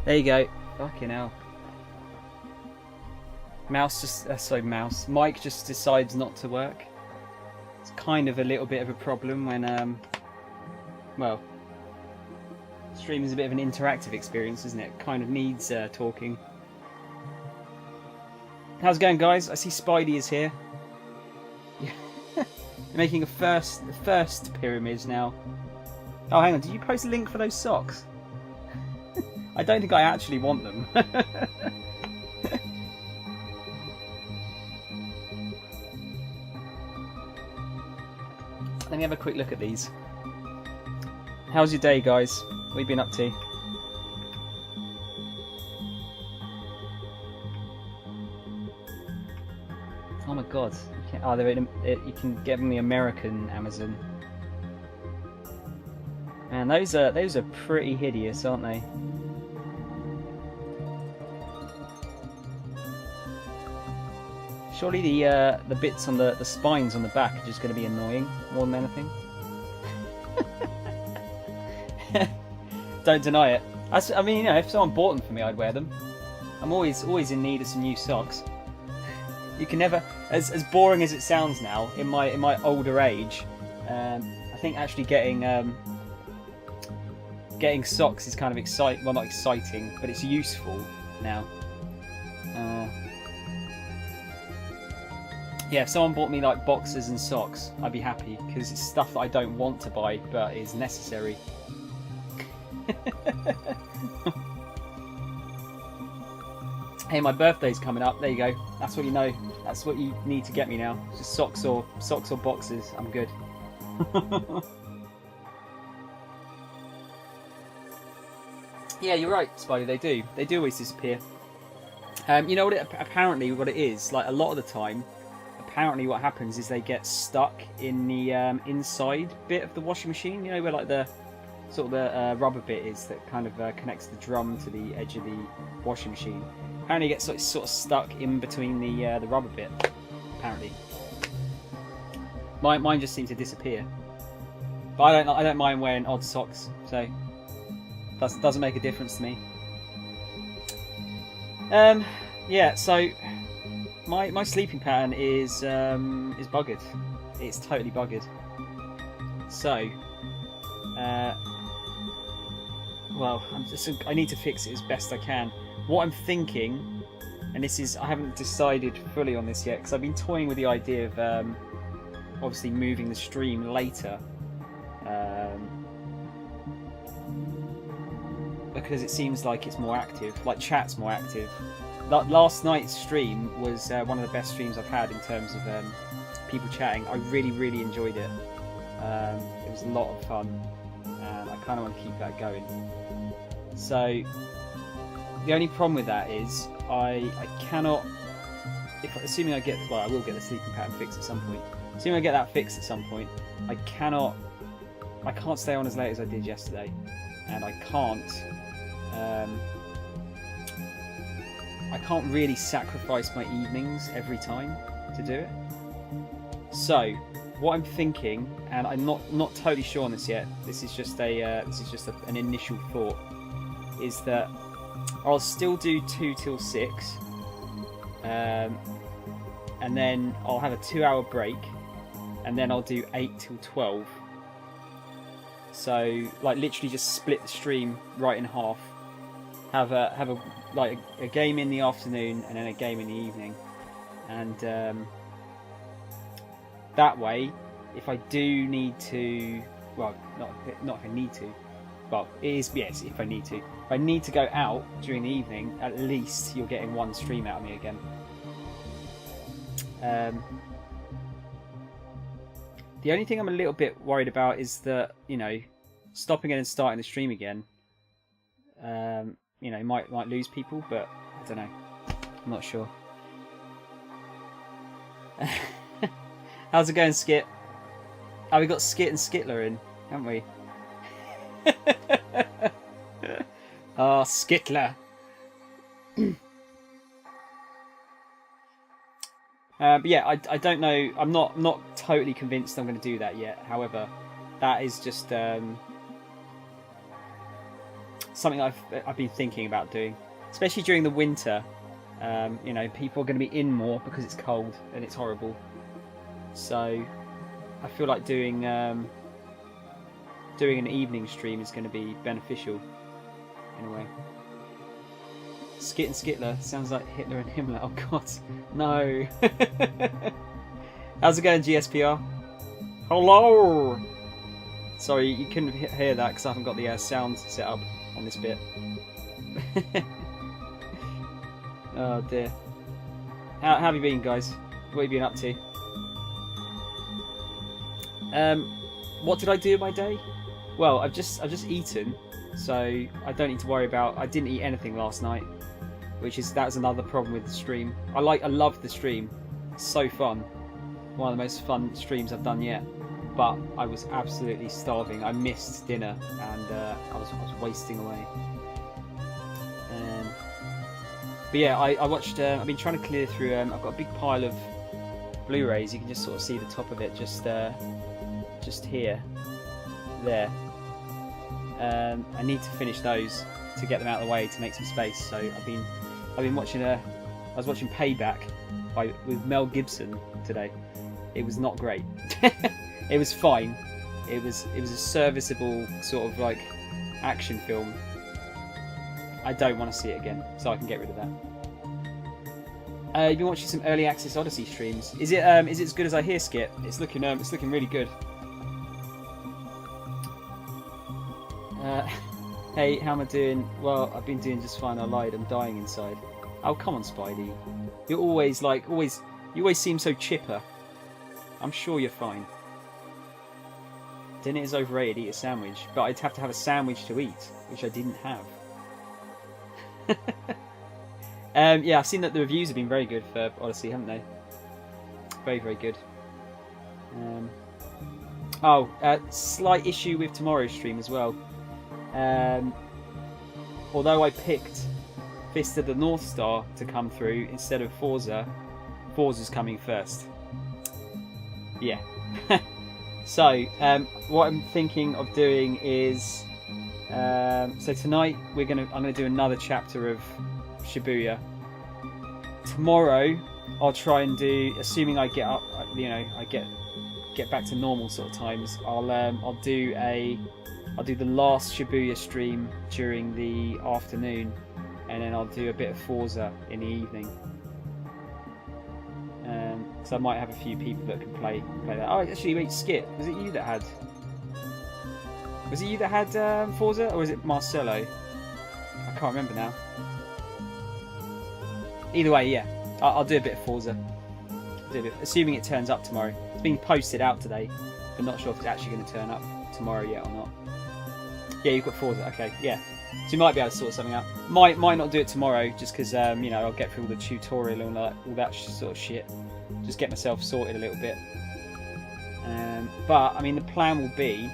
There you go. Fucking hell. Mouse just... sorry, mouse. Mic just decides not to work. It's kind of a little bit of a problem when, well, streaming is a bit of an interactive experience, isn't it? It kind of needs talking. How's it going, guys? I see Spidey is here. You're making a first pyramid now. Oh, hang on. Did you post a link for those socks? I don't think I actually want them. Let me have a quick look at these. How's your day, guys? What have you been up to? Oh my god! You can get them in the American Amazon. Man, those are pretty hideous, aren't they? Surely the bits on the spines on the back are just going to be annoying more than anything. Don't deny it. I mean, you know, if someone bought them for me, I'd wear them. I'm always in need of some new socks. You can never, as boring as it sounds now, in my older age, I think actually getting socks is kind of exciting. Well, not exciting, but it's useful now. Yeah, if someone bought me like boxers and socks, I'd be happy because it's stuff that I don't want to buy but is necessary. Hey, my birthday's coming up. There you go. That's what you know. That's what you need to get me now. Just socks or boxers. I'm good. Yeah, you're right, Spidey. They do always disappear. You know what? Apparently, what it is, like a lot of the time, apparently what happens is they get stuck in the inside bit of the washing machine. You know where like the sort of the rubber bit is that kind of connects the drum to the edge of the washing machine. Apparently it gets sort of stuck in between the rubber bit, apparently. Mine just seems to disappear. But I don't mind wearing odd socks, so that doesn't make a difference to me. Yeah, so my sleeping pattern is buggered. It's totally buggered. So, well, I need to fix it as best I can. What I'm thinking, and this is, I haven't decided fully on this yet because I've been toying with the idea of obviously moving the stream later, because it seems like it's more active, like chat's more active. Last night's stream was one of the best streams I've had in terms of people chatting. I really enjoyed it. It was a lot of fun, and I kind of want to keep that going. So the only problem with that is I cannot, assuming I get, well, I will get the sleeping pattern fixed at some point. Assuming I get that fixed at some point, I can't stay on as late as I did yesterday, and I can't really sacrifice my evenings every time to do it. So what I'm thinking, and I'm not totally sure on this yet. This is just an initial thought. Is that I'll still do 2 till 6, and then I'll have a 2-hour break, and then I'll do 8 till 12. So like literally just split the stream right in half. Have a like a game in the afternoon and then a game in the evening, and that way, if I do need to, well, not if I need to, but it is, yes, if I need to. If I need to go out during the evening, at least you're getting one stream out of me again. The only thing I'm a little bit worried about is that, you know, stopping it and starting the stream again, you know, might lose people, but I don't know. I'm not sure. How's it going, Skit? Oh, we got Skit and Skitler in, haven't we? Oh, Skitler. But yeah, I don't know. I'm not totally convinced I'm going to do that yet. However, that is just something I've been thinking about doing, especially during the winter. You know, people are going to be in more because it's cold and it's horrible. So I feel like doing an evening stream is going to be beneficial in a way. Skit and Skitler sounds like Hitler and Himmler. Oh god, no. How's it going, GSPR? Hello. Sorry, you couldn't hear that because I haven't got the sound set up on this bit. Oh dear. How have you been, guys? What have you been up to? What did I do my day? Well, I've just eaten, so I don't need to worry about. I didn't eat anything last night, that's another problem with the stream. I love the stream. It's so fun. One of the most fun streams I've done yet. But I was absolutely starving. I missed dinner, and I was wasting away. But yeah, I watched. I've been trying to clear through. I've got a big pile of Blu-rays. You can just sort of see the top of it, just here, there. I need to finish those to get them out of the way to make some space. So I've been watching I was watching Payback with Mel Gibson today. It was not great. It was fine. It was a serviceable sort of like action film. I don't want to see it again, so I can get rid of that. You've been watching some early access Odyssey streams. Is it as good as I hear, Skip? It's looking really good. Hey, how am I doing? Well, I've been doing just fine. I lied. I'm dying inside. Oh, come on, Spidey. You're always you always seem so chipper. I'm sure you're fine. Dinner is overrated. Eat a sandwich, but I'd have to have a sandwich to eat, which I didn't have. Yeah, I've seen that the reviews have been very good for Odyssey, haven't they? Very good. Slight issue with tomorrow's stream as well. although I picked Fist of the North Star to come through instead of Forza, Forza's coming first. Yeah. So, what I'm thinking of doing is, so tonight I'm gonna do another chapter of Shibuya. Tomorrow I'll try and do, assuming I get up, I get back to normal sort of times. I'll do the last Shibuya stream during the afternoon, and then I'll do a bit of Forza in the evening. So I might have a few people that can play that. Oh, actually, wait, Skip, was it you that had Forza, or was it Marcelo? I can't remember now. Either way, yeah, I'll do a bit of Forza. Assuming it turns up tomorrow. It's been posted out today, but not sure if it's actually going to turn up tomorrow yet or not. Yeah, you've got Forza. Okay, yeah. So you might be able to sort something out. Might not do it tomorrow, just because I'll get through all the tutorial and all that sort of shit. Just get myself sorted a little bit. But I mean, the plan will be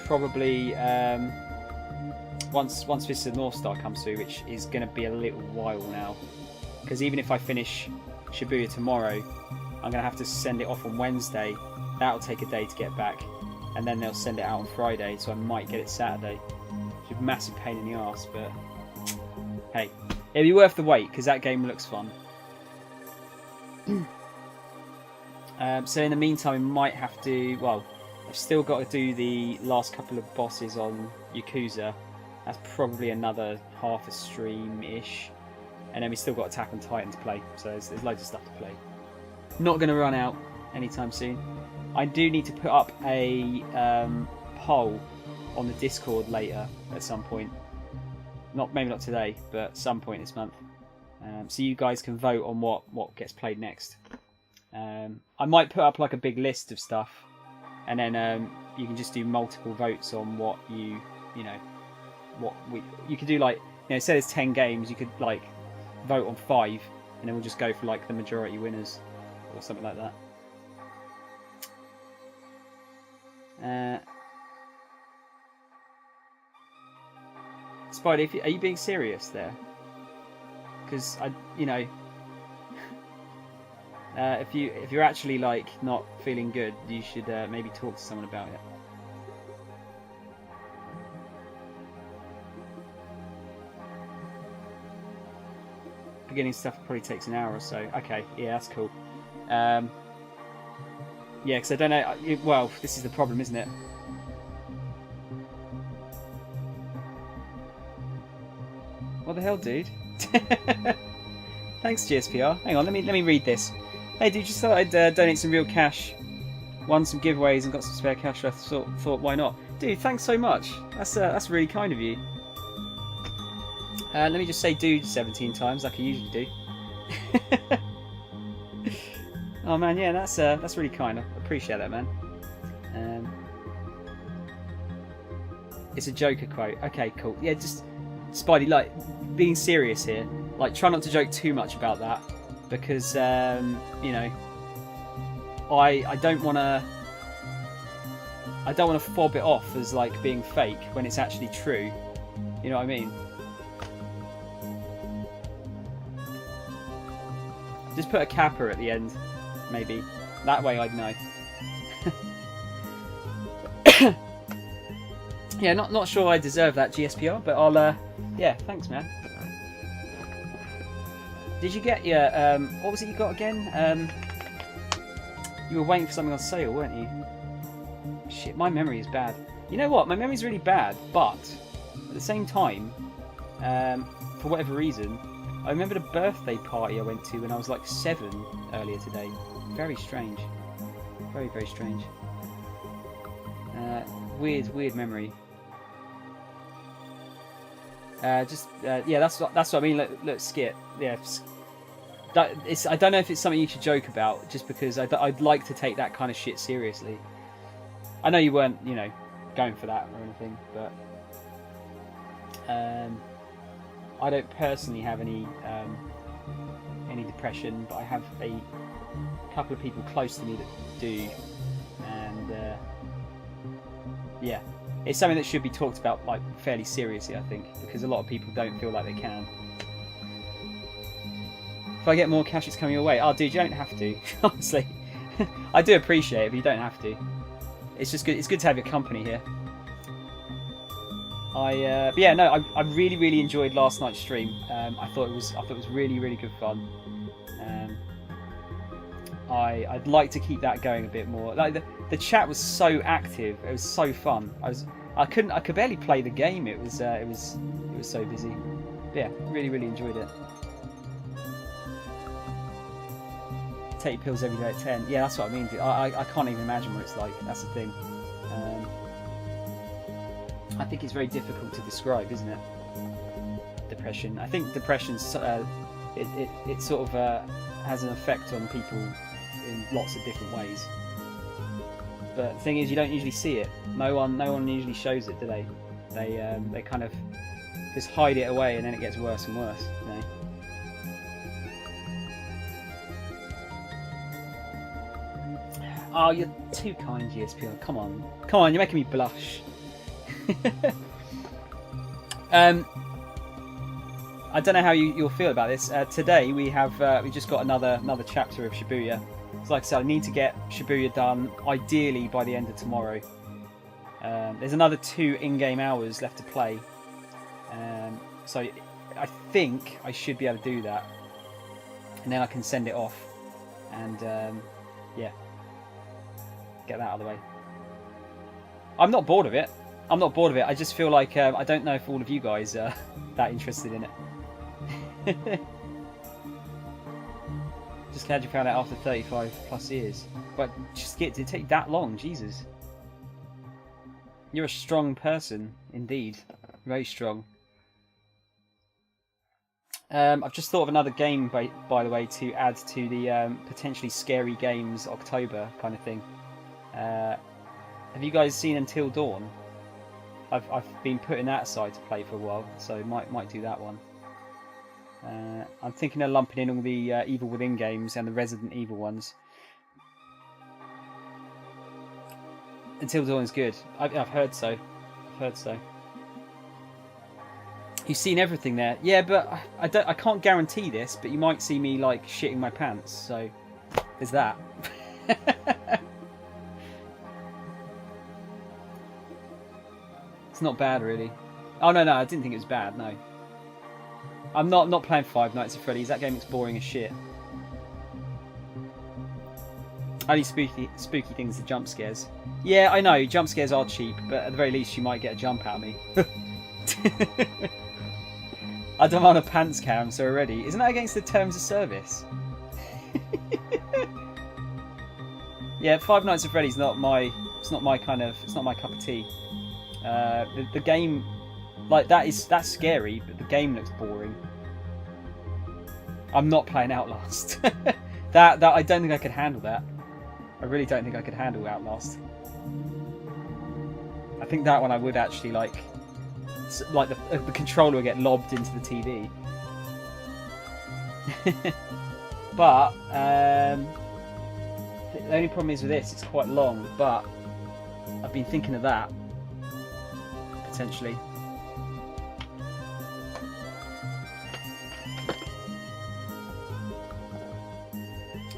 probably once Vista North Star comes through, which is going to be a little while now. Because even if I finish Shibuya tomorrow, I'm going to have to send it off on Wednesday. That'll take a day to get back, and then they'll send it out on Friday, so I might get it Saturday. Which is a massive pain in the arse, but hey, it'll be worth the wait because that game looks fun. So in the meantime, we might have to. Well, I've still got to do the last couple of bosses on Yakuza. That's probably another half a stream-ish. And then we still got Attack on Titan to play, so there's loads of stuff to play. Not going to run out anytime soon. I do need to put up a poll on the Discord later at some point. Maybe not today, but at some point this month. So you guys can vote on what gets played next. I might put up like a big list of stuff, and then you can just do multiple votes on what you could do. Like, say there's 10 games, you could like vote on 5, and then we'll just go for like the majority winners or something like that. Spidey, are you being serious there? Because if you're actually like not feeling good, you should maybe talk to someone about it. Beginning stuff probably takes an hour or so. Okay, yeah, that's cool. Yeah, because I don't know. Well, this is the problem, isn't it? What the hell, dude? Thanks, GSPR. Hang on, let me read this. Hey, dude, just thought I'd donate some real cash. Won some giveaways and got some spare cash. I thought, why not? Dude, thanks so much. That's really kind of you. Let me just say dude 17 times like I usually do. Oh man, yeah, that's really kind. I appreciate that, man. It's a Joker quote. Okay, cool. Yeah, just Spidey, like being serious here. Like, try not to joke too much about that because I don't want to fob it off as like being fake when it's actually true. You know what I mean? Just put a kappa at the end, maybe. That way I'd know. Yeah, not sure I deserve that, GSPR, but I'll, yeah, thanks, man. Did you get your, what was it you got again? You were waiting for something on sale, weren't you? Shit, my memory is bad. You know what? My memory's really bad, but at the same time, for whatever reason, I remembered a birthday party I went to when I was like 7 earlier today. Very strange. Very, very strange. Weird memory. Yeah, that's what I mean. Look, Skip. Yeah, I don't know if it's something you should joke about, just because I'd like to take that kind of shit seriously. I know you weren't, going for that or anything, but I don't personally have any depression, but I have a couple of people close to me that do, and yeah, it's something that should be talked about like fairly seriously, I think, because a lot of people don't feel like they can. If I get more cash, it's coming your way. Oh, dude, you don't have to. Honestly, I do appreciate it, but you don't have to. It's just good. It's good to have your company here. But yeah, no, I really, really enjoyed last night's stream. I thought it was really, really good fun. I'd like to keep that going a bit more. Like the chat was so active. It was so fun. I could barely play the game. It was so busy. But yeah, really, really enjoyed it. Take pills every day at 10. Yeah, that's what I mean. I can't even imagine what it's like. That's the thing. I think it's very difficult to describe, isn't it? Depression. I think depression's it sort of has an effect on people in lots of different ways. But the thing is, you don't usually see it. No one usually shows it, do they? They kind of just hide it away, and then it gets worse and worse. You know? Oh, you're too kind, GSPR. Come on, you're making me blush. I don't know how you'll feel about this. Today we just got another chapter of Shibuya. So like I said, I need to get Shibuya done ideally by the end of tomorrow. There's another 2 in-game hours left to play, so I think I should be able to do that, and then I can send it off, and yeah, get that out of the way. I'm not bored of it. I just feel like I don't know if all of you guys are that interested in it. Just glad you found out after 35 plus years. But just did it take that long? Jesus. You're a strong person, indeed. Very strong. I've just thought of another game, by the way, to add to the potentially scary games October kind of thing. Have you guys seen Until Dawn? I've been putting that aside to play for a while, so might do that one. I'm thinking of lumping in all the Evil Within games and the Resident Evil ones. Until Dawn is good. I've heard so. You've seen everything there, yeah, but I can't guarantee this. But you might see me like shitting my pants. So there's that. It's not bad, really. Oh no, I didn't think it was bad. No, I'm not playing Five Nights at Freddy's. That game looks boring as shit. Only spooky things are jump scares. Yeah, I know jump scares are cheap, but at the very least you might get a jump out of me. I don't want a pants cam, so already isn't that against the terms of service? Yeah, Five Nights at Freddy's not my cup of tea. The game, like that's scary, but the game looks boring. I'm not playing Outlast. that I don't think I could handle that. I really don't think I could handle Outlast. I think that one I would actually like the controller would get lobbed into the TV. But the only problem is with this, it's quite long. But I've been thinking of that. Potentially.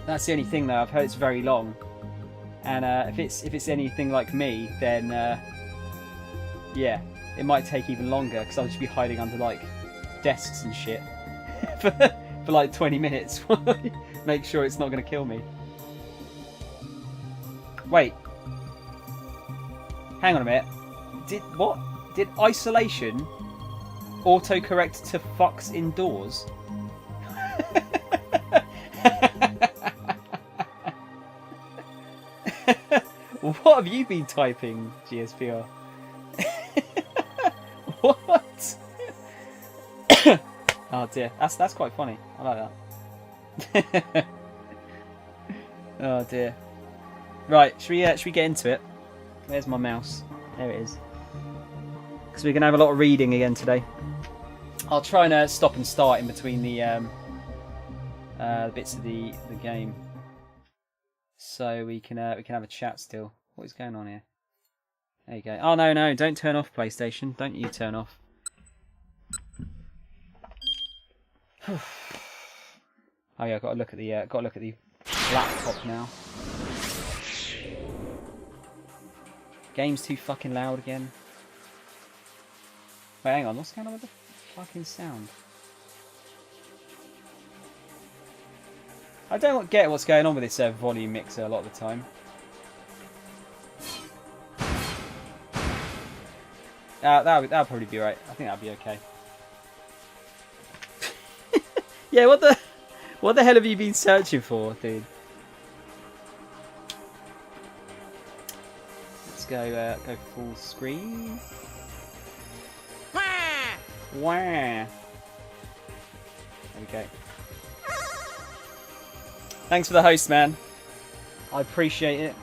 That's the only thing though, I've heard it's very long. And if it's anything like me, then yeah, it might take even longer because I'll just be hiding under like desks and shit for like 20 minutes. Make sure it's not going to kill me. Wait. Hang on a minute. Did isolation autocorrect to fucks indoors? What have you been typing, GSPR? What? Oh dear, that's quite funny. I like that. Oh dear. Right, should we get into it? Where's my mouse? There it is. Because we're going to have a lot of reading again today. I'll try and stop and start in between the bits of the game, so we can have a chat still. What is going on here? There you go. Oh no, no! Don't turn off PlayStation. Don't you turn off. Oh yeah, I've got to look at the laptop now. Game's too fucking loud again. Wait, hang on. What's going on with the fucking sound? I don't get what's going on with this volume mixer a lot of the time. That'll probably be right. I think that'll be okay. Yeah, what the hell have you been searching for, dude? Let's go full screen. Wah! There we go. Thanks for the host, man. I appreciate it.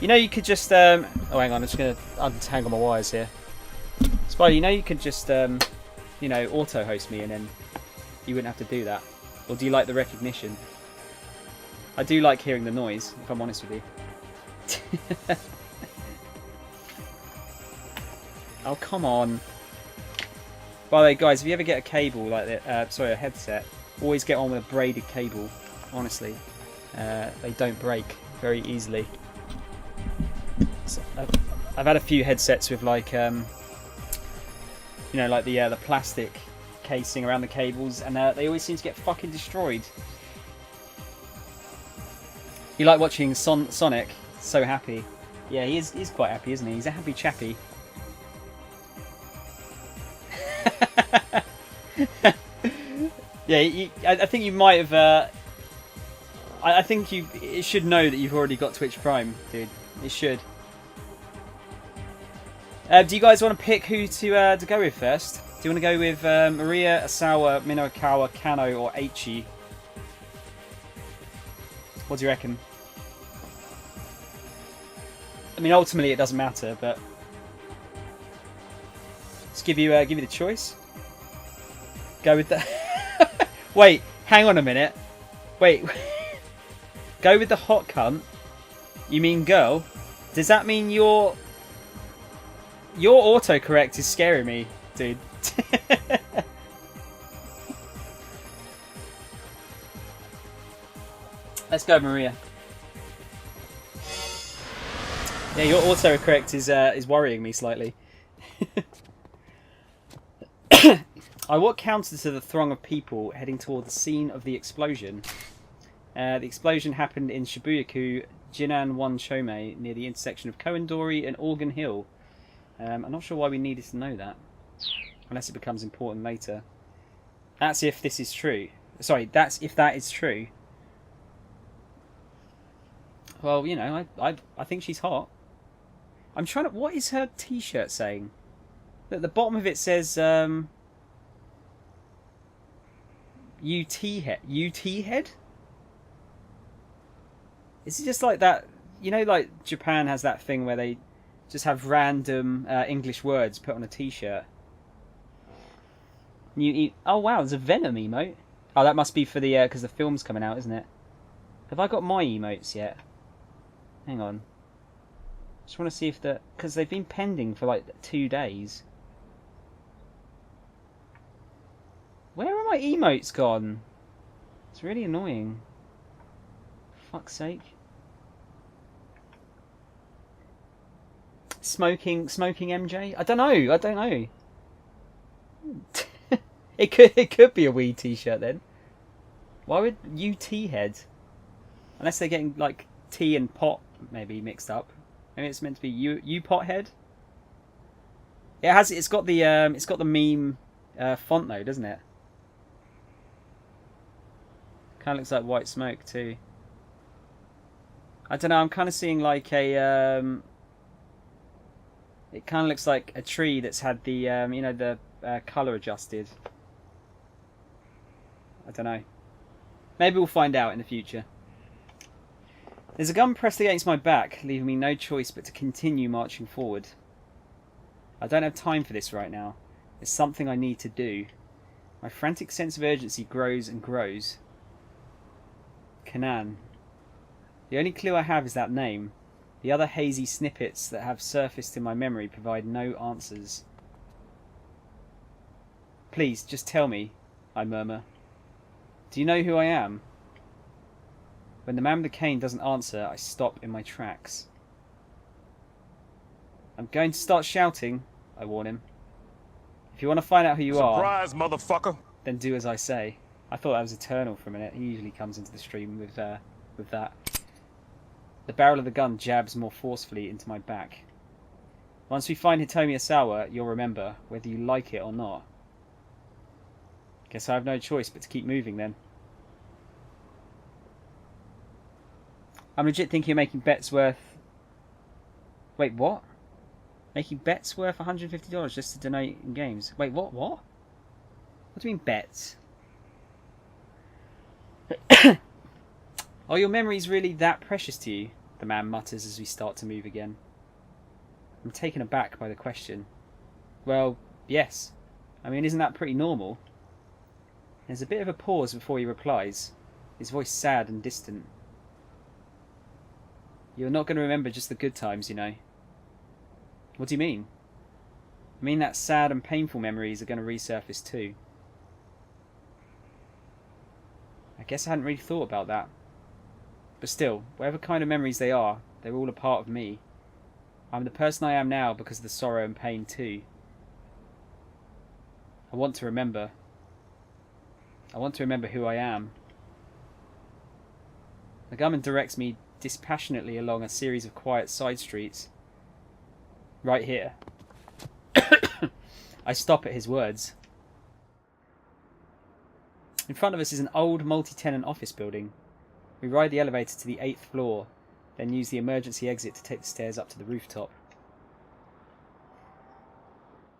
You know, you could just oh, hang on, I'm just gonna untangle my wires here. Spider, you know, you could just you know, auto-host me and then you wouldn't have to do that. Or do you like the recognition? I do like hearing the noise, if I'm honest with you. Oh, come on. By the way, guys, if you ever get a cable like that, sorry, a headset, always get on with a braided cable. Honestly, they don't break very easily. So, I've had a few headsets with like, you know, like the plastic casing around the cables, and they always seem to get fucking destroyed. You like watching Sonic? So happy. Yeah, he's quite happy, isn't he? He's a happy chappy. Yeah, I think you might have. I think it should know that you've already got Twitch Prime, dude. It should. Do you guys want to pick who to go with first? Do you want to go with Maria, Asawa, Minokawa, Kano, or Aichi? What do you reckon? I mean, ultimately it doesn't matter, but let's give you the choice. Go with the. Wait, hang on a minute. Wait. Go with the hot cunt. You mean girl? Does that mean your autocorrect is scaring me, dude? Let's go, Maria. Yeah, your autocorrect is worrying me slightly. I walked counter to the throng of people heading toward the scene of the explosion. The explosion happened in Shibuya Jinan 1 Chome, near the intersection of Koendori and Organ Hill. I'm not sure why we needed to know that, unless it becomes important later. That's if this is true. Sorry, that's if that is true. Well, you know, I think she's hot. I'm trying to. What is her T-shirt saying? At the bottom of it says UT head. UT head? Is it just like that? You know, like Japan has that thing where they just have random English words put on a T-shirt. Oh wow, there's a Venom emote. Oh, that must be for the because the film's coming out, isn't it? Have I got my emotes yet? Hang on. Just want to see if because they've been pending for like 2 days. Where are my emotes gone? It's really annoying. For fuck's sake. Smoking MJ? I don't know. It could be a wee T-shirt then. Why would UT head? Unless they're getting like tea and pot maybe mixed up. Maybe it's meant to be U pot head. It's got the meme font though, doesn't it? Kind of looks like white smoke too. I don't know. I'm kind of seeing like a. It kind of looks like a tree that's had the you know, the color adjusted. I don't know. Maybe we'll find out in the future. There's a gun pressed against my back, leaving me no choice but to continue marching forward. I don't have time for this right now. It's something I need to do. My frantic sense of urgency grows and grows. Kanan. The only clue I have is that name. The other hazy snippets that have surfaced in my memory provide no answers. Please, just tell me, I murmur. Do you know who I am? When the man with the cane doesn't answer, I stop in my tracks. I'm going to start shouting, I warn him. If you want to find out who you Surprise, motherfucker! Then do as I say. I thought that was Eternal for a minute. He usually comes into the stream with that. The barrel of the gun jabs more forcefully into my back. Once we find Hitomi Osawa, you'll remember, whether you like it or not. Guess I have no choice but to keep moving then. I'm legit thinking of making bets worth... Wait, what? Making bets worth $150 just to donate in games. Wait, what? What? What do you mean bets? Are your memories really that precious to you? The man mutters as we start to move again. I'm taken aback by the question. Well, yes. I mean, isn't that pretty normal? There's a bit of a pause before he replies, his voice sad and distant. You're not going to remember just the good times, you know. What do you mean? I mean that sad and painful memories are going to resurface too. I guess I hadn't really thought about that. But still, whatever kind of memories they are, they're all a part of me. I'm the person I am now because of the sorrow and pain too. I want to remember. I want to remember who I am. The gunman directs me dispassionately along a series of quiet side streets. Right here. I stop at his words. In front of us is an old multi-tenant office building. We ride the elevator to the 8th floor, then use the emergency exit to take the stairs up to the rooftop.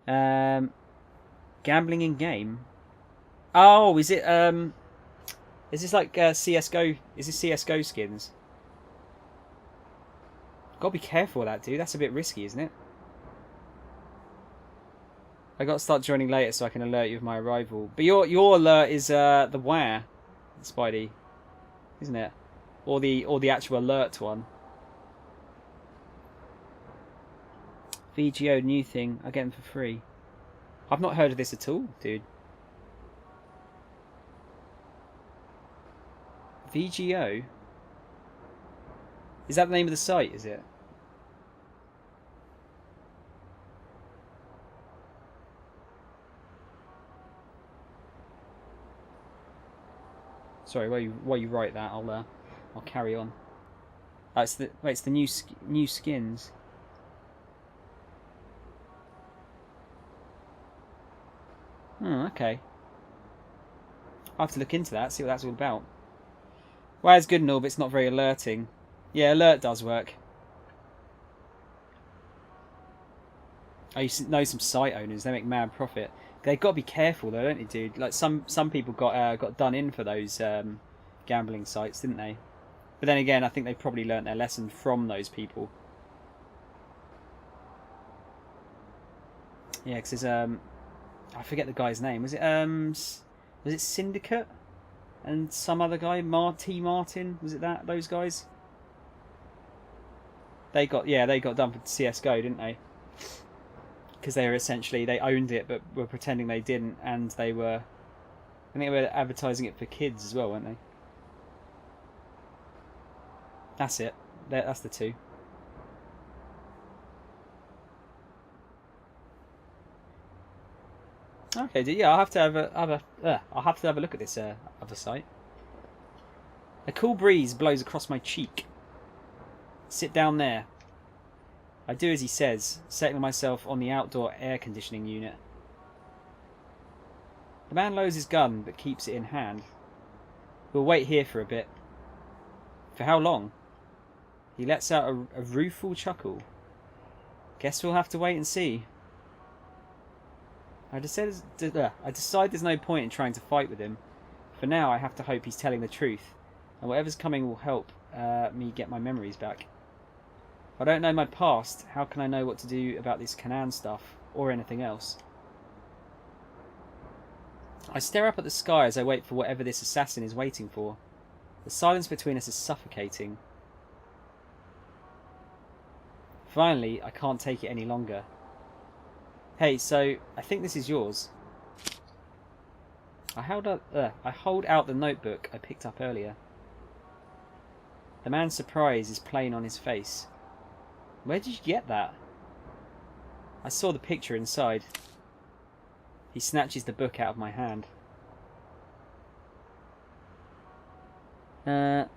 Gambling in game? Oh, is it, is this like CSGO? Is this CSGO skins? Gotta be careful with that, dude. That's a bit risky, isn't it? I gotta start joining later so I can alert you of my arrival. But your alert is the where, Spidey, isn't it? Or the actual alert one. VGO new thing. I get them for free. I've not heard of this at all, dude. VGO? Is that the name of the site, is it? Sorry, while you write that, I'll carry on. Oh, it's the new skins. Oh, okay. I'll have to look into that, see what that's all about. Well, it's good and all, but it's not very alerting. Yeah, alert does work. I used to know some site owners. They make mad profit. They've got to be careful though, don't they, dude? Like some people got done in for those gambling sites, didn't they? But then again, I think they probably learnt their lesson from those people. Yeah, because there's I forget the guy's name. Was it Syndicate and some other guy, T Martin? Was it those guys? They got done for CS:GO, didn't they? Because they were essentially, they owned it but were pretending they didn't, and I think they were advertising it for kids as well, weren't they? That's it. That's the two. Okay, yeah, I'll have to have a look at this other site. A cool breeze blows across my cheek. Sit down there. I do as he says, settling myself on the outdoor air conditioning unit. The man lowers his gun, but keeps it in hand. We'll wait here for a bit. For how long? He lets out a rueful chuckle. Guess we'll have to wait and see. I decide there's no point in trying to fight with him. For now, I have to hope he's telling the truth, and whatever's coming will help me get my memories back. If I don't know my past, how can I know what to do about this Canaan stuff, or anything else? I stare up at the sky as I wait for whatever this assassin is waiting for. The silence between us is suffocating. Finally, I can't take it any longer. Hey, so I think this is yours. I hold out the notebook I picked up earlier. The man's surprise is plain on his face. Where did you get that? I saw the picture inside. He snatches the book out of my hand. I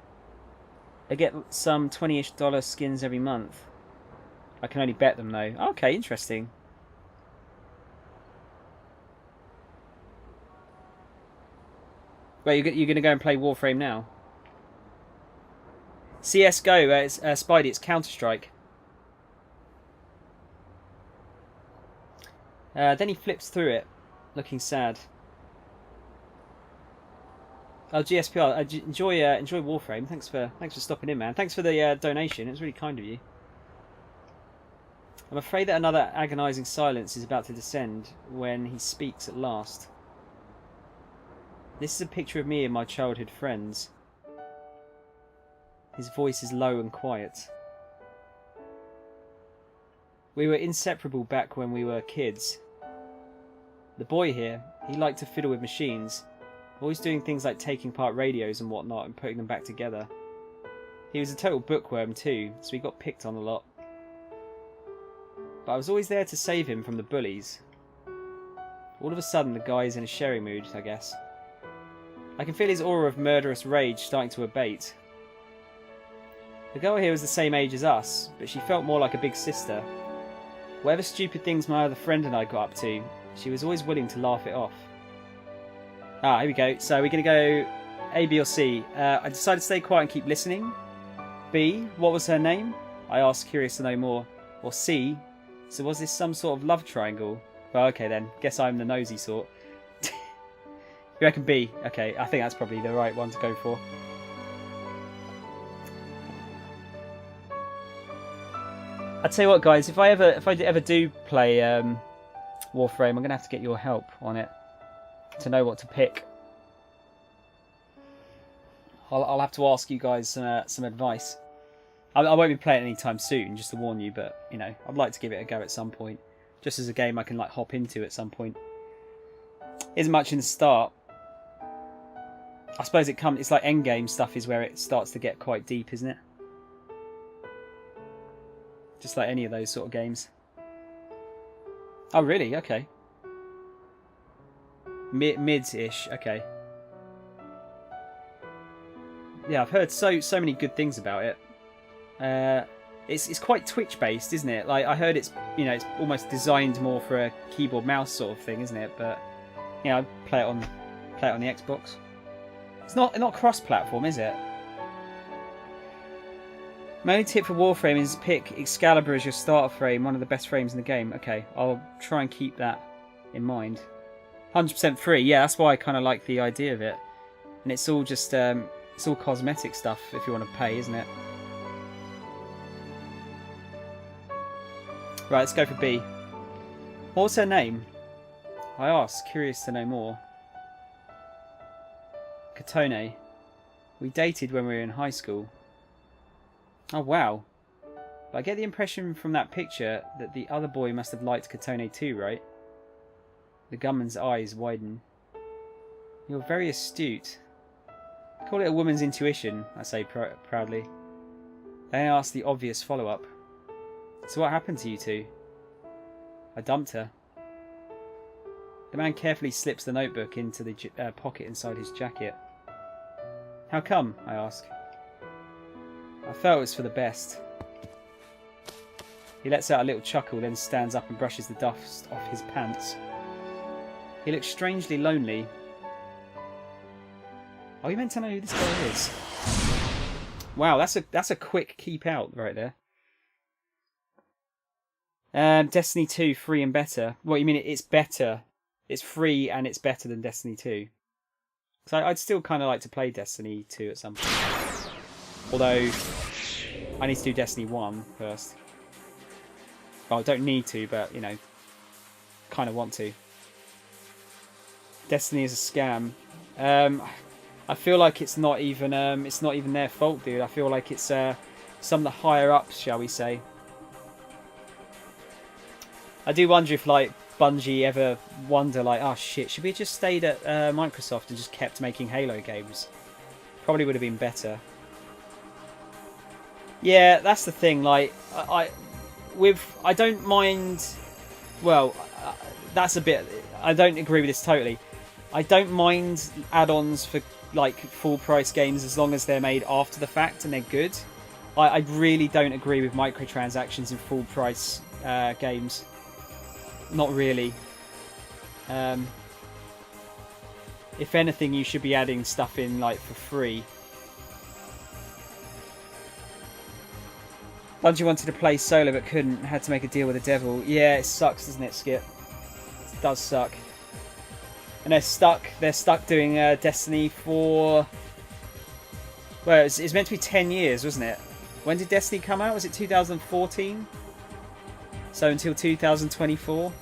get some $20-ish skins every month. I can only bet them though. Okay, interesting. Wait, you're going to go and play Warframe now? CSGO, it's Spidey, it's Counter-Strike. Then he flips through it, looking sad. Oh, GSPR, enjoy Warframe. Thanks for stopping in, man. Thanks for the donation. It was really kind of you. I'm afraid that another agonising silence is about to descend when he speaks at last. This is a picture of me and my childhood friends. His voice is low and quiet. We were inseparable back when we were kids. The boy here, he liked to fiddle with machines, always doing things like taking apart radios and whatnot and putting them back together. He was a total bookworm too, so he got picked on a lot. But I was always there to save him from the bullies. All of a sudden the guy is in a sharing mood, I guess. I can feel his aura of murderous rage starting to abate. The girl here was the same age as us, but she felt more like a big sister. Whatever stupid things my other friend and I got up to, she was always willing to laugh it off. Ah, here we go. So we're going to go A, B or C. I decided to stay quiet and keep listening. B, what was her name? I asked, curious to know more. Or C, so was this some sort of love triangle? Well, okay then. Guess I'm the nosy sort. You reckon B? Okay, I think that's probably the right one to go for. I tell you what, guys, if I ever do play Warframe, I'm gonna have to get your help on it to know what to pick. I'll have to ask you guys some advice. I won't be playing anytime soon, just to warn you. But you know, I'd like to give it a go at some point, just as a game I can like hop into at some point. Isn't much in the start. I suppose it's like endgame stuff is where it starts to get quite deep, isn't it? Just like any of those sort of games. Oh, really? Okay. Mids-ish. Okay. Yeah, I've heard so many good things about it. It's quite Twitch-based, isn't it? Like I heard it's almost designed more for a keyboard mouse sort of thing, isn't it? But you know, play it on the Xbox. It's not cross-platform, is it? My only tip for Warframe is pick Excalibur as your starter frame, one of the best frames in the game. Okay, I'll try and keep that in mind. 100% free, yeah, that's why I kind of like the idea of it. And it's all just, it's all cosmetic stuff if you want to pay, isn't it? Right, let's go for B. What was her name? I asked, curious to know more. Katone. We dated when we were in high school. Oh wow. But I get the impression from that picture that the other boy must have liked Katone too, right? The gunman's eyes widen. You're very astute. Call it a woman's intuition, I say proudly. Then I ask the obvious follow-up. So what happened to you two? I dumped her. The man carefully slips the notebook into the pocket inside his jacket. How come? I ask. I felt it was for the best. He lets out a little chuckle, then stands up and brushes the dust off his pants. He looks strangely lonely. Are you meant to know who this guy is? Wow, that's a quick keep out right there. Destiny 2, free and better. What you mean? It's better. It's free and it's better than Destiny 2. So I'd still kind of like to play Destiny 2 at some point. Although I need to do Destiny 1 first. Well, I don't need to, but you know, kind of want to. Destiny is a scam. I feel like it's not even their fault, dude. I feel like it's some of the higher ups, shall we say. I do wonder if like Bungie ever wonder like, oh shit, should we have just stayed at Microsoft and just kept making Halo games? Probably would have been better. Yeah, that's the thing. Like, I don't mind. Well, that's a bit. I don't agree with this totally. I don't mind add-ons for like full price games as long as they're made after the fact and they're good. I really don't agree with microtransactions in full price games. Not really. If anything, you should be adding stuff in like for free. Bungie wanted to play solo but couldn't. Had to make a deal with the devil. Yeah, it sucks, doesn't it, Skip? It does suck. And they're stuck. They're stuck doing Destiny for. Well, it's meant to be 10 years, wasn't it? When did Destiny come out? Was it 2014? So until 2024.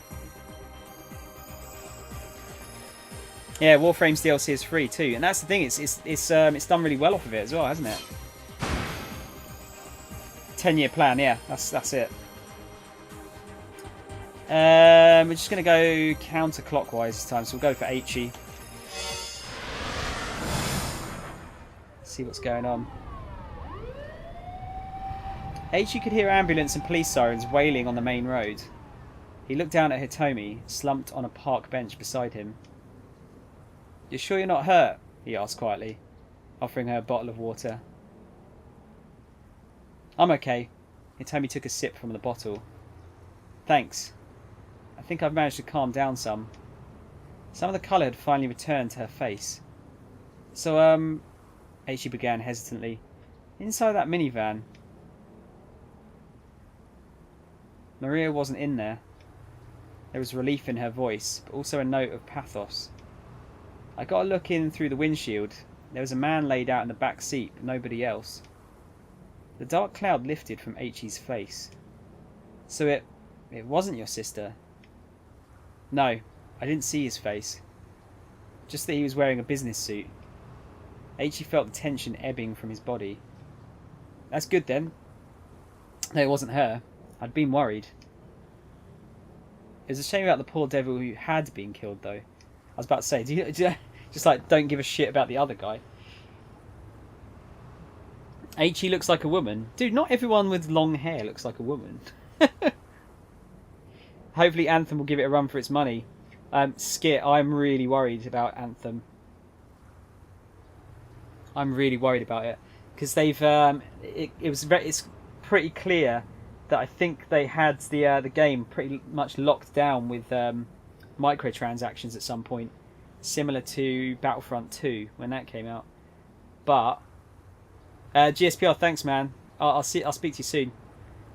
Yeah, Warframe's DLC is free too, and that's the thing. It's done really well off of it as well, hasn't it? 10-year plan, yeah, that's it. We're just going to go counterclockwise this time, so we'll go for H-E. See what's going on. H-E could hear ambulance and police sirens wailing on the main road. He looked down at Hitomi, slumped on a park bench beside him. "You sure you're not hurt?" he asked quietly, offering her a bottle of water. "I'm okay." Hitomi took a sip from the bottle. "Thanks. I think I've managed to calm down some." Some of the colour had finally returned to her face. "So, H.E. began hesitantly. "Inside that minivan." Maria wasn't in there. There was relief in her voice, but also a note of pathos. "I got a look in through the windshield. There was a man laid out in the back seat, but nobody else." The dark cloud lifted from H.E.'s face. "So it wasn't your sister?" "No, I didn't see his face. Just that he was wearing a business suit." H.E. felt the tension ebbing from his body. "That's good then." "No, it wasn't her. I'd been worried." It was a shame about the poor devil who had been killed, though. I was about to say, do you just like don't give a shit about the other guy. H.E. looks like a woman. Dude, not everyone with long hair looks like a woman. Hopefully Anthem will give it a run for its money. Skit, I'm really worried about Anthem. I'm really worried about it. Because they've... it's pretty clear that I think they had the game pretty much locked down with microtransactions at some point. Similar to Battlefront 2 when that came out. But... GSPR, thanks, man. I'll speak to you soon.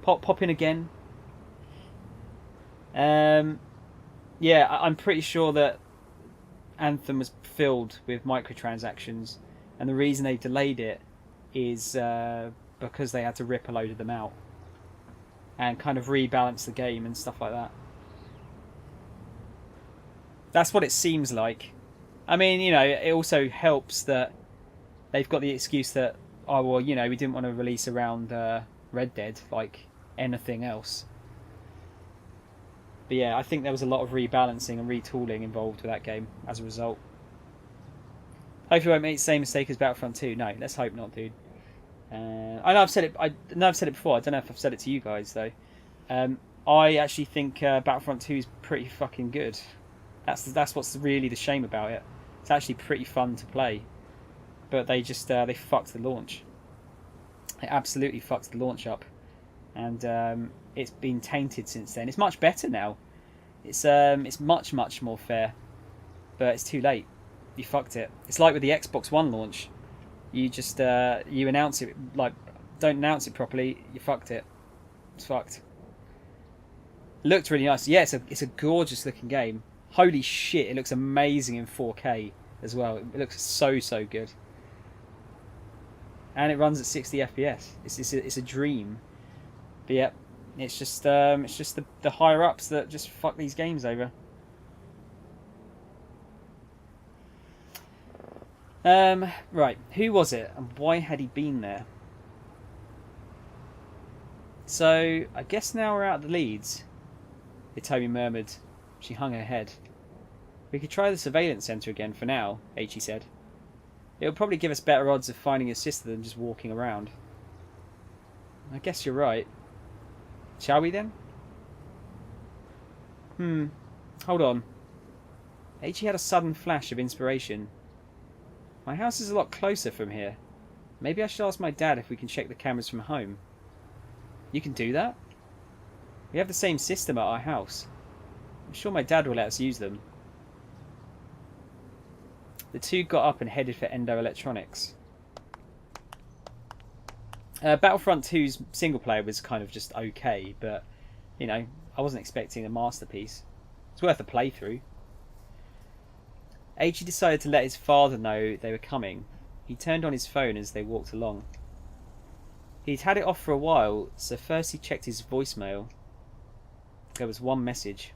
Pop in again. Yeah, I'm pretty sure that Anthem was filled with microtransactions, and the reason they delayed it is because they had to rip a load of them out and kind of rebalance the game and stuff like that. That's what it seems like. I mean, you know, it also helps that they've got the excuse that, oh, well, you know, we didn't want to release around Red Dead like anything else. But yeah, I think there was a lot of rebalancing and retooling involved with that game as a result. Hopefully we won't make the same mistake as Battlefront 2. No, let's hope not, dude. I know I've said it. I know I've said it before. I don't know if I've said it to you guys though. I actually think Battlefront 2 is pretty fucking good. That's what's really the shame about it. It's actually pretty fun to play, but they just they fucked the launch. They absolutely fucked the launch up, and it's been tainted since then. It's much better now. It's much more fair, but it's too late. You fucked it. It's like with the Xbox One launch. You just you announce it, like, don't announce it properly. You fucked it. It's fucked. Looked really nice. Yeah, it's a gorgeous looking game. Holy shit! It looks amazing in 4K as well. It looks so good. And it runs at 60 FPS. It's a dream. But yeah, it's just the higher ups that just fuck these games over. Right, who was it and why had he been there? So I guess now we're out of the leads. Hitomi murmured. She hung her head. We could try the surveillance centre again for now, Eiichi said. It would probably give us better odds of finding your sister than just walking around. I guess you're right. Shall we then? Hold on. Eiichi had a sudden flash of inspiration. My house is a lot closer from here. Maybe I should ask my dad if we can check the cameras from home. You can do that? We have the same system at our house. I'm sure my dad will let us use them. The two got up and headed for Endo Electronics. Battlefront 2's single player was kind of just okay, but, you know, I wasn't expecting a masterpiece. It's worth a playthrough. Eiichi decided to let his father know they were coming. He turned on his phone as they walked along. He'd had it off for a while, so first he checked his voicemail. There was one message.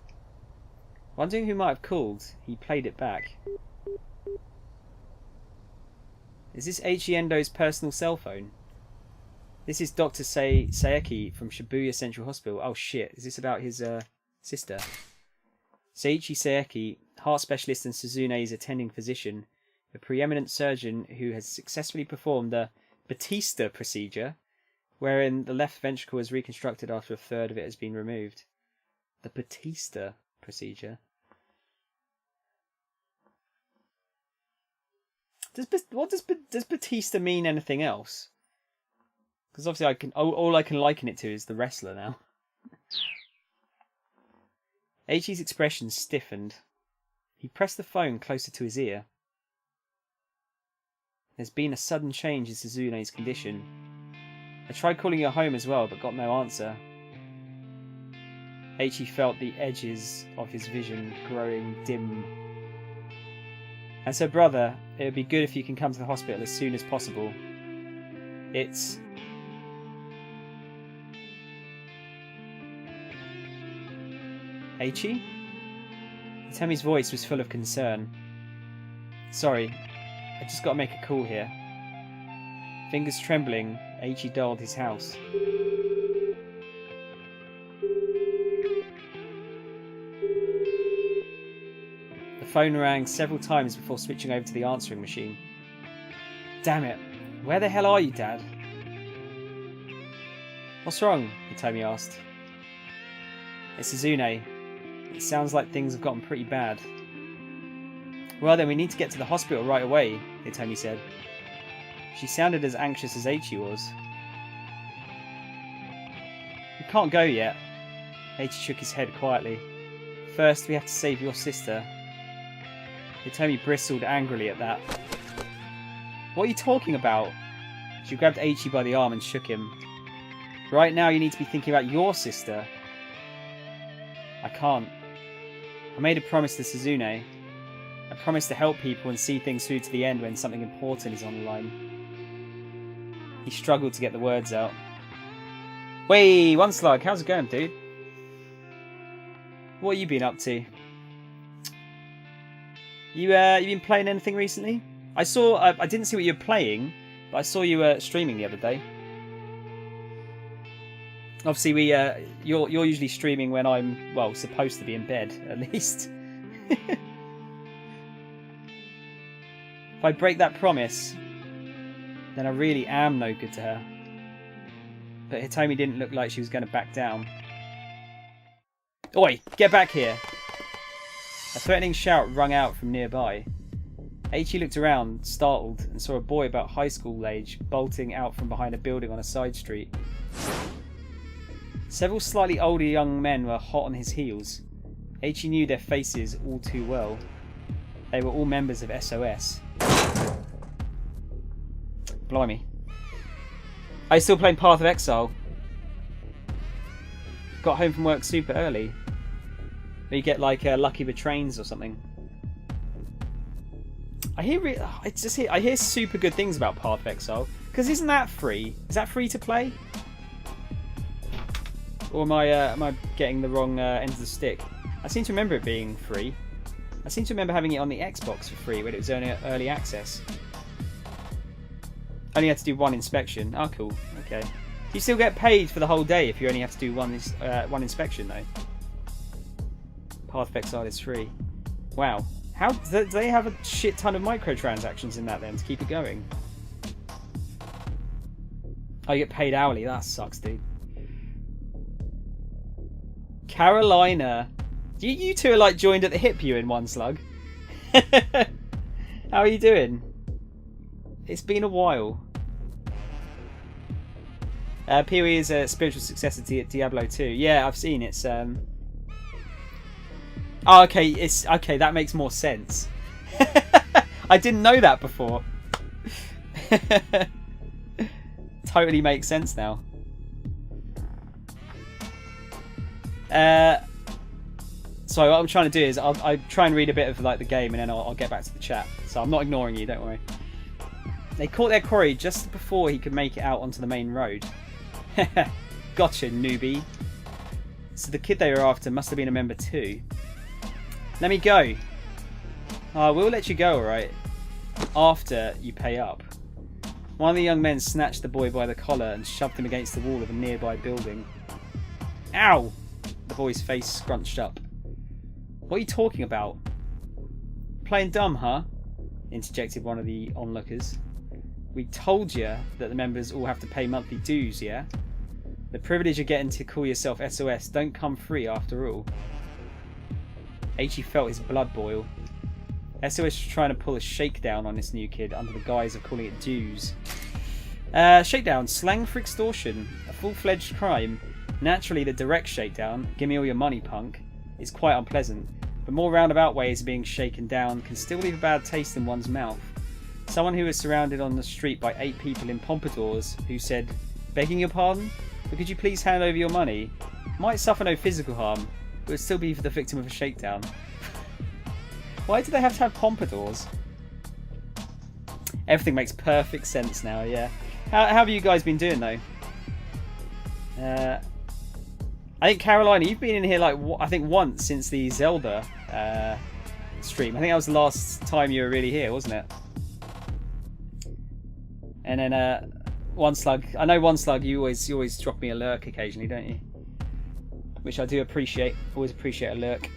Wondering who might have called, he played it back. Is this Eiichi Endo's personal cell phone? This is Dr. Saeki from Shibuya Central Hospital. Oh shit, is this about his sister? Seiichi Saeki, heart specialist and Suzune's attending physician, a preeminent surgeon who has successfully performed the Batista procedure, wherein the left ventricle is reconstructed after a third of it has been removed. The Batista procedure? Does Batista mean anything else? Because obviously all I can liken it to is the wrestler now. Eiichi's expression stiffened. He pressed the phone closer to his ear. There's been a sudden change in Suzune's condition. I tried calling her home as well, but got no answer. Eiichi felt the edges of his vision growing dim. And so, brother, it would be good if you can come to the hospital as soon as possible. It's... Eiichi? Itami's voice was full of concern. Sorry, I just got to make a call here. Fingers trembling, Eiichi dialed his house. The phone rang several times before switching over to the answering machine. Damn it, where the hell are you, Dad? What's wrong? Itami asked. It's Suzune. It sounds like things have gotten pretty bad. Well then, we need to get to the hospital right away, Itami said. She sounded as anxious as Eiichi was. We can't go yet. Eiichi shook his head quietly. First, we have to save your sister. Itami bristled angrily at that. What are you talking about? She grabbed Eiichi by the arm and shook him. Right now you need to be thinking about your sister. I can't. I made a promise to Suzune. I promised to help people and see things through to the end when something important is on the line. He struggled to get the words out. Wey, One Slug, how's it going, dude? What have you been up to? You been playing anything recently? I didn't see what you were playing, but I saw you streaming the other day. Obviously, you're usually streaming when I'm, well, supposed to be in bed, at least. If I break that promise, then I really am no good to her. But Hitomi didn't look like she was going to back down. Oi, get back here! A threatening shout rung out from nearby. Eiichi looked around, startled, and saw a boy about high school age bolting out from behind a building on a side street. Several slightly older young men were hot on his heels. Eiichi knew their faces all too well. They were all members of SOS. Blimey. Are you still playing Path of Exile? Got home from work super early. Where you get like lucky with trains or something. I hear super good things about Path of Exile. Because isn't that free? Is that free to play? Or am I getting the wrong end of the stick? I seem to remember it being free. I seem to remember having it on the Xbox for free when it was only early access. Only had to do one inspection. Oh, cool. Okay. Do you still get paid for the whole day if you only have to do one inspection, though? Path of Exile is free. Wow. How do they have a shit ton of microtransactions in that then to keep it going? Oh, you get paid hourly. That sucks, dude. Carolina. You two are like joined at the hip, you in one slug. How are you doing? It's been a while. PoE is a spiritual successor to Diablo 2. Yeah, I've seen it's Oh, okay, okay, that makes more sense. I didn't know that before. Totally makes sense now. So what I'm trying to do is I'll try and read a bit of like the game and then I'll get back to the chat. So I'm not ignoring you, don't worry. They caught their quarry just before he could make it out onto the main road. Gotcha, newbie. So the kid they were after must have been a member too. Let me go. Oh, we'll let you go, alright. After you pay up. One of the young men snatched the boy by the collar and shoved him against the wall of a nearby building. Ow! The boy's face scrunched up. What are you talking about? Playing dumb, huh? Interjected one of the onlookers. We told you that the members all have to pay monthly dues, yeah? The privilege of getting to call yourself SOS don't come free after all. H.E. felt his blood boil. SOS was trying to pull a shakedown on this new kid under the guise of calling it dues. Shakedown, slang for extortion, a full-fledged crime. Naturally, the direct shakedown, give me all your money, punk, is quite unpleasant, but more roundabout ways of being shaken down can still leave a bad taste in one's mouth. Someone who was surrounded on the street by 8 people in pompadours who said, "Begging your pardon, but could you please hand over your money?" might suffer no physical harm, but would still be for the victim of a shakedown. Why do they have to have pompadours? Everything makes perfect sense now, yeah. How have you guys been doing though? I think Carolina, you've been in here like I think once since the Zelda stream. I think that was the last time you were really here, wasn't it? And then One Slug. I know One Slug. You always drop me a lurk occasionally, don't you? Which I do appreciate. Always appreciate a lurk.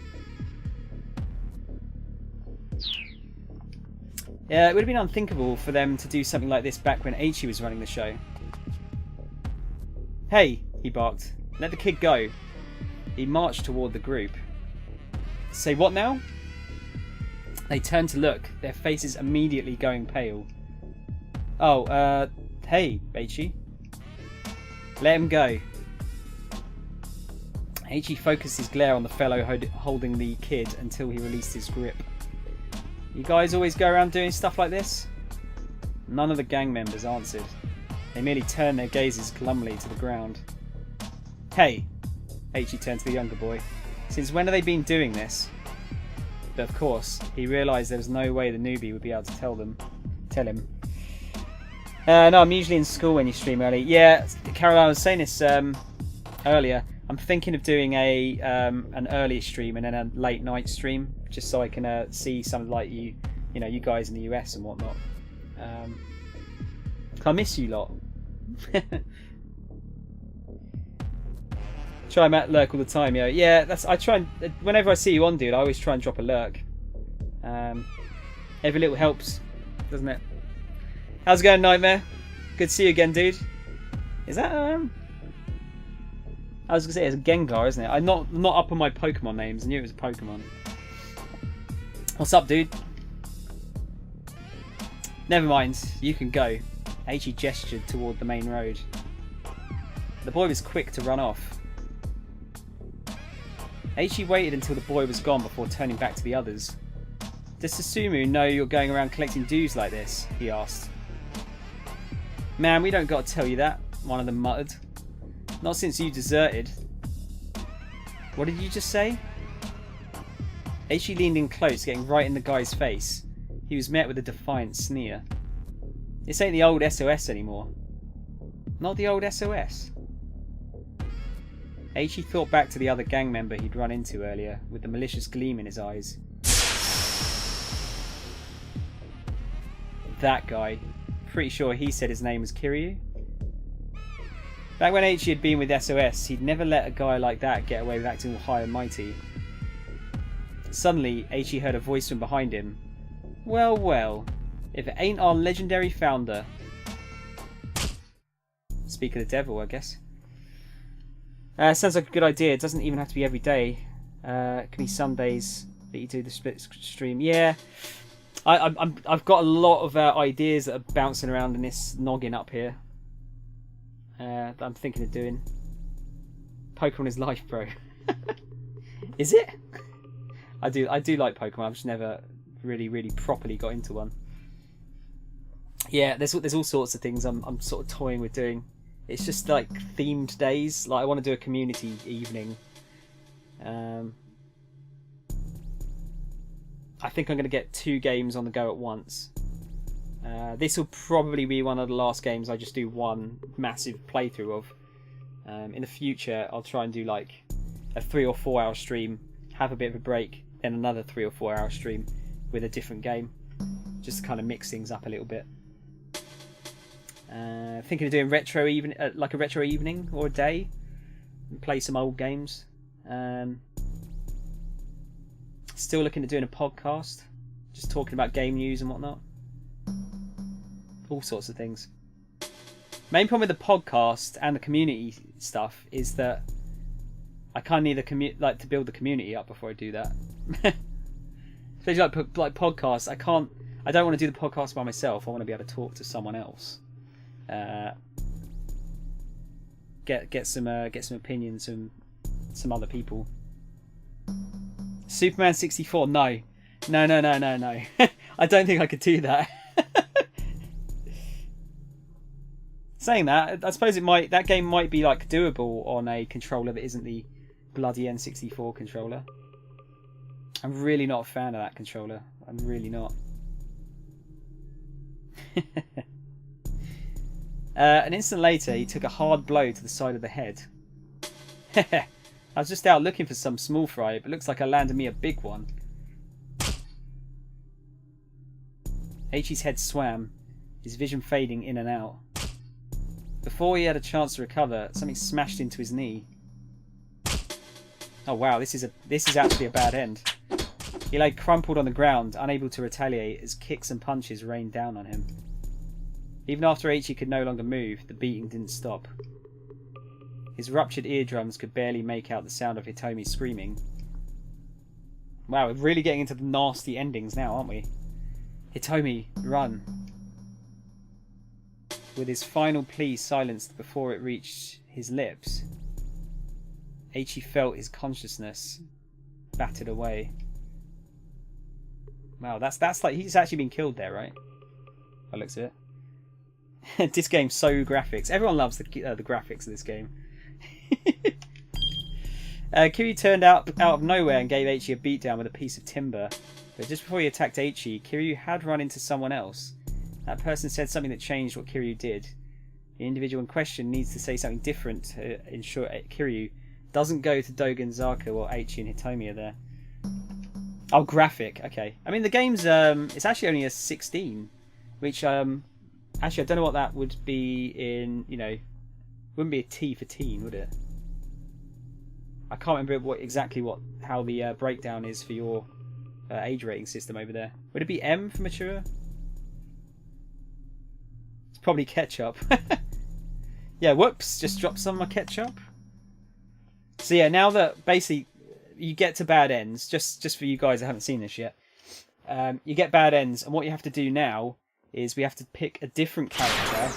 Yeah, it would have been unthinkable for them to do something like this back when H.E. was running the show. Hey, he barked. Let the kid go. He marched toward the group. Say what now? They turned to look, their faces immediately going pale. Oh, hey, H.E. Let him go. H.E. focused his glare on the fellow holding the kid until he released his grip. You guys always go around doing stuff like this? None of the gang members answered. They merely turned their gazes glumly to the ground. Hey, H.E. turned to the younger boy. Since when have they been doing this? But of course, he realised there was no way the newbie would be able to tell him. No, I'm usually in school when you stream early. Yeah, Caroline, I was saying this earlier. I'm thinking of doing an early stream and then a late night stream, just so I can see some of like you guys in the US and whatnot. I miss you lot. Try and lurk all the time, yo. Yeah, I try and whenever I see you on, dude, I always try and drop a lurk. Every little helps, doesn't it? How's it going, Nightmare? Good to see you again, dude. Is that I was gonna say it's a Gengar, isn't it? I'm not up on my Pokemon names. I knew it was a Pokemon. What's up, dude? Never mind. You can go. H.E. gestured toward the main road. The boy was quick to run off. H.E. waited until the boy was gone before turning back to the others. Does Susumu know you're going around collecting dues like this? He asked. Man, we don't got to tell you that, one of them muttered. Not since you deserted. What did you just say? H.E. leaned in close, getting right in the guy's face. He was met with a defiant sneer. This ain't the old SOS anymore. Not the old SOS. H.E. thought back to the other gang member he'd run into earlier, with the malicious gleam in his eyes. That guy. Pretty sure he said his name was Kiryu. Back when H.E. had been with SOS, he'd never let a guy like that get away with acting all high and mighty. Suddenly, Aichi heard a voice from behind him. Well, well, if it ain't our legendary founder. Speak of the devil, I guess. Sounds like a good idea. It doesn't even have to be every day. It can be some days that you do the split stream. Yeah, I've got a lot of ideas that are bouncing around in this noggin up here. That I'm thinking of doing. Pokemon is life, bro. Is it? I do like Pokemon. I've just never really properly got into one. Yeah, there's all sorts of things I'm sort of toying with doing. It's just like themed days. Like I want to do a community evening. I think I'm going to get 2 games on the go at once. This will probably be one of the last games I just do one massive playthrough of. In the future, I'll try and do like a 3 or 4 hour stream, have a bit of a break, then another 3 or 4 hour stream with a different game, just to kind of mix things up a little bit. Thinking of doing like a retro evening or a day, and play some old games. Still looking at doing a podcast, just talking about game news and whatnot. All sorts of things. Main problem with the podcast and the community stuff is that I kind of need like to build the community up before I do that. Especially like podcasts, I don't want to do the podcast by myself. I want to be able to talk to someone else. Get some opinions from some other people. Superman 64, no. I don't think I could do that. Saying that, I suppose that game might be like doable on a controller that isn't the bloody N64 controller. I'm really not a fan of that controller. I'm really not. An instant later, he took a hard blow to the side of the head. I was just out looking for some small fry, but looks like I landed me a big one. Aichi's head swam, his vision fading in and out. Before he had a chance to recover, something smashed into his knee. Oh wow, this is actually a bad end. He lay crumpled on the ground, unable to retaliate as kicks and punches rained down on him. Even after Aichi could no longer move, the beating didn't stop. His ruptured eardrums could barely make out the sound of Hitomi screaming. Wow, we're really getting into the nasty endings now, aren't we? Hitomi, run. With his final plea silenced before it reached his lips, Aichi felt his consciousness battered away. Wow, that's like he's actually been killed there, right? By the looks of it. This game's so graphics. Everyone loves the graphics of this game. Kiryu turned out of nowhere and gave Aichi a beatdown with a piece of timber. But just before he attacked Aichi, Kiryu had run into someone else. That person said something that changed what Kiryu did. The individual in question needs to say something different to ensure Kiryu doesn't go to Dogenzaka while Aichi and Hitomi are there. Oh, graphic. Okay. I mean, the game's it's actually only a 16, which actually I don't know what that would be in. You know, wouldn't be a T for teen, would it? I can't remember how the breakdown is for your age rating system over there. Would it be M for mature? It's probably ketchup. Yeah, whoops, just dropped some of my ketchup. So yeah, now that basically you get to bad ends, just for you guys that haven't seen this yet, you get bad ends, and what you have to do now is we have to pick a different character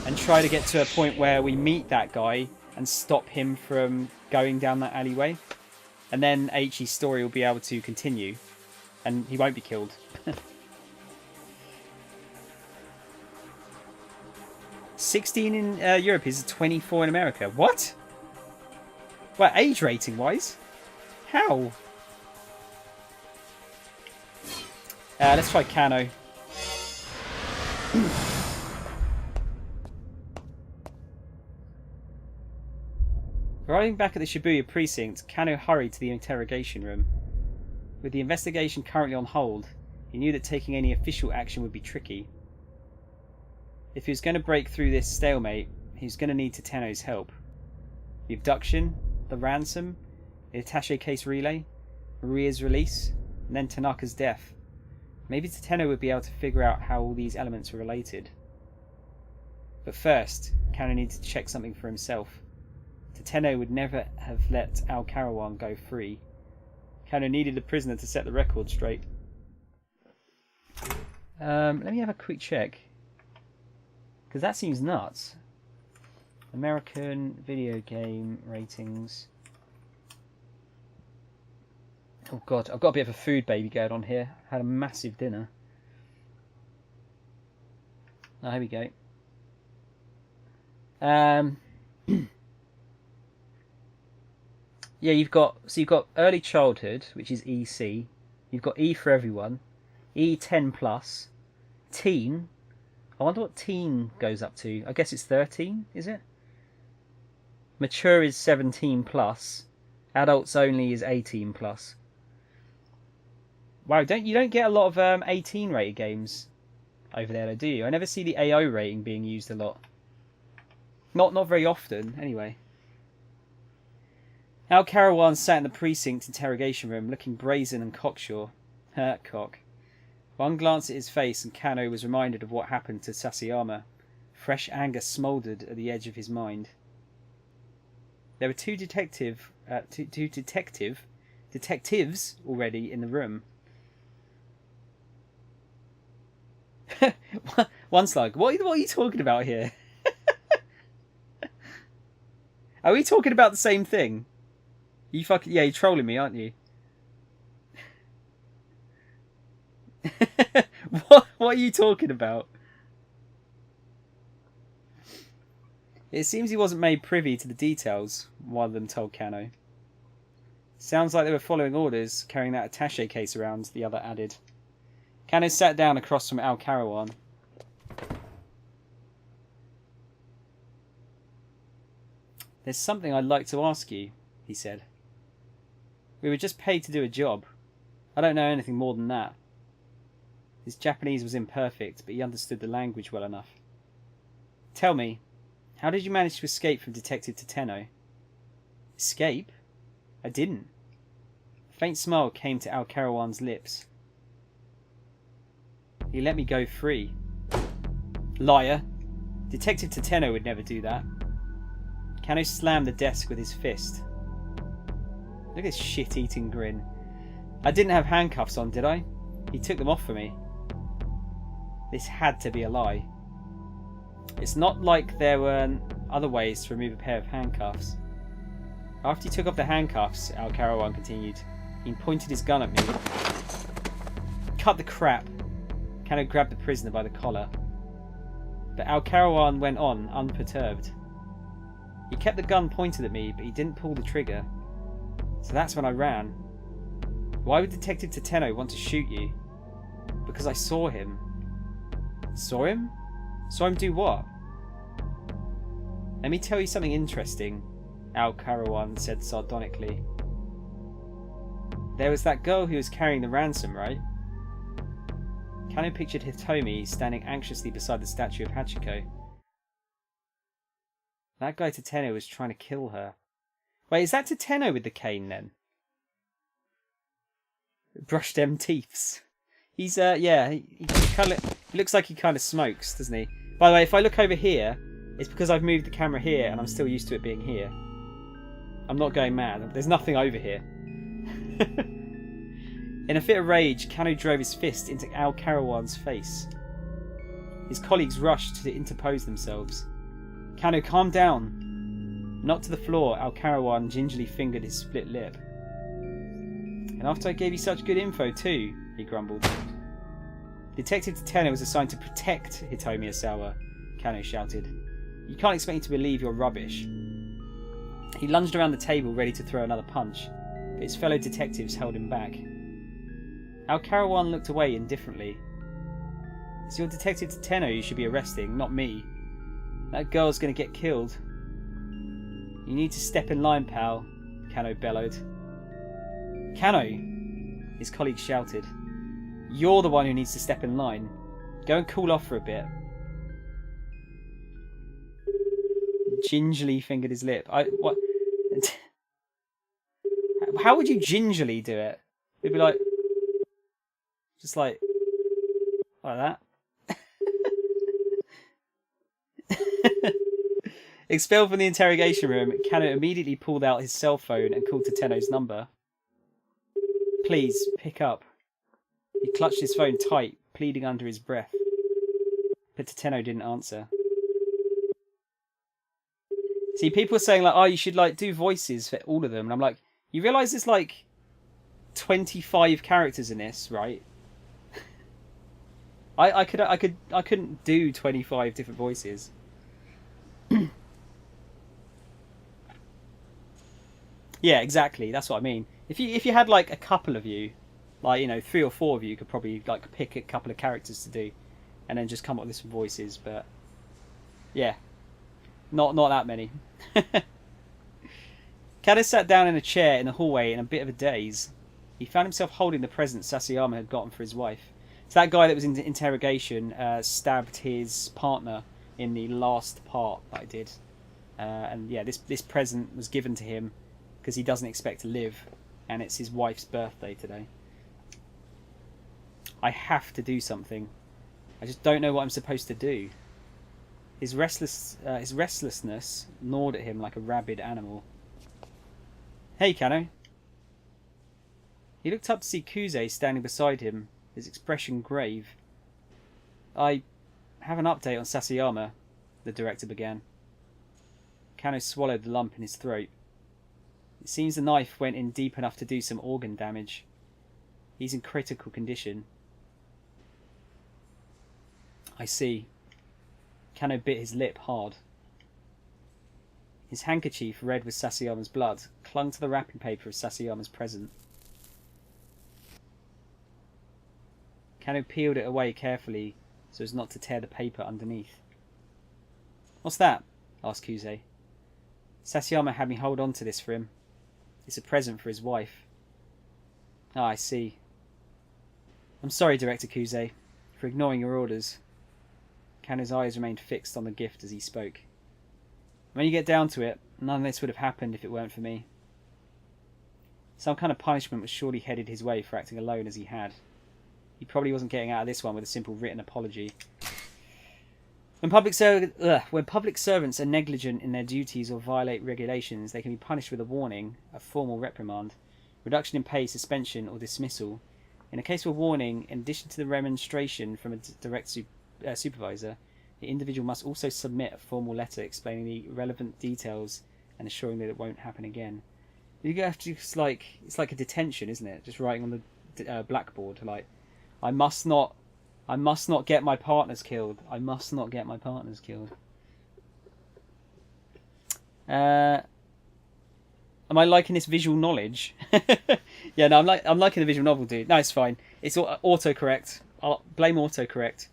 and try to get to a point where we meet that guy and stop him from going down that alleyway. And then Aichi's story will be able to continue, and he won't be killed. 16 in Europe is 24 in America. What? Well, age rating wise? How? Let's try Kano. Arriving back at the Shibuya precinct, Kano hurried to the interrogation room. With the investigation currently on hold, he knew that taking any official action would be tricky. If he was going to break through this stalemate, he was going to need Tateno's help. The abduction, the ransom, the attaché case relay. Maria's release, and then Tanaka's death. Maybe Teteno would be able to figure out how all these elements were related. But first, Kano needed to check something for himself. Teteno would never have let Al Karawan go free. Kano needed a prisoner to set the record straight. Let me have a quick check. Because that seems nuts. American video game ratings. Oh god, I've got a bit of a food baby going on here. Had a massive dinner. Oh, here we go. Yeah, you've got early childhood, which is EC. You've got E for everyone. E10 plus. Teen. I wonder what teen goes up to. I guess it's 13, is it? Mature is 17 plus. Adults only is 18 plus. Wow, you don't get a lot of 18 rated games over there, do you? I never see the AO rating being used a lot. Not very often, anyway. Al Karawan sat in the precinct interrogation room, looking brazen and cocksure. Cock. One glance at his face, and Kano was reminded of what happened to Sasayama. Fresh anger smouldered at the edge of his mind. There were two detectives already in the room. One slug. What are you talking about here? Are we talking about the same thing? You're trolling me, aren't you? What are you talking about? It seems he wasn't made privy to the details, one of them told Kano. Sounds like they were following orders, carrying that attaché case around, the other added. Kano sat down across from Al Karawan. There's something I'd like to ask you, he said. We were just paid to do a job. I don't know anything more than that. His Japanese was imperfect, but he understood the language well enough. Tell me, how did you manage to escape from Detective Teteno? Escape? I didn't. A faint smile came to Al Karawan's lips. He let me go free. Liar! Detective Teteno would never do that. Kano slammed the desk with his fist. Look at this shit-eating grin. I didn't have handcuffs on, did I? He took them off for me. This had to be a lie. It's not like there were other ways to remove a pair of handcuffs. After he took off the handcuffs, Al Karawan continued, he pointed his gun at me. Cut the crap! Kano grabbed the prisoner by the collar. But Al Karawan went on, unperturbed. He kept the gun pointed at me, but he didn't pull the trigger. So that's when I ran. Why would Detective Teteno want to shoot you? Because I saw him. Saw him? Saw him do what? Let me tell you something interesting, Al Karawan said sardonically. There was that girl who was carrying the ransom, right? Kano pictured Hitomi standing anxiously beside the statue of Hachiko. That guy Teteno was trying to kill her. Wait, is that Teteno with the cane then? Brush them teeths. He's he looks like he kind of smokes, doesn't he? By the way, if I look over here, it's because I've moved the camera here and I'm still used to it being here. I'm not going mad. There's nothing over here. In a fit of rage, Kano drove his fist into Al Karawan's face. His colleagues rushed to interpose themselves. Kano, calm down. Knocked to the floor, Al Karawan gingerly fingered his split lip. And after I gave you such good info too, he grumbled. Detective Teteno was assigned to protect Hitomi Osawa, Kano shouted. You can't expect me to believe you're rubbish. He lunged around the table ready to throw another punch, but his fellow detectives held him back. Al Karawan looked away indifferently. It's your Detective Teteno you should be arresting, not me. That girl's going to get killed. You need to step in line, pal, Kano bellowed. Kano, his colleague shouted. You're the one who needs to step in line. Go and cool off for a bit. Gingerly fingered his lip. What? How would you gingerly do it? He'd be like, just like that. Expelled from the interrogation room, Kano immediately pulled out his cell phone and called to Tenno's number. Please, pick up. He clutched his phone tight, pleading under his breath. But Tenno didn't answer. See, people are saying, like, oh, you should, like, do voices for all of them. And I'm like, you realise there's, like, 25 characters in this, right? I couldn't do 25 different voices. Yeah, exactly. That's what I mean. If you had like a couple of you, like, you know, 3 or 4 of you could probably like pick a couple of characters to do, and then just come up with some voices. But yeah, not that many. Kano sat down in a chair in the hallway in a bit of a daze. He found himself holding the present Sasayama had gotten for his wife. So that guy that was in the interrogation stabbed his partner in the last part that I did, and yeah, this present was given to him because he doesn't expect to live, and it's his wife's birthday today. I have to do something. I just don't know what I'm supposed to do. His restlessness gnawed at him like a rabid animal. Hey, Kano. He looked up to see Kuze standing beside him, his expression grave. I have an update on Sasayama, the director began. Kano swallowed the lump in his throat. It seems the knife went in deep enough to do some organ damage. He's in critical condition. I see. Kano bit his lip hard. His handkerchief, red with Sasayama's blood, clung to the wrapping paper of Sasayama's present. Kano peeled it away carefully so as not to tear the paper underneath. What's that? Asked Kuze. Sasayama had me hold on to this for him. It's a present for his wife. Ah, I see. I'm sorry, Director Kuze, for ignoring your orders. Kano's eyes remained fixed on the gift as he spoke. When you get down to it, none of this would have happened if it weren't for me. Some kind of punishment was surely headed his way for acting alone as he had. He probably wasn't getting out of this one with a simple written apology. When public servants are negligent in their duties or violate regulations, they can be punished with a warning, a formal reprimand, reduction in pay, suspension, or dismissal. In a case of a warning, in addition to the remonstration from a direct supervisor, the individual must also submit a formal letter explaining the relevant details and assuring that it won't happen again. You have to just like, it's like a detention, isn't it? Just writing on the blackboard, like, I must not get my partners killed. I must not get my partners killed. Am I liking this visual knowledge? Yeah, no, I'm liking the visual novel, dude. No, it's fine. It's autocorrect. I'll blame autocorrect.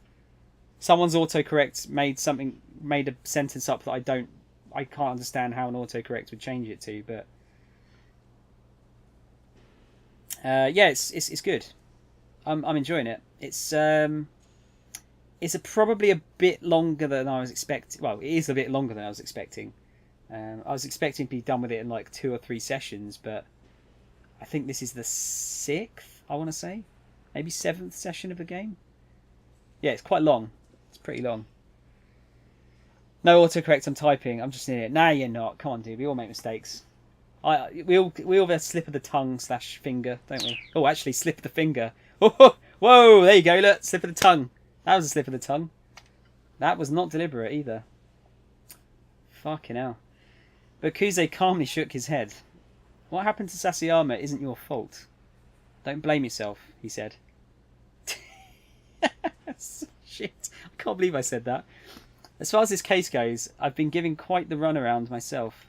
Someone's autocorrect made a sentence up that I can't understand how an autocorrect would change it to, but yeah, it's good. I'm enjoying it. It's probably a bit longer than I was expecting. Well, it is a bit longer than I was expecting. I was expecting to be done with it in like 2 or 3 sessions, but I think this is the 6th, I want to say. Maybe 7th session of the game. Yeah, it's quite long. It's pretty long. No autocorrect, I'm typing. I'm just in it. Nah, you're not. Come on, dude. We all make mistakes. We all have a slip of the tongue / finger, don't we? Oh, actually, slip of the finger. Oh, whoa, there you go. Look, slip of the tongue. That was a slip of the tongue. That was not deliberate either. Fucking hell. But Kuze calmly shook his head. What happened to Sasayama isn't your fault. Don't blame yourself, he said. Shit, I can't believe I said that. As far as this case goes, I've been giving quite the runaround myself.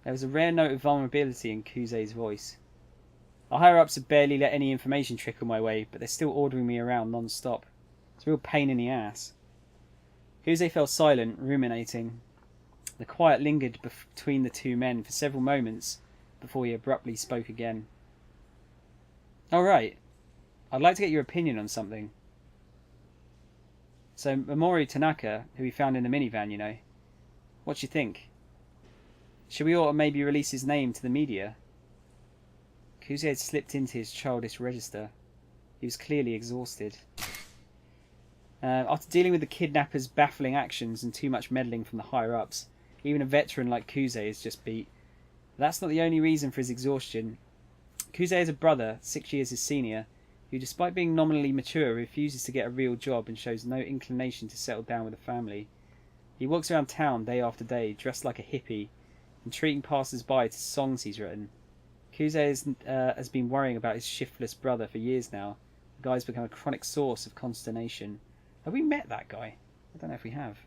There was a rare note of vulnerability in Kuze's voice. Our higher-ups have barely let any information trickle my way, but they're still ordering me around non-stop. It's a real pain in the ass. Kuze fell silent, ruminating. The quiet lingered between the two men for several moments before he abruptly spoke again. All right. I'd like to get your opinion on something. So, Mamoru Tanaka, who we found in the minivan, you know. What do you think? Should we ought to maybe release his name to the media? Kuze had slipped into his childish register. He was clearly exhausted. After dealing with the kidnapper's baffling actions and too much meddling from the higher-ups, even a veteran like Kuze is just beat. But that's not the only reason for his exhaustion. Kuze has a brother, 6 years his senior, who despite being nominally mature refuses to get a real job and shows no inclination to settle down with a family. He walks around town day after day, dressed like a hippie, and treating passers-by to songs he's written. Kuze has been worrying about his shiftless brother for years now. The guy's become a chronic source of consternation. Have we met that guy? I don't know if we have.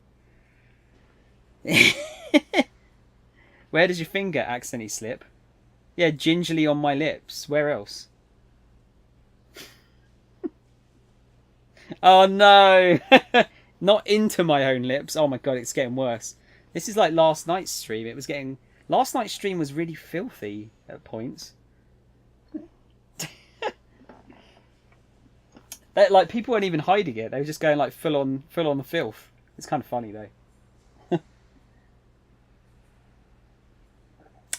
Where does your finger accidentally slip? Yeah, gingerly on my lips. Where else? Oh no! Not into my own lips. Oh my god, it's getting worse. This is like last night's stream. Last night's stream was really filthy at points. Like, people weren't even hiding it. They were just going like full on the filth. It's kind of funny though.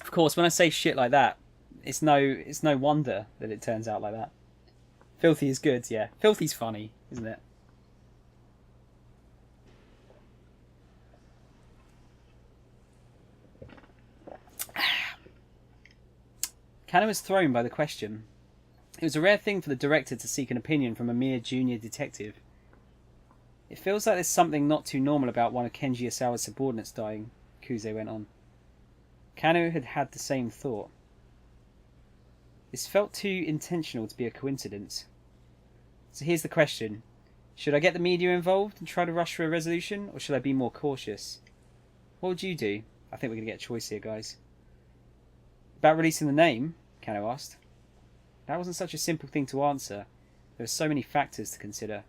Of course, when I say shit like that, it's no wonder that it turns out like that. Filthy is good, yeah. Filthy's funny, isn't it? Cannon was thrown by the question. It was a rare thing for the director to seek an opinion from a mere junior detective. It feels like there's something not too normal about one of Kenji Osawa's subordinates dying, Kuze went on. Kano had had the same thought. This felt too intentional to be a coincidence. So here's the question. Should I get the media involved and try to rush for a resolution, or should I be more cautious? What would you do? I think we're going to get a choice here, guys. About releasing the name? Kano asked. That wasn't such a simple thing to answer. There were so many factors to consider.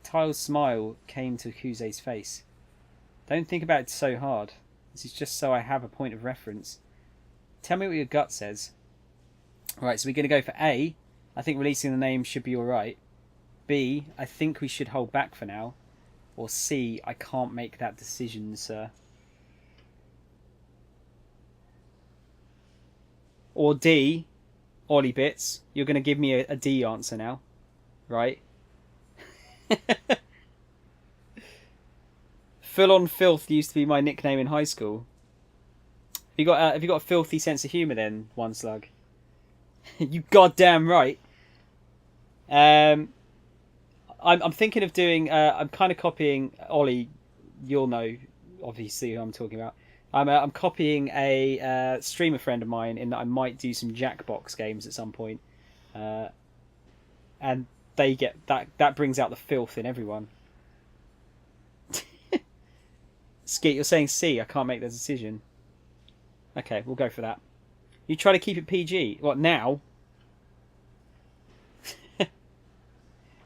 Tyle's smile came to Kuze's face. Don't think about it so hard. This is just so I have a point of reference. Tell me what your gut says. Right, so we're going to go for A. I think releasing the name should be alright. B. I think we should hold back for now. Or C. I can't make that decision, sir. Or D. Ollie Bits. You're going to give me a D answer now. Right? Full on filth used to be my nickname in high school. Have you got a filthy sense of humour then, One Slug? You goddamn right. I'm thinking of doing. I'm kind of copying Ollie. You'll know, obviously, who I'm talking about. I'm copying a streamer friend of mine in that I might do some Jackbox games at some point, and they get that brings out the filth in everyone. Skeet, you're saying C. I can't make the decision. Okay, we'll go for that. You try to keep it PG. What now?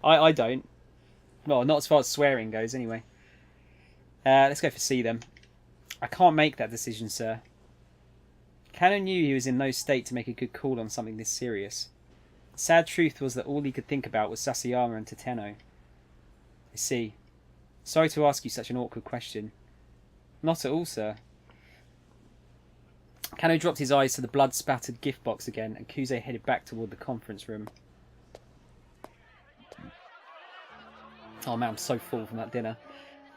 I don't. Well, not as far as swearing goes, anyway. Let's go for C then. I can't make that decision, sir. Kano knew he was in no state to make a good call on something this serious. The sad truth was that all he could think about was Sasayama and Tateno. I see. Sorry to ask you such an awkward question. Not at all, sir. Kano dropped his eyes to the blood-spattered gift box again, and Kuze headed back toward the conference room. Oh man, I'm so full from that dinner.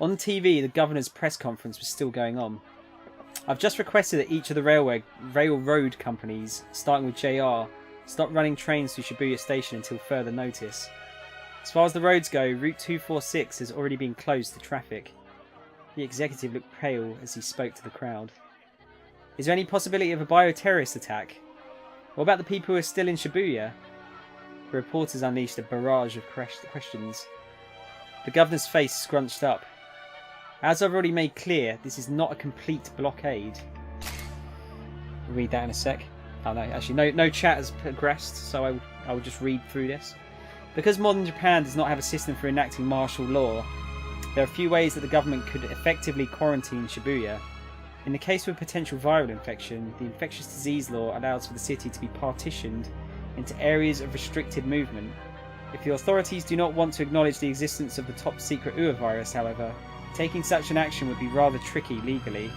On TV, the governor's press conference was still going on. I've just requested that each of the railroad companies, starting with JR, stop running trains to Shibuya Station until further notice. As far as the roads go, Route 246 has already been closed to traffic. The executive looked pale as he spoke to the crowd. Is there any possibility of a bioterrorist attack? What about the people who are still in Shibuya? The reporters unleashed a barrage of questions. The governor's face scrunched up. As I've already made clear, this is not a complete blockade. I'll read that in a sec. Oh no, actually no chat has progressed, so I will just read through this. Because modern Japan does not have a system for enacting martial law, there are a few ways that the government could effectively quarantine Shibuya. In the case of a potential viral infection, the infectious disease law allows for the city to be partitioned into areas of restricted movement. If the authorities do not want to acknowledge the existence of the top secret UA virus, however, taking such an action would be rather tricky legally.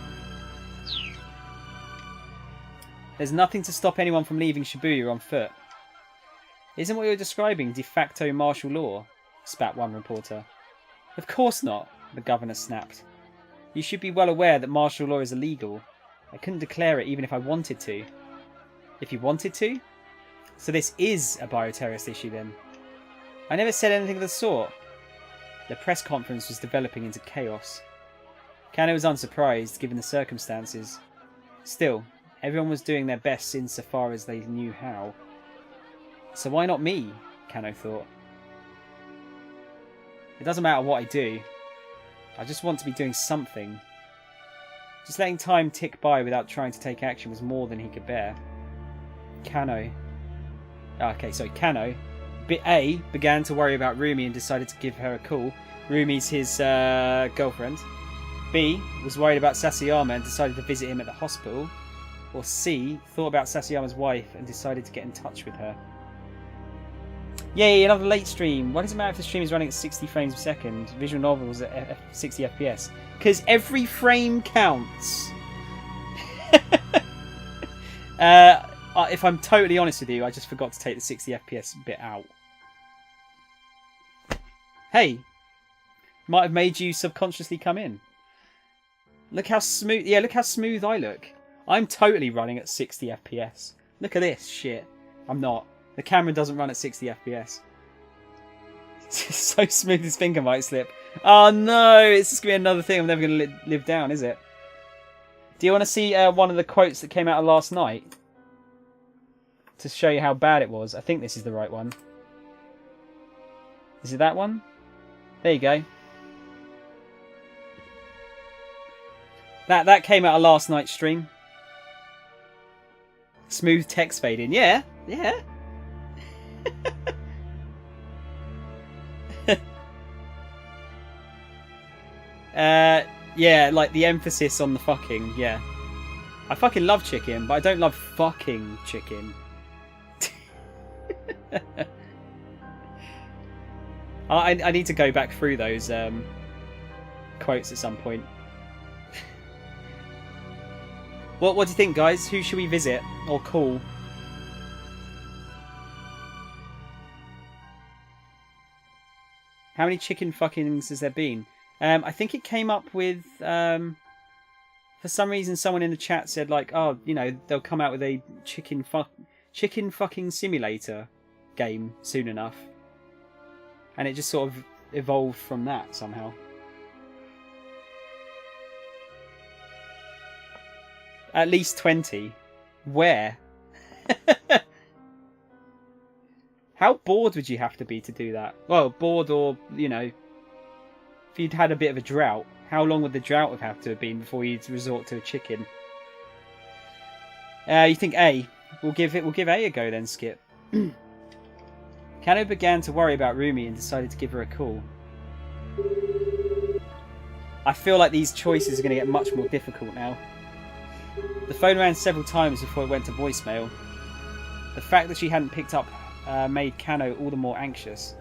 There's nothing to stop anyone from leaving Shibuya on foot. Isn't what you're describing de facto martial law? Spat one reporter. Of course not, the governor snapped. You should be well aware that martial law is illegal. I couldn't declare it even if I wanted to. If you wanted to? So this is a bioterrorist issue then? I never said anything of the sort. The press conference was developing into chaos. Kano was unsurprised, given the circumstances. Still, everyone was doing their best insofar as they knew how. So why not me? Kano thought. It doesn't matter what I do. I just want to be doing something. Just letting time tick by without trying to take action was more than he could bear. Kano. Kano. A began to worry about Rumi and decided to give her a call. Rumi's his girlfriend. B was worried about Sasayama and decided to visit him at the hospital. Or C thought about Sasayama's wife and decided to get in touch with her. Yay, another late stream. Why does it matter if the stream is running at 60 frames per second? Visual novels at 60 FPS. Because every frame counts. If I'm totally honest with you, I just forgot to take the 60 FPS bit out. Hey, might have made you subconsciously come in. Look how smooth. Yeah, look how smooth I look. I'm totally running at 60 FPS. Look at this shit. I'm not. The camera doesn't run at 60 FPS. It's so smooth his finger might slip. Oh no, it's just going to be another thing I'm never going to live down, is it? Do you want to see one of the quotes that came out of last night? To show you how bad it was. I think this is the right one. Is it that one? There you go. That came out of last night's stream. Smooth text fading. Yeah, yeah. Yeah, like the emphasis on the fucking, yeah. I fucking love chicken, but I don't love fucking chicken. I need to go back through those quotes at some point. What do you think, guys? Who should we visit or call? How many chicken fuckings has there been? I think it came up with... for some reason, someone in the chat said, like, oh, you know, they'll come out with a chicken fucking simulator game soon enough. And it just sort of evolved from that somehow. At least 20. Where? How bored would you have to be to do that? Well, bored or, you know, if you'd had a bit of a drought, how long would the drought have to have been before you'd resort to a chicken? You think A? We'll give A a go then, Skip. Kano began to worry about Rumi and decided to give her a call. I feel like these choices are going to get much more difficult now. The phone rang several times before it went to voicemail. The fact that she hadn't picked up made Kano all the more anxious.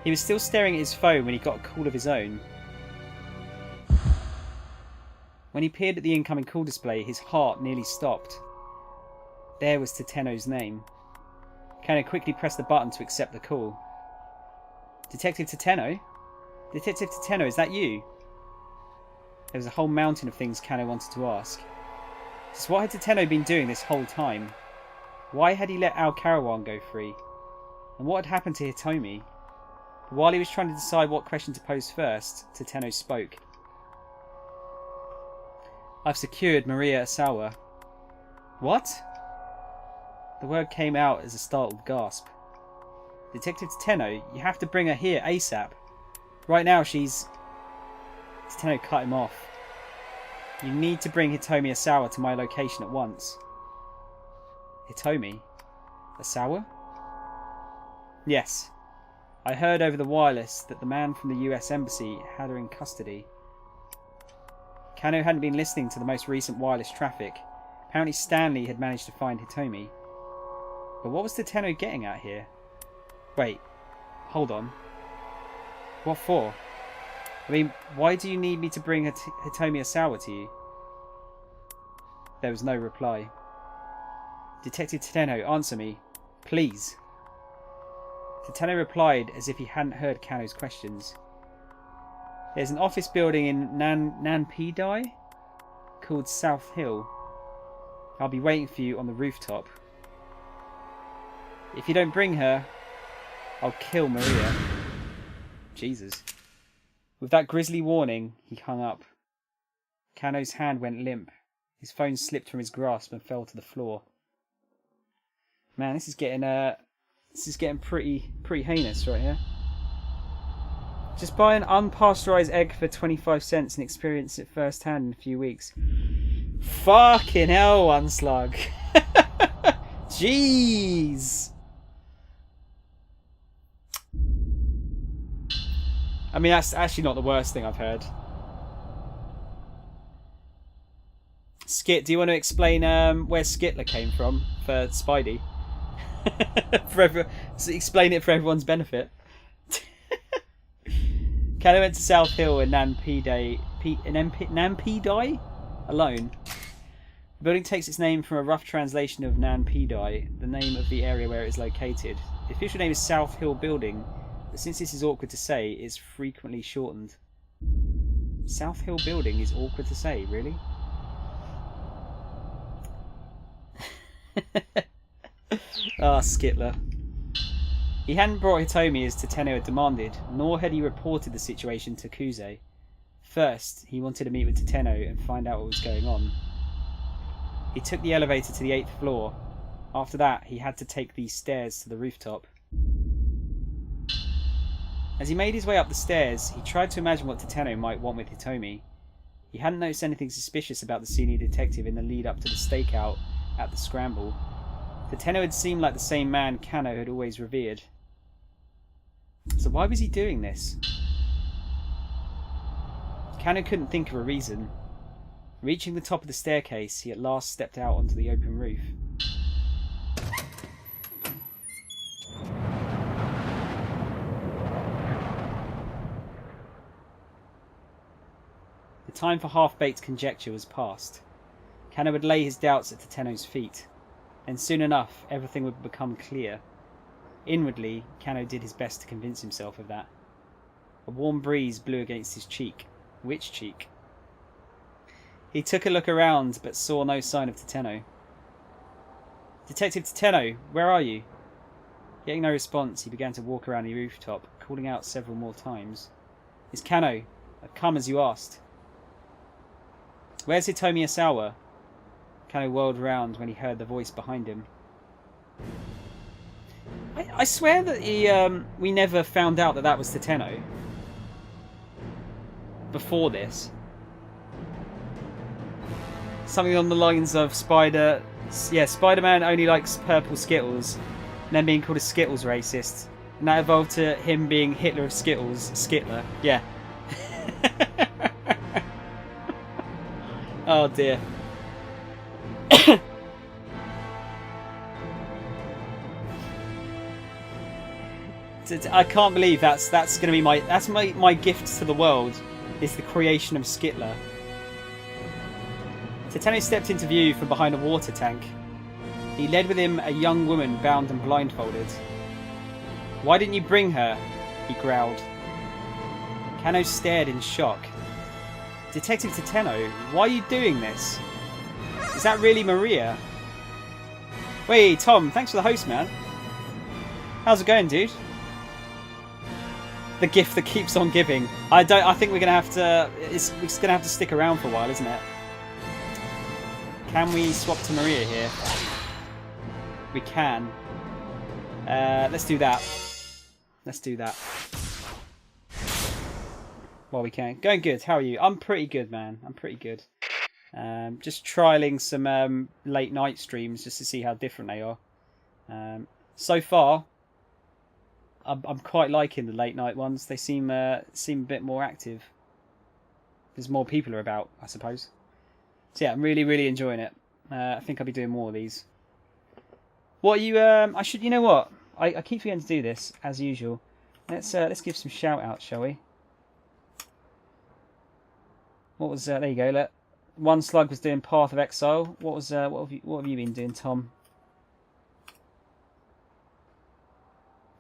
He was still staring at his phone when he got a call of his own. When he peered at the incoming call display, his heart nearly stopped. There was Tateno's name. Kano quickly pressed the button to accept the call. Detective Tateno? Detective Tateno, is that you? There was a whole mountain of things Kano wanted to ask. Just what had Tateno been doing this whole time? Why had he let Al Karawan go free? And what had happened to Hitomi? But while he was trying to decide what question to pose first, Tateno spoke. I've secured Maria Asawa. What? The word came out as a startled gasp. Detective Tateno, you have to bring her here ASAP. Right now she's... Tateno cut him off. You need to bring Hitomi Asawa to my location at once. Hitomi? Asawa? Yes. I heard over the wireless that the man from the US Embassy had her in custody. Kano hadn't been listening to the most recent wireless traffic. Apparently Stanley had managed to find Hitomi. But what was Tateno getting at here? Wait, hold on. What for? I mean, why do you need me to bring Hitomi Asawa to you? There was no reply. Detective Tateno, answer me. Please. Tateno replied as if he hadn't heard Kano's questions. There's an office building in Nanpidai called South Hill. I'll be waiting for you on the rooftop. If you don't bring her, I'll kill Maria. Jesus. With that grisly warning, he hung up. Kano's hand went limp. His phone slipped from his grasp and fell to the floor. Man, this is getting pretty heinous right here. Just buy an unpasteurized egg for 25 cents and experience it firsthand in a few weeks. Fucking hell, one slug. Jeez. I mean, that's actually not the worst thing I've heard. Skit, do you want to explain where Skitler came from for Spidey? So explain it for everyone's benefit. Kano went to South Hill in Nanpidai alone. The building takes its name from a rough translation of Nanpidai, the name of the area where it is located. The official name is South Hill Building, but since this is awkward to say, it is frequently shortened. South Hill Building is awkward to say, really? Ah, Skitler. He hadn't brought Hitomi as Tateno had demanded, nor had he reported the situation to Kuze. First, he wanted to meet with Tateno and find out what was going on. He took the elevator to the 8th floor. After that, he had to take these stairs to the rooftop. As he made his way up the stairs, he tried to imagine what Tateno might want with Hitomi. He hadn't noticed anything suspicious about the senior detective in the lead up to the stakeout at the Scramble. Tateno had seemed like the same man Kano had always revered. So why was he doing this? Kano couldn't think of a reason. Reaching the top of the staircase, he at last stepped out onto the open roof. The time for half-baked conjecture was past. Kano would lay his doubts at Tateno's feet, and soon enough everything would become clear. Inwardly, Kano did his best to convince himself of that. A warm breeze blew against his cheek. Which cheek? He took a look around, but saw no sign of Tateno. Detective Tateno, where are you? Getting no response, he began to walk around the rooftop, calling out several more times. It's Kano. I've come as you asked. Where's Hitomi Asawa? Kano whirled round when he heard the voice behind him. I swear that we never found out that was Tateno before this. Something on the lines of Spider-Man only likes purple Skittles, and then being called a Skittles racist, and that evolved to him being Hitler of Skittles, Skitler. Yeah. Oh dear. I can't believe that's going to be my gift to the world, is the creation of Skitler. Tateno stepped into view from behind a water tank. He led with him a young woman bound and blindfolded. Why didn't you bring her? He growled. Kano stared in shock. Detective Tateno, why are you doing this? Is that really Maria? Wait, Tom, thanks for the host, man. How's it going, dude? The gift that keeps on giving. I think we're gonna have to. It's gonna have to stick around for a while, isn't it? Can we swap to Maria here? We can. Let's do that. Let's do that. While we can. Going good. How are you? I'm pretty good, man. I'm pretty good. Just trialing some late night streams just to see how different they are. So far, I'm quite liking the late night ones. They seem a bit more active. There's more people are about, I suppose. So yeah, I'm really enjoying it. I think I'll be doing more of these. What are you? I should. You know what? I keep forgetting to do this as usual. Let's give some shout outs, shall we? What was there you go. Look. One slug was doing Path of Exile. What was what have you been doing, Tom?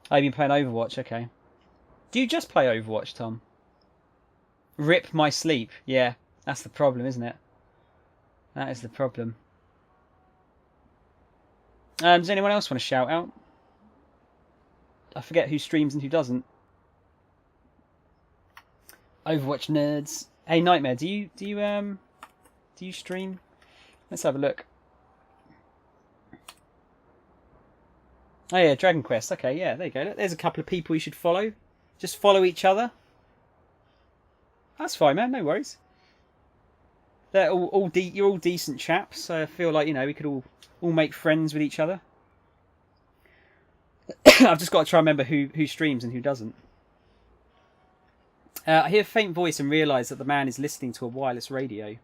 Oh, you've been playing Overwatch, okay. Do you just play Overwatch, Tom? Rip my sleep. Yeah, that's the problem, isn't it? That is the problem. Does anyone else want to shout out? I forget who streams and who doesn't. Overwatch nerds. Hey Nightmare, do you stream? Let's have a look. Oh yeah, Dragon Quest. Okay, yeah, there you go. There's a couple of people you should follow. Just follow each other. That's fine, man. No worries. They're you're all decent chaps. So I feel like, you know, we could all make friends with each other. I've just got to try and remember who streams and who doesn't. I hear a faint voice and realise that the man is listening to a wireless radio.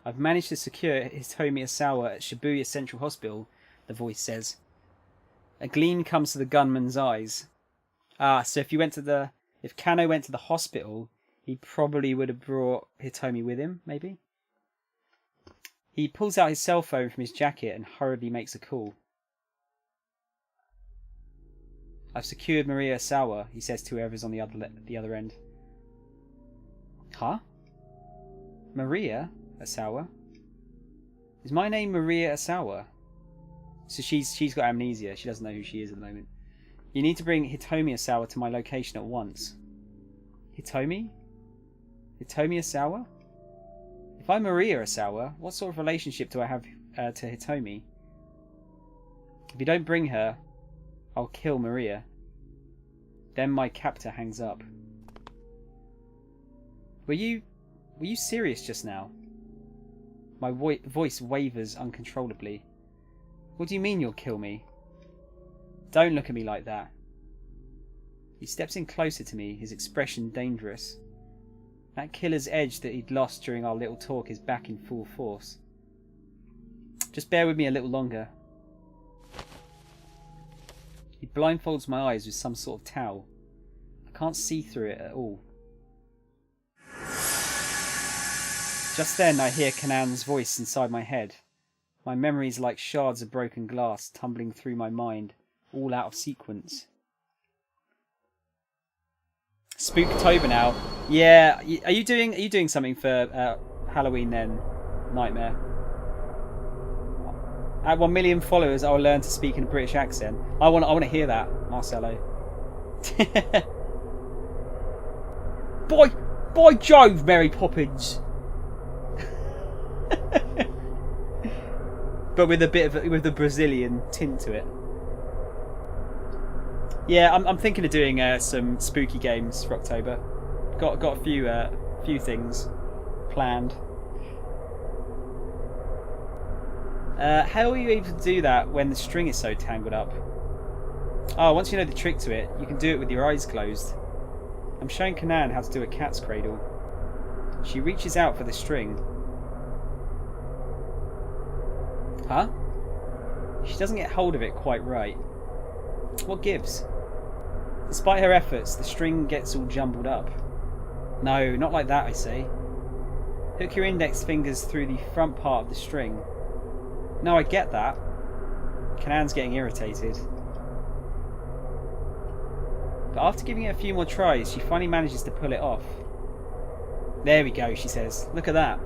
I've managed to secure Hitomi Asawa at Shibuya Central Hospital, the voice says. A gleam comes to the gunman's eyes. Ah, so if Kano went to the hospital, he probably would have brought Hitomi with him, maybe? He pulls out his cell phone from his jacket and hurriedly makes a call. I've secured Maria Asawa, he says to whoever's on the other end. Huh? Maria Asawa? Is my name Maria Asawa? So she's got amnesia. She doesn't know who she is at the moment. You need to bring Hitomi Asawa to my location at once. Hitomi? Hitomi Asawa? If I'm Maria Asawa, what sort of relationship do I have to Hitomi? If you don't bring her, I'll kill Maria. Then my captor hangs up. Were you serious just now? My voice wavers uncontrollably. What do you mean you'll kill me? Don't look at me like that. He steps in closer to me, his expression dangerous. That killer's edge that he'd lost during our little talk is back in full force. Just bear with me a little longer. He blindfolds my eyes with some sort of towel. I can't see through it at all. Just then I hear Kanan's voice inside my head. My memories like shards of broken glass tumbling through my mind, all out of sequence. Spooktober now. Yeah, are you doing something for Halloween then, Nightmare? At 1 million followers, I'll learn to speak in a British accent. I want to hear that, Marcelo. By Jove, Mary Poppins. But with the Brazilian tint to it. Yeah, I'm thinking of doing some spooky games for October. Got a few things planned. How are you able to do that when the string is so tangled up? Oh, once you know the trick to it, you can do it with your eyes closed. I'm showing Kanan how to do a cat's cradle. She reaches out for the string. Huh? She doesn't get hold of it quite right. What gives? Despite her efforts, the string gets all jumbled up. No, not like that, I say. Hook your index fingers through the front part of the string. No, I get that. Kanan's getting irritated. But after giving it a few more tries, she finally manages to pull it off. There we go, she says. Look at that.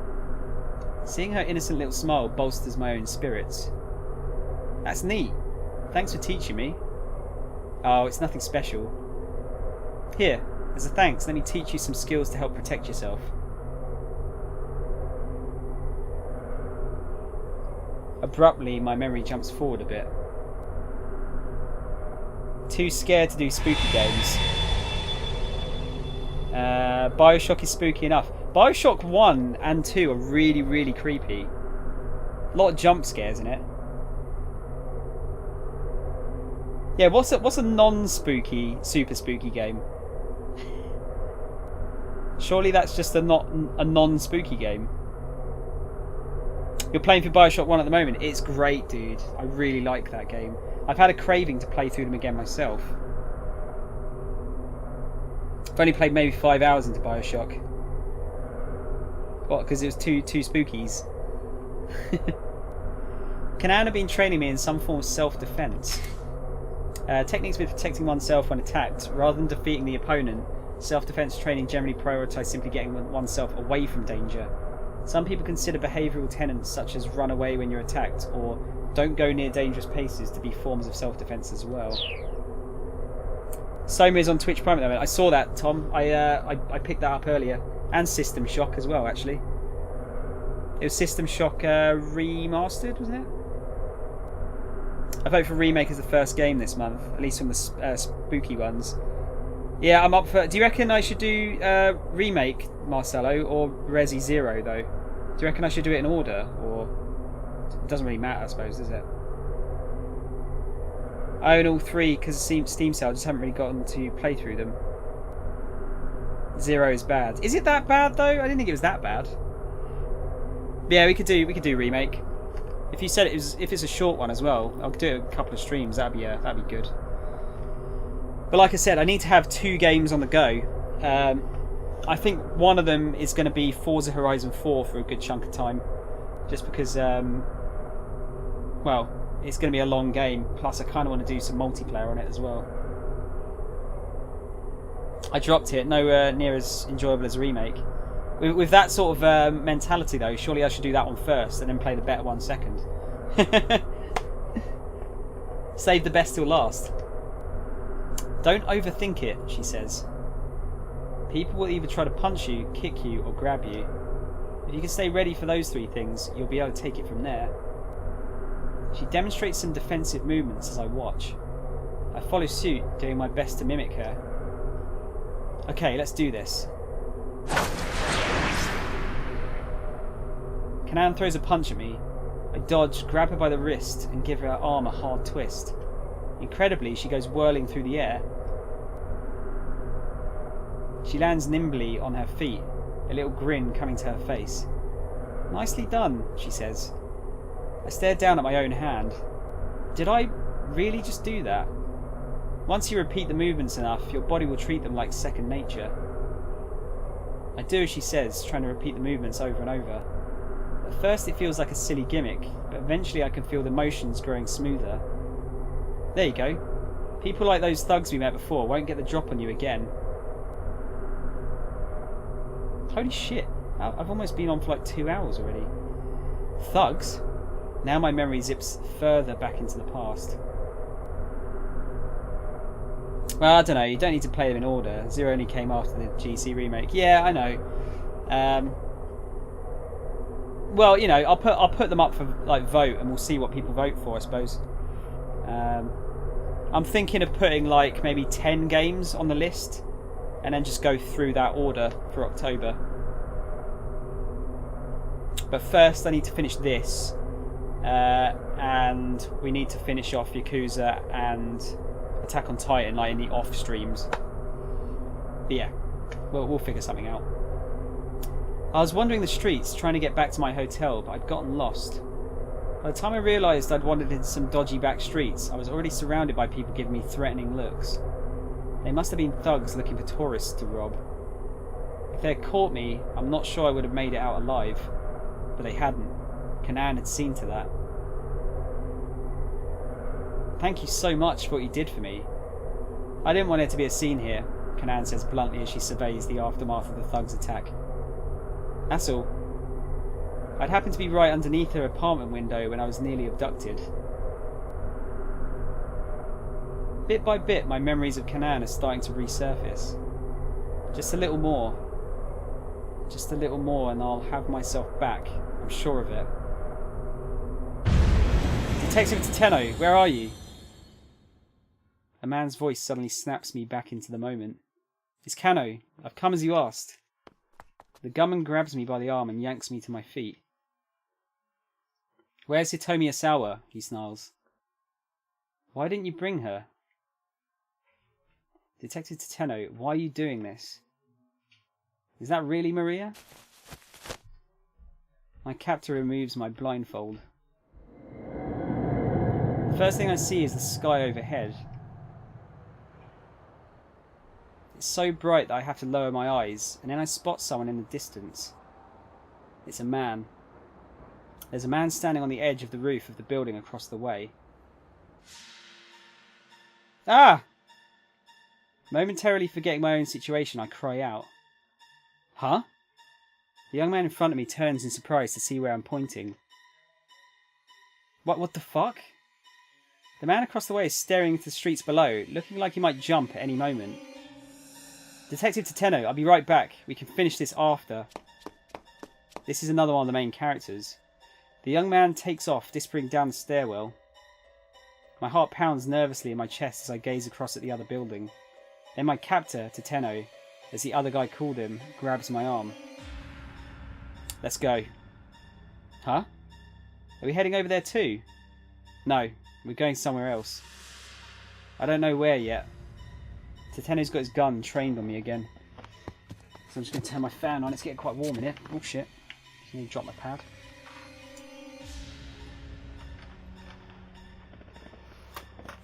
Seeing her innocent little smile bolsters my own spirits. That's neat. Thanks for teaching me. Oh, it's nothing special. Here, as a thanks, let me teach you some skills to help protect yourself. Abruptly, my memory jumps forward a bit. Too scared to do spooky games. Bioshock is spooky enough. Bioshock 1 and 2 are really, really creepy. A lot of jump scares in it. Yeah, what's a non-spooky, super spooky game? Surely that's just a non-spooky game. You're playing for Bioshock 1 at the moment. It's great, dude. I really like that game. I've had a craving to play through them again myself. I've only played maybe 5 hours into Bioshock. What, because it was two spookies? Kanan have been training me in some form of self-defense. Techniques with protecting oneself when attacked. Rather than defeating the opponent, self-defense training generally prioritizes simply getting oneself away from danger. Some people consider behavioural tenets such as run away when you're attacked or don't go near dangerous places to be forms of self-defense as well. Soma is on Twitch Prime at the moment. I saw that, Tom. I picked that up earlier. And System Shock as well, actually. It was System Shock remastered, wasn't it? I vote for Remake as the first game this month, at least from the spooky ones. Yeah, I'm up for... Do you reckon I should do Remake, Marcelo, or Resi Zero, though? Do you reckon I should do it in order, or... It doesn't really matter, I suppose, does it? I own all three because Steam sale. I just haven't really gotten to play through them. Zero is bad. Is it that bad, though? I didn't think it was that bad. But yeah, we could do Remake. If you said if it's a short one as well, I'll do it a couple of streams. That'd be good. But like I said, I need to have 2 games on the go. I think one of them is going to be Forza Horizon 4 for a good chunk of time, just because, well, it's going to be a long game. Plus, I kind of want to do some multiplayer on it as well. I dropped it. Nowhere near as enjoyable as Remake. With that sort of mentality, though, surely I should do that one first and then play the better one second. Save the best till last. Don't overthink it, she says. People will either try to punch you, kick you, or grab you. If you can stay ready for those 3 things, you'll be able to take it from there. She demonstrates some defensive movements as I watch. I follow suit, doing my best to mimic her. Okay, let's do this. Kanan throws a punch at me. I dodge, grab her by the wrist, and give her arm a hard twist. Incredibly, she goes whirling through the air. She lands nimbly on her feet, a little grin coming to her face. Nicely done, she says. I stare down at my own hand. Did I really just do that? Once you repeat the movements enough, your body will treat them like second nature. I do as she says, trying to repeat the movements over and over. At first it feels like a silly gimmick, but eventually I can feel the motions growing smoother. There you go. People like those thugs we met before won't get the drop on you again. Holy shit, I've almost been on for like 2 hours already. Thugs? Now my memory zips further back into the past. Well, I don't know, you don't need to play them in order. Zero only came after the GC remake. Yeah, I know. Well, you know, I'll put them up for like vote, and we'll see what people vote for, I suppose. I'm thinking of putting like maybe 10 games on the list, and then just go through that order for October. But first, I need to finish this, and we need to finish off Yakuza and Attack on Titan, like in the off streams. But yeah, we'll figure something out. I was wandering the streets trying to get back to my hotel, but I'd gotten lost. By the time I realised I'd wandered into some dodgy back streets, I was already surrounded by people giving me threatening looks. They must have been thugs looking for tourists to rob. If they had caught me, I'm not sure I would have made it out alive. But they hadn't. Kanan had seen to that. Thank you so much for what you did for me. I didn't want there to be a scene here, Kanan says bluntly as she surveys the aftermath of the thugs' attack. That's all. I'd happened to be right underneath her apartment window when I was nearly abducted. Bit by bit, my memories of Kanan are starting to resurface. Just a little more. Just a little more and I'll have myself back. I'm sure of it. Detective Tateno, where are you? A man's voice suddenly snaps me back into the moment. It's Kano. I've come as you asked. The gunman grabs me by the arm and yanks me to my feet. Where's Hitomi Asawa? He snarls. Why didn't you bring her? Detective Tateno, why are you doing this? Is that really Maria? My captor removes my blindfold. The first thing I see is the sky overhead. It's so bright that I have to lower my eyes, and then I spot someone in the distance. It's a man. There's a man standing on the edge of the roof of the building across the way. Ah! Momentarily forgetting my own situation, I cry out. Huh? The young man in front of me turns in surprise to see where I'm pointing. What the fuck? The man across the way is staring into the streets below, looking like he might jump at any moment. Detective Tateno, I'll be right back. We can finish this after. This is another one of the main characters. The young man takes off, disappearing down the stairwell. My heart pounds nervously in my chest as I gaze across at the other building. Then my captor, Tateno, as the other guy called him, grabs my arm. Let's go. Huh? Are we heading over there too? No, we're going somewhere else. I don't know where yet. Tateno's got his gun trained on me again. So I'm just going to turn my fan on. It's getting quite warm in here. Oh shit. Just need to drop my pad.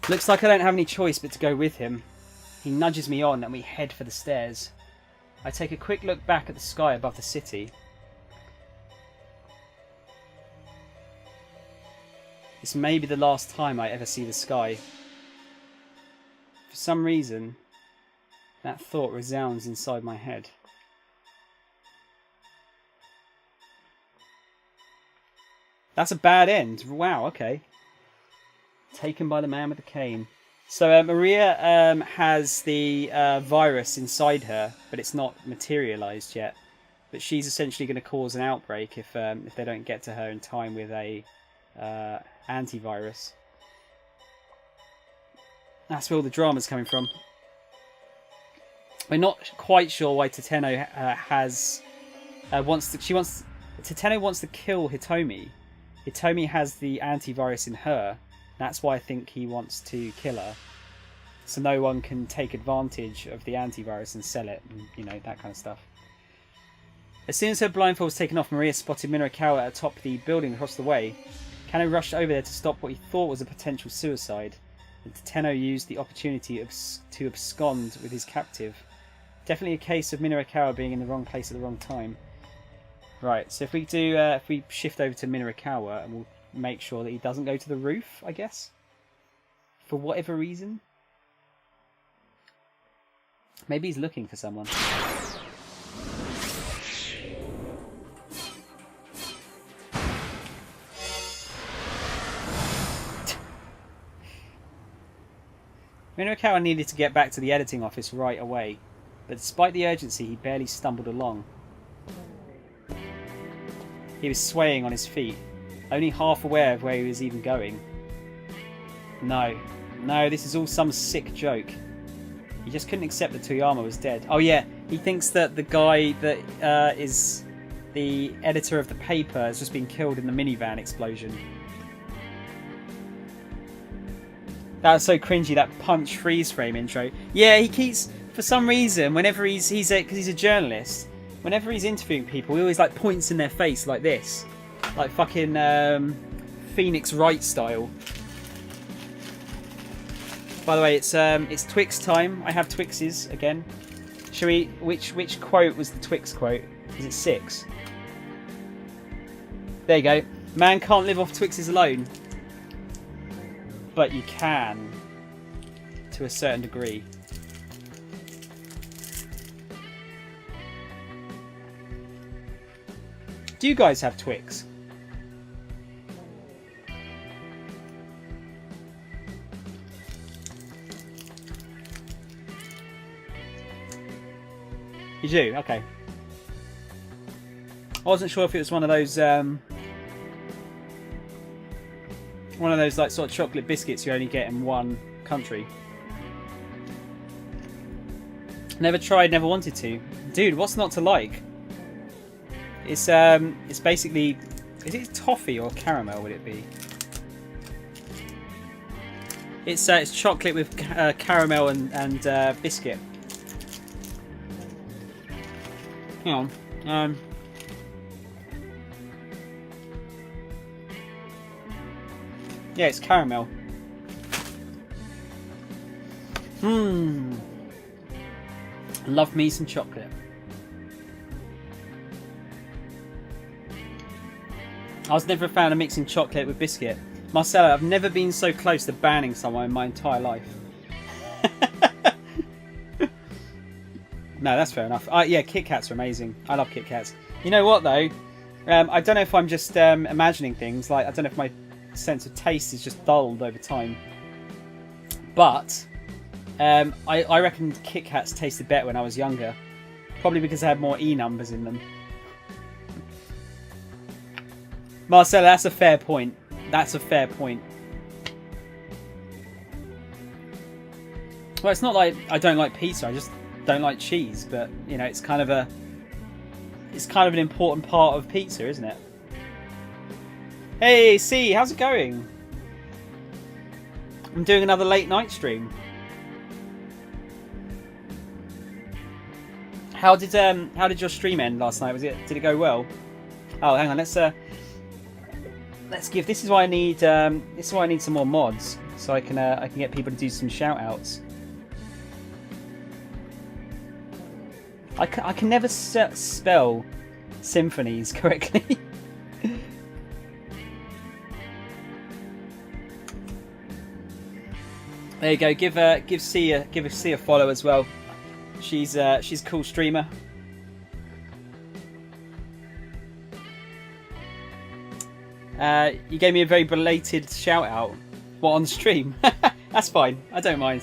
Looks like I don't have any choice but to go with him. He nudges me on and we head for the stairs. I take a quick look back at the sky above the city. This may be the last time I ever see the sky. For some reason, that thought resounds inside my head. That's a bad end. Wow, okay. Taken by the man with the cane. So Maria has the virus inside her, but it's not materialised yet. But she's essentially going to cause an outbreak if they don't get to her in time with a antivirus. That's where all the drama's coming from. We're not quite sure why Tateno Tateno wants to kill Hitomi. Hitomi has the antivirus in her. That's why I think he wants to kill her. So no one can take advantage of the antivirus and sell it, and, you know, that kind of stuff. As soon as her blindfold was taken off, Maria spotted Minorikawa atop the building across the way. Kano rushed over there to stop what he thought was a potential suicide, and Tateno used the opportunity to abscond with his captive. Definitely a case of Minorikawa being in the wrong place at the wrong time. Right, so if we shift over to Minorikawa, and we'll make sure that he doesn't go to the roof, I guess, for whatever reason. Maybe he's looking for someone. Minorikawa needed to get back to the editing office right away, but despite the urgency, he barely stumbled along. He was swaying on his feet, only half aware of where he was even going. No, this is all some sick joke. He just couldn't accept that Toyama was dead. Oh yeah, he thinks that the guy that is the editor of the paper has just been killed in the minivan explosion. That was so cringy, that punch freeze frame intro. Yeah, he keeps, for some reason, whenever because he's a journalist, whenever he's interviewing people, he always like points in their face like this. Like fucking Phoenix Wright style. By the way, it's Twix time. I have Twixes again. Shall we? Which quote was the Twix quote? Is it 6? There you go. Man can't live off Twixes alone. But you can, to a certain degree. Do you guys have Twix? You do? Okay. I wasn't sure if it was one of those like sort of chocolate biscuits you only get in one country. Never tried, never wanted to. Dude, what's not to like? It's basically, is it toffee or caramel? Would it be? It's chocolate with caramel and biscuit. Hang on. Yeah, it's caramel. Love me some chocolate. I was never a fan of mixing chocolate with biscuit. Marcella, I've never been so close to banning someone in my entire life. No, that's fair enough. Yeah, Kit Kats are amazing. I love Kit Kats. You know what though? I don't know if I'm just imagining things. Like, I don't know if my sense of taste is just dulled over time. But I reckon Kit Kats tasted better when I was younger. Probably because they had more E numbers in them. Marcella, that's a fair point. That's a fair point. Well, it's not like I don't like pizza. I just don't like cheese. But you know, it's kind of an important part of pizza, isn't it? Hey, C, how's it going? I'm doing another late night stream. How did your stream end last night? Did it go well? Oh, hang on. Let's give. This is why I need. This is why I need some more mods, so I can get people to do some shout outs. I can never spell symphonies correctly. There you go. Give C a follow as well. She's a cool streamer. You gave me a very belated shout out. What, on the stream? That's fine. I don't mind.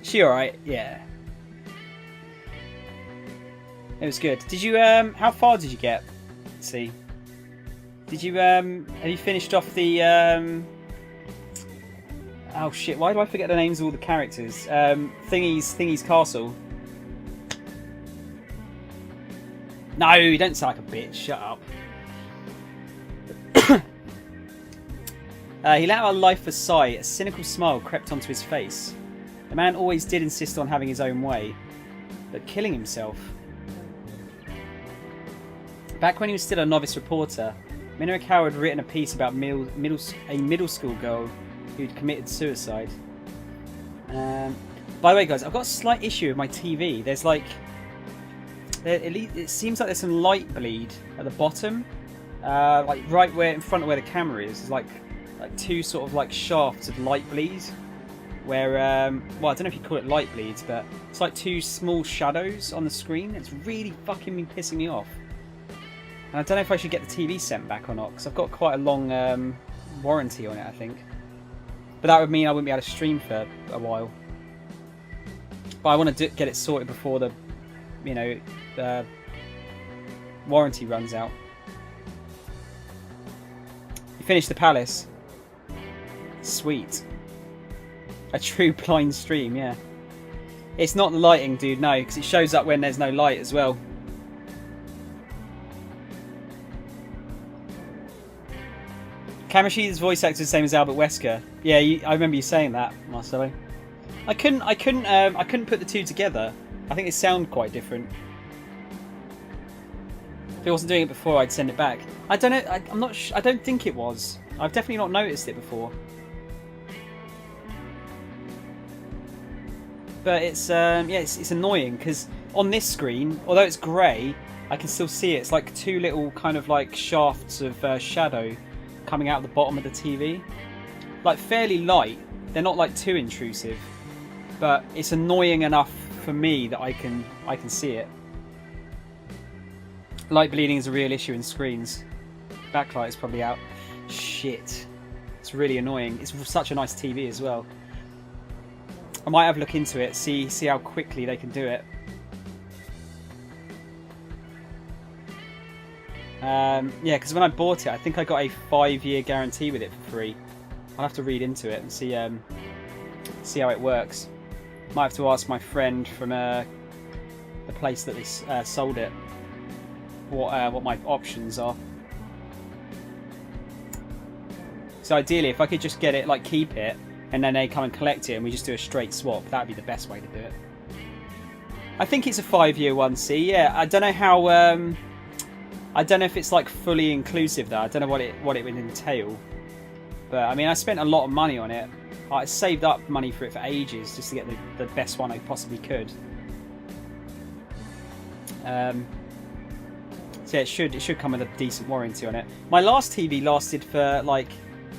She alright? Yeah. It was good. Did you how far did you get? Let's see. Did you have you finished off the oh shit, why do I forget the names of all the characters? Thingy's castle. No, don't sound like a bitch, shut up. He let out a lifeless sigh. A cynical smile crept onto his face. The man always did insist on having his own way, but killing himself. Back when he was still a novice reporter, Minoru had written a piece about a middle school girl who'd committed suicide. By the way, guys, I've got a slight issue with my TV. There's like, it seems like there's some light bleed at the bottom, like right where in front of where the camera is. There's like two sort of like shafts of light bleed. Where, well, I don't know if you call it light bleeds, but it's like two small shadows on the screen. It's really fucking pissing me off. And I don't know if I should get the TV sent back or not, because I've got quite a long warranty on it, I think. But that would mean I wouldn't be able to stream for a while. But I want to get it sorted before the, you know, the warranty runs out. You finished the palace. Sweet. A true blind stream, yeah. It's not the lighting, dude, no, because it shows up when there's no light as well. Kamoshi's voice actor is the same as Albert Wesker. Yeah, I remember you saying that, Marcelo. I couldn't put the two together. I think they sound quite different. If he wasn't doing it before, I'd send it back. I don't know. I'm not. I don't think it was. I've definitely not noticed it before. But it's yeah, it's annoying because on this screen, although it's grey, I can still see it. It's like two little kind of like shafts of shadow coming out of the bottom of the TV. Like fairly light. They're not like too intrusive, but it's annoying enough for me that I can see it. Light bleeding is a real issue in screens. Backlight is probably out. Shit. It's really annoying. It's such a nice TV as well. I might have a look into it, see how quickly they can do it. Yeah, because when I bought it, I think I got a 5-year guarantee with it for free. I'll have to read into it and see how it works. Might have to ask my friend from the place that they sold it what my options are. So ideally, if I could just get it, like keep it, and then they come and collect it and we just do a straight swap, that'd be the best way to do it. I think it's a 5-year one, see? Yeah, I don't know how... I don't know if it's like fully inclusive though. I don't know what it would entail. But I mean, I spent a lot of money on it. I saved up money for it for ages just to get the best one I possibly could. So So yeah, it should come with a decent warranty on it. My last TV lasted for like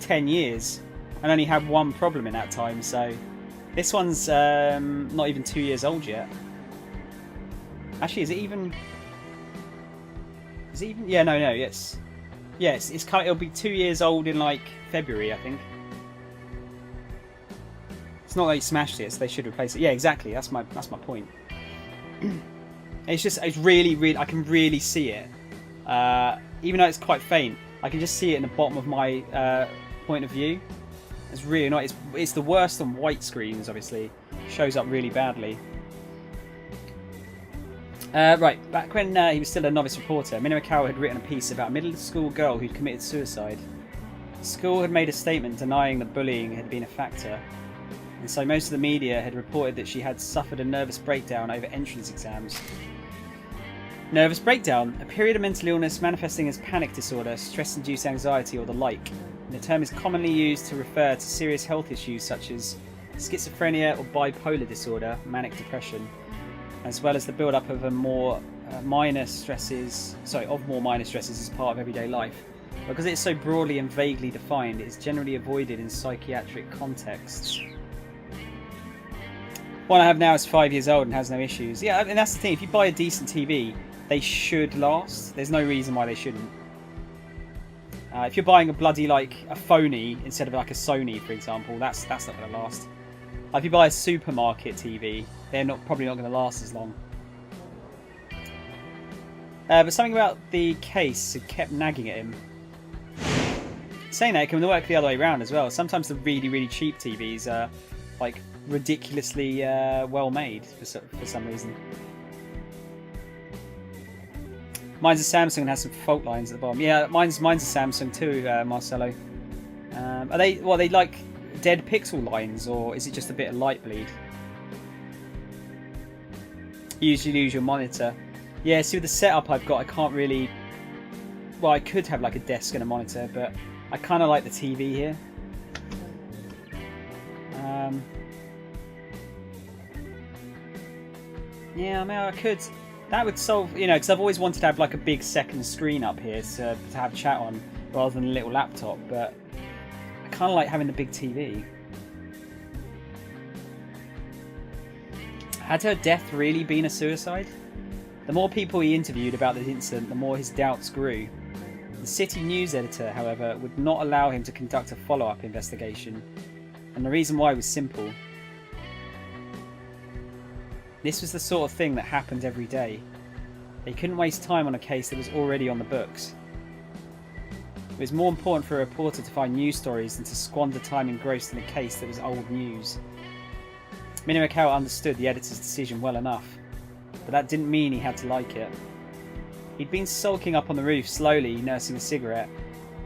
10 years and only had one problem in that time. So this one's not even 2 years old yet. Actually, is it even? Yeah, no, yes. Yes, it'll be 2 years old in like February, I think. It's not like they smashed it, so they should replace it. Yeah, exactly. That's my point. It's really, I can really see it. Even though it's quite faint, I can just see it in the bottom of my point of view. It's really not. It's the worst on white screens. Obviously, shows up really badly. Right, back when he was still a novice reporter, Minoru had written a piece about a middle school girl who'd committed suicide. The school had made a statement denying that bullying had been a factor, and so most of the media had reported that she had suffered a nervous breakdown over entrance exams. Nervous breakdown, a period of mental illness manifesting as panic disorder, stress-induced anxiety, or the like. And the term is commonly used to refer to serious health issues such as schizophrenia or bipolar disorder, manic depression, as well as the build-up of more minor stresses as part of everyday life. Because it's so broadly and vaguely defined, it is generally avoided in psychiatric contexts. One I have now is 5 years old and has no issues. Yeah, and that's the thing. If you buy a decent TV, they should last. There's no reason why they shouldn't. If you're buying a bloody a phony instead of like a Sony, for example, that's not going to last. If you buy a supermarket TV, they're probably not going to last as long. But something about the case kept nagging at him. Saying that, it can work the other way around as well. Sometimes the really, really cheap TVs are like ridiculously well made for some reason. Mine's a Samsung and has some fault lines at the bottom. Yeah, mine's a Samsung too, Marcelo. Are they like dead pixel lines, or is it just a bit of light bleed? You usually lose your monitor. Yeah, see with the setup I've got, I can't really... Well, I could have like a desk and a monitor, but I kind of like the TV here. Yeah, I mean, I could... That would solve, because I've always wanted to have like a big second screen up here to have chat on, rather than a little laptop, but I kind of like having the big TV. Had her death really been a suicide? The more people he interviewed about the incident, the more his doubts grew. The city news editor, however, would not allow him to conduct a follow-up investigation, and the reason why was simple. This was the sort of thing that happened every day. They couldn't waste time on a case that was already on the books. It was more important for a reporter to find news stories than to squander time engrossed in a case that was old news. Minoru understood the editor's decision well enough, but that didn't mean he had to like it. He'd been sulking up on the roof slowly, nursing a cigarette,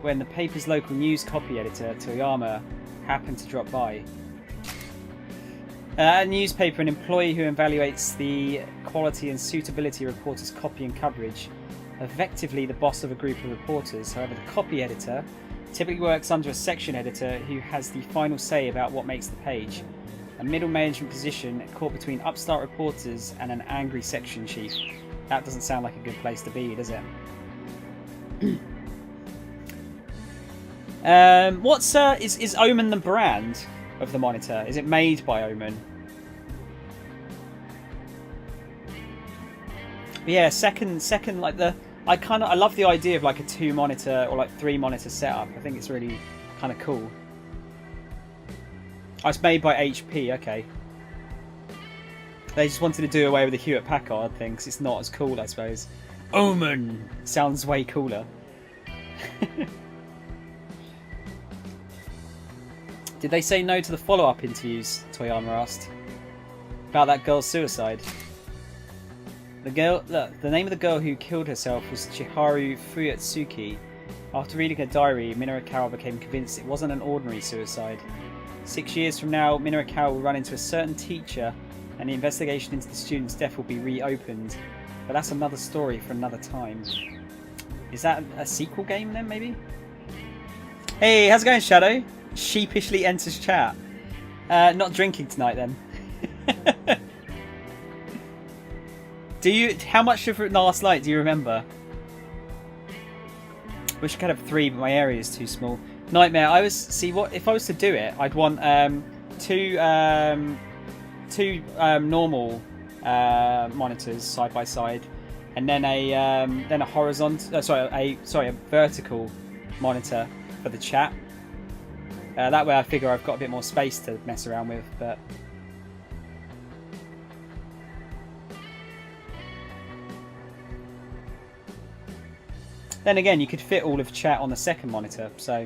when the paper's local news copy editor, Toyama, happened to drop by. At a newspaper, an employee who evaluates the quality and suitability of reporters' copy and coverage, effectively the boss of a group of reporters. However, the copy editor typically works under a section editor who has the final say about what makes the page. A middle management position caught between upstart reporters and an angry section chief. That doesn't sound like a good place to be, does it? Is Omen the brand of the monitor? Is it made by Omen? But yeah, second like I love the idea of like a 2 monitor or like 3 monitor setup. I think it's really kind of cool. Oh, it's made by HP, okay. They just wanted to do away with the Hewlett Packard thing because it's not as cool, I suppose. Omen sounds way cooler. Did they say no to the follow-up interviews? Toyama asked. About that girl's suicide. The name of the girl who killed herself was Chiharu Fuyatsuki. After reading her diary, Minoru became convinced it wasn't an ordinary suicide. 6 years from now, Minoru will run into a certain teacher and the investigation into the student's death will be reopened. But that's another story for another time. Is that a sequel game then, maybe? Hey, how's it going, Shadow? Sheepishly enters chat. Not drinking tonight then. How much of last night do you remember? Wish I could have 3, but my area is too small. Nightmare. I was see what if I was to do it. I'd want two normal monitors side by side, and then a horizontal. A vertical monitor for the chat. That way, I figure I've got a bit more space to mess around with. But then again, you could fit all of chat on the second monitor. So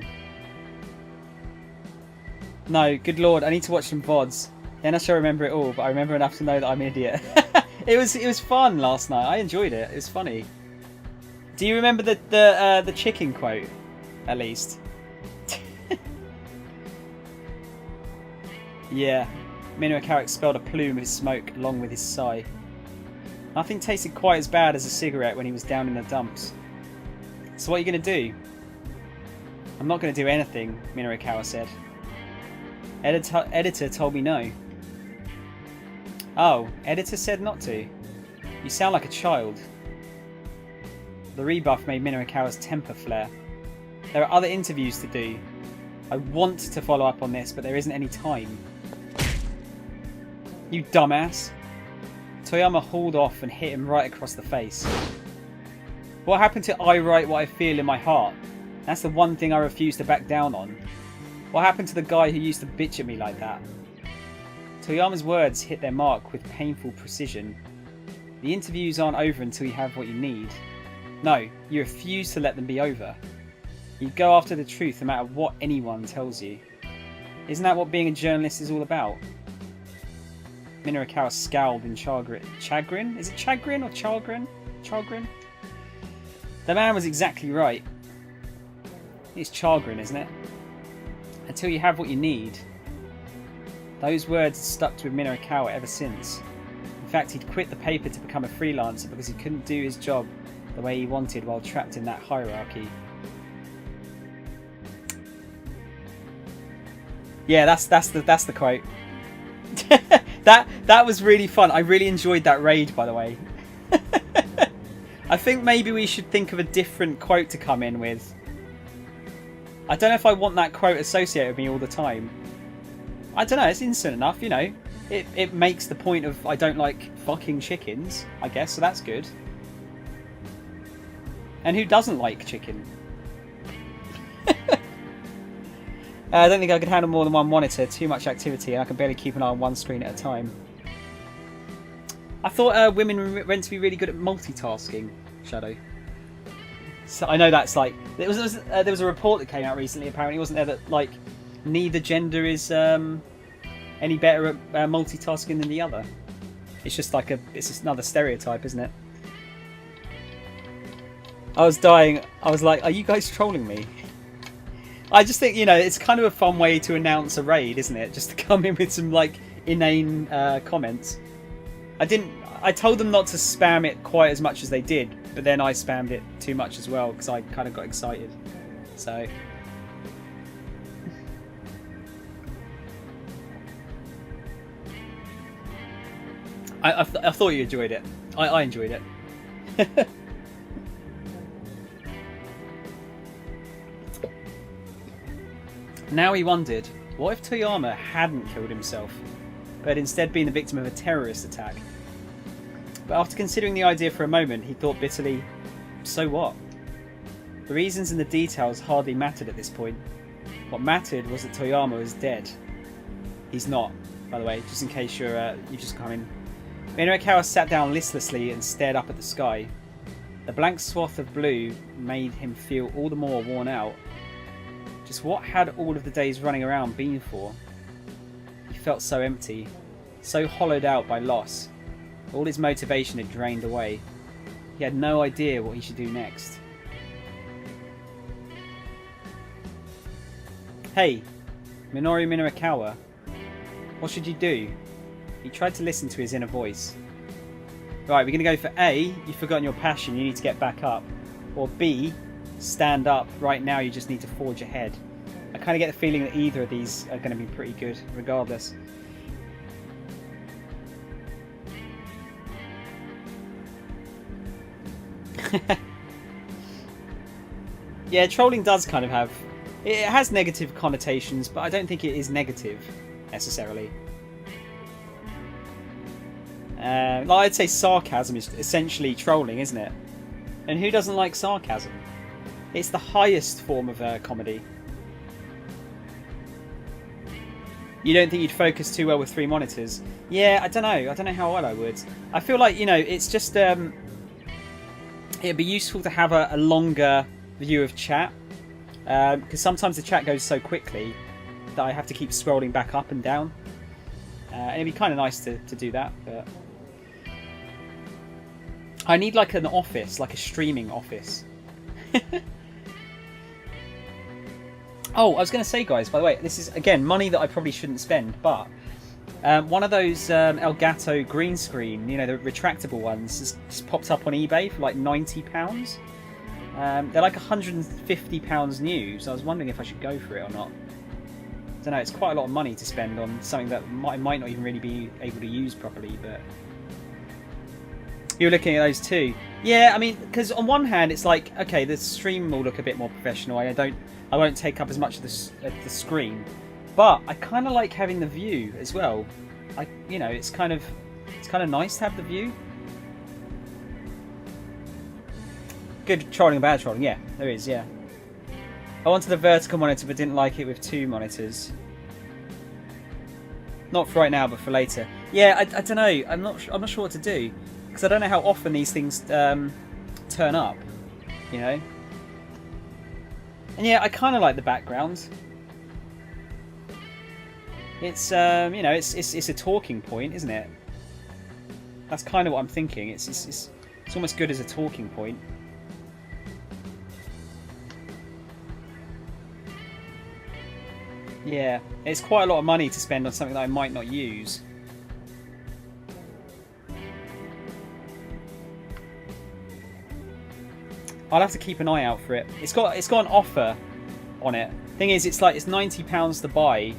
no, good lord, I need to watch some VODs. Then I shall remember it all. But I remember enough to know that I'm an idiot. It was fun last night. I enjoyed it. It was funny. Do you remember the chicken quote? At least. Yeah. Minoru expelled a plume of his smoke along with his sigh. Nothing tasted quite as bad as a cigarette when he was down in the dumps. So what are you going to do? I'm not going to do anything, Minoru said. Editor told me no. Oh, editor said not to. You sound like a child. The rebuff made Minoru temper flare. There are other interviews to do. I want to follow up on this, but there isn't any time. You dumbass. Toyama hauled off and hit him right across the face. What happened to I write what I feel in my heart? That's the one thing I refuse to back down on. What happened to the guy who used to bitch at me like that? Toyama's words hit their mark with painful precision. The interviews aren't over until you have what you need. No, you refuse to let them be over. You go after the truth no matter what anyone tells you. Isn't that what being a journalist is all about? Minoru scowled in chagrin? Is it chagrin or chagrin? Chagrin? The man was exactly right. It's chagrin, isn't it? Until you have what you need. Those words stuck with Minoru ever since. In fact, he'd quit the paper to become a freelancer because he couldn't do his job the way he wanted while trapped in that hierarchy. Yeah, that's the quote. that was really fun. I really enjoyed that raid, by the way. I think maybe we should think of a different quote to come in with. I don't know if I want that quote associated with me all the time. I don't know, it's instant enough, you know. It makes the point of I don't like fucking chickens, I guess, so that's good. And who doesn't like chicken? I don't think I could handle more than one monitor, too much activity, and I can barely keep an eye on one screen at a time. I thought women were meant to be really good at multitasking, Shadow. So I know that's like... there was a report that came out recently, apparently, wasn't there, that like neither gender is any better at multitasking than the other. It's just like it's just another stereotype, isn't it? I was dying. I was like, are you guys trolling me? I just think, you know, it's kind of a fun way to announce a raid, isn't it? Just to come in with some like inane comments. I told them not to spam it quite as much as they did, but then I spammed it too much as well because I kind of got excited. So I thought you enjoyed it. I enjoyed it. Now he wondered, what if Toyama hadn't killed himself, but had instead been the victim of a terrorist attack? But after considering the idea for a moment, he thought bitterly, so what? The reasons and the details hardly mattered at this point. What mattered was that Toyama was dead. He's not, by the way, just in case you've just come in. Minoru sat down listlessly and stared up at the sky. The blank swath of blue made him feel all the more worn out. Just what had all of the days running around been for? He felt so empty, so hollowed out by loss. All his motivation had drained away. He had no idea what he should do next. Hey, Minoru Minoru, what should you do? He tried to listen to his inner voice. Right, we're going to go for A, you've forgotten your passion, you need to get back up. Or B, stand up, right now you just need to forge ahead. I kind of get the feeling that either of these are going to be pretty good, regardless. Yeah, trolling does kind of have... It has negative connotations, but I don't think it is negative, necessarily. Like I'd say sarcasm is essentially trolling, isn't it? And who doesn't like sarcasm? It's the highest form of comedy. You don't think you'd focus too well with 3 monitors? Yeah, I don't know. I don't know how well I would. I feel like, you know, it's just... it'd be useful to have a longer view of chat. Because sometimes the chat goes so quickly that I have to keep scrolling back up and down. And it'd be kind of nice to do that, but... I need like an office, like a streaming office. Oh, I was going to say, guys, by the way, this is, again, money that I probably shouldn't spend, but one of those Elgato green screen, you know, the retractable ones, just popped up on eBay for like £90. They're like £150 new, so I was wondering if I should go for it or not. I don't know, it's quite a lot of money to spend on something that I might not even really be able to use properly, but... You're looking at those too. Yeah, I mean, because on one hand, it's like, okay, the stream will look a bit more professional. I won't take up as much of the screen, but I kind of like having the view as well. You know, it's kind of nice to have the view. Good trolling and bad trolling, yeah, there is, yeah. I wanted a vertical monitor, but didn't like it with 2 monitors. Not for right now, but for later. Yeah, I don't know. I'm not sure what to do. Because I don't know how often these things turn up, you know. And yeah, I kind of like the background. It's you know, it's a talking point, isn't it? That's kind of what I'm thinking. It's almost good as a talking point. Yeah, it's quite a lot of money to spend on something that I might not use. I'll have to keep an eye out for it. It's got an offer on it. Thing is, it's £90 to buy,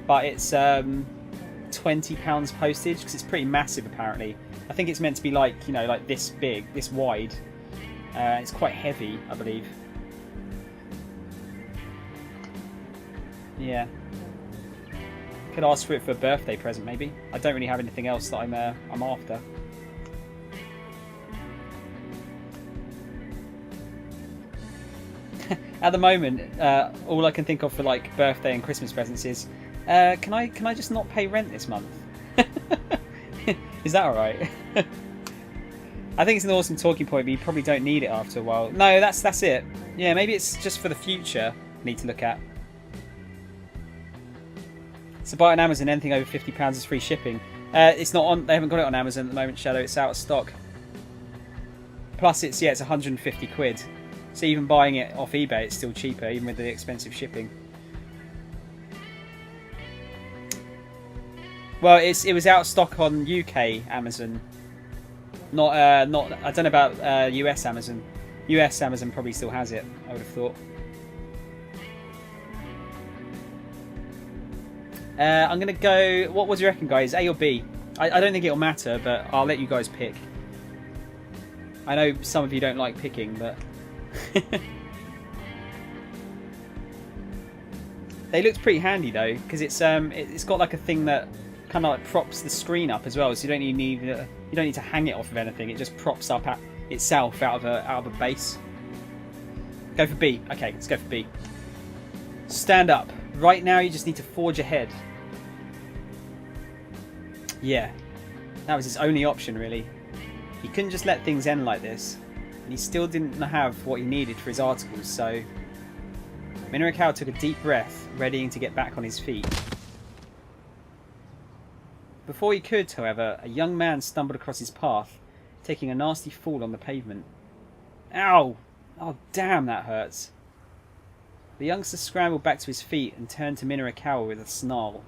but it's £20 postage because it's pretty massive apparently. I think it's meant to be like, you know, like this big, this wide. It's quite heavy, I believe. Yeah. Could ask for it for a birthday present maybe. I don't really have anything else that I'm after. At the moment, all I can think of for like birthday and Christmas presents is, can I just not pay rent this month? Is that alright? I think it's an awesome talking point, but you probably don't need it after a while. No, that's it. Yeah, maybe it's just for the future. I need to look at. So buy on Amazon, anything over £50 is free shipping. It's not on. They haven't got it on Amazon at the moment, Shadow. It's out of stock. Plus, it's 150 quid. So even buying it off eBay, it's still cheaper, even with the expensive shipping. Well, it was out of stock on UK Amazon. Not I don't know about US Amazon. US Amazon probably still has it, I would have thought. I'm gonna go. What do you reckon, guys? A or B? I don't think it'll matter, but I'll let you guys pick. I know some of you don't like picking, but they looked pretty handy though, because it's got like a thing that kind of like props the screen up as well, so you don't need to hang it off of anything. It just props up at itself out of a base. Go for B. Okay, let's go for B. Stand up. Right now, you just need to forge ahead. Yeah, that was his only option really. He couldn't just let things end like this. And he still didn't have what he needed for his articles, so Minorikawa took a deep breath, readying to get back on his feet. Before he could, however, a young man stumbled across his path, taking a nasty fall on the pavement. Ow! Oh damn, that hurts. The youngster scrambled back to his feet and turned to Minorikawa with a snarl.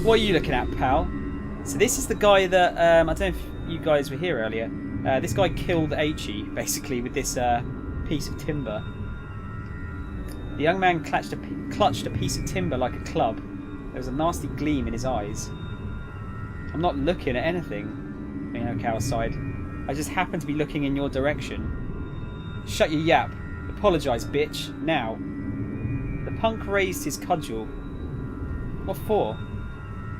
What are you looking at, pal? So this is the guy that, I don't know if you guys were here earlier. This guy killed Aichi, basically, with this piece of timber. The young man clutched a piece of timber like a club. There was a nasty gleam in his eyes. I'm not looking at anything, Minorikawa sighed. I just happened to be looking in your direction. Shut your yap. Apologise, bitch. Now. The punk raised his cudgel. What for?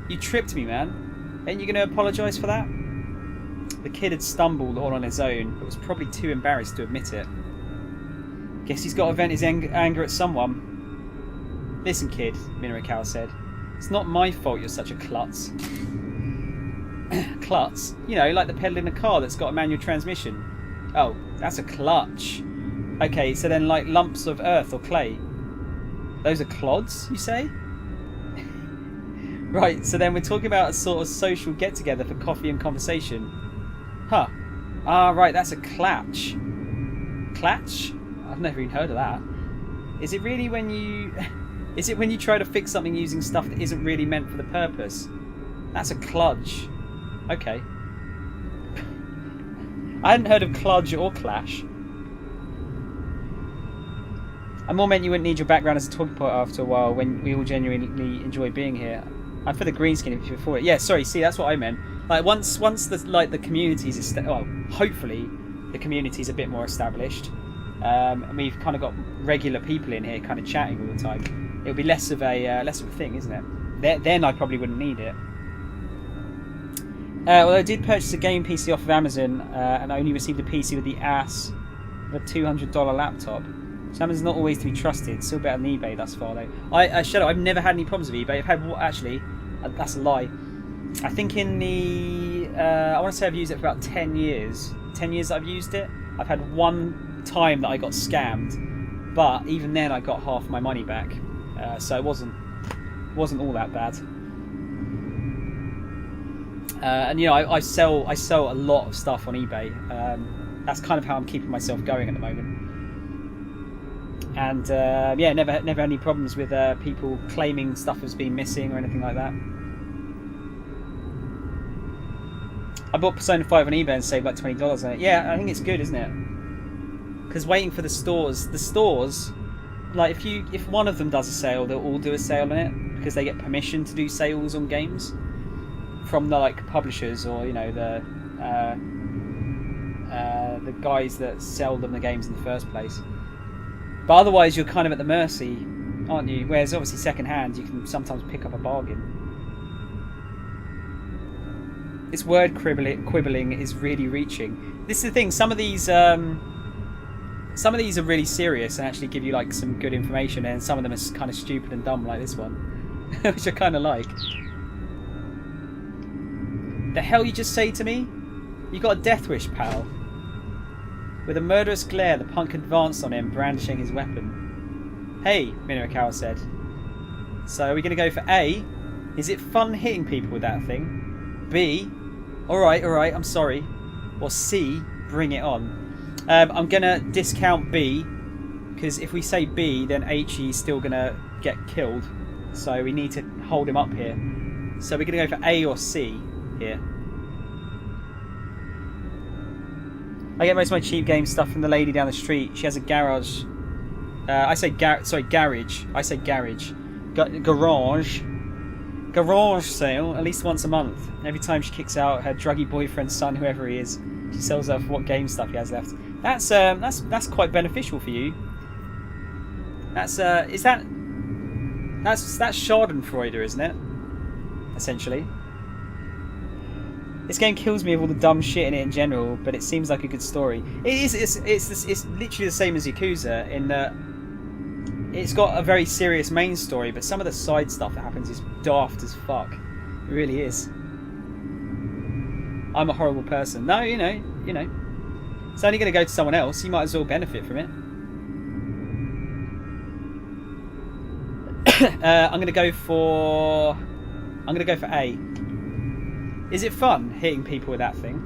You tripped me, man. Ain't you going to apologise for that? The kid had stumbled all on his own, but was probably too embarrassed to admit it. Guess he's got to vent his anger at someone. Listen, kid, Minorikawa said. It's not my fault you're such a klutz. Klutz? You know, like the pedal in a car that's got a manual transmission. Oh, that's a clutch. Okay, so then like lumps of earth or clay. Those are clods, you say? Right, so then we're talking about a sort of social get-together for coffee and conversation. Huh. Ah, right, that's a clatch. Clatch? I've never even heard of that. Is it really when you... Is it when you try to fix something using stuff that isn't really meant for the purpose? That's a kludge. Okay. I hadn't heard of kludge or clash. I more meant you wouldn't need your background as a talking point after a while when we all genuinely enjoy being here. I'm for the green skin if you're for it. Yeah, sorry, see, that's what I meant. Like, once the community's... well, hopefully the community's a bit more established. And we've kind of got regular people in here kind of chatting all the time. It'll be less of a thing, isn't it? Then I probably wouldn't need it. Well, I did purchase a game PC off of Amazon, and I only received a PC with the ass of a $200 laptop. So Amazon's not always to be trusted. Still better than eBay thus far, though. Shut up. I've never had any problems with eBay. I've had actually. That's a lie. I think in the I want to say I've used it for about 10 years. 10 years that I've used it. I've had one time that I got scammed, but even then I got half my money back. So it wasn't all that bad. And you know, I sell a lot of stuff on eBay. That's kind of how I'm keeping myself going at the moment. And yeah, never had any problems with people claiming stuff has been missing or anything like that. I bought Persona 5 on eBay and saved like $20 on it. Yeah, I think it's good, isn't it? Because waiting for the stores, like if one of them does a sale, they'll all do a sale on it because they get permission to do sales on games from the like publishers or you know the guys that sell them the games in the first place. But otherwise, you're kind of at the mercy, aren't you? Whereas obviously second-hand, you can sometimes pick up a bargain. This word quibbling is really reaching. This is the thing. Some of these are really serious and actually give you like some good information, and some of them are kind of stupid and dumb, like this one, which I kind of like. The hell you just say to me? You got a death wish, pal. With a murderous glare, the punk advanced on him, brandishing his weapon. Hey, Minorikawa said. So are we going to go for A? Is it fun hitting people with that thing? B? Alright, I'm sorry. Or C? Bring it on. I'm going to discount B, because if we say B, then HE is still going to get killed. So we need to hold him up here. So we're going to go for A or C here. I get most of my cheap game stuff from the lady down the street. She has a garage. Garage. I say garage. Garage sale at least once a month. Every time she kicks out her druggy boyfriend's son, whoever he is, she sells her for what game stuff he has left. That's quite beneficial for you. That's Schadenfreude, isn't it? Essentially. This game kills me with all the dumb shit in it in general, but it seems like a good story. It's literally the same as Yakuza in that it's got a very serious main story, but some of the side stuff that happens is daft as fuck. It really is. I'm a horrible person. No, you know. It's only going to go to someone else. You might as well benefit from it. I'm going to go for A. Is it fun hitting people with that thing?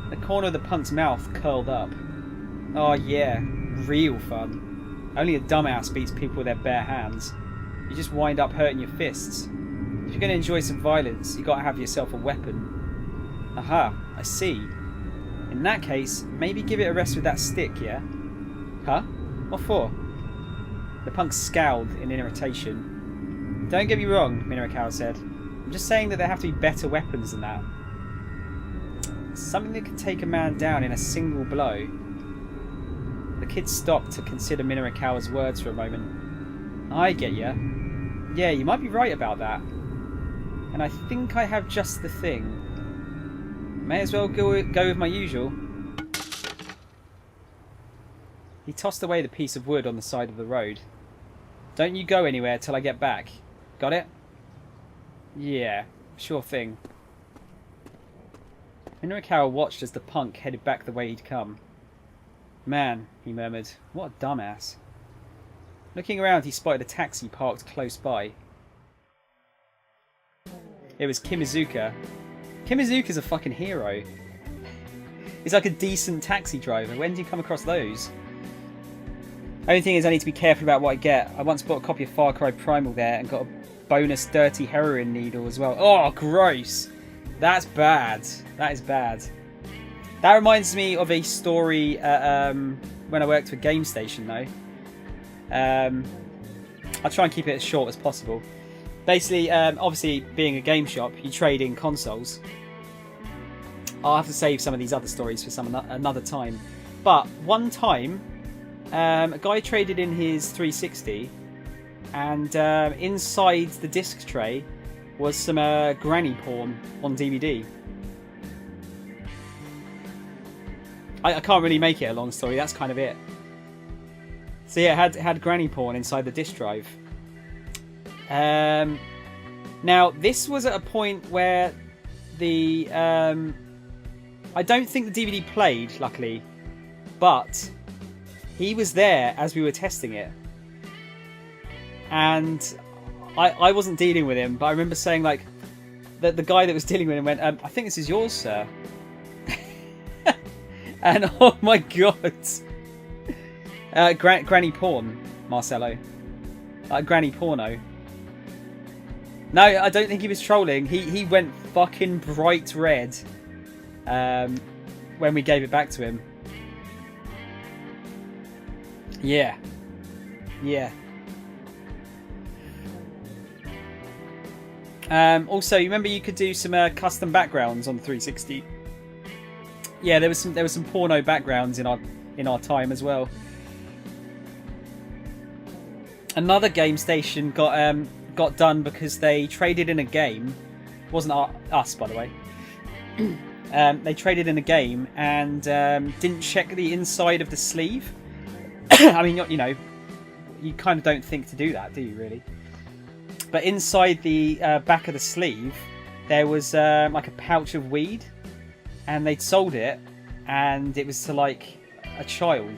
The corner of the punk's mouth curled up. Oh yeah, real fun. Only a dumbass beats people with their bare hands. You just wind up hurting your fists. If you're going to enjoy some violence, you got to have yourself a weapon. Aha, I see. In that case, maybe give it a rest with that stick, yeah? Huh? What for? The punk scowled in irritation. Don't get me wrong, Minorikawa said. I'm just saying that there have to be better weapons than that. Something that could take a man down in a single blow. kid stopped to consider Minorikawa's words for a moment. I get ya. Yeah, you might be right about that. And I think I have just the thing. May as well go with my usual. He tossed away the piece of wood on the side of the road. Don't you go anywhere till I get back. Got it? Yeah, sure thing. Minorikawa watched as the punk headed back the way he'd come. Man, he murmured, what a dumbass. Looking around, he spotted a taxi parked close by. It was Kimizuka. Kimizuka's a fucking hero. He's like a decent taxi driver. When do you come across those? Only thing is I need to be careful about what I get. I once bought a copy of Far Cry Primal there and got a bonus dirty heroin needle as well. Oh, gross. That's bad. That is bad. That reminds me of a story when I worked for Game Station though. I'll try and keep it as short as possible. Basically, obviously being a game shop, you trade in consoles. I'll have to save some of these other stories for another time. But one time, a guy traded in his 360 and inside the disc tray was some granny porn on DVD. I can't really make it a long story, that's kind of it. So yeah, it had granny porn inside the disc drive. Now, this was at a point where the... I don't think the DVD played, luckily. But he was there as we were testing it. And I wasn't dealing with him, but I remember saying, like, that the guy that was dealing with him went, I think this is yours, sir. And oh my god. Granny porn, Marcelo. Granny porno. No, I don't think he was trolling. He went fucking bright red when we gave it back to him. Yeah. Yeah. Also, you remember you could do some custom backgrounds on the 360? Yeah, there was some porno backgrounds in our time as well. Another game station got done because they traded in a game. It wasn't us, by the way. They traded in a game and didn't check the inside of the sleeve. I mean, you know, you kind of don't think to do that, do you, really? But inside the back of the sleeve, there was like a pouch of weed, and they'd sold it, and it was to like a child,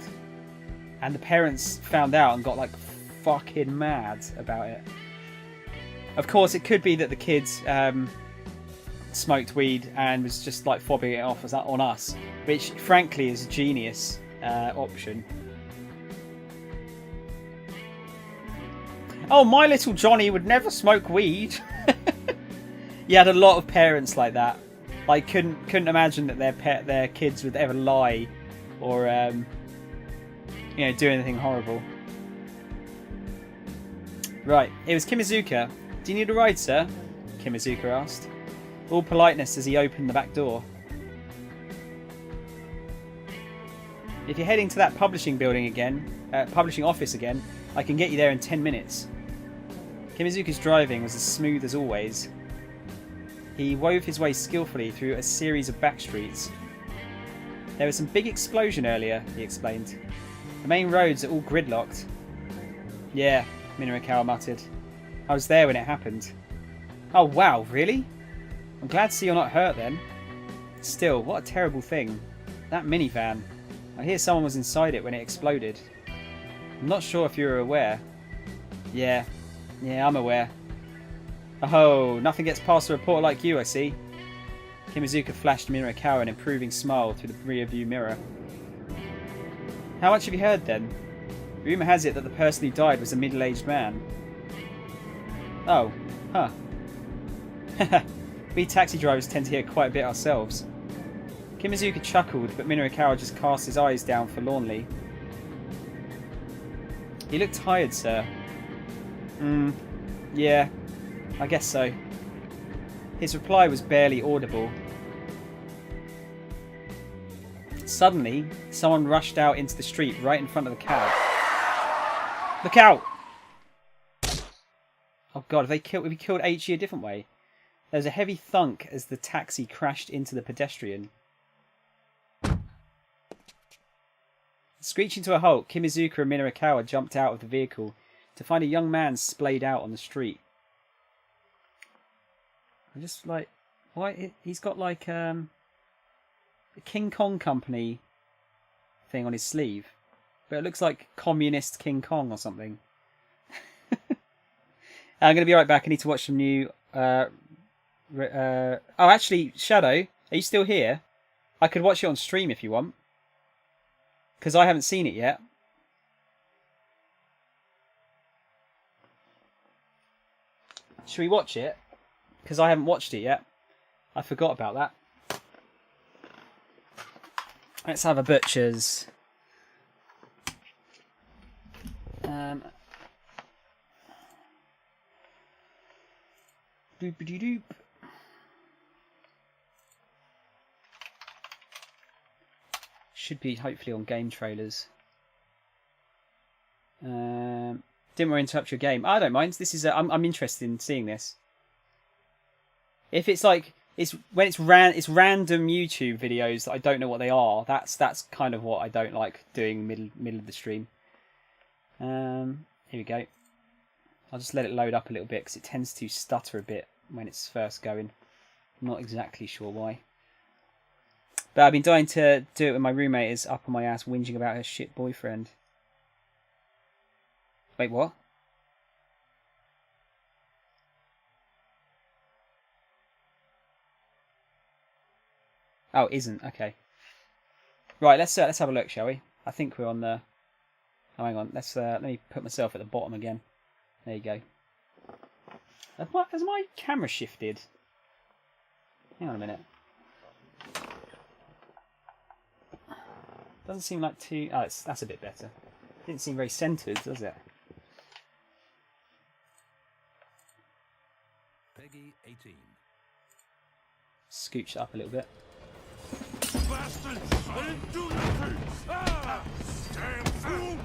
and the parents found out and got like fucking mad about it. Of course, it could be that the kids smoked weed and was just like fobbing it off on us, which frankly is a genius option. Oh, my little Johnny would never smoke weed. You had a lot of parents like that. Like couldn't imagine that their kids would ever lie or you know, do anything horrible. Right, it was Kimizuka. Do you need a ride, sir? Kimizuka asked, all politeness as he opened the back door. If you're heading to that publishing office again, I can get you there in 10 minutes. Kimizuka's driving was as smooth as always. He wove his way skillfully through a series of back streets. There was some big explosion earlier, he explained. The main roads are all gridlocked. Yeah, Minorikawa muttered. I was there when it happened. Oh wow, really? I'm glad to see you're not hurt then. Still, what a terrible thing. That minivan. I hear someone was inside it when it exploded. I'm not sure if you're aware. Yeah, I'm aware. Oh, nothing gets past a reporter like you, I see. Kimizuka flashed Minorikawa an improving smile through the rear-view mirror. How much have you heard then? Rumour has it that the person who died was a middle-aged man. Oh, huh. We taxi drivers tend to hear quite a bit ourselves. Kimizuka chuckled, but Minorikawa just cast his eyes down forlornly. You look tired, sir. Yeah, I guess so. His reply was barely audible. Suddenly, someone rushed out into the street right in front of the cab. Look out! Oh god, have we killed HE a different way? There was a heavy thunk as the taxi crashed into the pedestrian. Screeching to a halt, Kimizuka and Minarakawa jumped out of the vehicle to find a young man splayed out on the street. I'm just like, why? He's got like the King Kong Company thing on his sleeve, but it looks like Communist King Kong or something. I'm going to be right back. I need to watch some new. Oh, actually, Shadow, are you still here? I could watch it on stream if you want, because I haven't seen it yet. Should we watch it? Because I haven't watched it yet. I forgot about that. Let's have a butcher's. Doop-a-doo-doop. Should be hopefully on game trailers. Didn't want to interrupt your game. I don't mind. This is I'm interested in seeing this. If it's like it's random YouTube videos that I don't know what they are. That's kind of what I don't like doing middle of the stream. Here we go. I'll just let it load up a little bit because it tends to stutter a bit when it's first going. I'm not exactly sure why. But I've been dying to do it when my roommate is up on my ass whinging about her shit boyfriend. Wait, what? Oh, it isn't. Okay. Right, let's have a look, shall we? I think we're on the... Oh, hang on. Let me put myself at the bottom again. There you go. Has my camera shifted? Hang on a minute. Doesn't seem like too... Oh, that's a bit better. Didn't seem very centered, does it? Peggy 18. Scooch it up a little bit. Bastard! I didn't do nothing! Ah! Damn fool!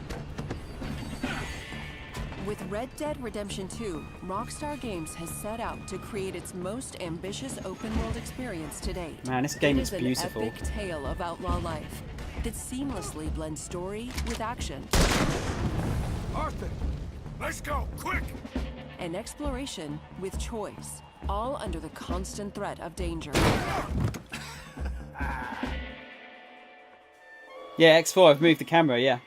With Red Dead Redemption 2, Rockstar Games has set out to create its most ambitious open-world experience to date. Man, this game is beautiful. It is an epic tale of outlaw life that seamlessly blends story with action. Arthur! Let's go, quick! And exploration with choice, all under the constant threat of danger. Yeah, X4, I've moved the camera, yeah.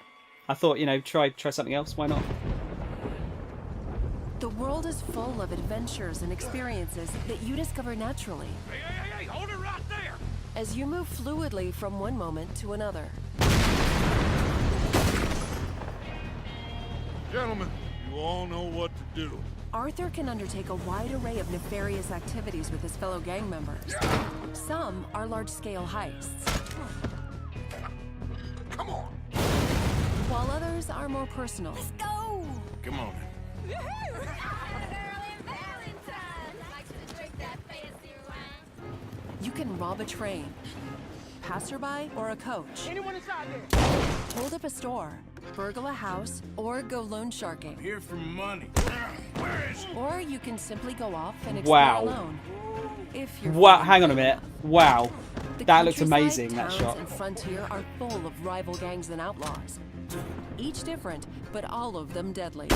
I thought, try something else, why not? The world is full of adventures and experiences that you discover naturally. Hey, hold it right there! As you move fluidly from one moment to another. Gentlemen, you all know what to do. Arthur can undertake a wide array of nefarious activities with his fellow gang members. Some are large-scale heists. Come on! While others are more personal. Let's go! Come on. You can rob a train, passerby, or a coach. Anyone inside there? Hold up a store, burgle a house, or go loan sharking. Here for money. Where is it? Or you can simply go off and explore alone. If you're Hang on a minute. Wow. The That looked countryside, amazing, that towns, shot. and frontier are full of rival gangs and outlaws. Each different, but all of them deadly.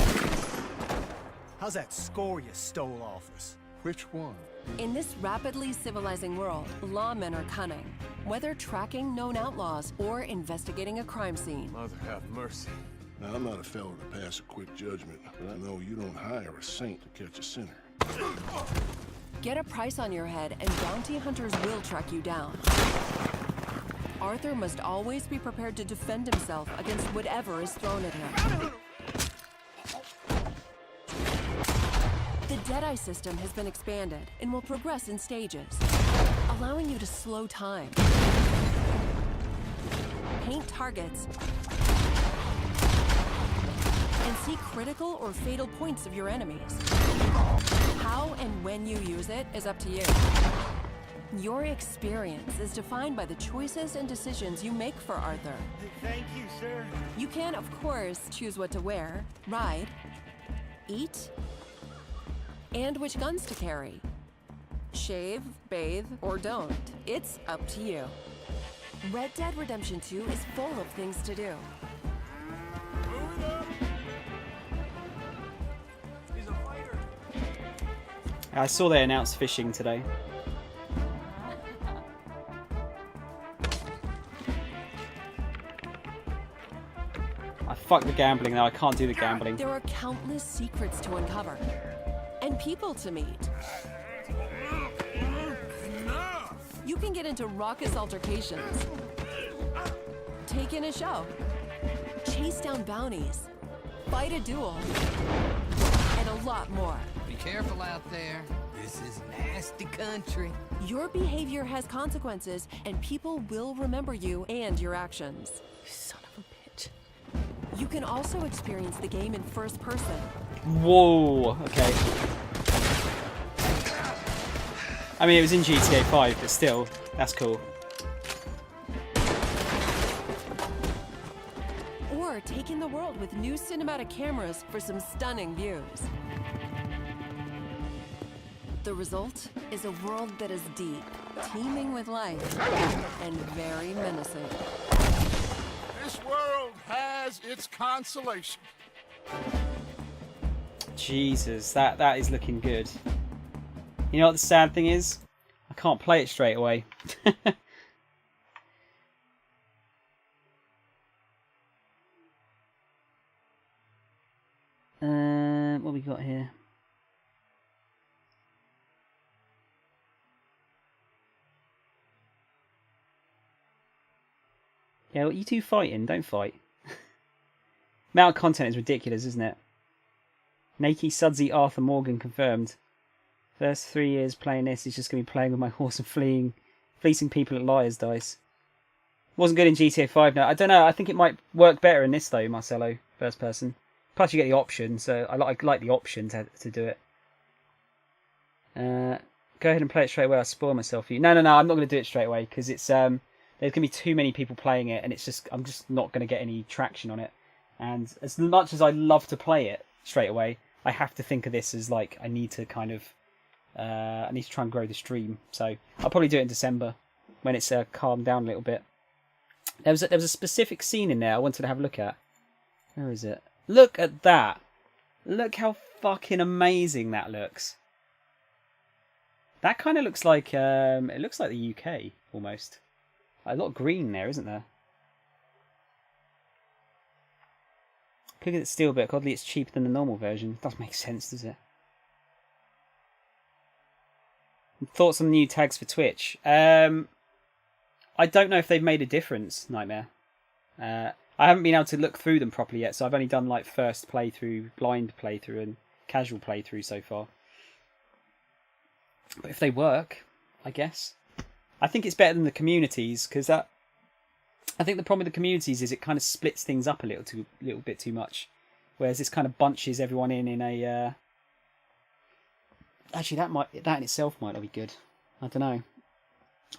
How's that score you stole off us? Which one? In this rapidly civilizing world, lawmen are cunning. Whether tracking known outlaws or investigating a crime scene. Mother have mercy. Now, I'm not a fellow to pass a quick judgment, but I know you don't hire a saint to catch a sinner. Get a price on your head and bounty hunters will track you down. Arthur must always be prepared to defend himself against whatever is thrown at him. The Deadeye system has been expanded and will progress in stages, allowing you to slow time, paint targets, and see critical or fatal points of your enemies. How and when you use it is up to you. Your experience is defined by the choices and decisions you make for Arthur. Thank you, sir. You can, of course, choose what to wear, ride, eat, and which guns to carry. Shave, bathe, or don't. It's up to you. Red Dead Redemption 2 is full of things to do. He's a fighter. I saw they announced fishing today. Fuck the gambling though, I can't do the gambling. There are countless secrets to uncover and people to meet. You can get into raucous altercations, take in a show, chase down bounties, fight a duel, and a lot more. Be careful out there. This is nasty country. Your behavior has consequences, and people will remember you and your actions. Son of a bitch. You can also experience the game in first person. Whoa, okay. I mean, it was in GTA 5, but still, that's cool. Or take in the world with new cinematic cameras for some stunning views. The result is a world that is deep, teeming with life, and very menacing. This world has its consolation. Jesus, that is looking good. You know what the sad thing is? I can't play it straight away. What we got here? Yeah, what you two fighting? Don't fight. Amount of content is ridiculous, isn't it? Nakey, Sudsy, Arthur Morgan confirmed. First 3 years playing this is just going to be playing with my horse and fleecing people at Liar's Dice. Wasn't good in GTA 5, no. I don't know, I think it might work better in this though, Marcelo, first person. Plus you get the option, so I like the option to do it. Go ahead and play it straight away, I'll spoil myself for you. No, I'm not going to do it straight away, because it's there's going to be too many people playing it, and I'm just not going to get any traction on it. And as much as I love to play it straight away, I have to think of this as like, I need to kind of I need to try and grow the stream, so I'll probably do it in December when it's calmed down a little bit. There was a specific scene in there I wanted to have a look at. Where is it? Look at that! Look how fucking amazing that looks. That kind of looks like it looks like the UK almost. A lot of green there, isn't there? Look at the steelbook. Oddly, it's cheaper than the normal version. Doesn't make sense, does it? Thoughts on the new tags for Twitch? I don't know if they've made a difference, Nightmare. I haven't been able to look through them properly yet, so I've only done like first playthrough, blind playthrough, and casual playthrough so far. But if they work, I guess. I think it's better than the communities, because I think the problem with the communities is it kind of splits things up a little bit too much, whereas this kind of bunches everyone in a. Actually, that in itself might not be good. I don't know.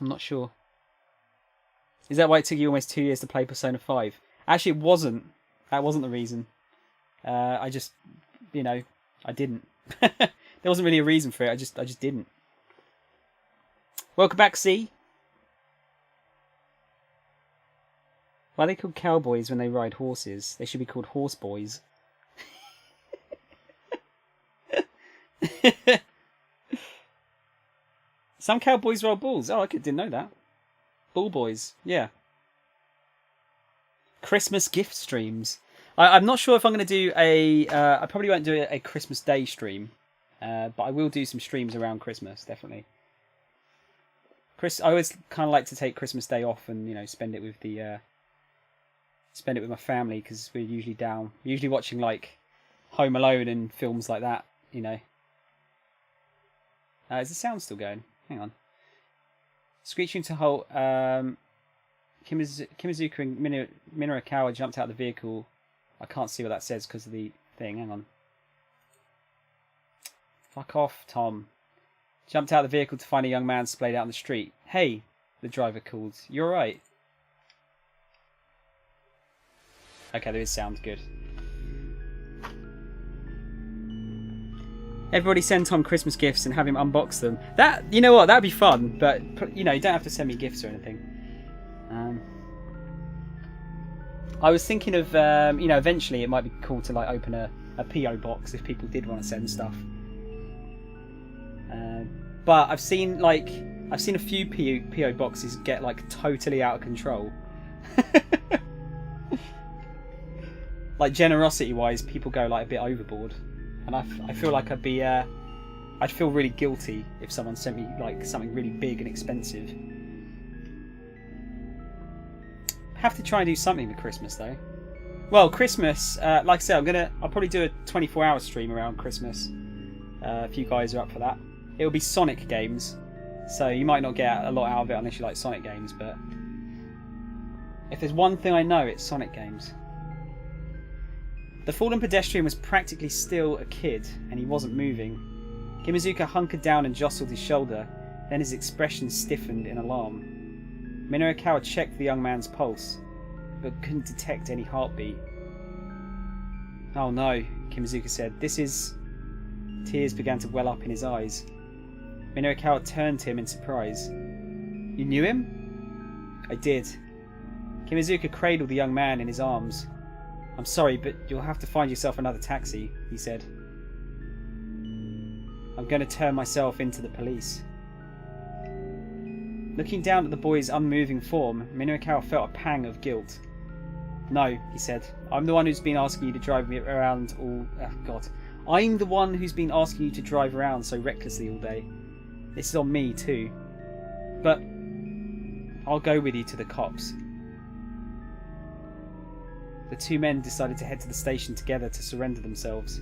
I'm not sure. Is that why it took you almost 2 years to play Persona 5? Actually, it wasn't. That wasn't the reason. I just, I didn't. There wasn't really a reason for it. I just didn't. Welcome back, C. Why are they called cowboys when they ride horses? They should be called horse boys. Some cowboys ride bulls. Oh, I didn't know that. Bull boys, yeah. Christmas gift streams. I'm not sure if I'm going to do I probably won't do a Christmas Day stream, but I will do some streams around Christmas, definitely. I always kind of like to take Christmas Day off and spend it with my family, because we're usually down. We're usually watching like Home Alone and films like that. Is the sound still going? Hang on. Screeching to halt. Kimazuka and Minorikawa jumped out of the vehicle. I can't see what that says because of the thing. Hang on. Fuck off, Tom. Jumped out of the vehicle to find a young man splayed out on the street. Hey, the driver called. You alright? Okay, there is sound. Good. Everybody send Tom Christmas gifts and have him unbox them. That, you know what, that'd be fun, but, you know, you don't have to send me gifts or anything. I was thinking of, you know, eventually it might be cool to, like, open a PO box if people did want to send stuff. But I've seen a few PO boxes get, like, totally out of control. Like, generosity-wise, people go, like, a bit overboard. And I feel like I'd feel really guilty if someone sent me like something really big and expensive. Have to try and do something for Christmas though. Well, Christmas, like I said, I'll probably do a 24-hour stream around Christmas. If you guys are up for that, it'll be Sonic games, so you might not get a lot out of it unless you like Sonic games. But if there's one thing I know, it's Sonic games. The fallen pedestrian was practically still a kid, and he wasn't moving. Kimazuka hunkered down and jostled his shoulder, then his expression stiffened in alarm. Minoru checked the young man's pulse, but couldn't detect any heartbeat. Oh no, Kimazuka said. This is... Tears began to well up in his eyes. Minoru turned to him in surprise. You knew him? I did. Kimazuka cradled the young man in his arms. I'm sorry, but you'll have to find yourself another taxi, he said. I'm going to turn myself into the police. Looking down at the boy's unmoving form, Minoru felt a pang of guilt. No, he said. I'm the one who's been asking you to drive me around all... Oh, God. I'm the one who's been asking you to drive around so recklessly all day. This is on me, too. But I'll go with you to the cops. The two men decided to head to the station together to surrender themselves.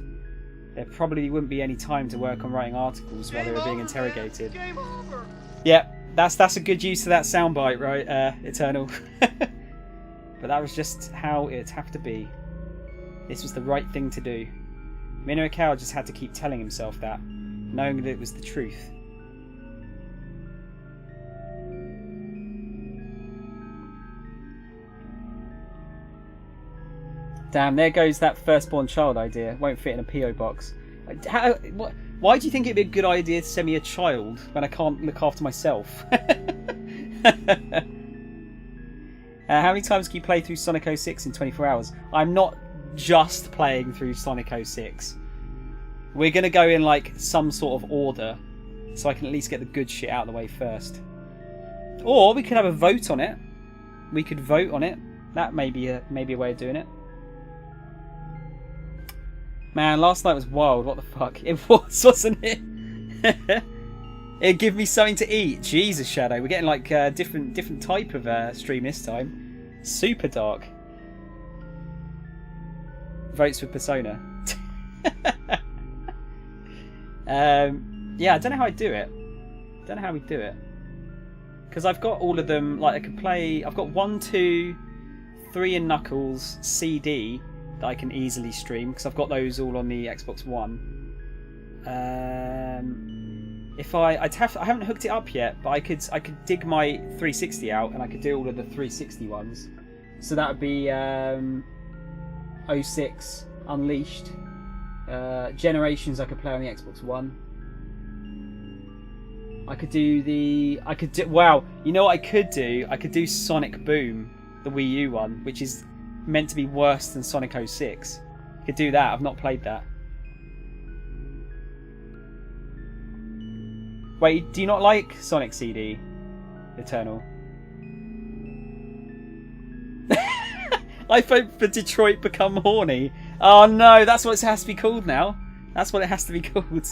There probably wouldn't be any time to work on writing articles while they were being interrogated. Yeah, that's a good use of that soundbite, right, Eternal? But that was just how it'd have to be. This was the right thing to do. Minoru just had to keep telling himself that, knowing that it was the truth. Damn, there goes that firstborn child idea. Won't fit in a PO box. Why do you think it'd be a good idea to send me a child when I can't look after myself? How many times can you play through Sonic 06 in 24 hours? I'm not just playing through Sonic 06. We're going to go in like some sort of order, so I can at least get the good shit out of the way first. Or we could have a vote on it. We could vote on it. That may be a way of doing it. Man, last night was wild. What the fuck? It was, wasn't it? It'd give me something to eat. Jesus, Shadow. We're getting like a different type of stream this time. Super dark. Votes for Persona. Yeah, I don't know how I do it. Don't know how we do it. Because I've got all of them. Like I could play. I've got 1, 2, 3 in Knuckles CD. That I can easily stream because I've got those all on the Xbox One. If I haven't hooked it up yet, but I could dig my 360 out and I could do all of the 360 ones. So that would be 06 Unleashed, Generations. I could play on the Xbox One. I could do wow. You know what I could do? I could do Sonic Boom, the Wii U one, which is meant to be worse than Sonic 06. You could do that. I've not played that. Wait, do you not like Sonic CD, Eternal? I vote for Detroit Become Horny. Oh no, that's what it has to be called now. That's what it has to be called.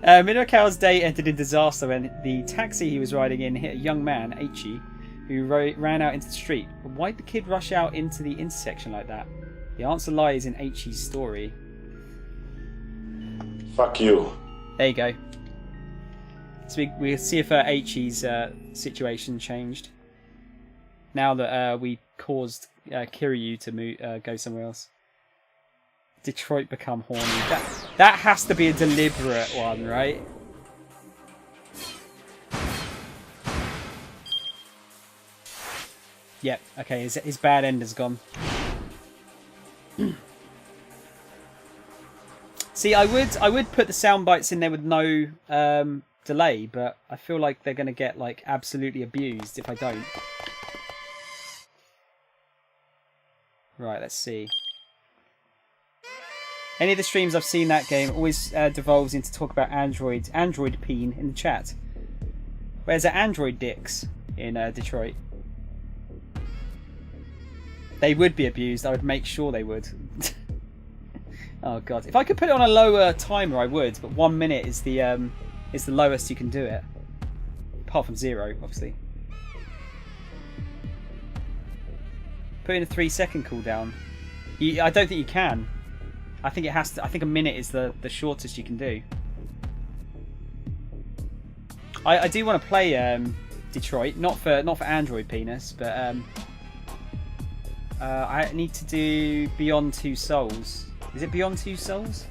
Minoru's day ended in disaster when the taxi he was riding in hit a young man, Aichi, who ran out into the street. But why'd the kid rush out into the intersection like that? The answer lies in Aichi's story. Fuck you. There you go. So we'll see if Aichi's situation changed. Now that we caused Kiryu to go somewhere else. Detroit Become Horny. That has to be a deliberate one, right? Yep, okay, his bad end is gone. See, I would put the sound bites in there with no delay, but I feel like they're going to get like absolutely abused if I don't. Right, let's see. Any of the streams I've seen that game always devolves into talk about Android peen in the chat. Where's the Android dicks in Detroit? They would be abused. I would make sure they would. Oh god! If I could put it on a lower timer, I would. But 1 minute is the lowest you can do it. Apart from 0, obviously. Put in a 3-second cooldown. I don't think you can. I think it has to. I think a minute is the shortest you can do. I do want to play Detroit, not for Android penis, but I need to do Beyond Two Souls. Is it Beyond Two Souls?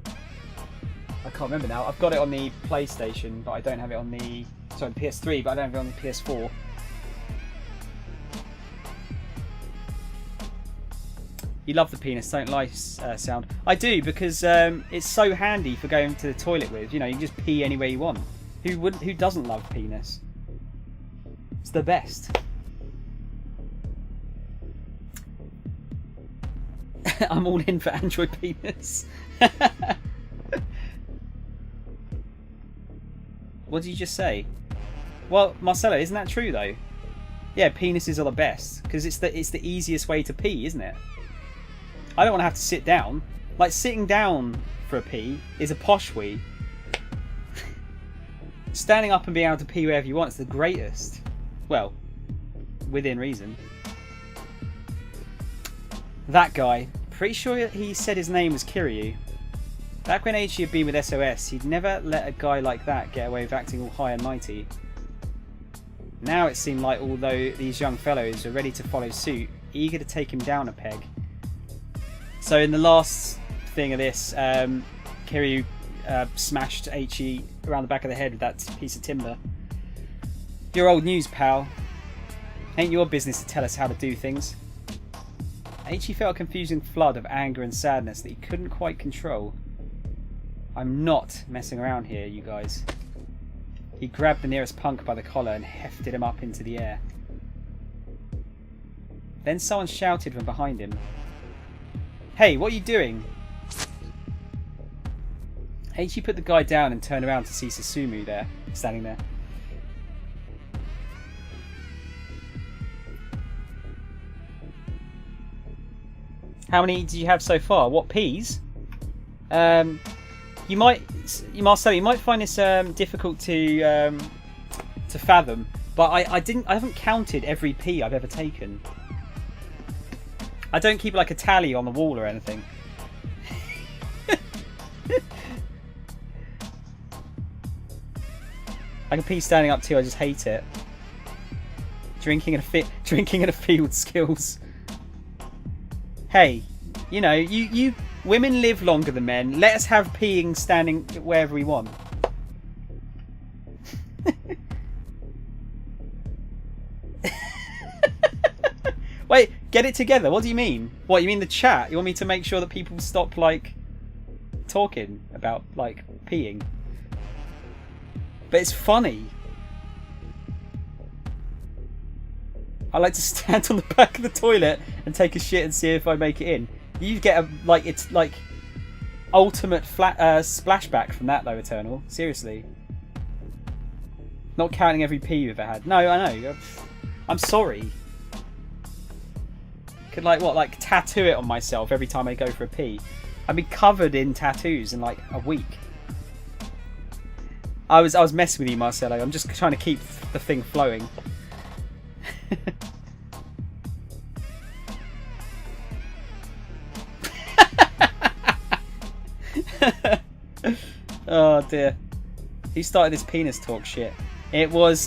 I can't remember now. I've got it on the PlayStation, but I don't have it on the PS3, but I don't have it on the PS4. You love the penis, don't lie sound. I do, because it's so handy for going to the toilet with. You know, you can just pee anywhere you want. Who doesn't love penis? It's the best. I'm all in for Android penis. What did you just say? Well, Marcelo, isn't that true though? Yeah, penises are the best because it's the easiest way to pee, isn't it? I don't want to have to sit down. Like, sitting down for a pee is a posh wee. Standing up and being able to pee wherever you want is the greatest. Well, within reason. That guy. Pretty sure he said his name was Kiryu. Back when H had been with SOS, he'd never let a guy like that get away with acting all high and mighty. Now it seemed like although these young fellows were ready to follow suit, eager to take him down a peg. So in the last thing of this, Kiryu smashed H around the back of the head with that piece of timber. Your old news, pal. Ain't your business to tell us how to do things. H felt a confusing flood of anger and sadness that he couldn't quite control. I'm not messing around here, you guys. He grabbed the nearest punk by the collar and hefted him up into the air. Then someone shouted from behind him. Hey, what are you doing? H put the guy down and turned around to see Susumu there, standing there. How many do you have so far? What peas? Marcel, you might find this difficult to fathom, but I haven't counted every pea I've ever taken. I don't keep like a tally on the wall or anything. I can pee standing up too. I just hate it. Drinking in a field skills. Hey, you know, you women live longer than men. Let us have peeing standing wherever we want. Wait, get it together. What do you mean? What, you mean the chat? You want me to make sure that people stop, like, talking about, like, peeing? But it's funny. I like to stand on the back of the toilet and take a shit and see if I make it in. You get a, like, it's like ultimate flat splashback from that though, Eternal. Seriously. Not counting every pee you've ever had. No, I know. I'm sorry. Could like tattoo it on myself every time I go for a pee. I'd be covered in tattoos in like a week. I was messing with you, Marcelo. I'm just trying to keep the thing flowing. Oh dear. Who started this penis talk shit? It was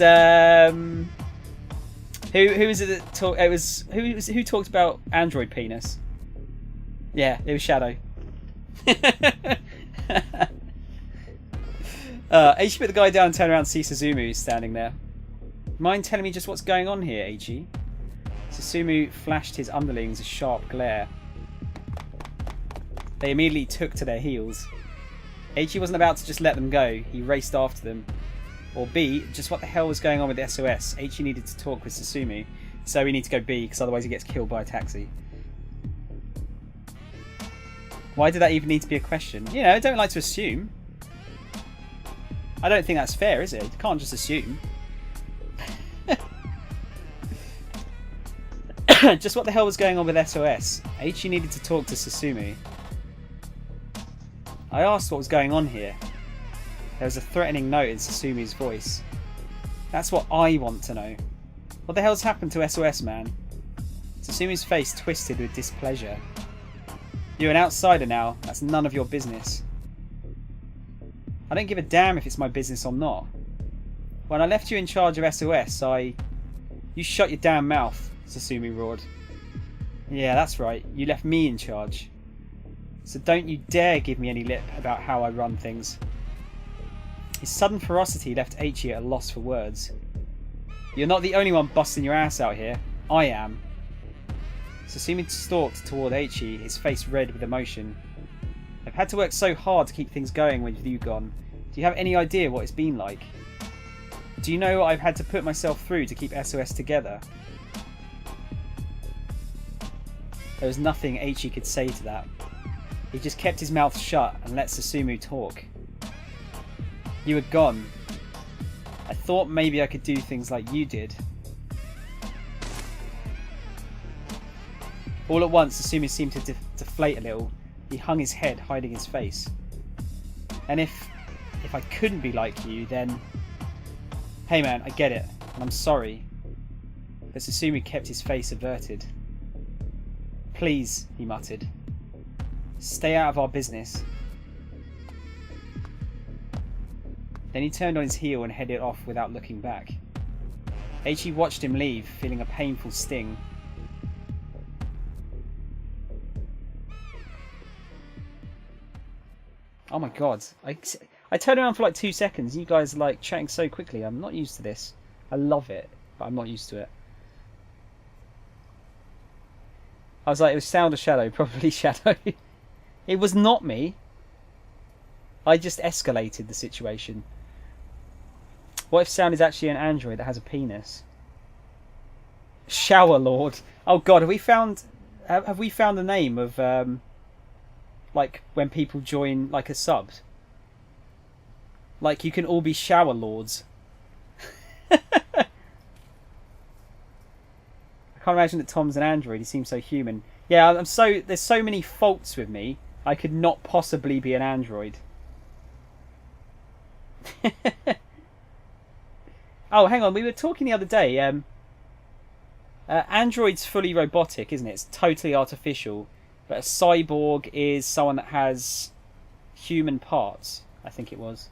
who was it that talked? It was who talked about Android penis? Yeah, it was Shadow. Eichi put the guy down and turned around to see Suzumu standing there. Mind telling me just what's going on here, Eichi? Susumu flashed his underlings a sharp glare. They immediately took to their heels. Eichi wasn't about to just let them go, he raced after them. Or B, just what the hell was going on with SOS? Eichi needed to talk with Susumu, so we need to go B, because otherwise he gets killed by a taxi. Why did that even need to be a question? You know, I don't like to assume. I don't think that's fair, is it? You can't just assume. Just what the hell was going on with SOS? Eichi needed to talk to Susumu. I asked what was going on here. There was a threatening note in Susumu's voice. That's what I want to know. What the hell's happened to SOS, man? Susumu's face twisted with displeasure. You're an outsider now. That's none of your business. I don't give a damn if it's my business or not. When I left you in charge of SOS, You shut your damn mouth, Susumu roared. Yeah, that's right. You left me in charge. So don't you dare give me any lip about how I run things. His sudden ferocity left Eichi at a loss for words. You're not the only one busting your ass out here. I am. Susumu stalked toward Eichi, his face red with emotion. I've had to work so hard to keep things going with you gone. Do you have any idea what it's been like? Do you know what I've had to put myself through to keep SOS together? There was nothing Eichi could say to that. He just kept his mouth shut and let Susumu talk. You were gone. I thought maybe I could do things like you did. All at once, Susumu seemed to deflate a little. He hung his head, hiding his face. And if I couldn't be like you, then... Hey man, I get it, and I'm sorry. But Susumu kept his face averted. Please, he muttered. Stay out of our business. Then he turned on his heel and headed off without looking back. Eichi watched him leave, feeling a painful sting. Oh my god. I turned around for like 2 seconds. You guys are like chatting so quickly. I'm not used to this. I love it, but I'm not used to it. I was like, it was sound or shadow? Probably shadow. It was not me. I just escalated the situation. What if sound is actually an android that has a penis? Shower Lord. Oh god, have we found the name of like when people join like a sub? Like you can all be shower lords. I can't imagine that Tom's an android. He seems so human. Yeah, there's so many faults with me. I could not possibly be an android. Oh, hang on. We were talking the other day. Android's fully robotic, isn't it? It's totally artificial. But a cyborg is someone that has human parts. I think it was.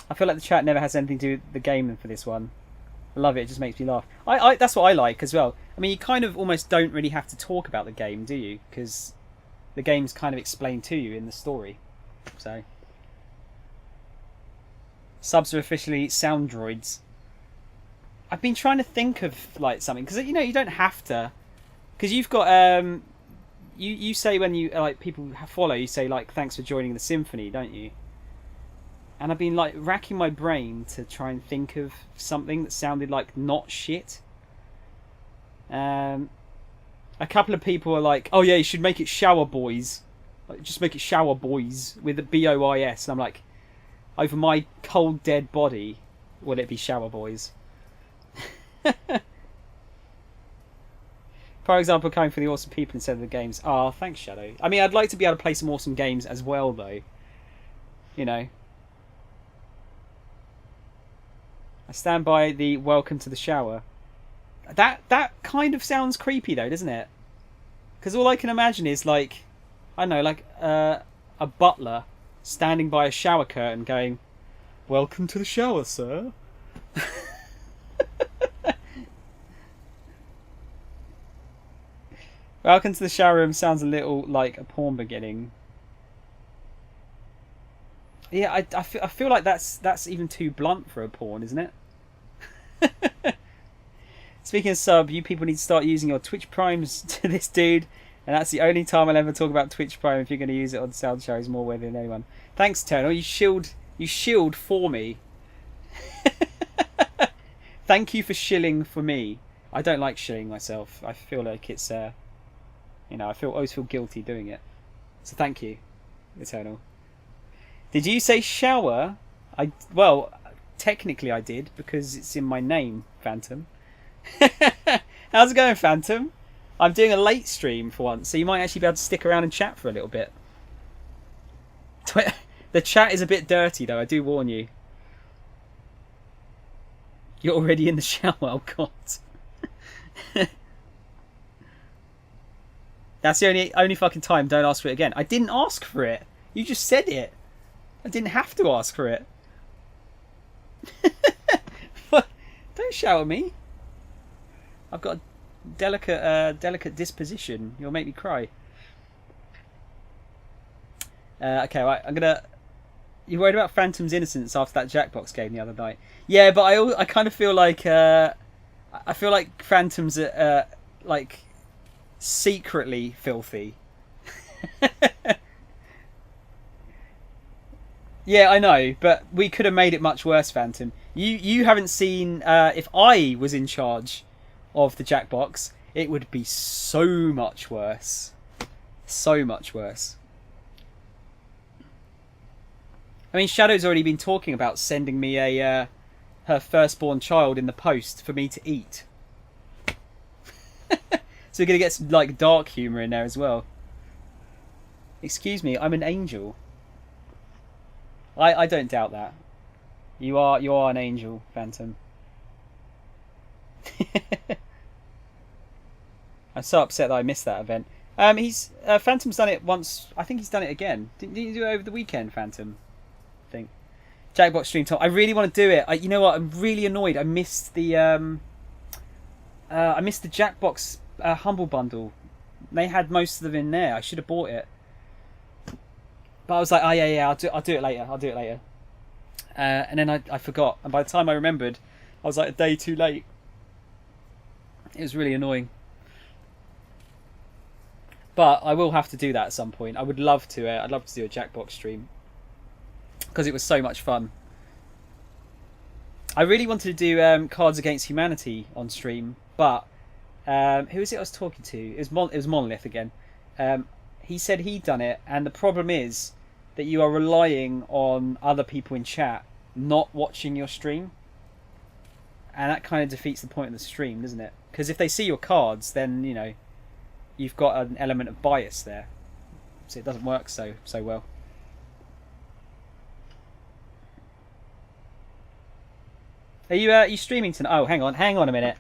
I feel like the chat never has anything to do with the game for this one. I love it. It just makes me laugh. That's what I like as well. I mean, you kind of almost don't really have to talk about the game, do you? Because the game's kind of explained to you in the story. So subs are officially sound droids. I've been trying to think of like something because you know you don't have to, because you've got you say when you like people follow you say like thanks for joining the symphony, don't you? And I've been like racking my brain to try and think of something that sounded like not shit. A couple of people are like, oh yeah, you should make it Shower Boys. Like, just make it Shower Boys with a BOIS. And I'm like, over my cold dead body, will it be Shower Boys? For example, coming for the awesome people instead of the games. Oh, thanks, Shadow. I mean, I'd like to be able to play some awesome games as well, though. You know. I stand by the welcome to the shower. That kind of sounds creepy though, doesn't it? Because all I can imagine is like, I don't know, like a butler standing by a shower curtain going, "Welcome to the shower, sir." Welcome to the shower room sounds a little like a porn beginning. Yeah, I feel like that's even too blunt for a porn, isn't it? Speaking of sub, you people need to start using your Twitch Primes to this dude, and that's the only time I'll ever talk about Twitch Prime. If you're going to use it on Sound Show, is more worthy than anyone. Thanks, Eternal. You shield for me. Thank you for shilling for me. I don't like shilling myself. I feel like it's you know, always feel guilty doing it. So thank you, Eternal. Did you say shower? Well, technically I did because it's in my name, Phantom. How's it going, Phantom? I'm doing a late stream for once, so you might actually be able to stick around and chat for a little bit. The chat is a bit dirty, though. I do warn you. You're already in the shower. Oh God. That's the only fucking time. Don't ask for it again. I didn't ask for it. You just said it. I didn't have to ask for it. Don't shout at me. I've got a delicate disposition. You'll make me cry. Okay, right. You worried about Phantom's innocence after that Jackbox game the other night? Yeah, but I kind of feel like I feel like Phantom's like secretly filthy. Yeah, I know, but we could have made it much worse, Phantom. You haven't seen if I was in charge of the Jackbox, it would be so much worse. So much worse. I mean, Shadow's already been talking about sending me her firstborn child in the post for me to eat. So we're going to get some like dark humour in there as well. Excuse me, I'm an angel. I don't doubt that. You are an angel, Phantom. I'm so upset that I missed that event. Phantom's done it once. I think he's done it again. Didn't you do it over the weekend, Phantom? I think. Jackbox stream time. I really want to do it. You know what? I'm really annoyed. I missed the Jackbox Humble Bundle. They had most of them in there. I should have bought it. But I was like, oh yeah, I'll do it later. And then I forgot. And by the time I remembered, I was like a day too late. It was really annoying. But I will have to do that at some point. I would love to. I'd love to do a Jackbox stream. Because it was so much fun. I really wanted to do Cards Against Humanity on stream. But who was it I was talking to? It was Monolith again. He said he'd done it. And the problem is that you are relying on other people in chat not watching your stream. And that kind of defeats the point of the stream, doesn't it? Because if they see your cards, then, you know, you've got an element of bias there. So it doesn't work so well. Are you streaming tonight? Oh, hang on a minute.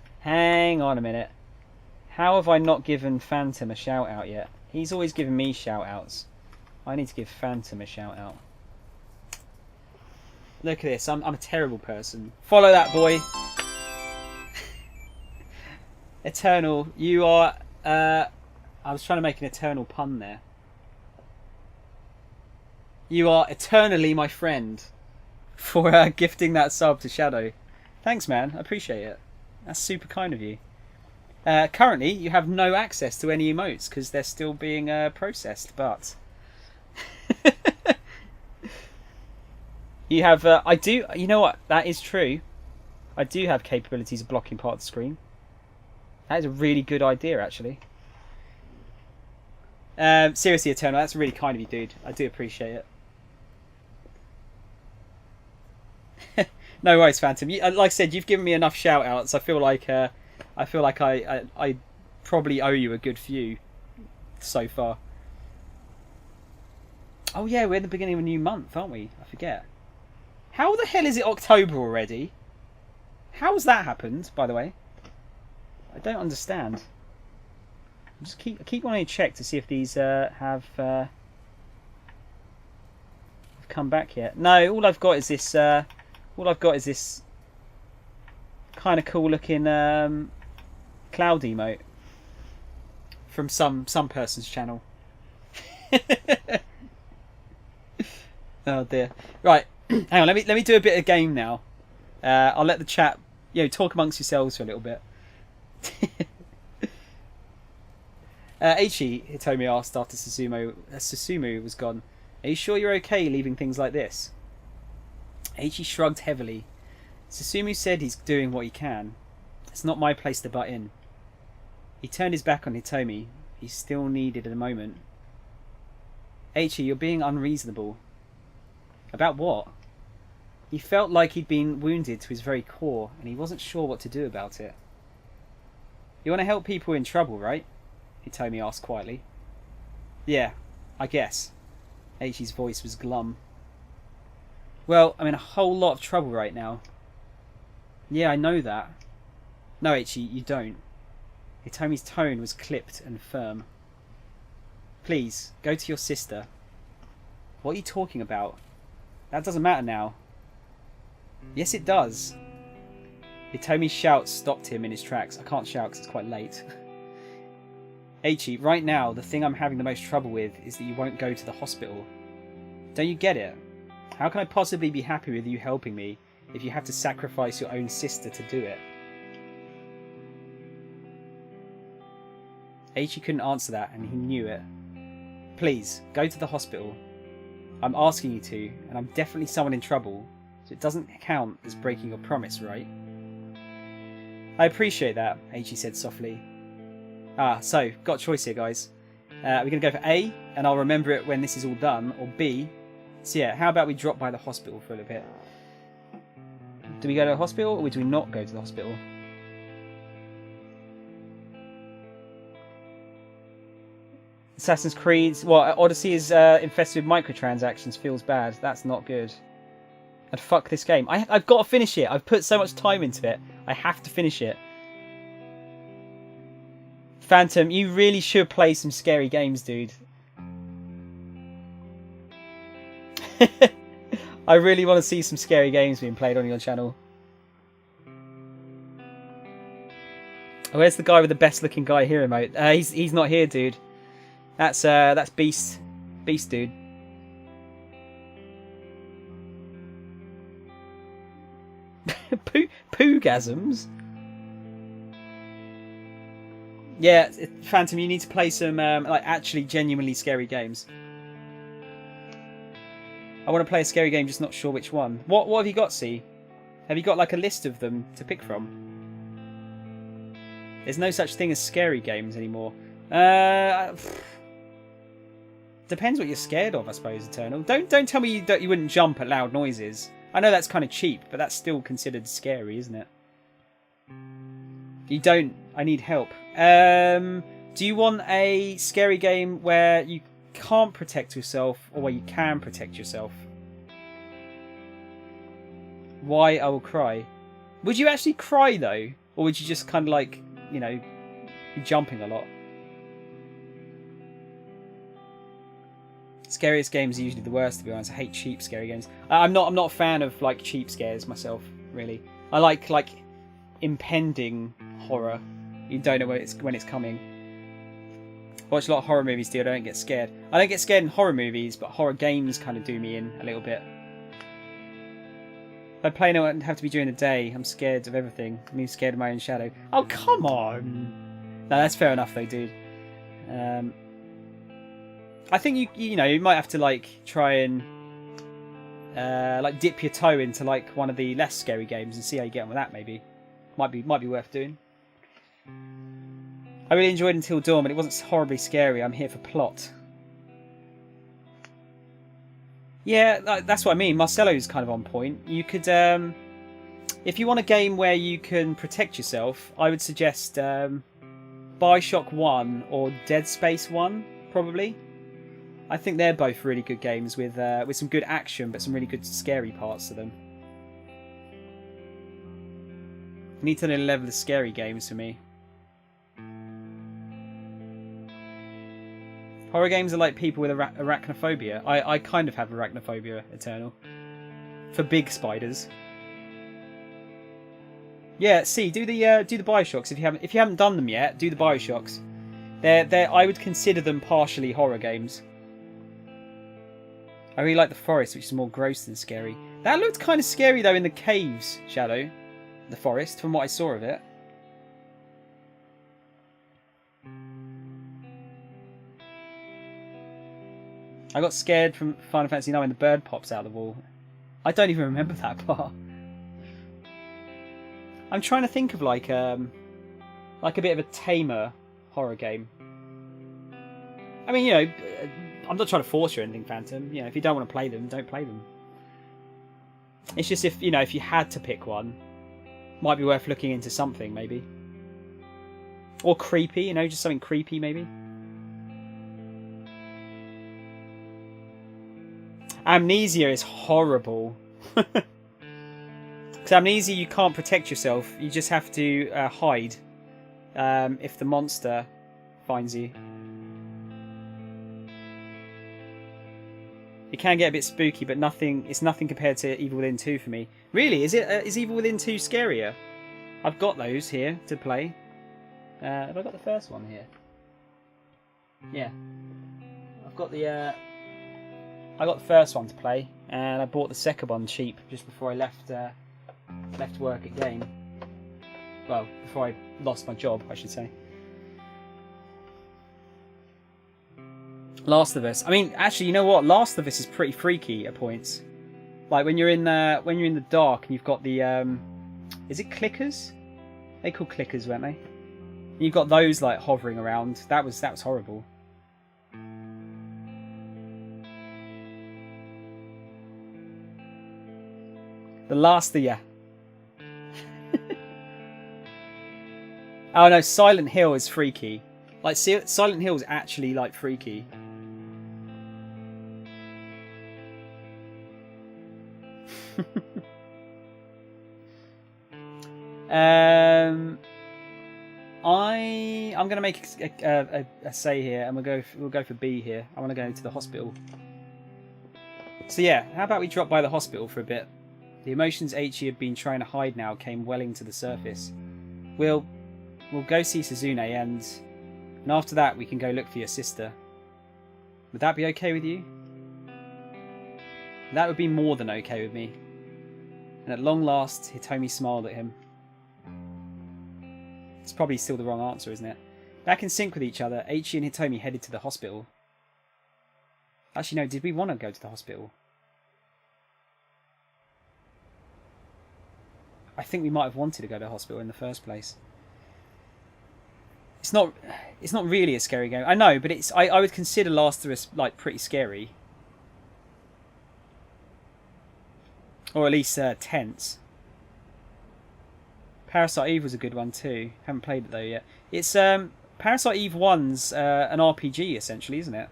How have I not given Phantom a shout out yet? He's always giving me shout outs. I need to give Phantom a shout out. Look at this. I'm a terrible person. Follow that boy. Eternal, you are... I was trying to make an eternal pun there. You are eternally my friend for gifting that sub to Shadow. Thanks, man. I appreciate it. That's super kind of you. Currently, you have no access to any emotes because they're still being processed, but... You have... I do... You know what? That is true. I do have capabilities of blocking part of the screen. That is a really good idea, actually. Seriously, Eternal, that's really kind of you, dude. I do appreciate it. No worries, Phantom. Like I said, you've given me enough shout-outs. I feel like I probably owe you a good few so far. Oh yeah, we're at the beginning of a new month, aren't we? I forget. How the hell is it October already? How's that happened, by the way? I don't understand. I keep wanting to check to see if these have come back yet. No, all I've got is this. Kind of cool looking cloud emote. from some person's channel. Oh dear. Right, hang on. Let me do a bit of game now. I'll let the chat, talk amongst yourselves for a little bit. Eichi, Hitomi asked after Susumu was gone, "Are you sure you're okay leaving things like this?" Eichi shrugged heavily. Susumu said he's doing what he can. It's not my place to butt in. He turned his back on Hitomi. He still needed a moment. Eichi, you're being unreasonable. About what? He felt like he'd been wounded to his very core, and he wasn't sure what to do about it. You want to help people in trouble, right? Hitomi asked quietly. Yeah, I guess. Eichi's voice was glum. Well, I'm in a whole lot of trouble right now. Yeah, I know that. No, Eichi, you don't. Hitomi's tone was clipped and firm. Please, go to your sister. What are you talking about? That doesn't matter now. Yes, it does. Hitomi's shout stopped him in his tracks. I can't shout because it's quite late. Eichi, right now, the thing I'm having the most trouble with is that you won't go to the hospital. Don't you get it? How can I possibly be happy with you helping me if you have to sacrifice your own sister to do it? Eichi couldn't answer that, and he knew it. Please, go to the hospital. I'm asking you to, and I'm definitely someone in trouble, so it doesn't count as breaking your promise, right? I appreciate that, Eichi said softly. So, got a choice here, guys. We're going to go for A, and I'll remember it when this is all done, or B. So yeah, how about we drop by the hospital for a little bit? Do we go to the hospital, or do we not go to the hospital? Assassin's Creed... Odyssey is infested with microtransactions. Feels bad. That's not good. And fuck this game. I've got to finish it. I've put so much time into it. I have to finish it. Phantom, you really should play some scary games, dude. I really want to see some scary games being played on your channel. Oh, where's the guy with the best looking guy here emote? He's not here, dude. That's Beast dude. Poogasms. Yeah, Phantom, you need to play some like actually genuinely scary games. I want to play a scary game, just not sure which one. What have you got, C? Have you got like a list of them to pick from? There's no such thing as scary games anymore. Depends what you're scared of, I suppose, Eternal. Don't tell me you wouldn't jump at loud noises. I know that's kind of cheap, but that's still considered scary, isn't it? You don't. I need help. Do you want a scary game where you can't protect yourself or where you can protect yourself? Why I Will Cry. Would you actually cry though? Or would you just kind of like, be jumping a lot? Scariest games are usually the worst, to be honest. I hate cheap scary games. I'm not a fan of like cheap scares myself, really. I like impending horror. You don't know when it's coming. Watch a lot of horror movies, dude. I don't get scared. I don't get scared in horror movies, but horror games kind of do me in a little bit. If I play, no, it have to be during the day. I'm scared of everything. I'm even scared of my own shadow. Oh, come on! No, that's fair enough, though, dude. I think you might have to like try and like dip your toe into like one of the less scary games and see how you get on with that. Maybe might be worth doing. I really enjoyed Until Dawn, but it wasn't horribly scary. I'm here for plot. Yeah, that's what I mean. Marcelo's kind of on point. You could, if you want a game where you can protect yourself, I would suggest Bioshock 1 or Dead Space 1, probably. I think they're both really good games with some good action, but some really good scary parts to them. You need to know the level of scary games for me. Horror games are like people with arachnophobia. I kind of have arachnophobia, Eternal. For big spiders. Yeah, see, do the Bioshocks if you haven't done them yet. Do the Bioshocks. I would consider them partially horror games. I really like the forest, which is more gross than scary. That looked kind of scary though in the caves, Shadow. The forest, from what I saw of it. I got scared from Final Fantasy IX when the bird pops out of the wall. I don't even remember that part. I'm trying to think of like a bit of a tamer horror game. I mean, you know, I'm not trying to force you or anything, Phantom. You know, if you don't want to play them, don't play them. It's just if you had to pick one, might be worth looking into something maybe. Or creepy, you know, just something creepy maybe. Amnesia is horrible. Because Amnesia, you can't protect yourself. You just have to hide if the monster finds you. It can get a bit spooky, but it's nothing compared to Evil Within 2 for me. Really? Is Evil Within 2 scarier? I've got those here to play. Have I got the first one here? Yeah. I've got the first one to play, and I bought the second one cheap just before I left work at Game. Well, before I lost my job, I should say. Last of Us. I mean, actually, you know what? Last of Us is pretty freaky at points. Like when you're in the dark and you've got the is it clickers? They call clickers, weren't they? And you've got those like hovering around. That was horrible. The last of Oh no, Silent Hill is freaky. Like, Silent Hill is actually like freaky. I'm gonna make a say here, and we'll go for B here. I want to go to the hospital. So yeah, how about we drop by the hospital for a bit? The emotions Eiichi had been trying to hide now came welling to the surface. We'll go see Suzune, and after that we can go look for your sister. Would that be okay with you? That would be more than okay with me. And at long last, Hitomi smiled at him. It's probably still the wrong answer, isn't it? Back in sync with each other, Eiichi and Hitomi headed to the hospital. Actually, no, did we want to go to the hospital? I think we might have wanted to go to the hospital in the first place. It's not really a scary game. I know, but I would consider Last of Us like pretty scary. Or at least tense. Parasite Eve was a good one too. Haven't played it though yet. It's Parasite Eve 1's an RPG essentially, isn't it?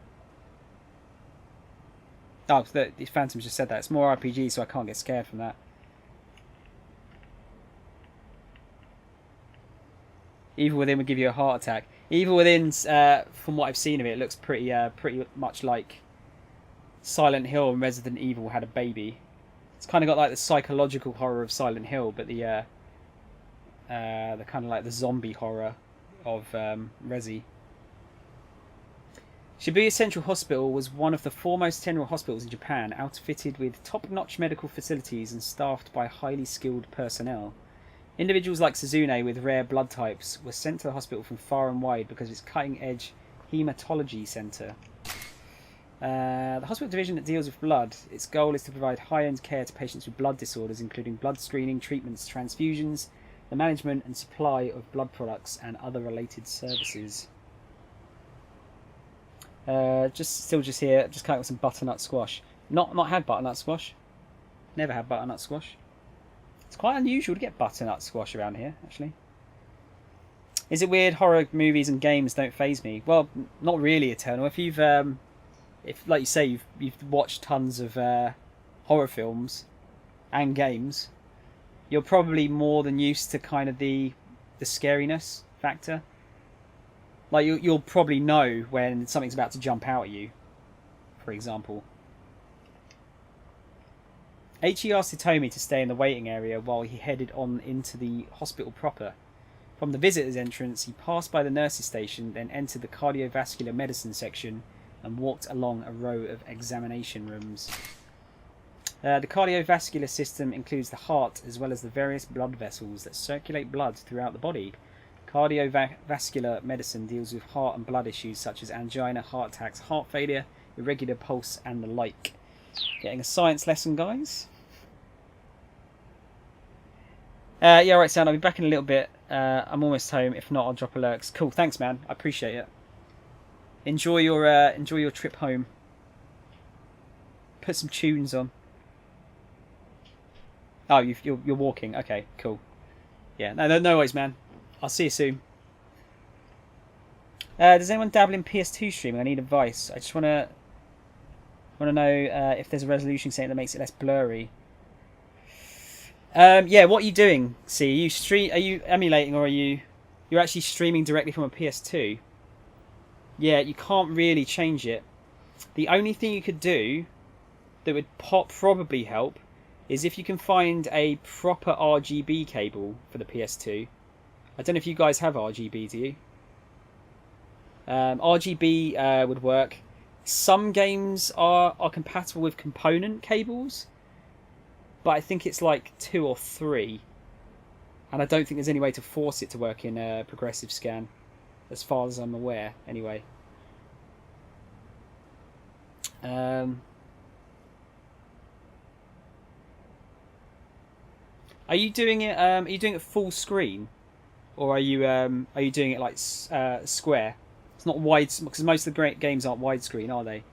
Oh, the Phantom's just said that. It's more RPG, so I can't get scared from that. Evil Within would give you a heart attack. Evil Within's, from what I've seen of it, looks pretty much like Silent Hill and Resident Evil had a baby. It's kind of got like the psychological horror of Silent Hill, but the kind of like the zombie horror of Resi. Shibuya Central Hospital was one of the foremost general hospitals in Japan, outfitted with top-notch medical facilities and staffed by highly skilled personnel. Individuals like Suzune with rare blood types were sent to the hospital from far and wide because of its cutting-edge hematology centre. The hospital division that deals with blood, its goal is to provide high-end care to patients with blood disorders, including blood screening, treatments, transfusions, the management and supply of blood products, and other related services. Just here, just coming up with some butternut squash. Not had butternut squash. Never had butternut squash. It's quite unusual to get butternut squash around here, actually. Is it weird horror movies and games don't faze me? Well, not really, Eternal. If you've, like you say, you've watched tons of horror films and games, you're probably more than used to kind of the scariness factor. Like you'll probably know when something's about to jump out at you, for example. Eiichi asked Hitomi to stay in the waiting area while he headed on into the hospital proper. From the visitor's entrance, he passed by the nurse's station, then entered the cardiovascular medicine section and walked along a row of examination rooms. The cardiovascular system includes the heart as well as the various blood vessels that circulate blood throughout the body. Cardiovascular medicine deals with heart and blood issues such as angina, heart attacks, heart failure, irregular pulse and the like. Getting a science lesson, guys. Yeah, right, Sam. I'll be back in a little bit. I'm almost home. If not, I'll drop a lurks. Cool, thanks, man. I appreciate it. Enjoy your trip home. Put some tunes on. Oh, you're walking. Okay, cool. Yeah, no worries, man. I'll see you soon. Does anyone dabble in PS2 streaming? I need advice. I just wanna know if there's a resolution setting that makes it less blurry. Yeah, what are you doing? See, are you emulating, or you're actually streaming directly from a PS2? Yeah, you can't really change it. The only thing you could do that would probably help is if you can find a proper RGB cable for the PS2. I don't know if you guys have RGB, do you? RGB would work. Some games are compatible with component cables, but I think it's like 2 or 3. And I don't think there's any way to force it to work in progressive scan, as far as I'm aware, anyway. Are you doing it? Are you doing it full screen, or are you doing it like square? It's not wide, because most of the great games aren't widescreen, are they?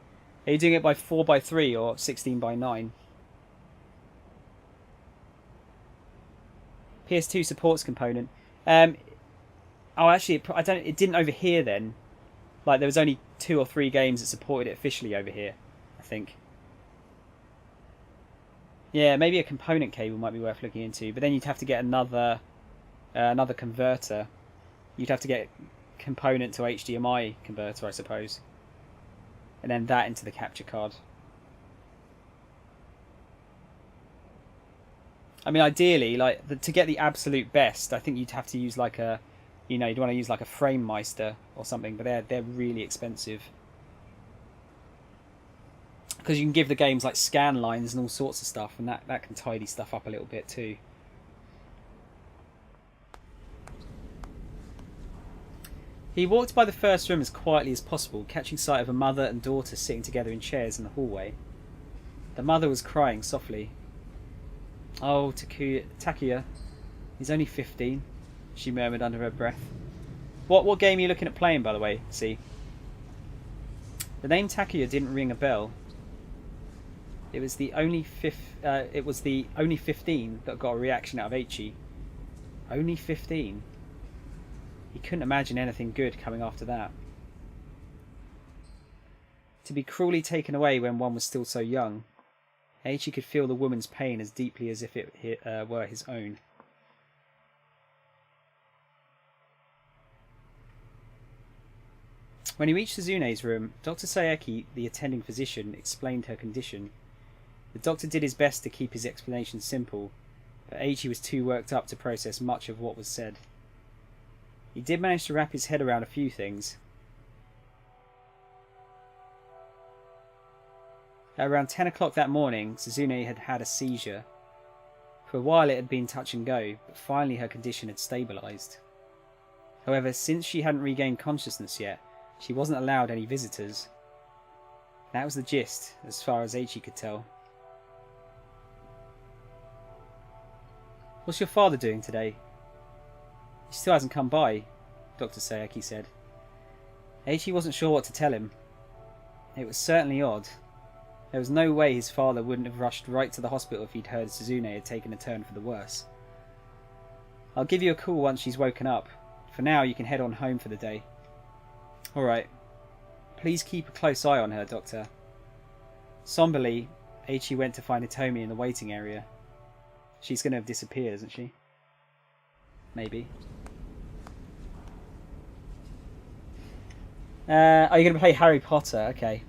Are you doing it by 4:3 or 16:9? PS2 supports component. Oh, actually, it didn't over here then. Like there was only 2 or 3 games that supported it officially over here, I think. Yeah, maybe a component cable might be worth looking into, but then you'd have to get another converter. You'd have to get component to HDMI converter, I suppose, and then that into the capture card. I mean, ideally, like to get the absolute best, I think you'd have to use like a, you'd want to use like a Frame Meister or something, but they're really expensive. Because you can give the games like scan lines and all sorts of stuff, and that can tidy stuff up a little bit too. He walked by the first room as quietly as possible, catching sight of a mother and daughter sitting together in chairs in the hallway. The mother was crying softly. "Oh, Takuya, he's only 15, she murmured under her breath. What game are you looking at playing, by the way, see? The name Takuya didn't ring a bell. It was the only 15 that got a reaction out of Eiichi. Only 15. He couldn't imagine anything good coming after that. To be cruelly taken away when one was still so young, Eiichi could feel the woman's pain as deeply as if it were his own. When he reached Suzune's room, Dr. Saeki, the attending physician, explained her condition. The doctor did his best to keep his explanation simple, but Eiichi was too worked up to process much of what was said. He did manage to wrap his head around a few things. At around 10 o'clock that morning, Suzune had had a seizure. For a while it had been touch and go, but finally her condition had stabilised. However, since she hadn't regained consciousness yet, she wasn't allowed any visitors. That was the gist, as far as Eiichi could tell. "What's your father doing today?" "He still hasn't come by," Dr. Saeki said. Eiichi wasn't sure what to tell him. It was certainly odd. There was no way his father wouldn't have rushed right to the hospital if he'd heard Suzune had taken a turn for the worse. "I'll give you a call once she's woken up. For now, you can head on home for the day." "Alright. Please keep a close eye on her, Doctor." Somberly, Eiichi went to find Hitomi in the waiting area. She's going to have disappeared, isn't she? Maybe. Are you going to play Harry Potter? Okay.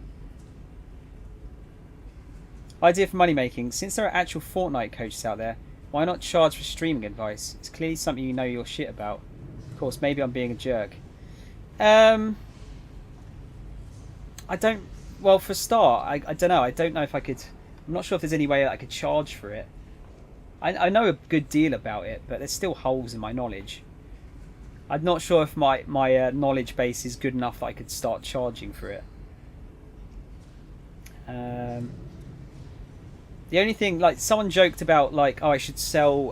Idea for money making. Since there are actual Fortnite coaches out there, why not charge for streaming advice? It's clearly something you know your shit about. Of course, maybe I'm being a jerk. I don't... Well, for a start, I don't know. I don't know if I could... I'm not sure if there's any way that I could charge for it. I know a good deal about it, but there's still holes in my knowledge. I'm not sure if my knowledge base is good enough that I could start charging for it. The only thing, like, someone joked about, like, oh, I should sell...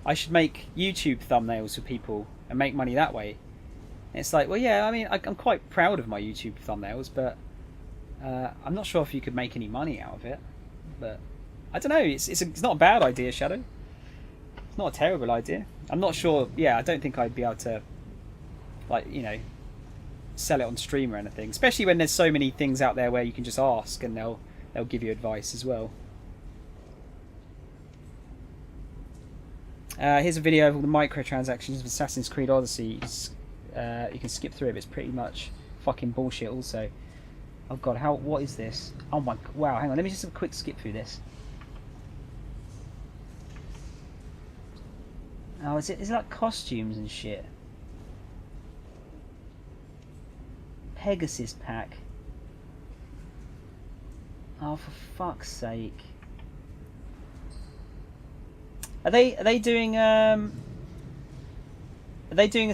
I should make YouTube thumbnails for people and make money that way. And it's like, well, yeah, I mean, I'm quite proud of my YouTube thumbnails, but I'm not sure if you could make any money out of it. But I don't know. It's not a bad idea, Shadow. It's not a terrible idea. I'm not sure. Yeah, I don't think I'd be able to, like, you know, sell it on stream or anything. Especially when there's so many things out there where you can just ask and they'll give you advice as well. Here's a video of all the microtransactions of Assassin's Creed Odyssey. You can skip through it, but it's pretty much fucking bullshit also. Oh god, what is this? Oh my, wow, hang on, let me just have a quick skip through this. Oh, is it like costumes and shit? Pegasus pack. Oh, for fuck's sake. Are they doing a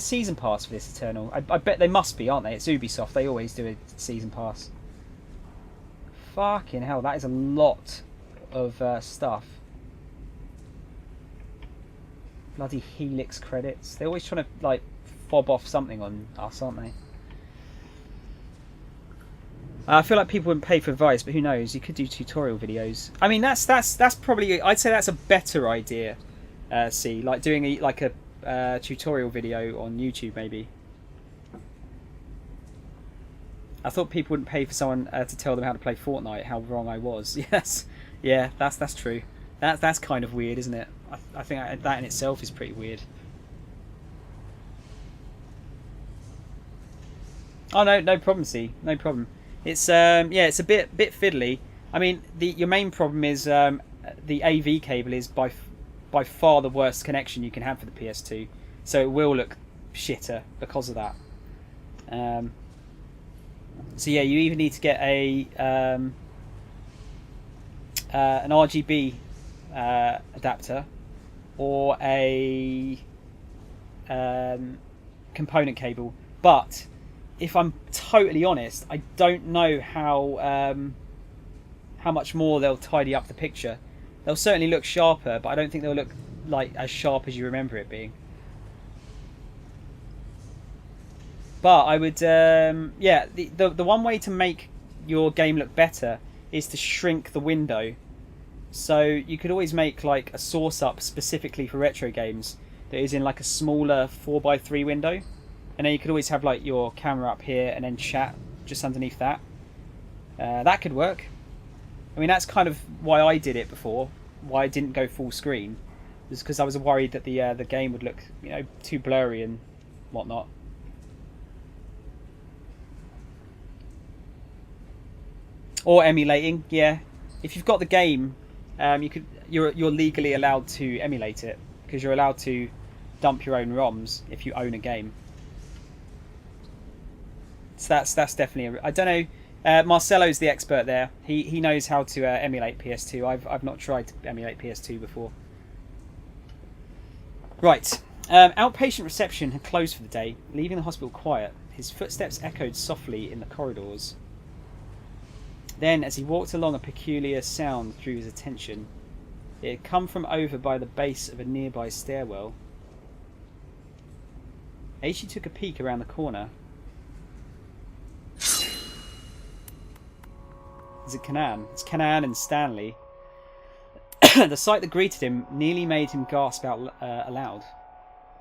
season pass for this Eternal? I bet they must be, aren't they? It's Ubisoft. They always do a season pass. Fucking hell, that is a lot of stuff. Bloody Helix credits. They're always trying to, like, fob off something on us, aren't they? I feel like people wouldn't pay for advice, but who knows? You could do tutorial videos. I mean, that's probably... I'd say that's a better idea. Like doing a tutorial video on YouTube, maybe. I thought people wouldn't pay for someone to tell them how to play Fortnite. How wrong I was. Yes, yeah, that's true. That's kind of weird, isn't it? I think that in itself is pretty weird. Oh no problem, C. No problem. It's yeah, it's a bit fiddly. I mean, your main problem is the AV cable is by far the worst connection you can have for the PS2, so it will look shitter because of that. So yeah, you either need to get an RGB adapter or a component cable. But if I'm totally honest, I don't know how much more they'll tidy up the picture. They'll certainly look sharper, but I don't think they'll look like as sharp as you remember it being. But I would, yeah, the one way to make your game look better is to shrink the window. So you could always make like a source up specifically for retro games that is in like a smaller 4x3 window, and then you could always have like your camera up here and then chat just underneath that. That could work. I mean, that's kind of why I did it before. Why I didn't go full screen was because I was worried that the game would look, you know, too blurry and whatnot. Or emulating, yeah. If you've got the game, you're legally allowed to emulate it because you're allowed to dump your own ROMs if you own a game. So that's definitely I don't know. Marcelo's the expert there. He knows how to emulate PS2. I've not tried to emulate PS2 before. Right. Outpatient reception had closed for the day, leaving the hospital quiet. His footsteps echoed softly in the corridors. Then, as he walked along, a peculiar sound drew his attention. It had come from over by the base of a nearby stairwell. Aichi took a peek around the corner. Is it Kanan? It's Kanan and Stanley. The sight that greeted him nearly made him gasp out aloud.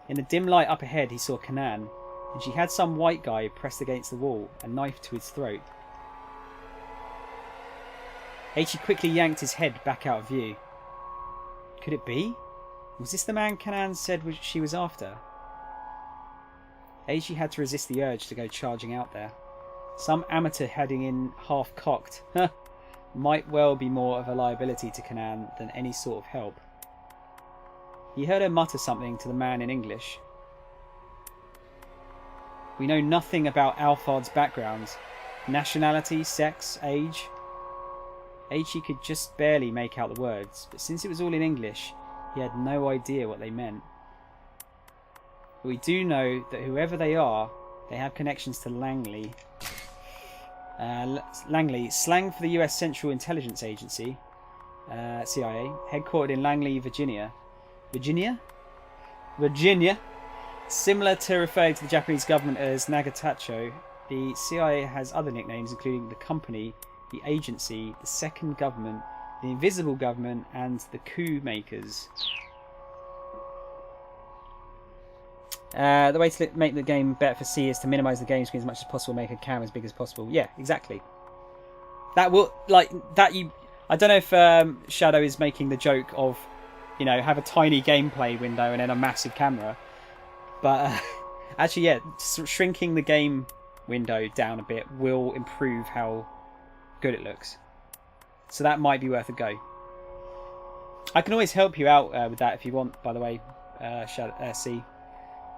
In the dim light up ahead, he saw Kanan, and she had some white guy pressed against the wall, a knife to his throat. Aichi quickly yanked his head back out of view. Could it be? Was this the man Kanan said she was after? Aichi had to resist the urge to go charging out there. Some amateur heading in half-cocked might well be more of a liability to Kanan than any sort of help. He heard her mutter something to the man in English. We know nothing about Alphard's background. Nationality, sex, age. Aichi could just barely make out the words, but since it was all in English, he had no idea what they meant. But we do know that whoever they are, they have connections to Langley. Langley, slang for the US Central Intelligence Agency, CIA, headquartered in Langley, Virginia. Virginia? Similar to referring to the Japanese government as Nagatacho, the CIA has other nicknames including the Company, the Agency, the Second Government, the Invisible Government, and the Coup Makers. The way to make the game better for C is to minimise the game screen as much as possible, make a cam as big as possible. Yeah, exactly. That will, like, that you... I don't know if Shadow is making the joke of, you know, have a tiny gameplay window and then a massive camera. But, actually, yeah, shrinking the game window down a bit will improve how good it looks. So that might be worth a go. I can always help you out with that if you want, by the way, Shadow, C.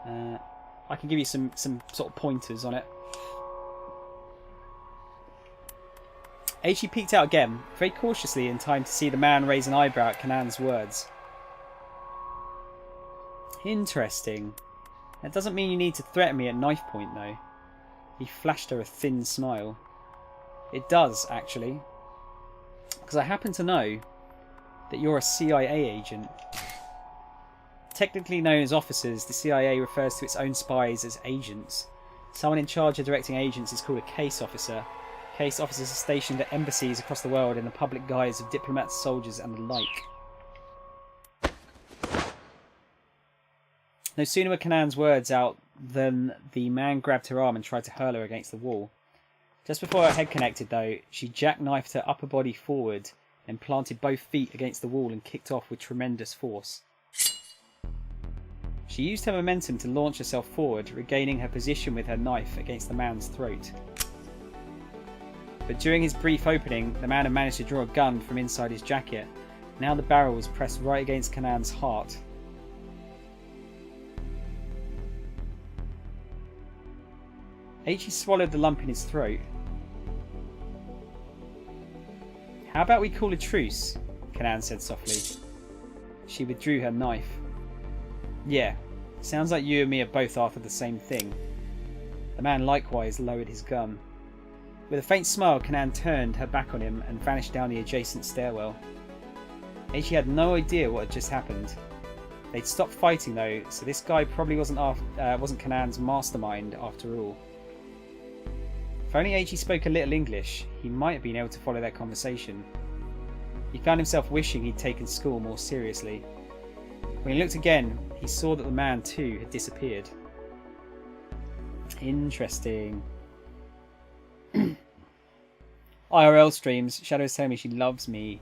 I can give you some sort of pointers on it. Aichi peeked out again, very cautiously in time to see the man raise an eyebrow at Kanan's words. Interesting. That doesn't mean you need to threaten me at knife point, though. He flashed her a thin smile. It does, actually. Because I happen to know that you're a CIA agent. Technically known as officers, the CIA refers to its own spies as agents. Someone in charge of directing agents is called a case officer. Case officers are stationed at embassies across the world in the public guise of diplomats, soldiers, and the like. No sooner were Kanan's words out than the man grabbed her arm and tried to hurl her against the wall. Just before her head connected, though, she jackknifed her upper body forward and planted both feet against the wall and kicked off with tremendous force. She used her momentum to launch herself forward, regaining her position with her knife against the man's throat. But during his brief opening, the man had managed to draw a gun from inside his jacket. Now the barrel was pressed right against Kanan's heart. Aichi swallowed the lump in his throat. How about we call a truce? Kanan said softly. She withdrew her knife. Yeah, sounds like you and me are both after the same thing. The man likewise lowered his gun. With a faint smile, Kanan turned her back on him and vanished down the adjacent stairwell. Aichi had no idea what had just happened. They'd stopped fighting though, so this guy probably wasn't Kanan's mastermind after all. If only Aichi spoke a little English, he might have been able to follow their conversation. He found himself wishing he'd taken school more seriously. When he looked again, he saw that the man too had disappeared. Interesting. IRL streams. Shadow's telling me she loves me.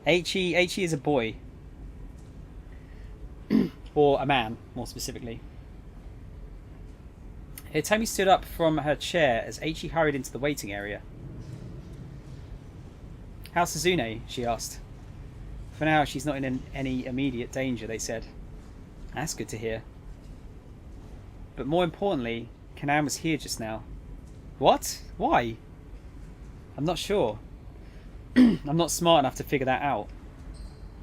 Aichi is a boy. Or a man, more specifically. Hitomi stood up from her chair as Aichi hurried into the waiting area. How's Suzune? She asked. For now, she's not in any immediate danger, they said. That's good to hear. But more importantly, Kanan was here just now. What? Why? I'm not sure. I'm not smart enough to figure that out.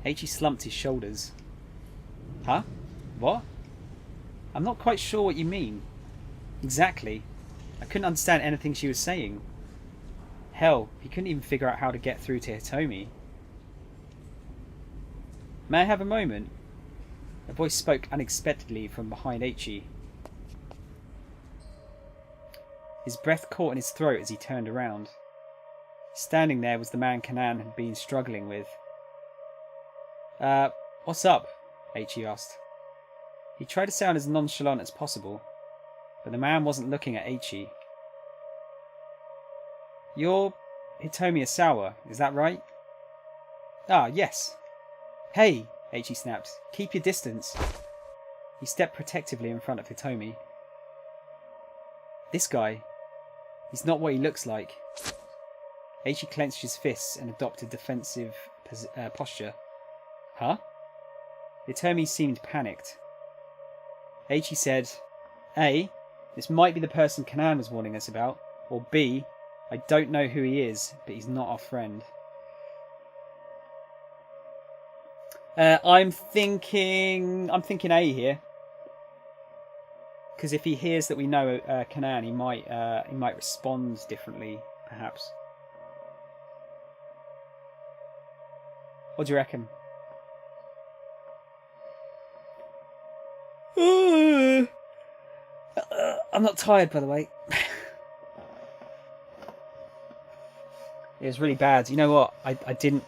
Aichi slumped his shoulders. Huh? What? I'm not quite sure what you mean. Exactly. I couldn't understand anything she was saying. Hell, he couldn't even figure out how to get through to Hitomi. May I have a moment? A voice spoke unexpectedly from behind Aichi. His breath caught in his throat as he turned around. Standing there was the man Kanan had been struggling with. What's up? Aichi asked. He tried to sound as nonchalant as possible, but the man wasn't looking at Aichi. You're Hitomi Asawa, is that right? Ah, yes. Hey, Aichi snapped. Keep your distance. He stepped protectively in front of Hitomi. This guy, he's not what he looks like. Aichi clenched his fists and adopted defensive posture. Huh? Hitomi seemed panicked. Aichi said, A, this might be the person Kanan was warning us about, or B, I don't know who he is, but he's not our friend. I'm thinking A here, because if he hears that we know Kanan, he might respond differently, perhaps. What do you reckon? I'm not tired, by the way. It was really bad. You know what? I didn't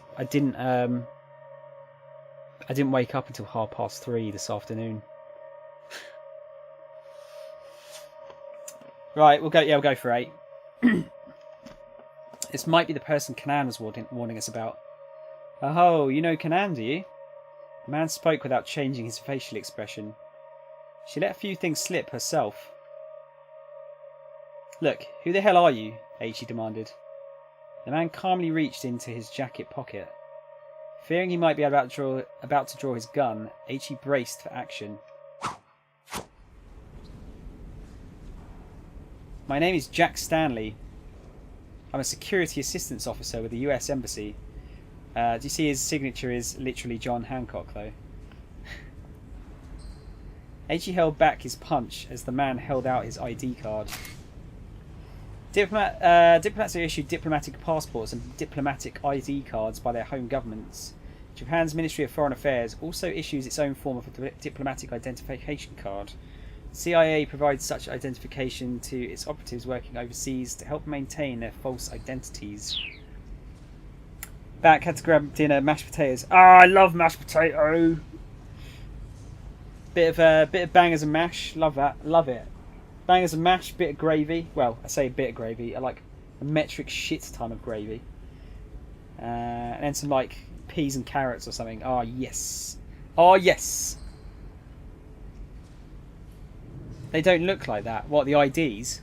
wake up until 3:30 this afternoon. Right, we'll go for 8. This might be the person Kanan was warning us about. Oh, you know Kanan, do you? The man spoke without changing his facial expression. She let a few things slip herself. Look, who the hell are you? Aichi demanded. The man calmly reached into his jacket pocket. Fearing he might be about to draw his gun, Aichi braced for action. My name is Jack Stanley. I'm a security assistance officer with the US Embassy. Do you see his signature is literally John Hancock, though? Aichi held back his punch as the man held out his ID card. Diplomats are issued diplomatic passports and diplomatic ID cards by their home governments. Japan's Ministry of Foreign Affairs also issues its own form of a diplomatic identification card. CIA provides such identification to its operatives working overseas to help maintain their false identities. Back, had to grab dinner, mashed potatoes. Ah, I love mashed potato. Bit of bangers and mash. Love that. Love it. Bangers and mash, bit of gravy. Well, I say a bit of gravy. I like a metric shit ton of gravy. And then some like peas and carrots or something. Oh yes. Oh yes. They don't look like that. What, the IDs?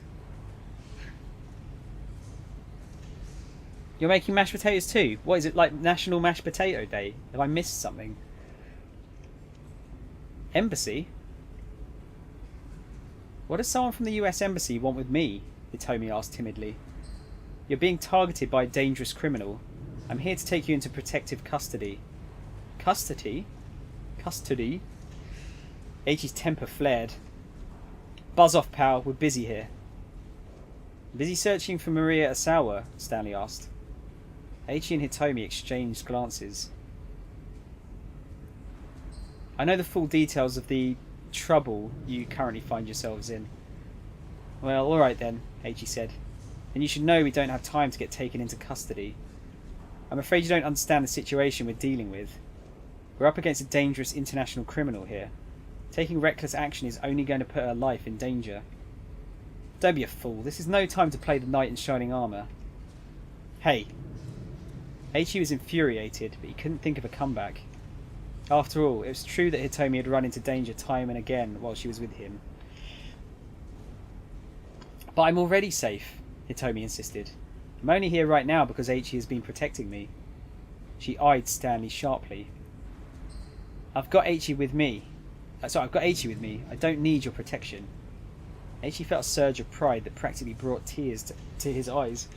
You're making mashed potatoes too? What is it, like National Mashed Potato Day? Have I missed something? Embassy? What does someone from the US Embassy want with me? Hitomi asked timidly. You're being targeted by a dangerous criminal. I'm here to take you into protective custody. Custody? Custody? Aichi's temper flared. Buzz off, pal. We're busy here. Busy searching for Maria Osawa? Stanley asked. Aichi and Hitomi exchanged glances. I know the full details of the trouble you currently find yourselves in. Well, alright then, Aichi said. And you should know we don't have time to get taken into custody. I'm afraid you don't understand the situation we're dealing with. We're up against a dangerous international criminal here. Taking reckless action is only going to put her life in danger. Don't be a fool. This is no time to play the knight in shining armour. Hey. Aichi was infuriated, but he couldn't think of a comeback. After all, it was true that Hitomi had run into danger time and again while she was with him. But I'm already safe, Hitomi insisted. I'm only here right now because Aichi has been protecting me. She eyed Stanley sharply. I've got Aichi with me. I don't need your protection. Aichi felt a surge of pride that practically brought tears to his eyes.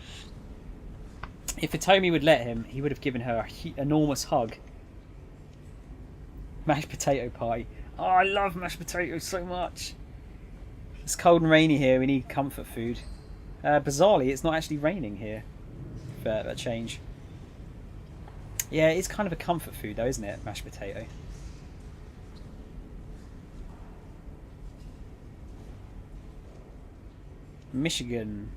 If Hitomi would let him, he would have given her an enormous hug. Mashed potato pie. Oh, I love mashed potatoes so much. It's cold and rainy here. We need comfort food. Bizarrely, it's not actually raining here. For a change. Yeah, it's kind of a comfort food though, isn't it? Mashed potato. Michigan.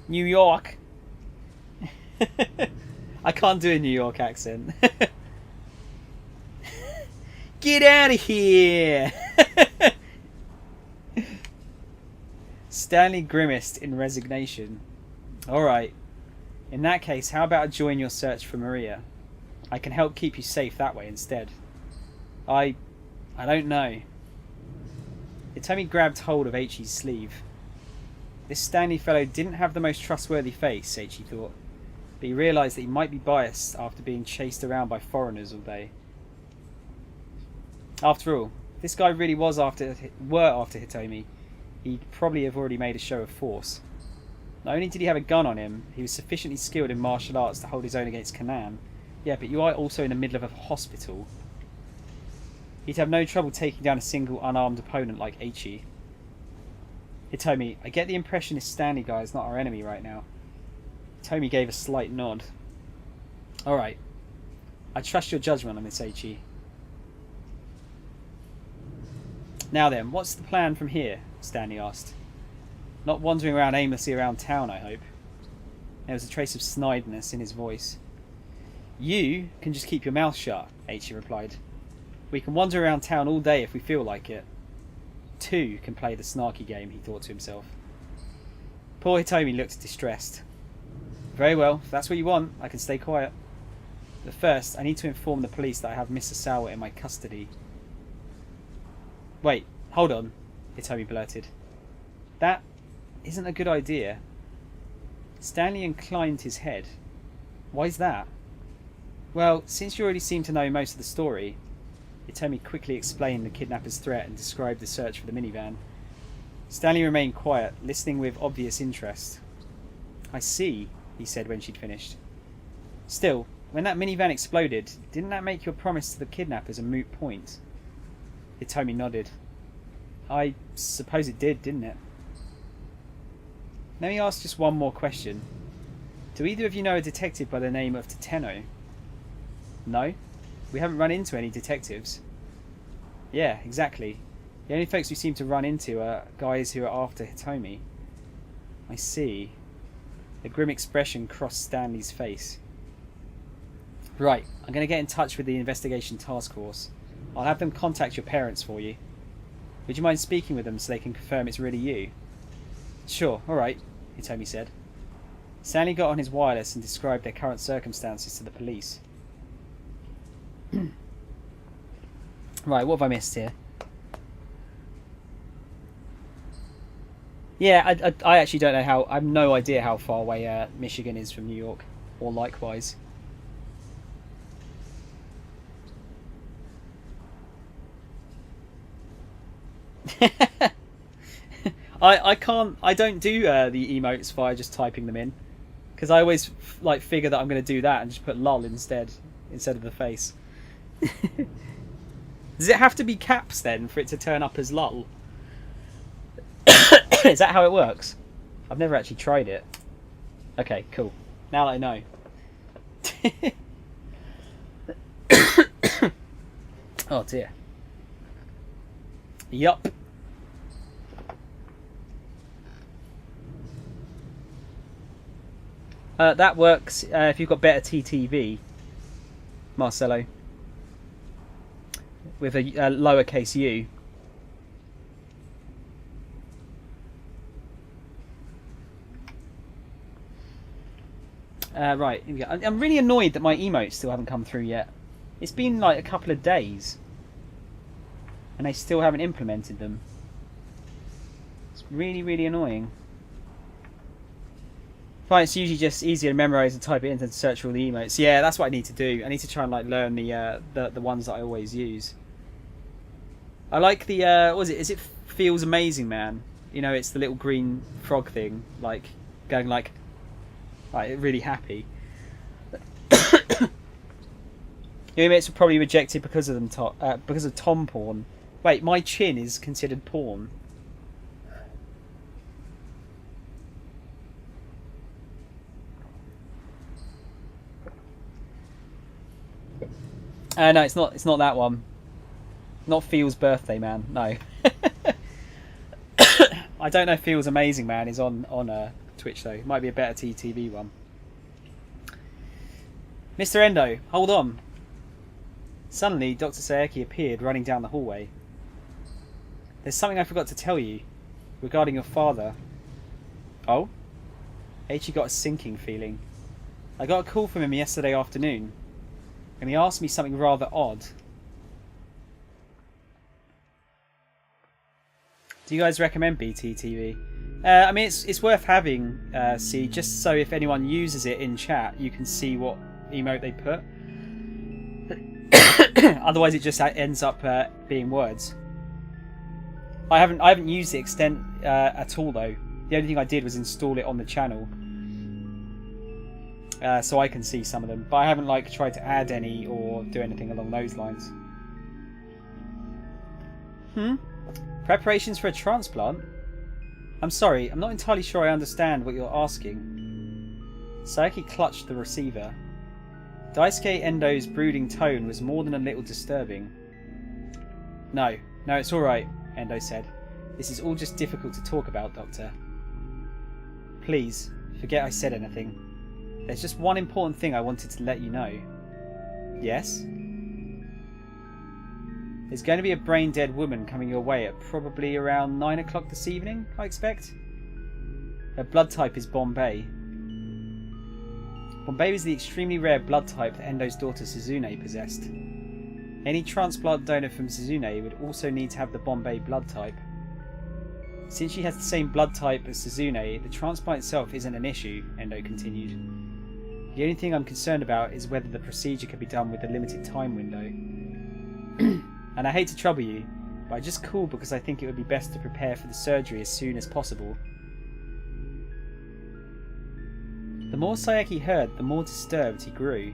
New York. I can't do a New York accent. Get out of here! Stanley grimaced in resignation. Alright. In that case, how about I join your search for Maria? I can help keep you safe that way instead. I don't know. Hitomi grabbed hold of Aichi's sleeve. This Stanley fellow didn't have the most trustworthy face, Aichi thought. but he realised that he might be biased after being chased around by foreigners all day. After all, if this guy really were after Hitomi, he'd probably have already made a show of force. Not only did he have a gun on him, he was sufficiently skilled in martial arts to hold his own against Kanan. Yeah, but you are also in the middle of a hospital. He'd have no trouble taking down a single unarmed opponent like Eiichi. Hitomi, I get the impression this Stanley guy is not our enemy right now. Hitomi gave a slight nod. Alright. I trust your judgment on this, Eiichi. Now then, what's the plan from here? Stanley asked. Not wandering around aimlessly around town, I hope. There was a trace of snideness in his voice. You can just keep your mouth shut, Eiichi replied. We can wander around town all day if we feel like it. Two can play the snarky game, he thought to himself. Poor Hitomi looked distressed. Very well, if that's what you want, I can stay quiet. But first, I need to inform the police that I have Mr. Sawa in my custody. Wait, hold on, Hitomi blurted. That isn't a good idea. Stanley inclined his head. Why's that? Well, since you already seem to know most of the story, Hitomi quickly explained the kidnapper's threat and described the search for the minivan. Stanley remained quiet, listening with obvious interest. I see, he said when she'd finished. Still, when that minivan exploded, didn't that make your promise to the kidnappers a moot point? Hitomi nodded. I suppose it did, didn't it? Let me ask just one more question. Do either of you know a detective by the name of Tateno? No? We haven't run into any detectives. Yeah, exactly. The only folks we seem to run into are guys who are after Hitomi. I see. A grim expression crossed Stanley's face. Right, I'm going to get in touch with the investigation task force. I'll have them contact your parents for you. Would you mind speaking with them so they can confirm it's really you? Sure, alright, Hitomi said. Stanley got on his wireless and described their current circumstances to the police. Right, what have I missed here? Yeah, I actually don't know how... I have no idea how far away Michigan is from New York. Or likewise. I don't do the emotes via just typing them in, because I always like figure that I'm going to do that and just put lol instead of the face. Does it have to be caps then for it to turn up as lol? Is that how it works? I've never actually tried it. Okay, cool. Now that I know. Oh dear. Yup. That works if you've got better TTV, Marcelo, with a lowercase u. Right, here we go. I'm really annoyed that my emotes still haven't come through yet. It's been like a couple of days and they still haven't implemented them. It's really, really annoying. Fine, it's usually just easier to memorise and type it in than to search for all the emotes. Yeah, that's what I need to do. I need to try and like learn the ones that I always use. I like the what is it? Is it Feels Amazing Man? You know, it's the little green frog thing, like going like really happy. Your emotes were probably rejected because of them. Because of Tom porn. Wait, my chin is considered porn. No, it's not. It's not that one. Not Feels Birthday Man. No. I don't know if Feels Amazing Man is on Twitch though. It might be a better TTV one. Mr. Endo, hold on. Suddenly, Dr. Saeki appeared running down the hallway. There's something I forgot to tell you regarding your father. Oh? Eiichi got a sinking feeling. I got a call from him yesterday afternoon, and he asked me something rather odd. Do you guys recommend BTTV? I mean, it's worth having, see, just so if anyone uses it in chat, you can see what emote they put. Otherwise, it just ends up being words. I haven't used the extent at all though. The only thing I did was install it on the channel, so I can see some of them. But I haven't like tried to add any or do anything along those lines. Preparations for a transplant? I'm sorry, I'm not entirely sure I understand what you're asking. Sayaki clutched the receiver. Daisuke Endo's brooding tone was more than a little disturbing. No, it's alright, Endo said. This is all just difficult to talk about, Doctor. Please, forget I said anything. There's just one important thing I wanted to let you know. Yes? There's going to be a brain-dead woman coming your way at probably around 9 o'clock this evening, I expect. Her blood type is Bombay. Bombay was the extremely rare blood type that Endo's daughter Suzune possessed. Any transplant donor from Suzune would also need to have the Bombay blood type. Since she has the same blood type as Suzune, the transplant itself isn't an issue, Endo continued. The only thing I'm concerned about is whether the procedure can be done with a limited time window. And I hate to trouble you, but I just called because I think it would be best to prepare for the surgery as soon as possible. The more Sayaki heard, the more disturbed he grew.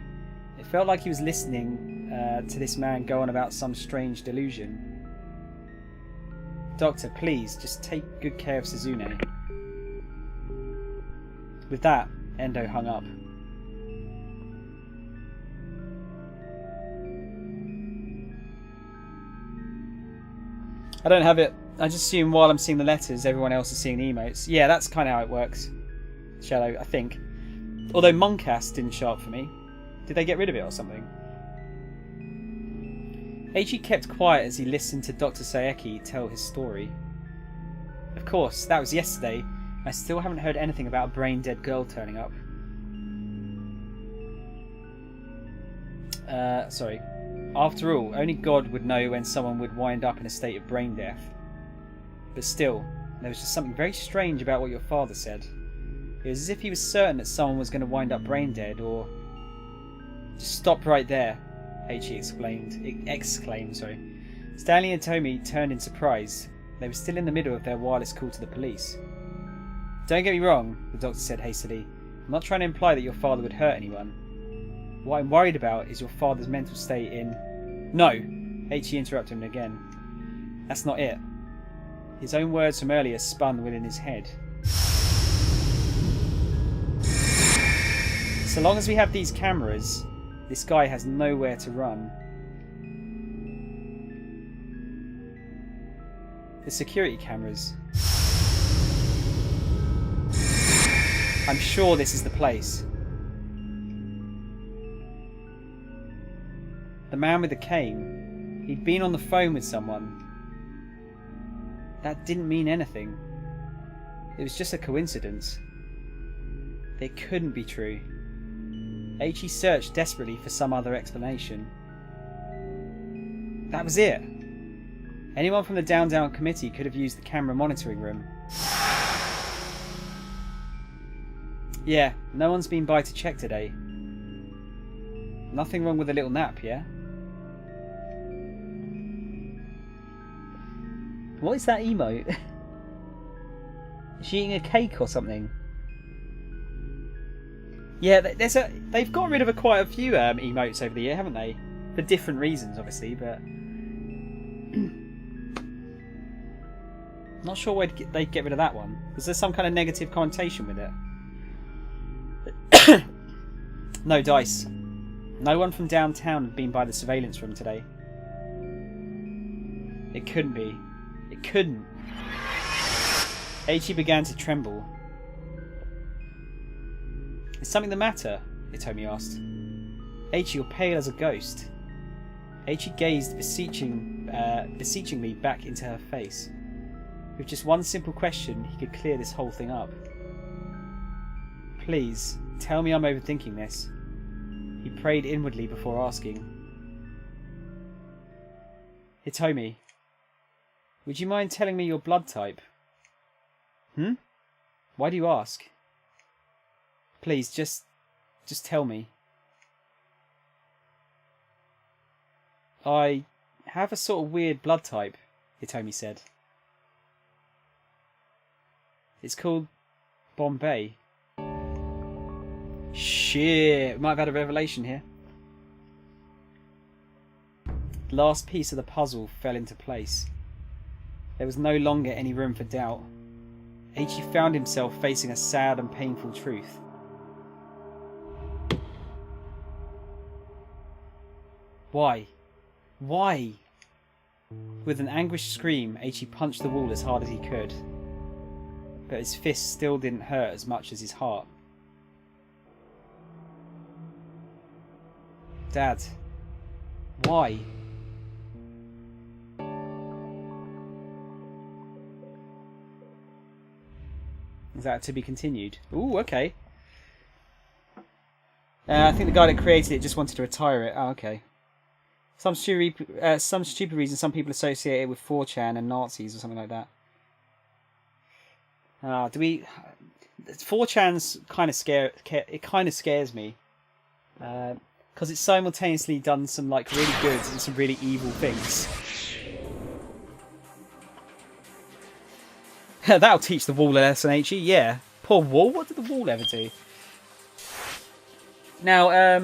It felt like he was listening to this man go on about some strange delusion. Doctor, please, just take good care of Suzune. With that, Endo hung up. I don't have it. I just assume while I'm seeing the letters, everyone else is seeing the emotes. Yeah, that's kind of how it works. Shadow, I think. Although Moncast didn't show up for me. Did they get rid of it or something? Eiichi kept quiet as he listened to Dr. Sayeki tell his story. Of course, that was yesterday. I still haven't heard anything about a brain-dead girl turning up. Sorry. After all, only God would know when someone would wind up in a state of brain death. But still, there was just something very strange about what your father said. It was as if he was certain that someone was going to wind up brain dead, or... Just stop right there, Eiichi exclaimed. Stanley and Tomi turned in surprise. They were still in the middle of their wireless call to the police. Don't get me wrong, the doctor said hastily. I'm not trying to imply that your father would hurt anyone. What I'm worried about is your father's mental state in... No! Eiichi interrupted him again. That's not it. His own words from earlier spun within his head. So long as we have these cameras, this guy has nowhere to run. The security cameras. I'm sure this is the place. The man with the cane. He'd been on the phone with someone. That didn't mean anything. It was just a coincidence. It couldn't be true. Eiichi searched desperately for some other explanation. That was it. Anyone from the Down committee could have used the camera monitoring room. Yeah, no one's been by to check today. Nothing wrong with a little nap, yeah? What is that emote? Is she eating a cake or something? Yeah, they've got rid of quite a few emotes over the year, haven't they? For different reasons, obviously, but... Not sure why they'd get rid of that one. Was there some kind of negative connotation with it? No dice. No one from downtown had been by the surveillance room today. It couldn't be. It couldn't. Eiichi began to tremble. Is something the matter? Hitomi asked. Eiichi, you're pale as a ghost. Eiichi gazed beseechingly back into her face. With just one simple question, he could clear this whole thing up. Please, tell me I'm overthinking this. He prayed inwardly before asking. Hitomi, would you mind telling me your blood type? Why do you ask? Please, just tell me. I have a sort of weird blood type, Hitomi said. It's called Bombay. Shit, might have had a revelation here. The last piece of the puzzle fell into place. There was no longer any room for doubt. Eiichi found himself facing a sad and painful truth. Why? Why? With an anguished scream, Eiichi punched the wall as hard as he could. But his fist still didn't hurt as much as his heart. Dad. Why? Is that to be continued? Ooh, okay. I think the guy that created it just wanted to retire it. Oh, okay. Some stupid reason some people associate it with 4chan and Nazis or something like that. Do we? 4chan's kind of it kind of scares me, because it's simultaneously done some like really good and some really evil things. That'll teach the wall a lesson, H.E. Yeah, poor wall. What did the wall ever do? Now,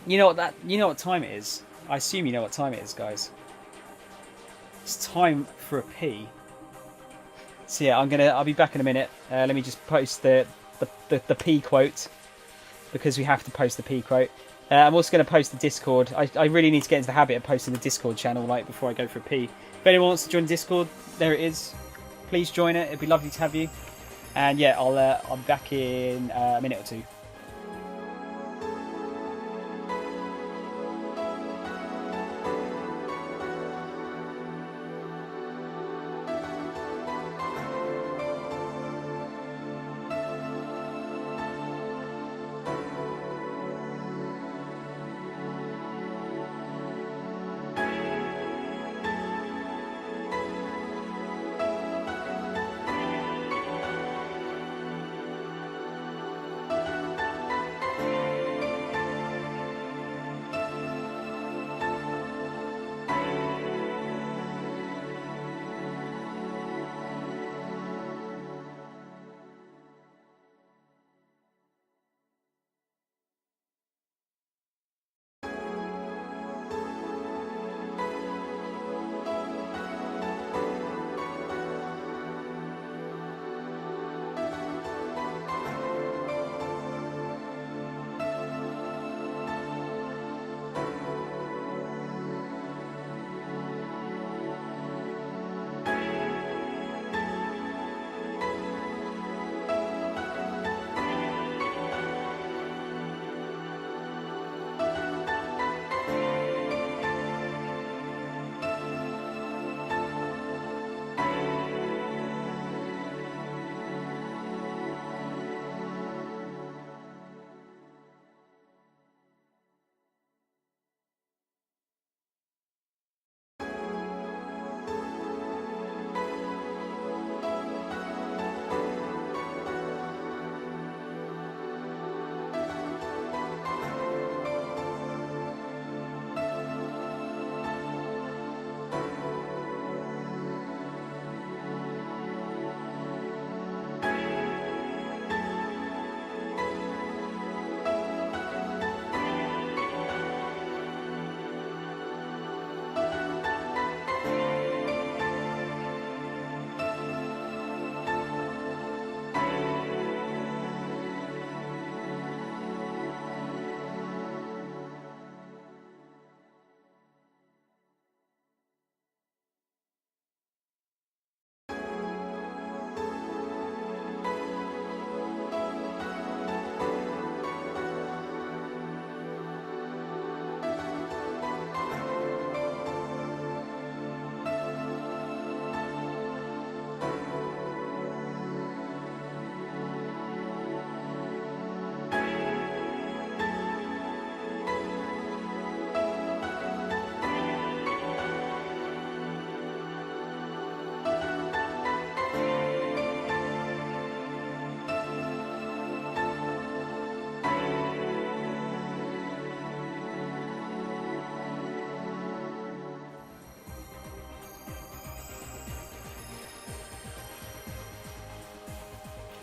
you know what time it is. I assume you know what time it is, guys. It's time for a pee. So yeah, I'll be back in a minute. Let me just post the P quote, because we have to post the P quote. I'm also going to post the Discord. I really need to get into the habit of posting the Discord channel like before I go for a pee. If anyone wants to join Discord, there it is. Please join it. It'd be lovely to have you. And yeah, I'll be back in a minute or two.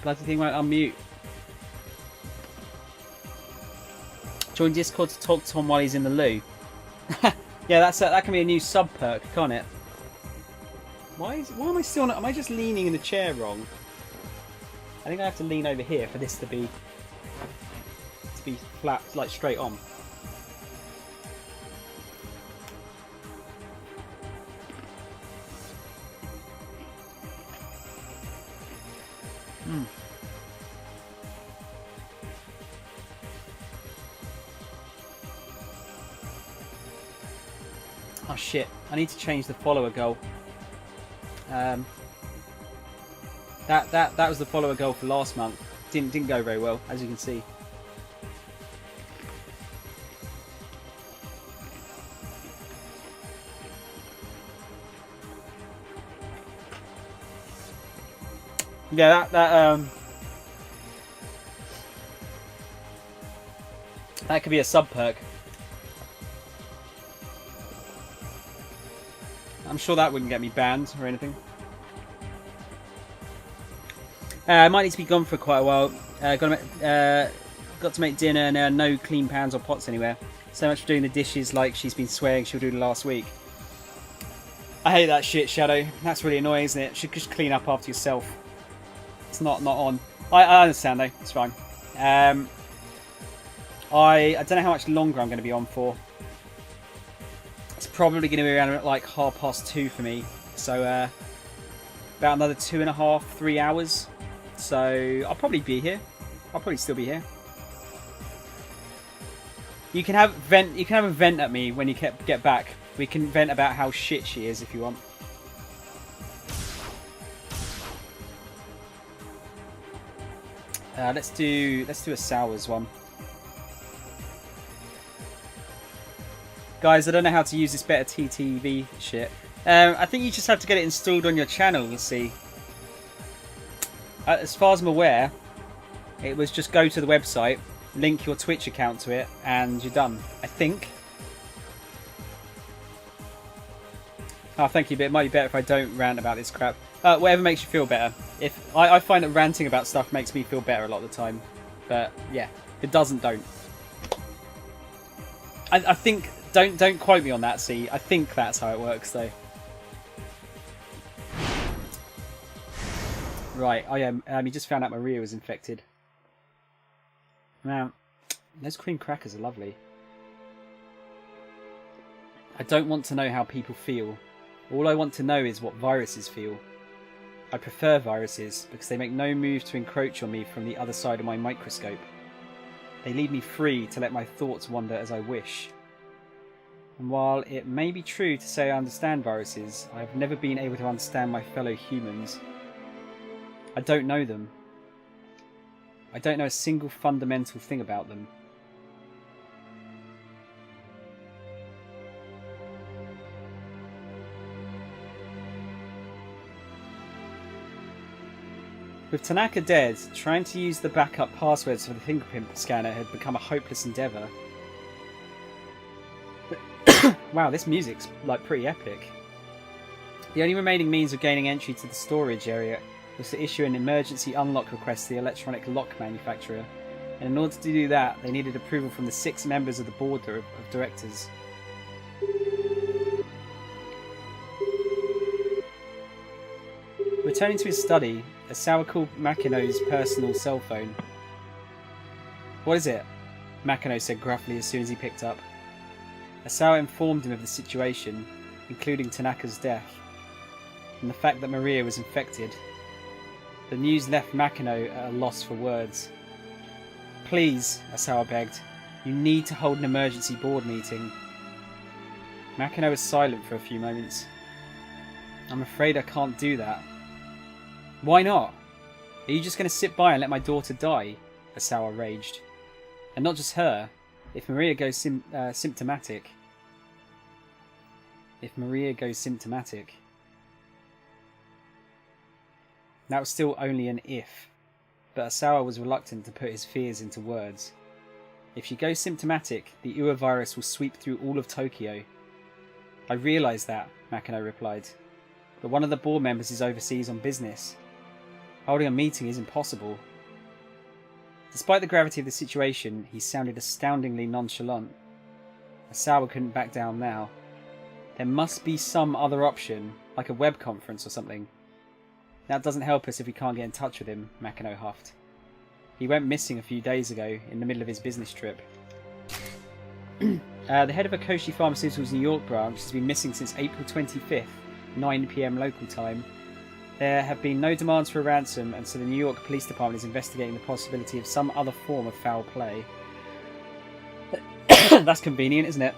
Bloody thing won't unmute. Join Discord to talk to Tom while he's in the loo. Yeah, that can be a new sub perk, can't it? Why am I still not? Am I just leaning in the chair wrong? I think I have to lean over here for this to be flat, like straight on. Oh shit, I need to change the follower goal. That was the follower goal for last month. Didn't go very well, as you can see. Yeah, that could be a sub perk. I'm sure that wouldn't get me banned or anything. I might need to be gone for quite a while. Got to make dinner and no clean pans or pots anywhere. So much for doing the dishes like she's been swearing she'll do last week. I hate that shit, Shadow. That's really annoying, isn't it? You should just clean up after yourself. It's not on. I understand though. It's fine. I don't know how much longer I'm going to be on for. It's probably going to be around like 2:30 for me. So about another 2.5, 3 hours. So I'll probably be here. I'll probably still be here. You can have a vent at me when you get back. We can vent about how shit she is if you want. Let's do a sours one. Guys, I don't know how to use this better TTV shit. I think you just have to get it installed on your channel, you'll see. As far as I'm aware, it was just go to the website, link your Twitch account to it, and you're done. I think. Oh, thank you, but it might be better if I don't rant about this crap. Whatever makes you feel better. If I find that ranting about stuff makes me feel better a lot of the time. But yeah, if it doesn't, don't. I think don't quote me on that. See, I think that's how it works, though. Right. Oh yeah. You just found out Maria was infected. Now, those cream crackers are lovely. I don't want to know how people feel. All I want to know is what viruses feel. I prefer viruses because they make no move to encroach on me from the other side of my microscope. They leave me free to let my thoughts wander as I wish. And while it may be true to say I understand viruses, I have never been able to understand my fellow humans. I don't know them. I don't know a single fundamental thing about them. With Tanaka dead, trying to use the backup passwords for the fingerprint scanner had become a hopeless endeavour. Wow, this music's like pretty epic. The only remaining means of gaining entry to the storage area was to issue an emergency unlock request to the electronic lock manufacturer, and in order to do that, they needed approval from the 6 members of the board of directors. Returning to his study, Asawa called Makino's personal cell phone. "What is it?" Makino said gruffly as soon as he picked up. Asawa informed him of the situation, including Tanaka's death, and the fact that Maria was infected. The news left Makino at a loss for words. "Please," Asawa begged, "you need to hold an emergency board meeting." Makino was silent for a few moments. "I'm afraid I can't do that." "Why not? Are you just going to sit by and let my daughter die?" Asawa raged. "And not just her. If Maria goes symptomatic... If Maria goes symptomatic..." That was still only an if, but Asawa was reluctant to put his fears into words. "If she goes symptomatic, the Ua virus will sweep through all of Tokyo." "I realise that," Makino replied, "but one of the board members is overseas on business." Holding a meeting is impossible. Despite the gravity of the situation, he sounded astoundingly nonchalant. Asawa couldn't back down now. There must be some other option, like a web conference or something. That doesn't help us if we can't get in touch with him, Makino huffed. He went missing a few days ago, in the middle of his business trip. The head of Akoshi Pharmaceuticals' New York branch has been missing since April 25th, 9 PM local time. There have been no demands for a ransom, and so the New York Police Department is investigating the possibility of some other form of foul play. That's convenient, isn't it?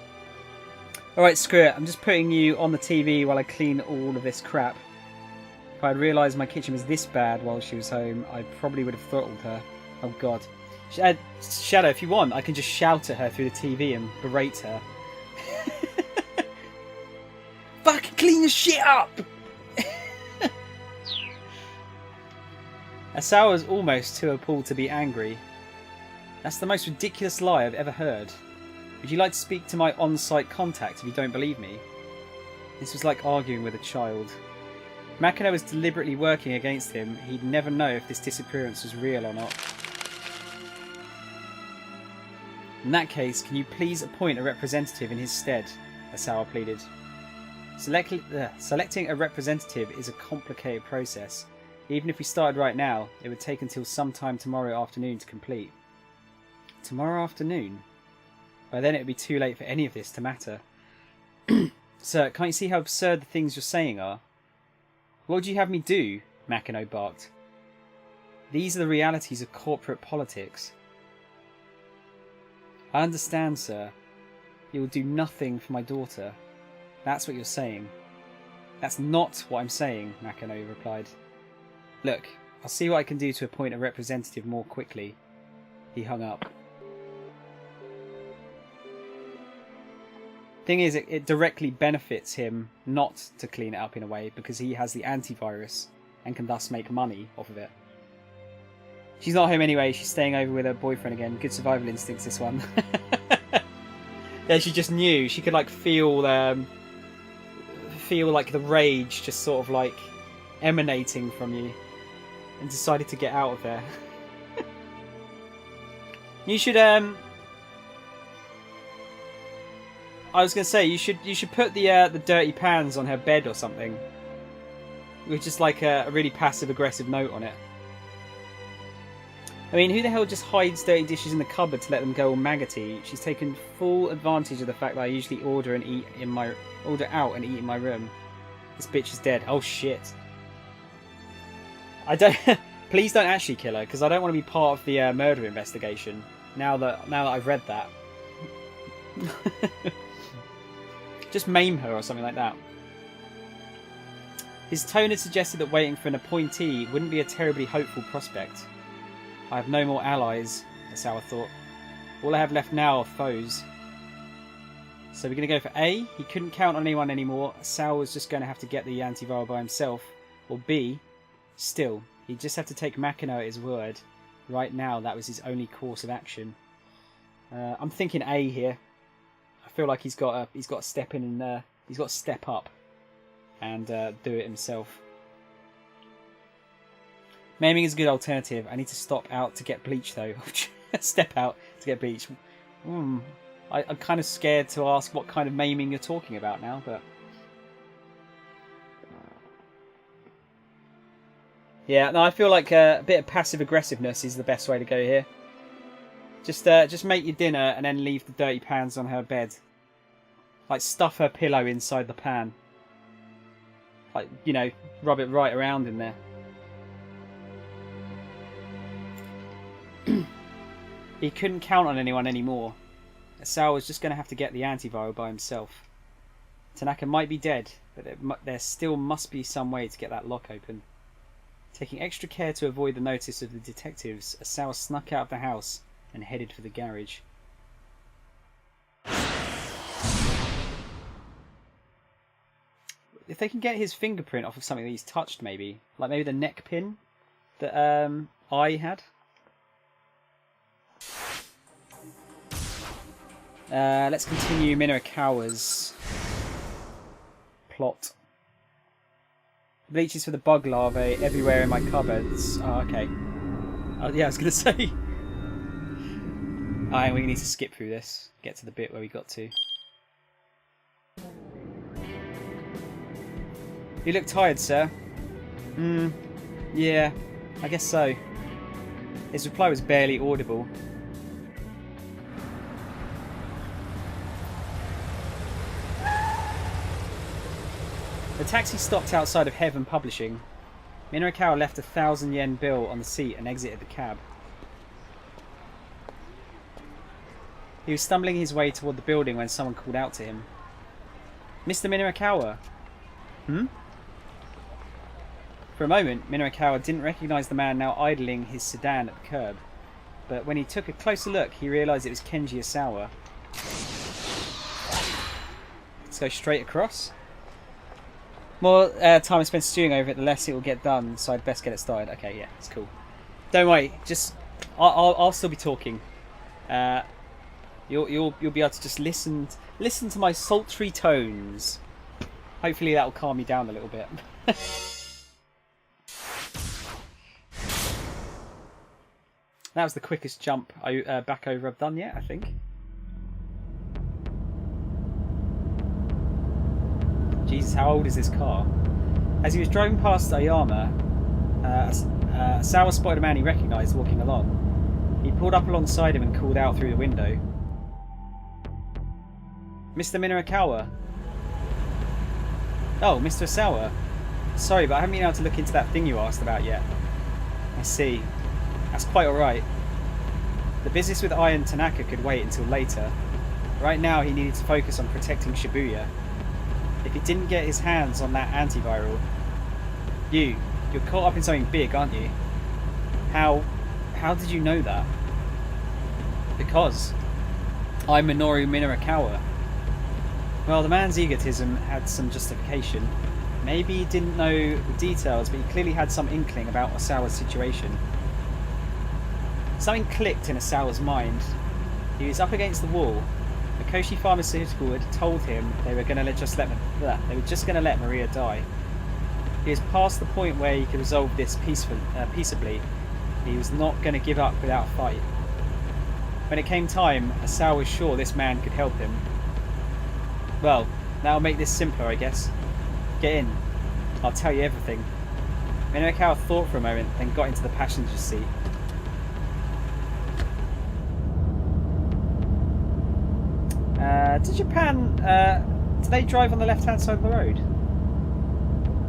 Alright, screw it. I'm just putting you on the TV while I clean all of this crap. If I had realised my kitchen was this bad while she was home, I probably would have throttled her. Oh god. Shadow, if you want, I can just shout at her through the TV and berate her. Fucking clean your shit up! Asawa was almost too appalled to be angry. That's the most ridiculous lie I've ever heard. Would you like to speak to my on-site contact if you don't believe me? This was like arguing with a child. Makino was deliberately working against him. He'd never know if this disappearance was real or not. In that case, can you please appoint a representative in his stead? Asawa pleaded. Selecting a representative is a complicated process. Even if we started right now, it would take until sometime tomorrow afternoon to complete. Tomorrow afternoon? By then it would be too late for any of this to matter. Sir, can't you see how absurd the things you're saying are? What would you have me do? Makino barked. These are the realities of corporate politics. I understand, sir. You will do nothing for my daughter. That's what you're saying. That's not what I'm saying, Makino replied. Look, I'll see what I can do to appoint a representative more quickly. He hung up. Thing is, it directly benefits him not to clean it up in a way because he has the antivirus and can thus make money off of it. She's not home anyway, she's staying over with her boyfriend again. Good survival instincts, this one. Yeah, she just knew. She could like feel like the rage just sort of like emanating from you, and decided to get out of there. You should I was gonna say you should put the dirty pans on her bed or something, with just like a really passive aggressive note on it. I mean, who the hell just hides dirty dishes in the cupboard to let them go all maggoty? She's taken full advantage of the fact that I usually order out and eat in my room. This bitch is dead. Oh shit. I don't. Please don't actually kill her, because I don't want to be part of the murder investigation. Now that I've read that. Just maim her or something like that. His tone had suggested that waiting for an appointee wouldn't be a terribly hopeful prospect. I have no more allies, Asawa thought. All I have left now are foes. So we're going to go for A. He couldn't count on anyone anymore. Asawa was just going to have to get the antiviral by himself. Or B. Still, he'd just have to take Makino at his word. Right now, that was his only course of action. I'm thinking A here. I feel like he's got to step in and he's got to step up and do it himself. Maiming is a good alternative. I need to stop out to get bleach though. Step out to get bleach. I'm kind of scared to ask what kind of maiming you're talking about now, but yeah, no, I feel like a bit of passive aggressiveness is the best way to go here. Just make your dinner and then leave the dirty pans on her bed. Like stuff her pillow inside the pan. Like, you know, rub it right around in there. He couldn't count on anyone anymore. Asawa was just going to have to get the antiviral by himself. Tanaka might be dead, but there still must be some way to get that lock open. Taking extra care to avoid the notice of the detectives, Asawa snuck out of the house and headed for the garage. If they can get his fingerprint off of something that he's touched, maybe. Like maybe the neck pin that I had. Let's continue Minarakawa's plot. Bleaches for the bug larvae everywhere in my cupboards. Oh, okay. Oh, yeah, I was going to say. Alright, we need to skip through this. Get to the bit where we got to. You look tired, sir. Yeah, I guess so. His reply was barely audible. The taxi stopped outside of Heaven Publishing. Minorikawa left a 1,000 yen bill on the seat and exited the cab. He was stumbling his way toward the building when someone called out to him. Mr. Minorikawa? For a moment, Minorikawa didn't recognise the man now idling his sedan at the curb. But when he took a closer look, he realised it was Kenji Asawa. Let's go straight across. More time I spent stewing over it, the less it will get done, so I'd best get it started. Okay, yeah, it's cool. Don't worry, just I'll still be talking. You'll be able to just listen to my sultry tones. Hopefully that will calm you down a little bit. That was the quickest jump back over I've done yet, I think. Jesus, how old is this car? As he was driving past Ayama, Asawa spotted a man he recognised walking along. He pulled up alongside him and called out through the window. Mr. Minorikawa? Oh, Mr. Asawa. Sorry, but I haven't been able to look into that thing you asked about yet. I see. That's quite alright. The business with Iron Tanaka could wait until later. Right now he needed to focus on protecting Shibuya. If he didn't get his hands on that antiviral... You're caught up in something big, aren't you? How did you know that? Because I'm Minoru Minorikawa. Well, the man's egotism had some justification. Maybe he didn't know the details, but he clearly had some inkling about Asawa's situation. Something clicked in Asawa's mind. He was up against the wall. Mikoshi Pharmaceutical had told him they were just going to let Maria die. He was past the point where he could resolve this peaceably. He was not going to give up without a fight. When it came time, Asawa was sure this man could help him. Well, that'll make this simpler, I guess. Get in. I'll tell you everything. Minorikawa thought for a moment, then got into the passenger seat. Do they drive on the left-hand side of the road?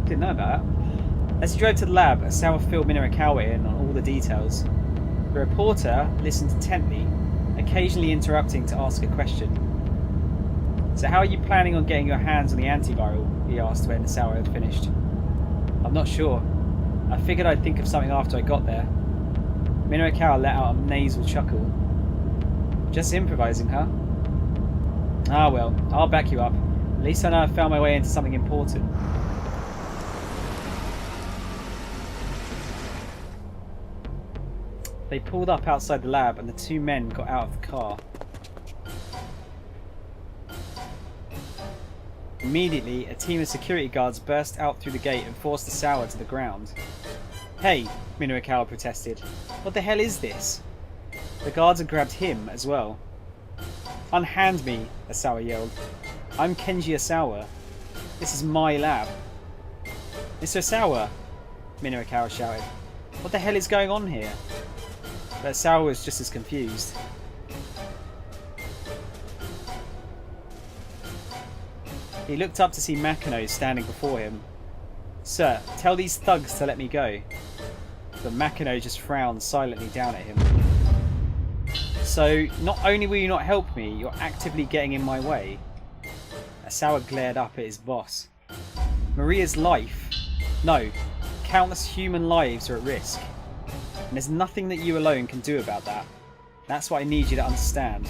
Didn't know about that. As he drove to the lab, Asawa filled Minorikawa in on all the details. The reporter listened intently, occasionally interrupting to ask a question. So how are you planning on getting your hands on the antiviral? He asked when Asawa had finished. I'm not sure. I figured I'd think of something after I got there. Minorikawa let out a nasal chuckle. Just improvising, huh? Ah well, I'll back you up. At least I know I've found my way into something important. They pulled up outside the lab and the two men got out of the car. Immediately, a team of security guards burst out through the gate and forced Asawa to the ground. Hey, Minorikawa protested. What the hell is this? The guards had grabbed him as well. Unhand me, Asawa yelled. I'm Kenji Asawa. This is my lab. Mr. Asawa, Minorikawa shouted. What the hell is going on here? But Asawa was just as confused. He looked up to see Makino standing before him. Sir, tell these thugs to let me go. But Makino just frowned silently down at him. So, not only will you not help me, you're actively getting in my way. Asawa glared up at his boss. Maria's life, no, countless human lives are at risk. And there's nothing that you alone can do about that. That's what I need you to understand.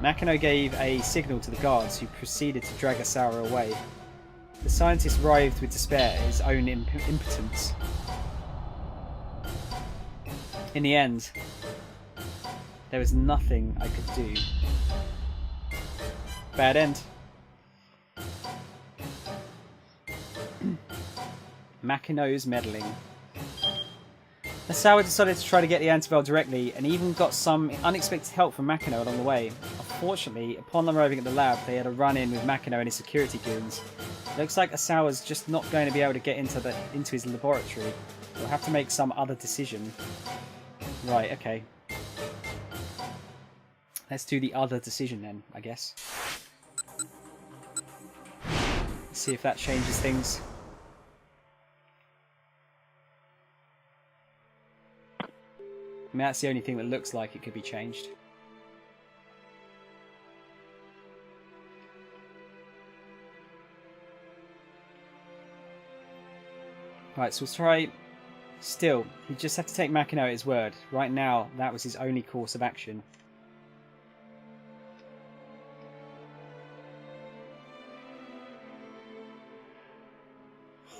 Makino gave a signal to the guards, who proceeded to drag Asawa away. The scientist writhed with despair at his own impotence. In the end, there was nothing I could do. Bad end. Makino's meddling. Asawa decided to try to get the antiveil directly, and even got some unexpected help from Makino along the way. Unfortunately, upon arriving at the lab, they had a run-in with Makino and his security goons. Looks like Asawa's just not going to be able to get into his laboratory. We'll have to make some other decision. Right, okay. Let's do the other decision then, I guess. Let's see if that changes things. I mean, that's the only thing that looks like it could be changed. Right, so we'll try... Still, he just had to take Makino at his word. Right now, that was his only course of action.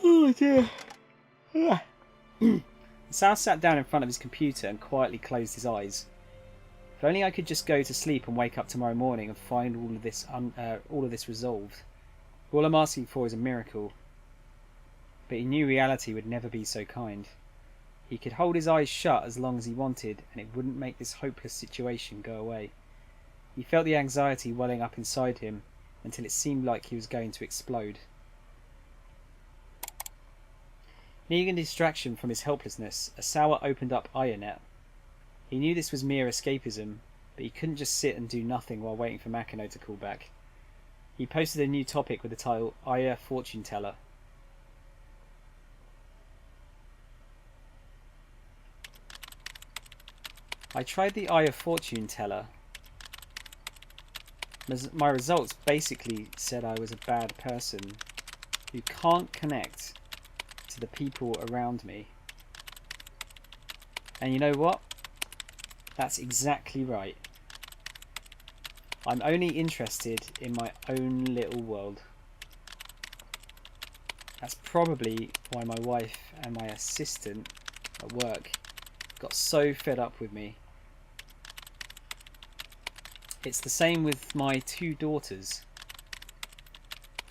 Oh dear. Sal sat down in front of his computer and quietly closed his eyes. If only I could just go to sleep and wake up tomorrow morning and find all of this resolved. All I'm asking for is a miracle. But he knew reality would never be so kind. He could hold his eyes shut as long as he wanted, and it wouldn't make this hopeless situation go away. He felt the anxiety welling up inside him until it seemed like he was going to explode. Needing a distraction from his helplessness, Asawa opened up IronNet. He knew this was mere escapism, but he couldn't just sit and do nothing while waiting for Makino to call back. He posted a new topic with the title Aya Fortune Teller. I tried the Eye of Fortune Teller. My results basically said I was a bad person who can't connect to the people around me. And you know what? That's exactly right. I'm only interested in my own little world. That's probably why my wife and my assistant at work got so fed up with me. It's the same with my 2 daughters.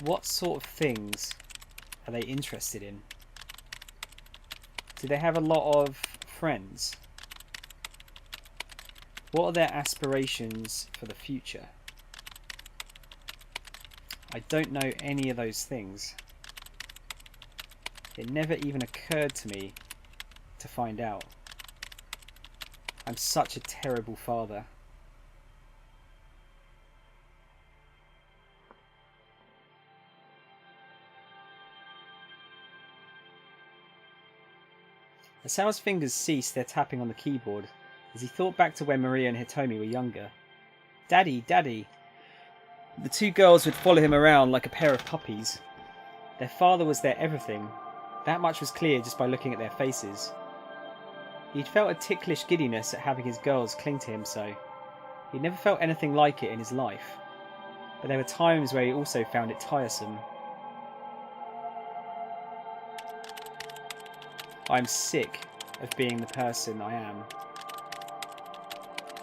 What sort of things are they interested in? Do they have a lot of friends? What are their aspirations for the future? I don't know any of those things. It never even occurred to me to find out. I'm such a terrible father. Asawa's fingers ceased their tapping on the keyboard as he thought back to when Maria and Hitomi were younger. Daddy, Daddy! The 2 girls would follow him around like a pair of puppies. Their father was their everything. That much was clear just by looking at their faces. He'd felt a ticklish giddiness at having his girls cling to him so. He'd never felt anything like it in his life. But there were times where he also found it tiresome. I'm sick of being the person I am.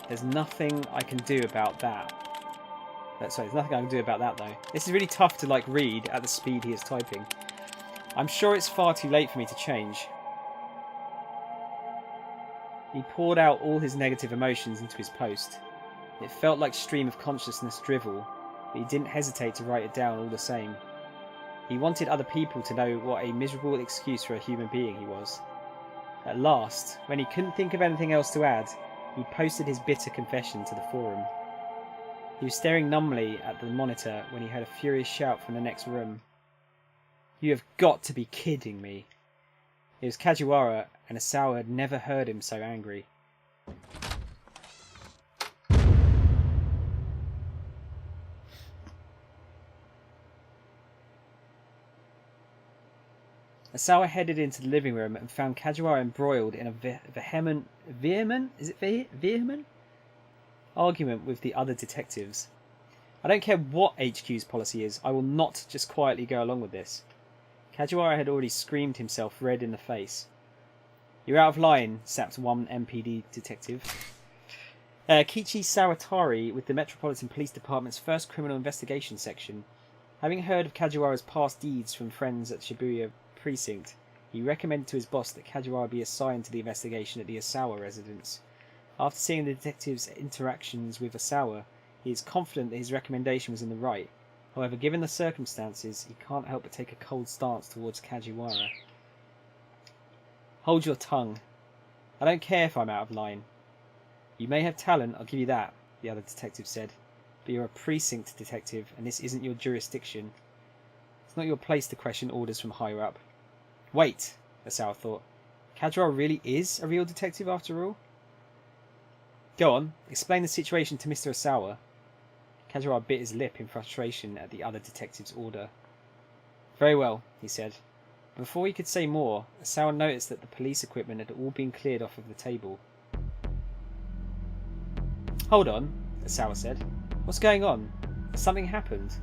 There's nothing I can do about that. Sorry, there's nothing I can do about that though. This is really tough to read at the speed he is typing. I'm sure it's far too late for me to change. He poured out all his negative emotions into his post. It felt like stream of consciousness drivel, but he didn't hesitate to write it down all the same. He wanted other people to know what a miserable excuse for a human being he was. At last, when he couldn't think of anything else to add, he posted his bitter confession to the forum. He was staring numbly at the monitor when he heard a furious shout from the next room. You have got to be kidding me. It was Kajiwara, and Asawa had never heard him so angry. Asawa headed into the living room and found Kajiwara embroiled in a vehement argument with the other detectives. I don't care what HQ's policy is, I will not just quietly go along with this. Kajiwara had already screamed himself red in the face. You're out of line, sapped one MPD detective. Kichi Sawatari with the Metropolitan Police Department's first criminal investigation section. Having heard of Kajiwara's past deeds from friends at Shibuya Precinct, He recommended to his boss that Kajiwara be assigned to the investigation at the Asawa residence. After seeing the detective's interactions with Asawa, he is confident that his recommendation was in the right. However, given the circumstances, he can't help but take a cold stance towards Kajiwara. Hold your tongue. I don't care if I'm out of line. You may have talent, I'll give you that, the other detective said. But you're a precinct detective, and this isn't your jurisdiction. It's not your place to question orders from higher up. Wait, Asawa thought. Kajiwara really is a real detective after all? Go on, explain the situation to Mr. Asawa. Kajiwara bit his lip in frustration at the other detective's order. Very well, he said. Before he could say more, Asawa noticed that the police equipment had all been cleared off of the table. Hold on, Asawa said. What's going on? Has something happened?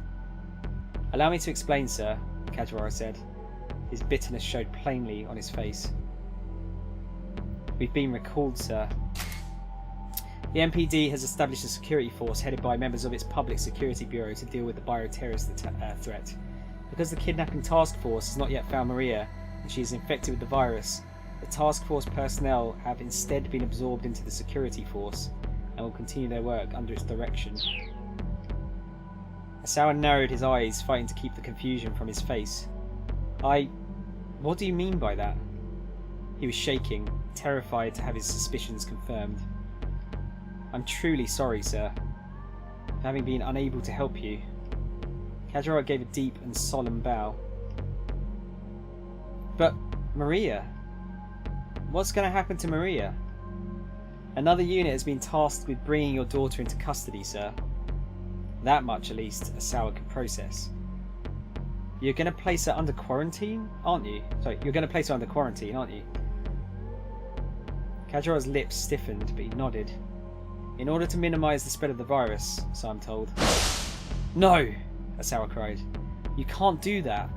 Allow me to explain, sir, Kajiwara said. His bitterness showed plainly on his face. We've been recalled, sir. The MPD has established a security force headed by members of its Public Security Bureau to deal with the bioterrorist threat. Because the kidnapping task force has not yet found Maria and she is infected with the virus, the task force personnel have instead been absorbed into the security force and will continue their work under its direction. Asawa narrowed his eyes, fighting to keep the confusion from his face. What do you mean by that? He was shaking, terrified to have his suspicions confirmed. I'm truly sorry, sir, for having been unable to help you. Kajiwara gave a deep and solemn bow. But Maria? What's going to happen to Maria? Another unit has been tasked with bringing your daughter into custody, sir. That much, at least, Asawa can process. You're going to place her under quarantine, aren't you? Sorry, you're going to place her under quarantine, aren't you? Kajiwara's lips stiffened, but he nodded. In order to minimise the spread of the virus, so I'm told. No! Asawa cried. You can't do that.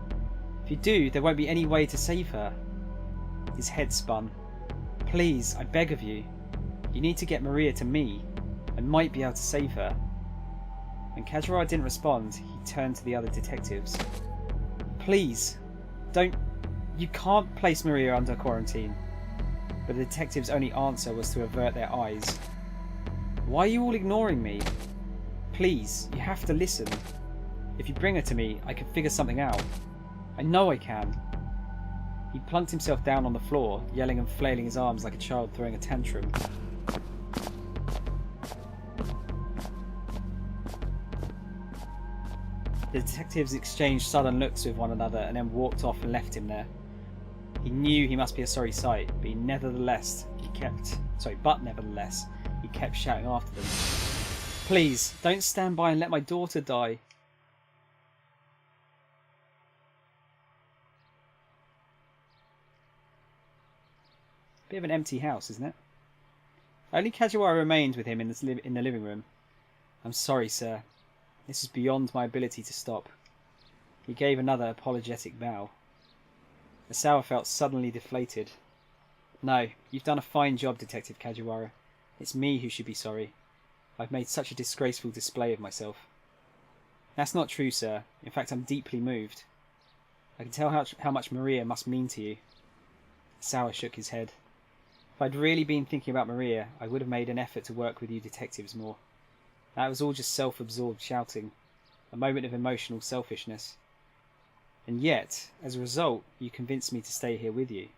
If you do, there won't be any way to save her. His head spun. Please, I beg of you. You need to get Maria to me. I might be able to save her. When Kajiwara didn't respond, he turned to the other detectives. Please, don't... You can't place Maria under quarantine. But the detective's only answer was to avert their eyes. Why are you all ignoring me? Please, you have to listen. If you bring her to me, I can figure something out. I know I can. He plunked himself down on the floor, yelling and flailing his arms like a child throwing a tantrum. The detectives exchanged sullen looks with one another and then walked off and left him there. He knew he must be a sorry sight, but nevertheless, he kept shouting after them. Please, don't stand by and let my daughter die. Bit of an empty house, isn't it? Only Kajiwara remained with him in the living room. I'm sorry, sir. This is beyond my ability to stop. He gave another apologetic bow. Asawa felt suddenly deflated. No, you've done a fine job, Detective Kajiwara. It's me who should be sorry. I've made such a disgraceful display of myself. That's not true, sir. In fact, I'm deeply moved. I can tell how much Maria must mean to you. Asawa shook his head. If I'd really been thinking about Maria, I would have made an effort to work with you detectives more. That was all just self-absorbed shouting, a moment of emotional selfishness. And yet, as a result, you convinced me to stay here with you.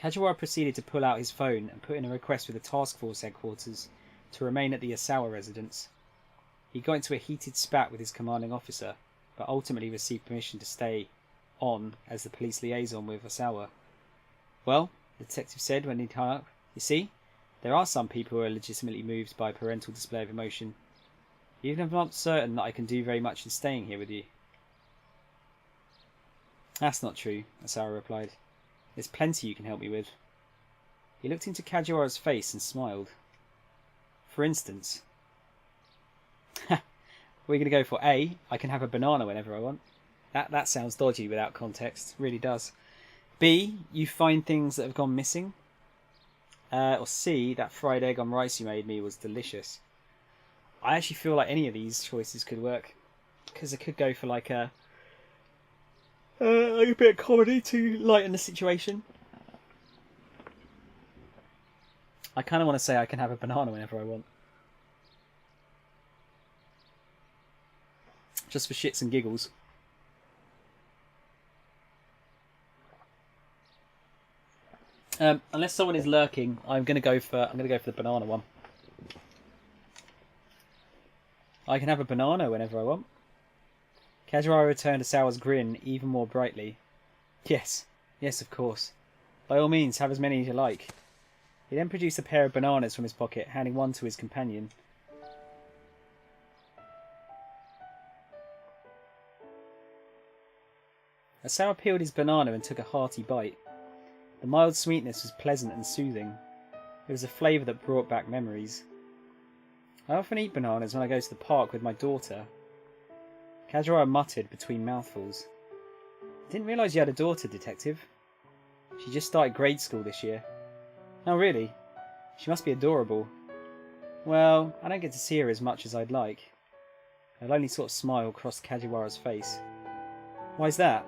Kajiwara proceeded to pull out his phone and put in a request with the task force headquarters to remain at the Asawa residence. He got into a heated spat with his commanding officer, but ultimately received permission to stay on as the police liaison with Asawa. Well, the detective said when he'd hung up, you see, there are some people who are legitimately moved by a parental display of emotion. Even if I'm not certain that I can do very much in staying here with you. That's not true, Asawa replied. There's plenty you can help me with. He looked into Kajiwara's face and smiled. For instance, we're going to go for A, I can have a banana whenever I want. That sounds dodgy without context, really does. B, you find things that have gone missing. Or C, that fried egg on rice you made me was delicious. I actually feel like any of these choices could work. Because I could go for like a Like a bit of comedy to lighten the situation. I kind of want to say I can have a banana whenever I want. Just for shits and giggles. Unless someone is lurking, I'm gonna go for the banana one. I can have a banana whenever I want. Kazuhara returned to Sawa's grin even more brightly. Yes, yes, of course. By all means, have as many as you like. He then produced a pair of bananas from his pocket, handing one to his companion. Asawa peeled his banana and took a hearty bite. The mild sweetness was pleasant and soothing. It was a flavour that brought back memories. I often eat bananas when I go to the park with my daughter. Kazuhara muttered between mouthfuls. I didn't realise you had a daughter, Detective. She just started grade school this year. Oh, really? She must be adorable. Well, I don't get to see her as much as I'd like. A lonely sort of smile crossed Kajiwara's face. Why's that?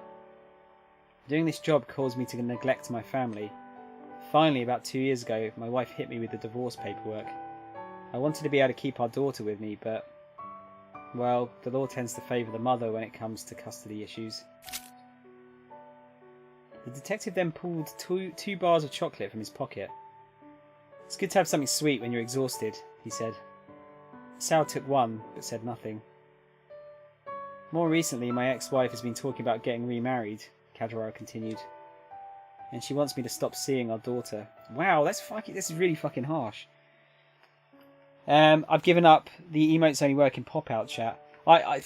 Doing this job caused me to neglect my family. Finally, about 2 years ago, my wife hit me with the divorce paperwork. I wanted to be able to keep our daughter with me, but... well, the law tends to favour the mother when it comes to custody issues. The detective then pulled two bars of chocolate from his pocket. It's good to have something sweet when you're exhausted, he said. Sal took one, but said nothing. More recently, my ex-wife has been talking about getting remarried, Kazuhara continued. And she wants me to stop seeing our daughter. Wow, this is really fucking harsh. I've given up. The emotes only work in pop-out chat. I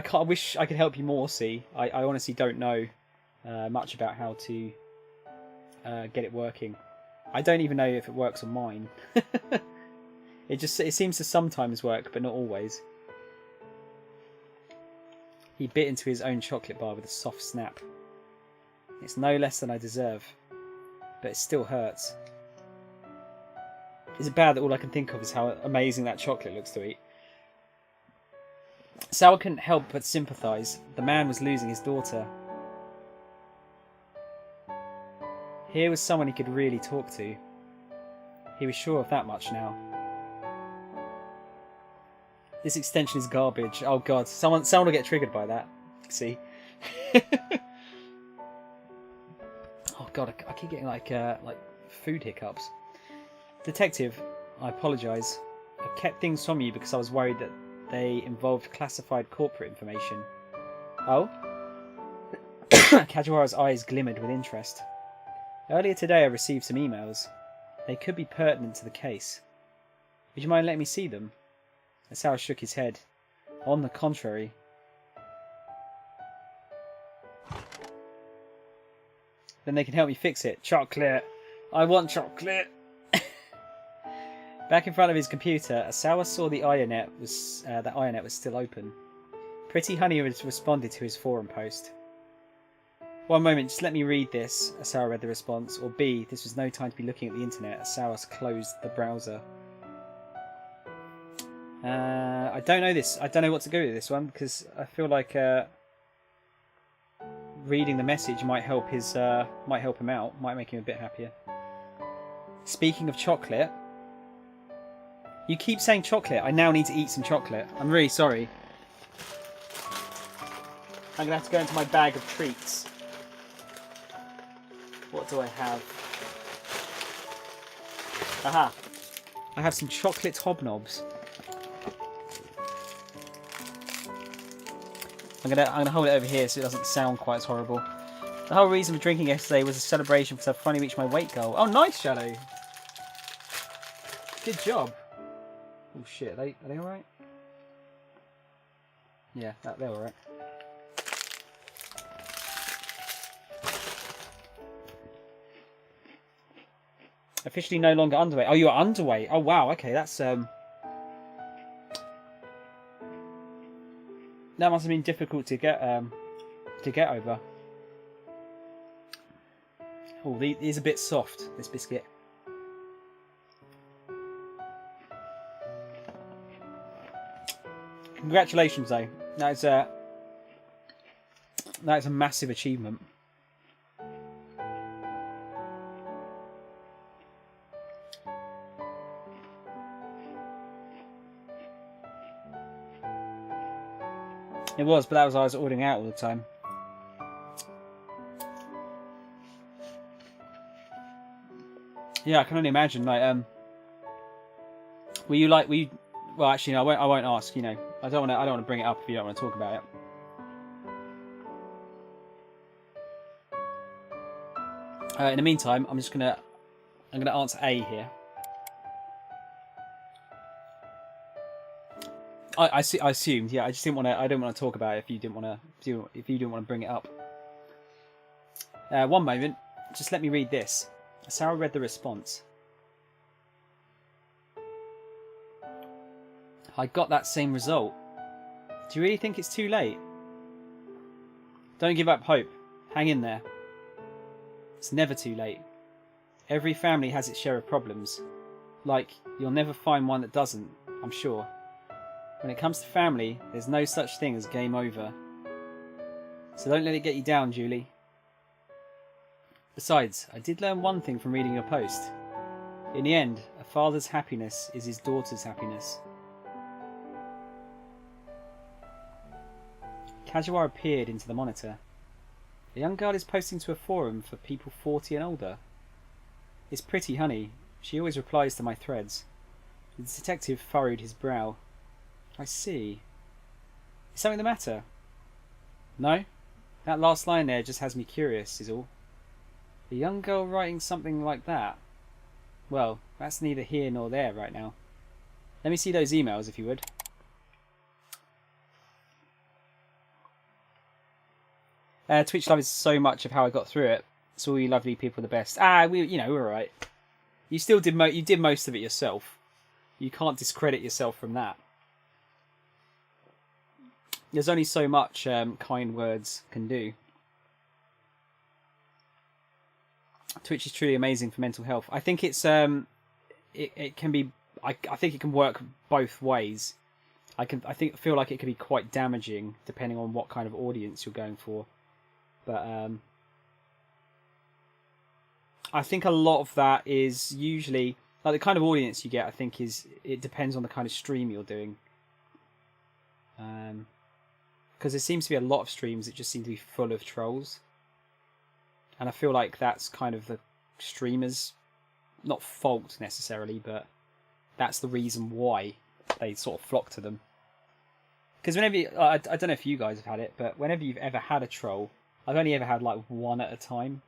can't. I wish I could help you more. See, I honestly don't know much about how to get it working. I don't even know if it works on mine. It seems to sometimes work, but not always. He bit into his own chocolate bar with a soft snap. It's no less than I deserve, but it still hurts. Is it bad that all I can think of is how amazing that chocolate looks to eat? Sawa couldn't help but sympathise. The man was losing his daughter. Here was someone he could really talk to. He was sure of that much now. This extension is garbage. Oh god, someone will get triggered by that. See? Oh god, I keep getting like food hiccups. Detective, I apologise. I kept things from you because I was worried that they involved classified corporate information. Oh? Kajiwara's eyes glimmered with interest. Earlier today I received some emails. They could be pertinent to the case. Would you mind letting me see them? Asawa shook his head. On the contrary. Then they can help me fix it. Chocolate! I want chocolate! Back in front of his computer, Asawa saw the IONET was still open. Pretty Honey had responded to his forum post. One moment, just let me read this, Asawa read the response. Or B, this was no time to be looking at the internet. Asawa closed the browser. I don't know this. I don't know what to go with this one because I feel like reading the message might help him out. Might make him a bit happier. Speaking of chocolate, you keep saying chocolate. I now need to eat some chocolate. I'm really sorry. I'm gonna have to go into my bag of treats. What do I have? Aha! I have some chocolate hobnobs. I'm gonna hold it over here so it doesn't sound quite as horrible. The whole reason for drinking yesterday was a celebration because I finally reached my weight goal. Oh, nice, Shadow! Good job. Oh shit, are they alright? Yeah, they're alright. Officially no longer underweight. Oh, you're underweight. Oh wow, okay, that's that must have been difficult to get over. Oh, it is a bit soft, this biscuit. Congratulations, though. That's That's a massive achievement. It was, but that was I was ordering out all the time. Yeah, I can only imagine. Like, were you? Well, actually, no, I won't ask. You know, I don't want to bring it up if you don't want to talk about it. In the meantime, I'm gonna answer A here. I assumed, yeah. I just didn't want to. I didn't want to talk about it if you didn't want to bring it up. One moment, just let me read this. Sarah read the response. I got that same result. Do you really think it's too late? Don't give up hope. Hang in there. It's never too late. Every family has its share of problems. Like, you'll never find one that doesn't, I'm sure. When it comes to family, there's no such thing as game over. So don't let it get you down, Julie. Besides, I did learn one thing from reading your post. In the end, a father's happiness is his daughter's happiness. Kajiwara appeared into the monitor. A young girl is posting to a forum for people 40 and older. It's pretty, honey. She always replies to my threads. The detective furrowed his brow. I see. Is something the matter? No? That last line there just has me curious, is all. A young girl writing something like that? Well, that's neither here nor there right now. Let me see those emails, if you would. Twitch love is so much of how I got through it. It's all you lovely people the best. We're alright. You still did you did most of it yourself. You can't discredit yourself from that. There's only so much kind words can do. Twitch is truly amazing for mental health. I think it's it can be. I think it can work both ways. I feel like it can be quite damaging depending on what kind of audience you're going for. But I think a lot of that is usually like the kind of audience you get. I think it depends on the kind of stream you're doing. Because there seems to be a lot of streams that just seem to be full of trolls. And I feel like that's kind of the streamer's, not fault necessarily, but that's the reason why they sort of flock to them. Because whenever, I don't know if you guys have had it, but whenever you've ever had a troll, I've only ever had like one at a time.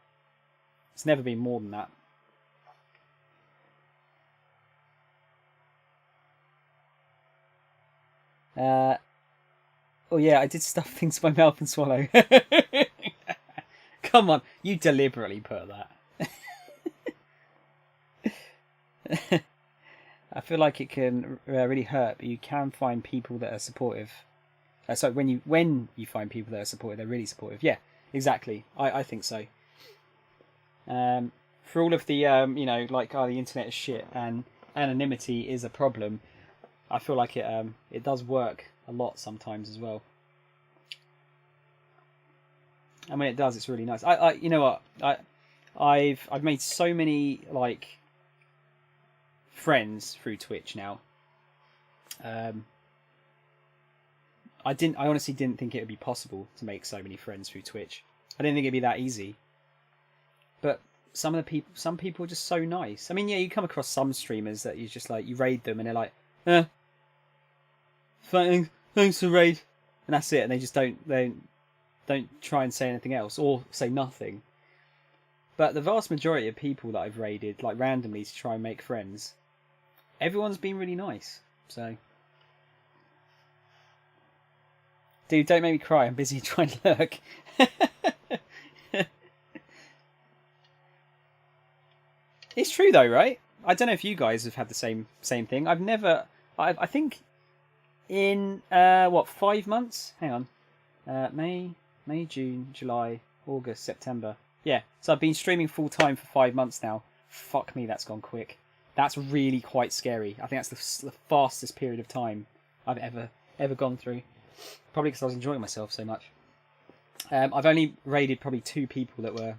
It's never been more than that. Oh yeah, I did stuff things in my mouth and swallow. Come on, you deliberately put that. I feel like it can really hurt, but you can find people that are supportive. So when you find people that are supportive, they're really supportive. Yeah, exactly. I think so. For all of the the internet is shit and anonymity is a problem, I feel like it does work a lot sometimes as well. And when it does, it's really nice. You know what? I've made so many like friends through Twitch now. I honestly didn't think it would be possible to make so many friends through Twitch. I didn't think it'd be that easy. But some people are just so nice. I mean, yeah, you come across some streamers that you just like, you raid them and they're like, thanks for raid, and that's it. And they just don't try and say anything else or say nothing. But the vast majority of people that I've raided, like randomly to try and make friends, everyone's been really nice. So, dude, don't make me cry. I'm busy trying to lurk. It's true though, right? I don't know if you guys have had the same thing. I think in 5 months? Hang on. May, June, July, August, September. Yeah, so I've been streaming full time for 5 months now. Fuck me, that's gone quick. That's really quite scary. I think that's the fastest period of time I've ever gone through. Probably because I was enjoying myself so much. I've only raided probably 2 people that were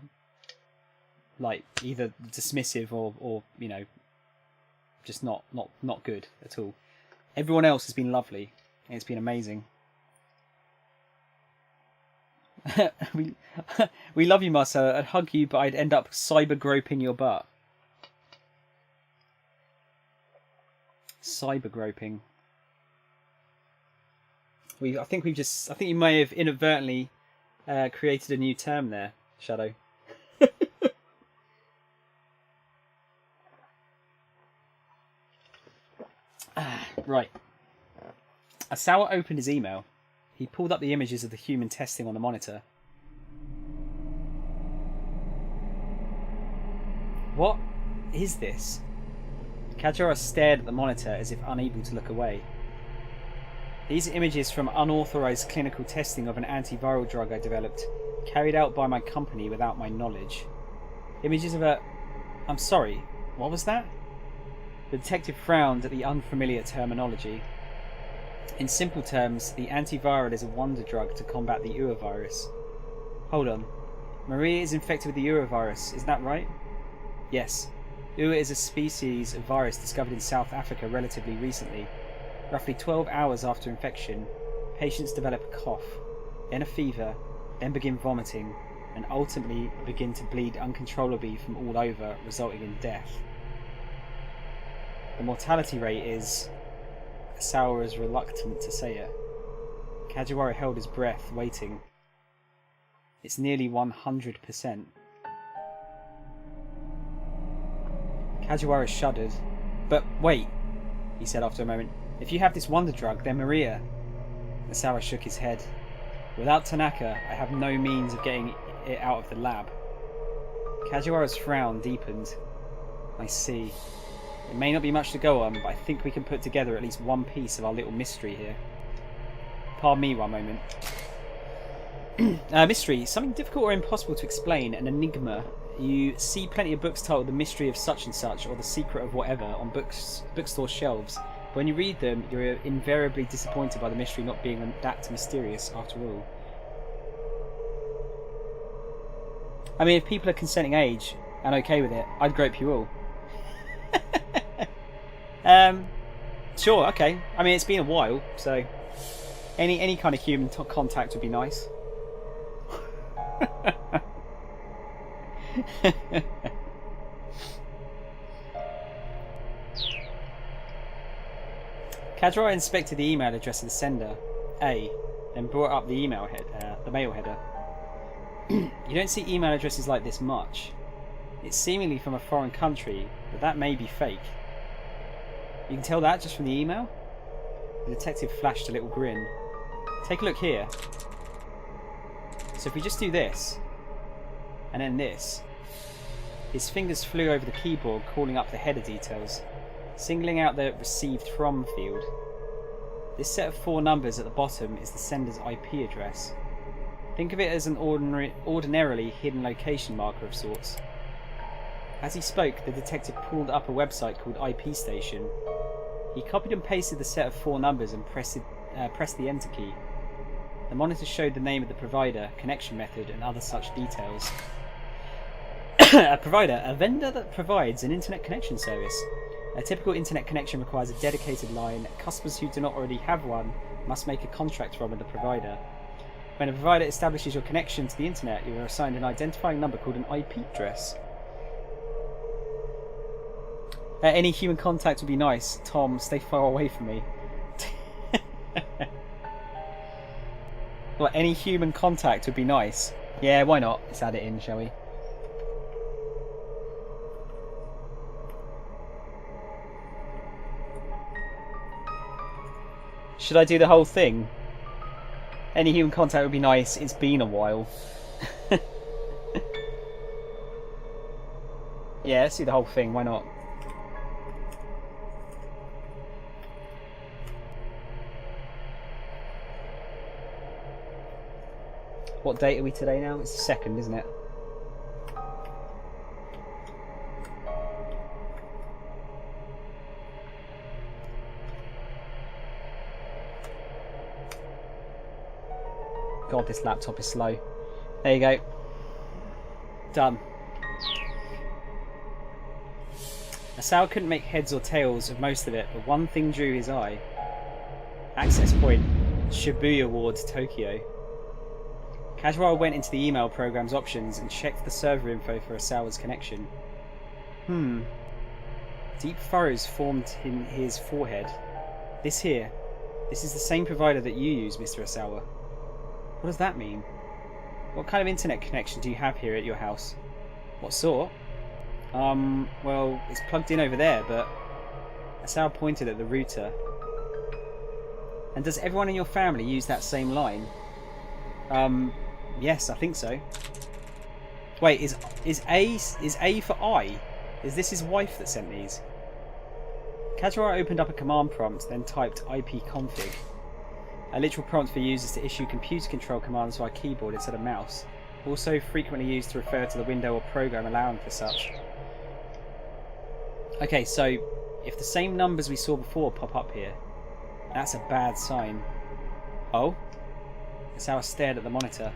like either dismissive or you know, just not good at all. Everyone else has been lovely, and it's been amazing. we love you, Marcel. I'd hug you, but I'd end up cyber groping your butt. Cyber groping. I think you may have inadvertently created a new term there, Shadow. Right. Asawa opened his email. He pulled up the images of the human testing on the monitor. What is this? Kajiura stared at the monitor as if unable to look away. These are images from unauthorized clinical testing of an antiviral drug I developed, carried out by my company without my knowledge. Images of a... I'm sorry, what was that? The detective frowned at the unfamiliar terminology. In simple terms, the antiviral is a wonder drug to combat the Ua virus. Hold on. Maria is infected with the Ua virus, is that right? Yes. Ua is a species of virus discovered in South Africa relatively recently. Roughly 12 hours after infection, patients develop a cough, then a fever, then begin vomiting, and ultimately begin to bleed uncontrollably from all over, resulting in death. The mortality rate is... Asawa is reluctant to say it. Kajiura held his breath, waiting. It's nearly 100%. Kajiura shuddered. But wait, he said after a moment. If you have this wonder drug, then Maria... Asawa shook his head. Without Tanaka, I have no means of getting it out of the lab. Kajiura's frown deepened. I see. It may not be much to go on, but I think we can put together at least one piece of our little mystery here. Pardon me one moment. Mystery. Something difficult or impossible to explain, an enigma. You see plenty of books titled The Mystery of Such and Such or The Secret of Whatever on bookstore shelves. But when you read them, you're invariably disappointed by the mystery not being that mysterious after all. I mean, if people are consenting age and okay with it, I'd grope you all. Sure, okay. I mean, it's been a while, so any kind of human contact would be nice. Kajiura inspected the email address of the sender, A, then brought up the email the mail header. You don't see email addresses like this much. It's seemingly from a foreign country, but that may be fake. You can tell that just from the email? The detective flashed a little grin. Take a look here. So if we just do this, and then this, his fingers flew over the keyboard, calling up the header details, singling out the received from field. This set of 4 numbers at the bottom is the sender's IP address. Think of it as an ordinarily hidden location marker of sorts. As he spoke, the detective pulled up a website called IP Station. He copied and pasted the set of 4 numbers and pressed the enter key. The monitor showed the name of the provider, connection method, and other such details. A provider, a vendor that provides an internet connection service. A typical internet connection requires a dedicated line. Customers who do not already have one must make a contract from the provider. When a provider establishes your connection to the internet, you are assigned an identifying number called an IP address. Any human contact would be nice. Tom, stay far away from me. Well, any human contact would be nice. Yeah, why not? Let's add it in, shall we? Should I do the whole thing? Any human contact would be nice. It's been a while. Yeah, let's do the whole thing. Why not? What date are we today now? It's the 2nd, isn't it? God, this laptop is slow. There you go. Done. Asao couldn't make heads or tails of most of it, but one thing drew his eye. Access point, Shibuya Ward, Tokyo. Kazuo went into the email program's options and checked the server info for Asawa's connection. Deep furrows formed in his forehead. This is the same provider that you use, Mr. Asawa. What does that mean? What kind of internet connection do you have here at your house? What sort? Well, it's plugged in over there, but... Asawa pointed at the router. And does everyone in your family use that same line? Yes, I think so. Wait, is A for I? Is this his wife that sent these? Kazuo opened up a command prompt, then typed ipconfig. A literal prompt for users to issue computer control commands via keyboard instead of mouse. Also frequently used to refer to the window or program allowing for such. Okay, so if the same numbers we saw before pop up here, that's a bad sign. Oh? Asawa stared at the monitor.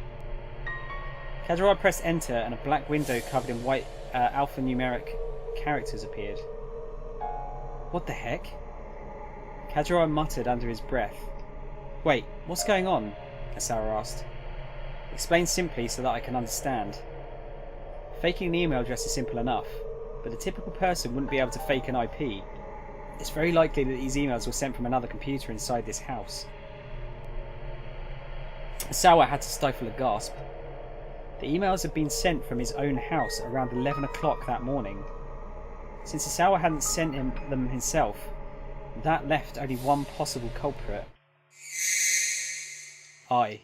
Kazuo pressed enter and a black window covered in white alphanumeric characters appeared. What the heck? Kazuo muttered under his breath. Wait, what's going on? Asawa asked. Explain simply so that I can understand. Faking an email address is simple enough, but a typical person wouldn't be able to fake an IP. It's very likely that these emails were sent from another computer inside this house. Asawa had to stifle a gasp. The emails had been sent from his own house around 11 o'clock that morning. Since Asawa hadn't sent them himself, that left only one possible culprit. I.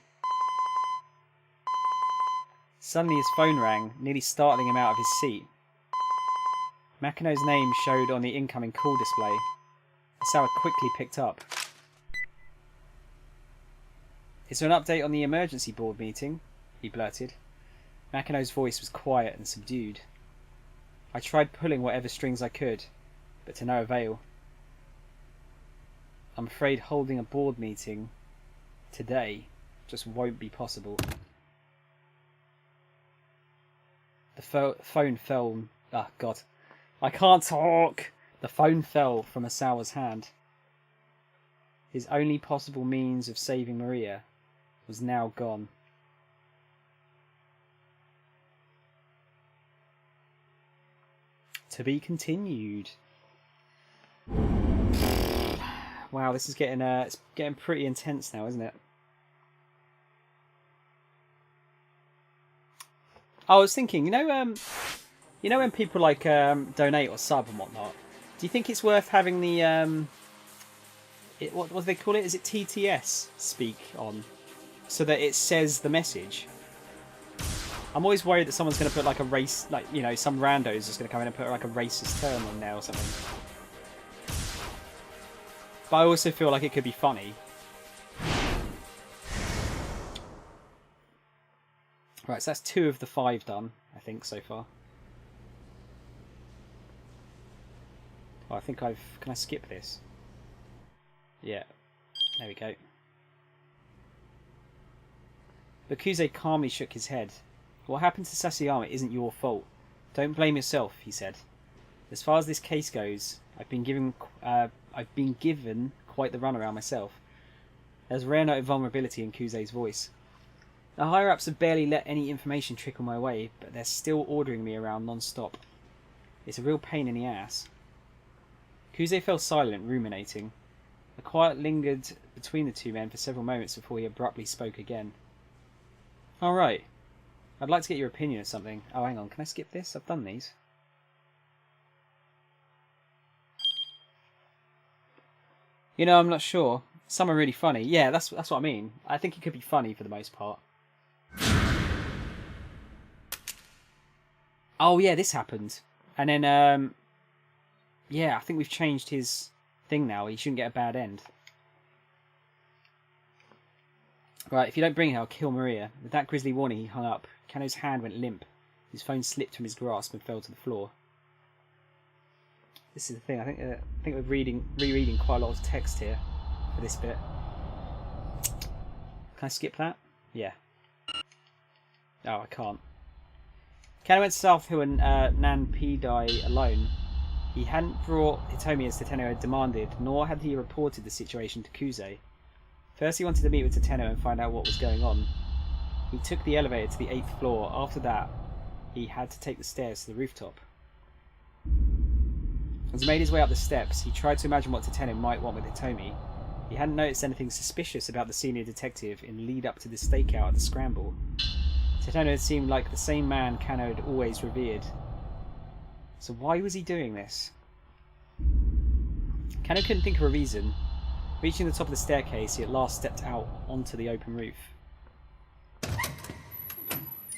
Suddenly his phone rang, nearly startling him out of his seat. Makino's name showed on the incoming call display. Asawa quickly picked up. Is there an update on the emergency board meeting? He blurted. Makino's voice was quiet and subdued. I tried pulling whatever strings I could, but to no avail. I'm afraid holding a board meeting today just won't be possible. The phone fell... Ah, God. I can't talk! The phone fell from Asawa's hand. His only possible means of saving Maria was now gone. To be continued. Wow, this is getting it's getting pretty intense now, isn't it? I was thinking, you know when people like donate or sub and whatnot, do you think it's worth having the what do they call it? Is it TTS speak on, so that it says the message? I'm always worried that someone's going to put like a race, like, you know, some rando's just going to come in and put like a racist term on there or something. But I also feel like it could be funny. Right, so that's 2 of the 5 done, I think, so far. Oh, I think can I skip this? Yeah. There we go. Bakuze calmly shook his head. What happened to Sasayama isn't your fault. Don't blame yourself, he said. As far as this case goes, I've been given quite the runaround myself. There's a rare note of vulnerability in Kuze's voice. The higher-ups have barely let any information trickle my way, but they're still ordering me around non-stop. It's a real pain in the ass. Kuze fell silent, ruminating. A quiet lingered between the two men for several moments before he abruptly spoke again. All right. I'd like to get your opinion of something. Oh, hang on. Can I skip this? I've done these. You know, I'm not sure. Some are really funny. Yeah, that's what I mean. I think it could be funny for the most part. Oh, yeah, this happened. And then, yeah, I think we've changed his thing now. He shouldn't get a bad end. Right, if you don't bring her, I'll kill Maria. With that grisly warning, he hung up. Kano's hand went limp. His phone slipped from his grasp and fell to the floor. This is the thing. I think we're rereading quite a lot of text here for this bit. Can I skip that? Yeah. Oh, I can't. Kano went to South Hill and Nanpidai alone. He hadn't brought Hitomi as Teteno had demanded, nor had he reported the situation to Kuze. First he wanted to meet with Teteno and find out what was going on. He took the elevator to the 8th floor. After that, he had to take the stairs to the rooftop. As he made his way up the steps, he tried to imagine what Teteno might want with Hitomi. He hadn't noticed anything suspicious about the senior detective in lead up to the stakeout at the Scramble. Teteno had seemed like the same man Kano had always revered. So why was he doing this? Kano couldn't think of a reason. Reaching the top of the staircase, he at last stepped out onto the open roof.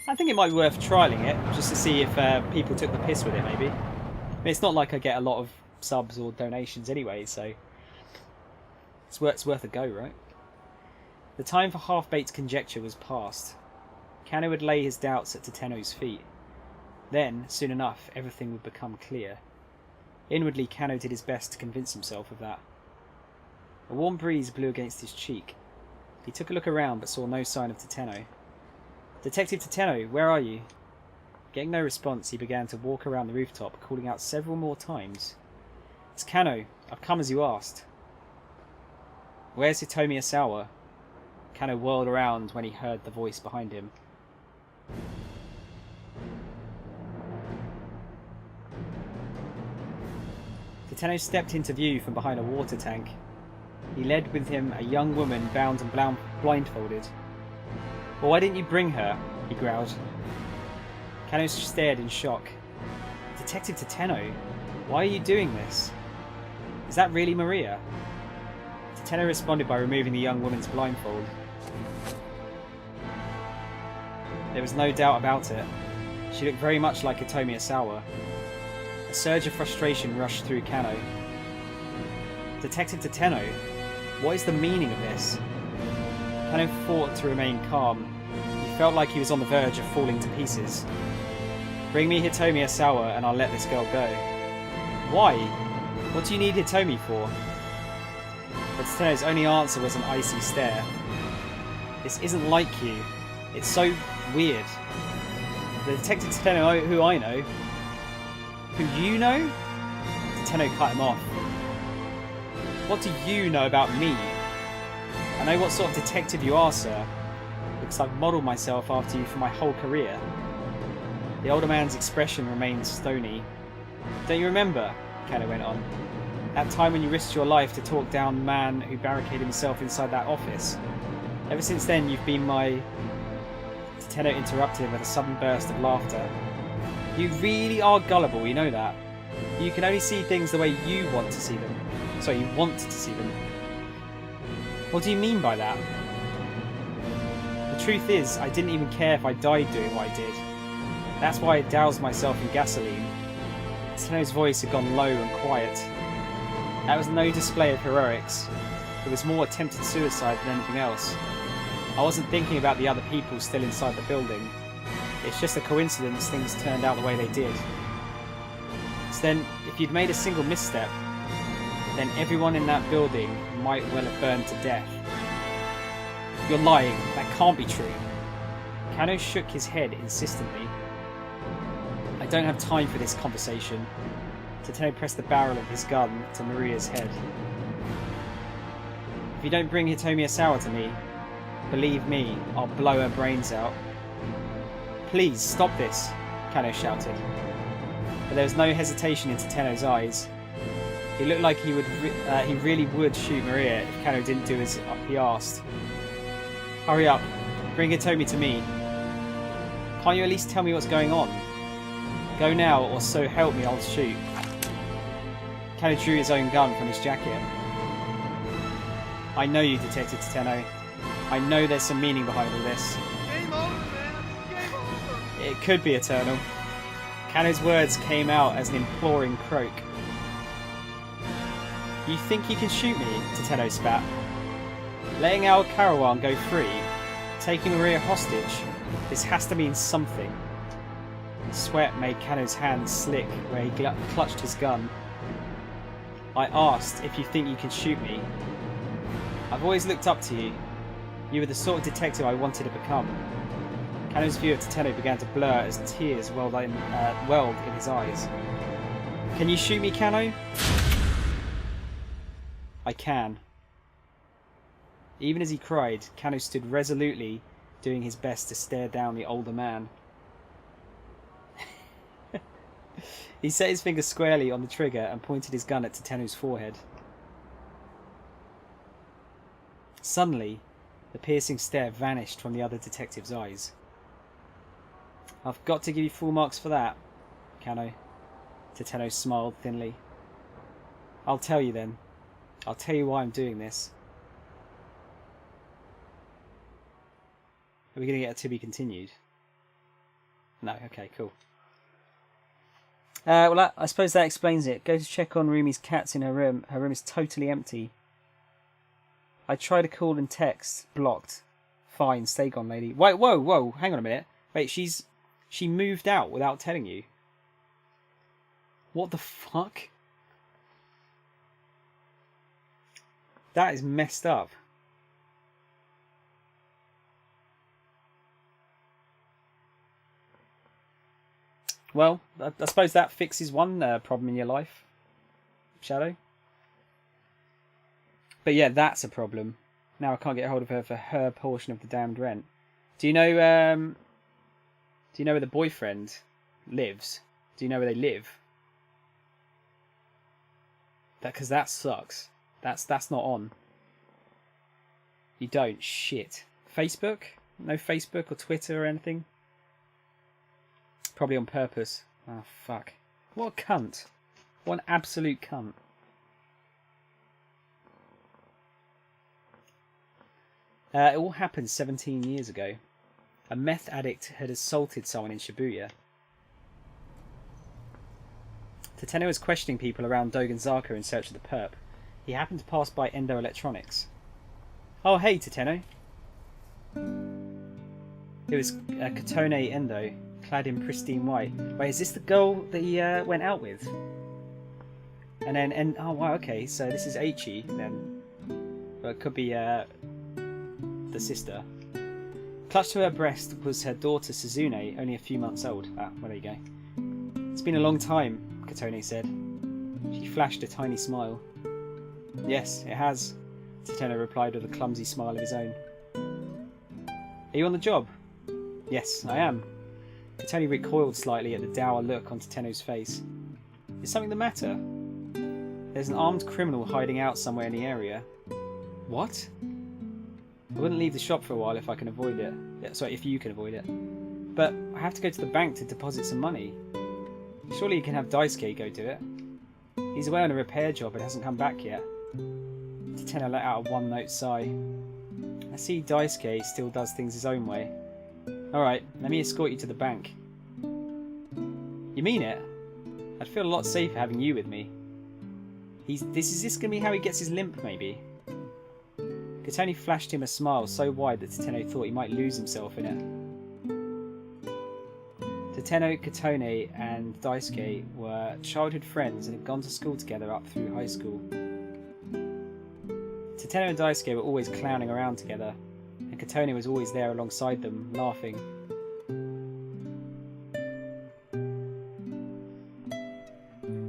I think it might be worth trialling it, just to see if people took the piss with it, maybe. I mean, it's not like I get a lot of subs or donations anyway, so it's worth a go, right? The time for half-baked conjecture was past. Kano would lay his doubts at Teteno's feet. Then, soon enough, everything would become clear. Inwardly, Kano did his best to convince himself of that. A warm breeze blew against his cheek. He took a look around but saw no sign of Teteno. "Detective Teteno, where are you?" Getting no response, he began to walk around the rooftop, calling out several more times. "It's Kano. I've come as you asked." "Where's Hitomi Asawa?" Kano whirled around when he heard the voice behind him. Teteno stepped into view from behind a water tank. He led with him a young woman bound and blindfolded. "Well, why didn't you bring her?" he growled. Kano stared in shock. "Detective Teteno, why are you doing this? Is that really Maria?" Teteno responded by removing the young woman's blindfold. There was no doubt about it. She looked very much like Hitomi Asawa. A surge of frustration rushed through Kano. "Detective Teteno, what is the meaning of this?" Kano fought to remain calm. He felt like he was on the verge of falling to pieces. "Bring me Hitomi Asawa and I'll let this girl go." "Why? What do you need Hitomi for?" But Teteno's only answer was an icy stare. "This isn't like you. It's so weird. The Detective Teteno who I know..." "Who you know?" Teteno cut him off. "What do you know about me? I know what sort of detective you are, sir, because I've modelled myself after you for my whole career." The older man's expression remained stony. "Don't you remember," Kano went on, "that time when you risked your life to talk down the man who barricaded himself inside that office? Ever since then you've been my..." Teteno interrupted him with a sudden burst of laughter. "You really are gullible, you know that. You can only see things the way you want to see them. Sorry, you want to see them." "What do you mean by that?" "The truth is, I didn't even care if I died doing what I did. That's why I doused myself in gasoline." Teteno's voice had gone low and quiet. That was no display of heroics. It was more attempted suicide than anything else. I wasn't thinking about the other people still inside the building. It's just a coincidence things turned out the way they did. So then, if you'd made a single misstep, then everyone in that building might well have burned to death." "You're lying. That can't be true." Kano shook his head insistently. "I don't have time for this conversation." Teteno pressed the barrel of his gun to Maria's head. "If you don't bring Hitomi Asawa to me, believe me, I'll blow her brains out." "Please, stop this," Kano shouted. But there was no hesitation in Teteno's eyes. He looked like he really would shoot Maria if Kano didn't do as he asked. "Hurry up. Bring Hitomi to me. Can't you at least tell me what's going on? Go now, or so help me, I'll shoot." Kano drew his own gun from his jacket. "I know you, Detective Teteno. I know there's some meaning behind all this." Game over, man. Game over. "It could be eternal." Kano's words came out as an imploring croak. "You think you can shoot me?" Teteno spat. "Letting our Karawan go free? Taking Maria hostage? This has to mean something." Sweat made Kano's hands slick where he clutched his gun. "I asked if you think you can shoot me. I've always looked up to you. You were the sort of detective I wanted to become." Kano's view of Teteno began to blur as tears welled in his eyes. Can you shoot me, Kano? I can. Even as he cried, Kano stood resolutely, doing his best to stare down the older man. He set his finger squarely on the trigger and pointed his gun at Teteno's forehead. Suddenly, the piercing stare vanished from the other detective's eyes. I've got to give you full marks for that, Kano. Teteno smiled thinly. I'll tell you then. I'll tell you why I'm doing this. Are we going to get a to be continued? No, okay, cool. Well, I suppose that explains it. Go to check on Rumi's cats in her room. Her room is totally empty. I tried to call and text. Blocked. Fine, stay gone, lady. Wait, whoa, hang on a minute. Wait, she moved out without telling you. What the fuck? That is messed up. Well, I suppose that fixes one problem in your life, Shadow. But yeah, that's a problem. Now I can't get hold of her for her portion of the damned rent. Do you know where the boyfriend lives? Do you know where they live? Because that sucks. That's not on. You don't? Shit. Facebook? No Facebook or Twitter or anything? Probably on purpose. Oh, fuck. What a cunt. What an absolute cunt. It all happened 17 years ago. A meth addict had assaulted someone in Shibuya. Teteno was questioning people around Dogenzaka in search of the perp. He happened to pass by Endo Electronics. Oh, hey, Teteno. It was Katone Endo, clad in pristine white. Wait, is this the girl that he went out with? And then, oh wow, okay, so this is Aichi then. Well, it could be the sister. Clutched to her breast was her daughter Suzune, only a few months old. Ah, well, there you go. It's been a long time, Katone said. She flashed a tiny smile. Yes, it has, Teteno replied with a clumsy smile of his own. Are you on the job? Yes, I am. Katone recoiled slightly at the dour look on Teteno's face. Is something the matter? There's an armed criminal hiding out somewhere in the area. What? I wouldn't leave the shop for a while if I can avoid it. Yeah, sorry, if you can avoid it. But I have to go to the bank to deposit some money. Surely you can have Daisuke go do it. He's away on a repair job and hasn't come back yet. Teteno let out a one-note sigh. I see Daisuke still does things his own way. Alright, let me escort you to the bank. You mean it? I'd feel a lot safer having you with me. Is this going to be how he gets his limp, maybe? Katone flashed him a smile so wide that Teteno thought he might lose himself in it. Teteno, Katone and Daisuke were childhood friends and had gone to school together up through high school. Teteno and Daisuke were always clowning around together, and Katone was always there alongside them, laughing.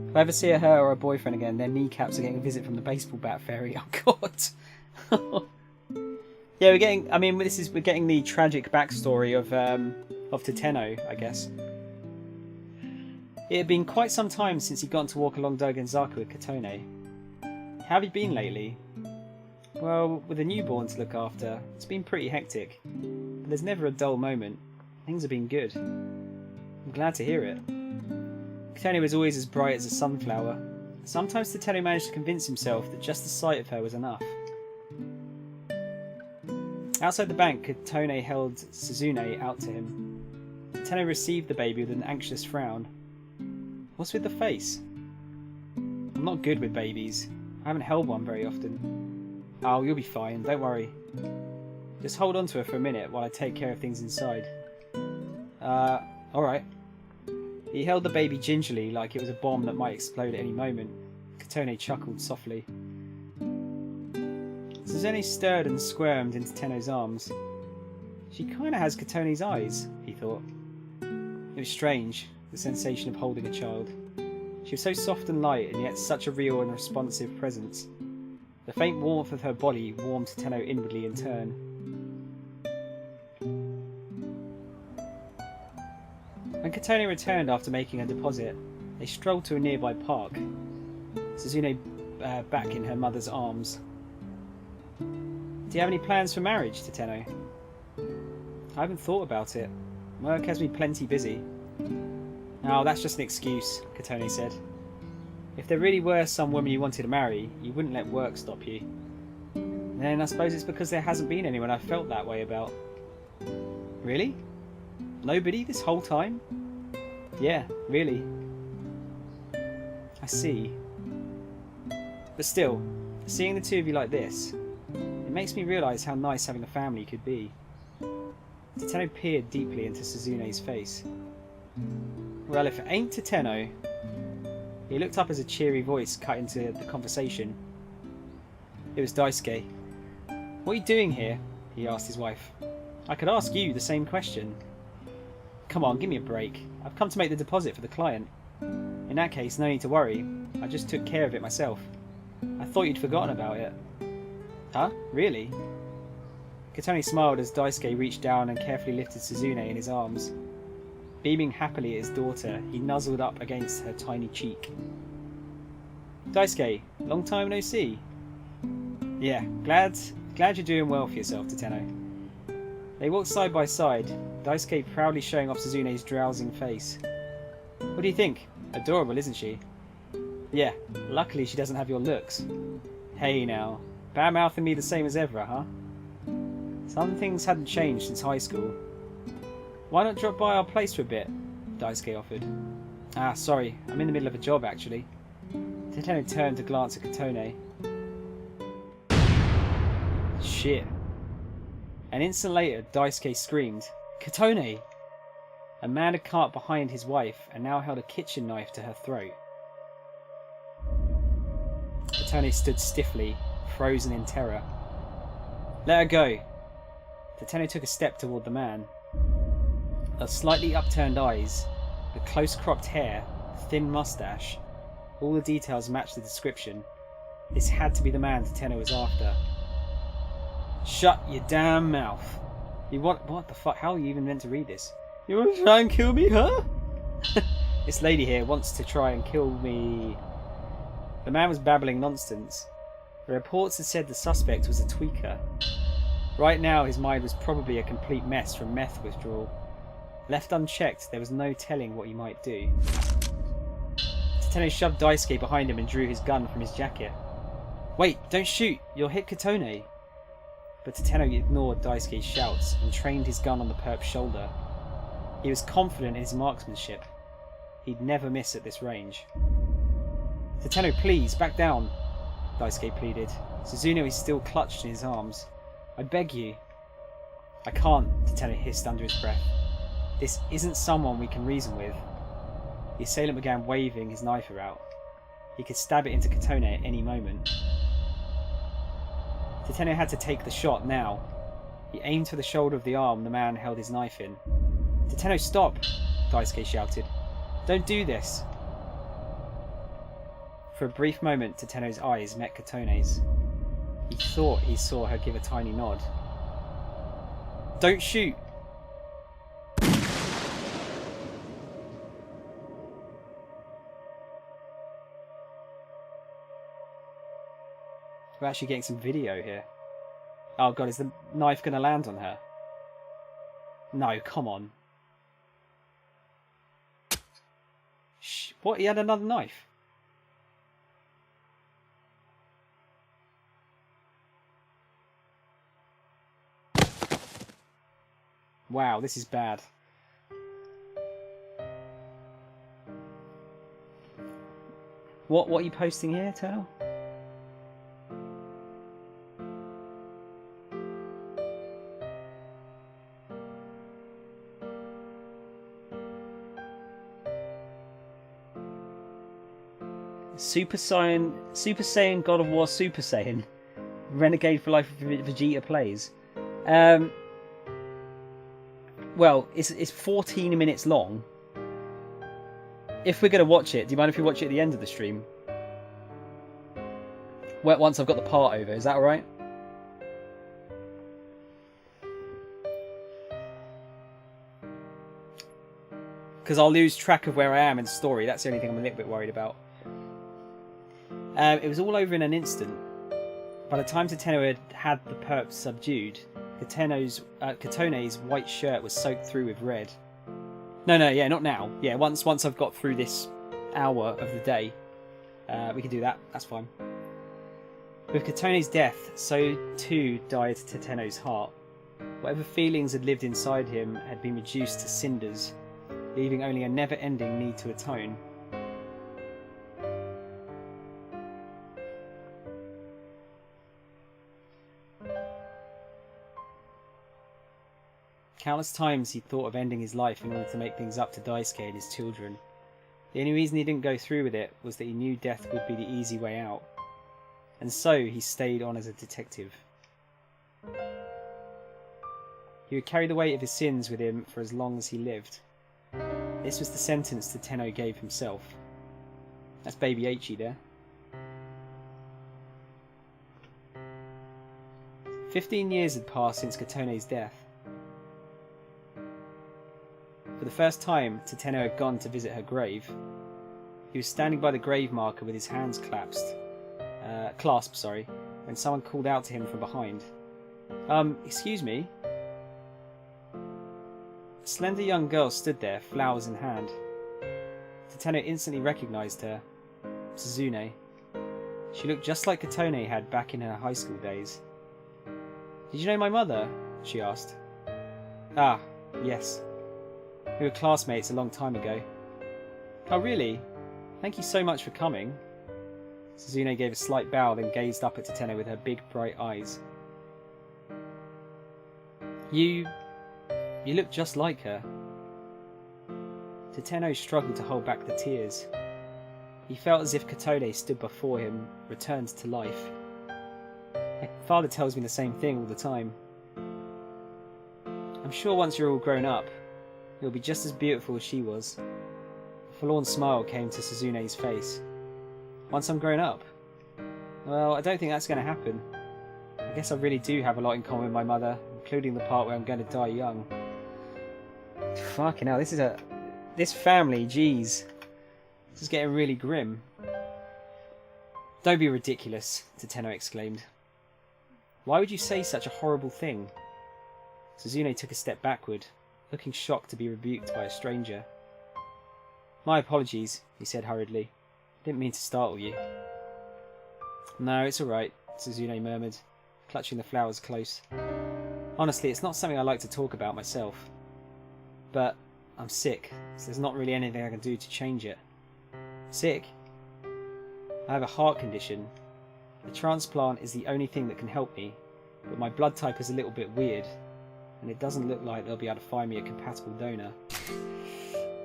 If I ever see her or her boyfriend again, their kneecaps are getting a visit from the baseball bat fairy. Oh god. Yeah, we're getting the tragic backstory of Teteno, I guess. It had been quite some time since he'd gotten to walk along Dogenzaka with Katone. How have you been lately? Well, with a newborn to look after, it's been pretty hectic. But there's never a dull moment. Things have been good. I'm glad to hear it. Katone was always as bright as a sunflower. Sometimes Teteno managed to convince himself that just the sight of her was enough. Outside the bank, Katone held Suzune out to him. Teteno received the baby with an anxious frown. What's with the face? I'm not good with babies. I haven't held one very often. Oh, you'll be fine, don't worry. Just hold on to her for a minute while I take care of things inside. Alright. He held the baby gingerly like it was a bomb that might explode at any moment. Katone chuckled softly. Suzune stirred and squirmed into Teteno's arms. She kind of has Katone's eyes, he thought. It was strange, the sensation of holding a child. She was so soft and light, and yet such a real and responsive presence. The faint warmth of her body warmed Tenno inwardly in turn. When Katone returned after making her deposit, they strolled to a nearby park, Suzune back in her mother's arms. "Do you have any plans for marriage?" to Tenno. "I haven't thought about it. Work has me plenty busy." "Oh, that's just an excuse," Katone said. "If there really were some woman you wanted to marry, you wouldn't let work stop you." "Then I suppose it's because there hasn't been anyone I've felt that way about." "Really? Nobody this whole time?" "Yeah, really." "I see. But still, seeing the two of you like this, it makes me realise how nice having a family could be." Tenno peered deeply into Suzune's face. "Well, if it ain't Tenno." He looked up as a cheery voice cut into the conversation. It was Daisuke. "What are you doing here?" he asked his wife. "I could ask you the same question." "Come on, give me a break. I've come to make the deposit for the client. In that case, no need to worry. I just took care of it myself. I thought you'd forgotten about it." "Huh? Really?" Katone smiled as Daisuke reached down and carefully lifted Suzune in his arms. Beaming happily at his daughter, he nuzzled up against her tiny cheek. "Daisuke, long time no see." "Yeah, glad you're doing well for yourself, Tenno." They walked side by side, Daisuke proudly showing off Suzune's drowsing face. "What do you think? Adorable, isn't she?" "Yeah, luckily she doesn't have your looks." "Hey now, bad-mouthing me the same as ever, huh?" Some things hadn't changed since high school. "Why not drop by our place for a bit?" Daisuke offered. "Ah, sorry, I'm in the middle of a job actually." Tenno turned to glance at Katone. Shit. An instant later, Daisuke screamed, "Katone!" A man had come up behind his wife and now held a kitchen knife to her throat. Katone stood stiffly, frozen in terror. "Let her go." Tenno took a step toward the man. The slightly upturned eyes, the close-cropped hair, thin moustache, all the details matched the description. This had to be the man Tenno was after. "Shut your damn mouth. You want what the fuck? How are you even meant to read this? You want to try and kill me, huh?" "This lady here wants to try and kill me." The man was babbling nonsense. The reports had said the suspect was a tweaker. Right now his mind was probably a complete mess from meth withdrawal. Left unchecked, there was no telling what he might do. Tenno shoved Daisuke behind him and drew his gun from his jacket. "Wait, don't shoot! You'll hit Katone!" But Tenno ignored Daisuke's shouts and trained his gun on the perp's shoulder. He was confident in his marksmanship. He'd never miss at this range. "Tenno, please, back down!" Daisuke pleaded. Suzune is still clutched in his arms. "I beg you." "I can't," Tenno hissed under his breath. "This isn't someone we can reason with." The assailant began waving his knife about. He could stab it into Katone at any moment. Tenno had to take the shot now. He aimed for the shoulder of the arm the man held his knife in. "Tenno, stop!" Daisuke shouted. "Don't do this!" For a brief moment, Tenno's eyes met Katone's. He thought he saw her give a tiny nod. "Don't shoot!" We're actually getting some video here. Oh god, is the knife going to land on her? No, come on. Shh, what? He had another knife? Wow, this is bad. What are you posting here, Eternal? Super Saiyan God of War Super Saiyan Renegade for Life of Vegeta plays. well, it's 14 minutes long. If we're going to watch it, do you mind if we watch it at the end of the stream? Well, once I've got the part over, is that alright? Because I'll lose track of where I am in the story. That's the only thing I'm a little bit worried about. It was all over in an instant. By the time Teteno had the perps subdued, Katone's white shirt was soaked through with red. No, yeah, not now. Yeah, once I've got through this hour of the day, we can do that. That's fine. With Katone's death, so too died Teteno's heart. Whatever feelings had lived inside him had been reduced to cinders, leaving only a never-ending need to atone. Countless times he thought of ending his life in order to make things up to Daisuke and his children. The only reason he didn't go through with it was that he knew death would be the easy way out. And so he stayed on as a detective. He would carry the weight of his sins with him for as long as he lived. This was the sentence Teteno gave himself. That's baby H there. 15 years had passed since Katone's death. For the first time, Teteno had gone to visit her grave. He was standing by the grave marker with his hands clasped, when someone called out to him from behind. Excuse me? A slender young girl stood there, flowers in hand. Teteno instantly recognised her. Suzune. She looked just like Katone had back in her high school days. Did you know my mother? She asked. Ah, yes. We were classmates a long time ago. Oh really? Thank you so much for coming. Suzune gave a slight bow, then gazed up at Teteno with her big bright eyes. You look just like her. Teteno struggled to hold back the tears. He felt as if Katone stood before him, returned to life. My father tells me the same thing all the time. I'm sure once you're all grown up, you'll be just as beautiful as she was. A forlorn smile came to Suzune's face. Once I'm grown up? Well, I don't think that's going to happen. I guess I really do have a lot in common with my mother, including the part where I'm going to die young. Fucking hell, this family, jeez. This is getting really grim. Don't be ridiculous, Teteno exclaimed. Why would you say such a horrible thing? Suzune took a step backward, looking shocked to be rebuked by a stranger. My apologies, he said hurriedly. Didn't mean to startle you. No, it's alright, Suzune murmured, clutching the flowers close. Honestly, it's not something I like to talk about myself. But I'm sick, so there's not really anything I can do to change it. Sick? I have a heart condition. The transplant is the only thing that can help me, but my blood type is a little bit weird, and it doesn't look like they'll be able to find me a compatible donor.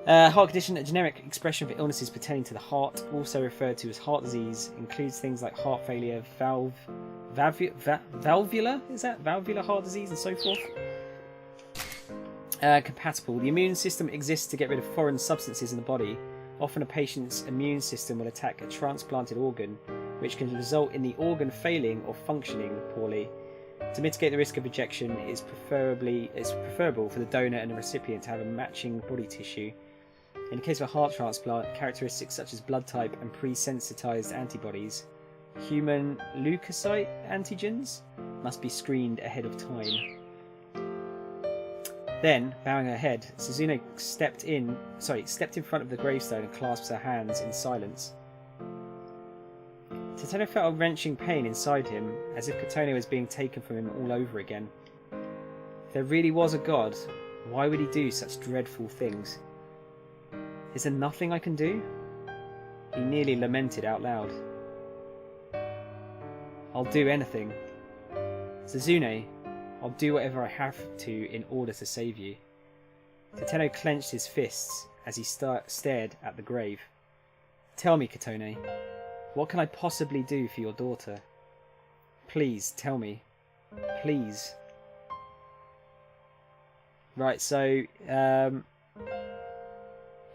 Heart condition, a generic expression for illnesses pertaining to the heart, also referred to as heart disease, includes things like heart failure, valvular heart disease, and so forth. Compatible. The immune system exists to get rid of foreign substances in the body. Often a patient's immune system will attack a transplanted organ, which can result in the organ failing or functioning poorly. To mitigate the risk of rejection, it's preferable for the donor and the recipient to have a matching body tissue. In the case of a heart transplant, characteristics such as blood type and pre-sensitized antibodies, human leukocyte antigens, must be screened ahead of time. Then, bowing her head, Suzune stepped in front of the gravestone and clasped her hands in silence. Teteno felt a wrenching pain inside him, as if Katone was being taken from him all over again. If there really was a god, why would he do such dreadful things? Is there nothing I can do? He nearly lamented out loud. I'll do anything. Suzune, I'll do whatever I have to in order to save you. Teteno clenched his fists as he stared at the grave. Tell me, Katone, what can I possibly do for your daughter? Please, tell me. Please. Right, so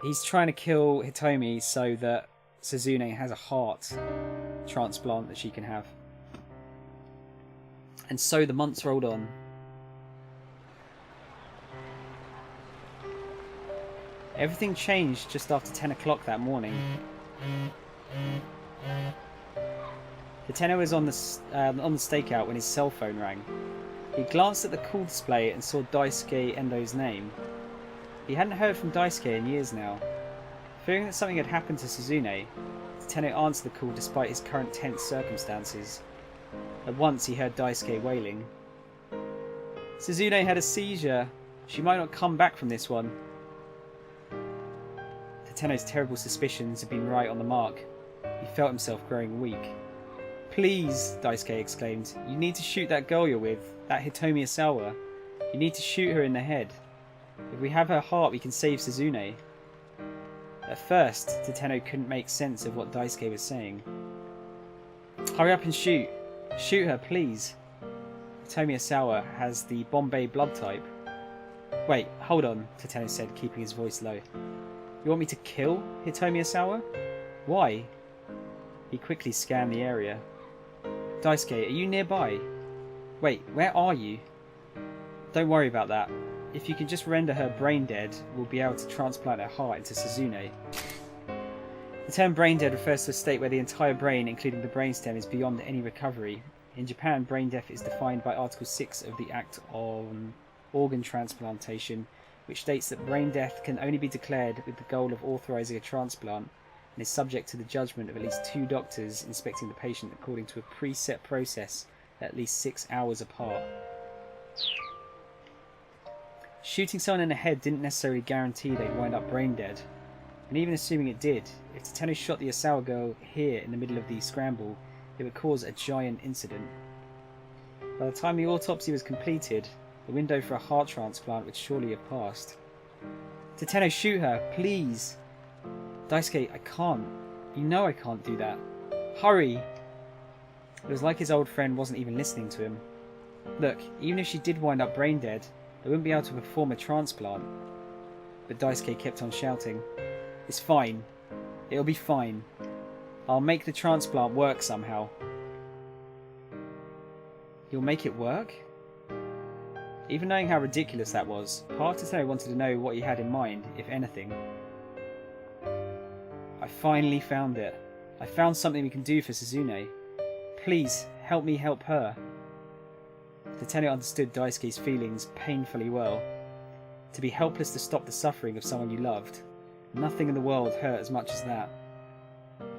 he's trying to kill Hitomi so that Suzune has a heart transplant that she can have. And so the months rolled on. Everything changed just after 10 o'clock that morning. Hiteno was on the stakeout when his cell phone rang. He glanced at the call display and saw Daisuke Endo's name. He hadn't heard from Daisuke in years now. Fearing that something had happened to Suzune, Hiteno answered the call despite his current tense circumstances. At once he heard Daisuke wailing. Suzune had a seizure. She might not come back from this one. Hiteno's terrible suspicions had been right on the mark. He felt himself growing weak. Please, Daisuke exclaimed. You need to shoot that girl you're with, that Hitomi Asawa. You need to shoot her in the head. If we have her heart, we can save Suzune. At first, Hiteno couldn't make sense of what Daisuke was saying. Hurry up and shoot. Shoot her, please. Hitomi Asawa has the Bombay blood type. Wait, hold on, Hiteno said, keeping his voice low. You want me to kill Hitomi Asawa? Why? He quickly scanned the area. Daisuke, are you nearby? Wait, where are you? Don't worry about that. If you can just render her brain dead, we'll be able to transplant her heart into Suzune. The term brain dead refers to a state where the entire brain, including the brainstem, is beyond any recovery. In Japan, brain death is defined by Article 6 of the Act on Organ Transplantation, which states that brain death can only be declared with the goal of authorizing a transplant and is subject to the judgment of at least 2 doctors inspecting the patient according to a preset process at least 6 hours apart. Shooting someone in the head didn't necessarily guarantee they'd wind up brain dead, and even assuming it did, if Hiteno shot the Asawa girl here in the middle of the scramble, it would cause a giant incident. By the time the autopsy was completed, the window for a heart transplant would surely have passed. Hiteno, shoot her, please! Daisuke, I can't. You know I can't do that. Hurry! It was like his old friend wasn't even listening to him. Look, even if she did wind up brain dead, they wouldn't be able to perform a transplant. But Daisuke kept on shouting. It's fine. It'll be fine. I'll make the transplant work somehow. You'll make it work? Even knowing how ridiculous that was, part of Hiteno wanted to know what he had in mind, if anything. I finally found it. I found something we can do for Suzune. Please, help me help her. Hiteno understood Daisuke's feelings painfully well. To be helpless to stop the suffering of someone you loved. Nothing in the world hurt as much as that.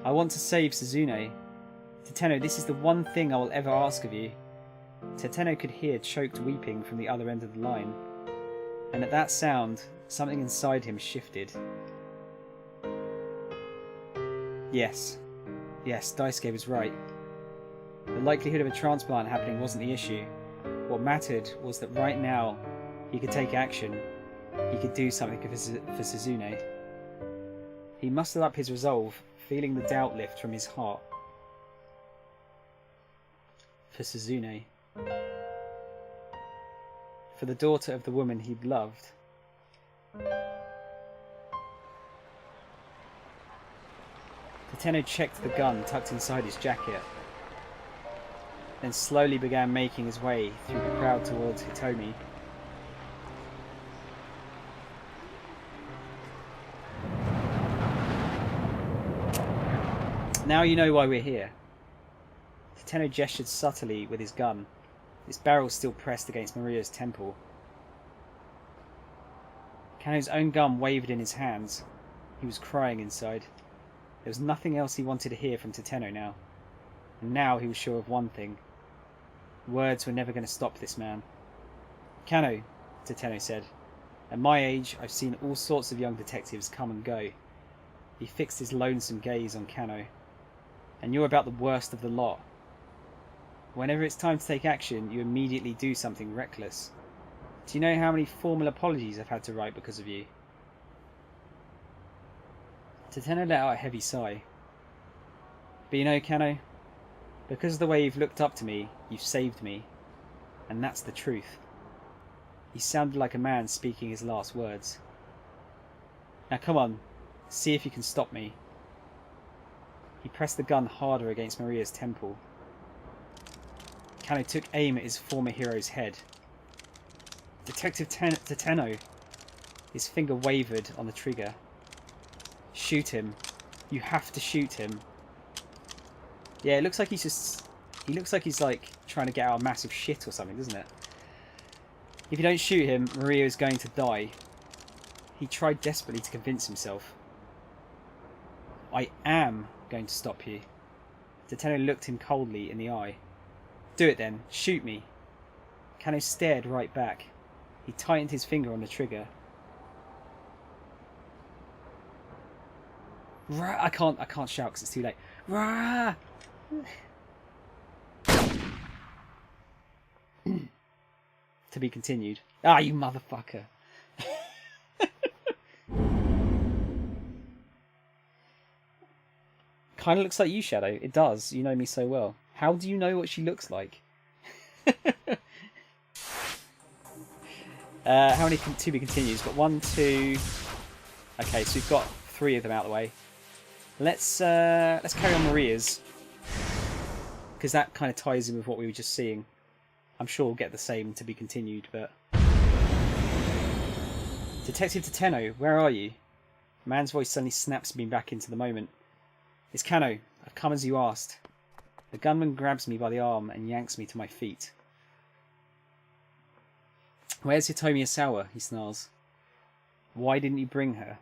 I want to save Suzune. Hiteno, this is the one thing I will ever ask of you. Hiteno could hear choked weeping from the other end of the line. And at that sound, something inside him shifted. Yes, Daisuke was right. The likelihood of a transplant happening wasn't the issue. What mattered was that right now, he could take action. He could do something for Suzune. He mustered up his resolve, feeling the doubt lift from his heart. For Suzune. For the daughter of the woman he'd loved. Hiteno checked the gun tucked inside his jacket, then slowly began making his way through the crowd towards Hitomi. Now you know why we're here. Hiteno gestured subtly with his gun, its barrel still pressed against Maria's temple. Kano's own gun wavered in his hands. He was crying inside. There was nothing else he wanted to hear from Hiteno now. And now he was sure of one thing. Words were never going to stop this man. Kano, Hiteno said. At my age, I've seen all sorts of young detectives come and go. He fixed his lonesome gaze on Kano. And you're about the worst of the lot. Whenever it's time to take action, you immediately do something reckless. Do you know how many formal apologies I've had to write because of you? Hiteno let out a heavy sigh. But you know, Kano, because of the way you've looked up to me, you've saved me. And that's the truth. He sounded like a man speaking his last words. Now come on, see if you can stop me. He pressed the gun harder against Maria's temple. Kano took aim at his former hero's head. Detective Tateno. His finger wavered on the trigger. Shoot him. You have to shoot him. Yeah, it looks like he's just... He looks like he's like trying to get out a massive shit or something, doesn't it? If you don't shoot him, Maria is going to die. He tried desperately to convince himself. I am going to stop you. Tateno looked him coldly in the eye. Do it then. Shoot me. Kano stared right back. He tightened his finger on the trigger. Rah! I can't shout because it's too late. Rah! To be continued. Ah, you motherfucker. Kind of looks like you, Shadow. It does. You know me so well. How do you know what she looks like? How many to be continues? Got 1, 2. Okay, so we've got 3 of them out of the way. Let's carry on Maria's, because that kind of ties in with what we were just seeing. I'm sure we'll get the same to be continued, but... Detective Tateno, where are you? The man's voice suddenly snaps me back into the moment. It's Kano. I've come as you asked. The gunman grabs me by the arm and yanks me to my feet. Where's Hitomi Asawa? He snarls. Why didn't you bring her?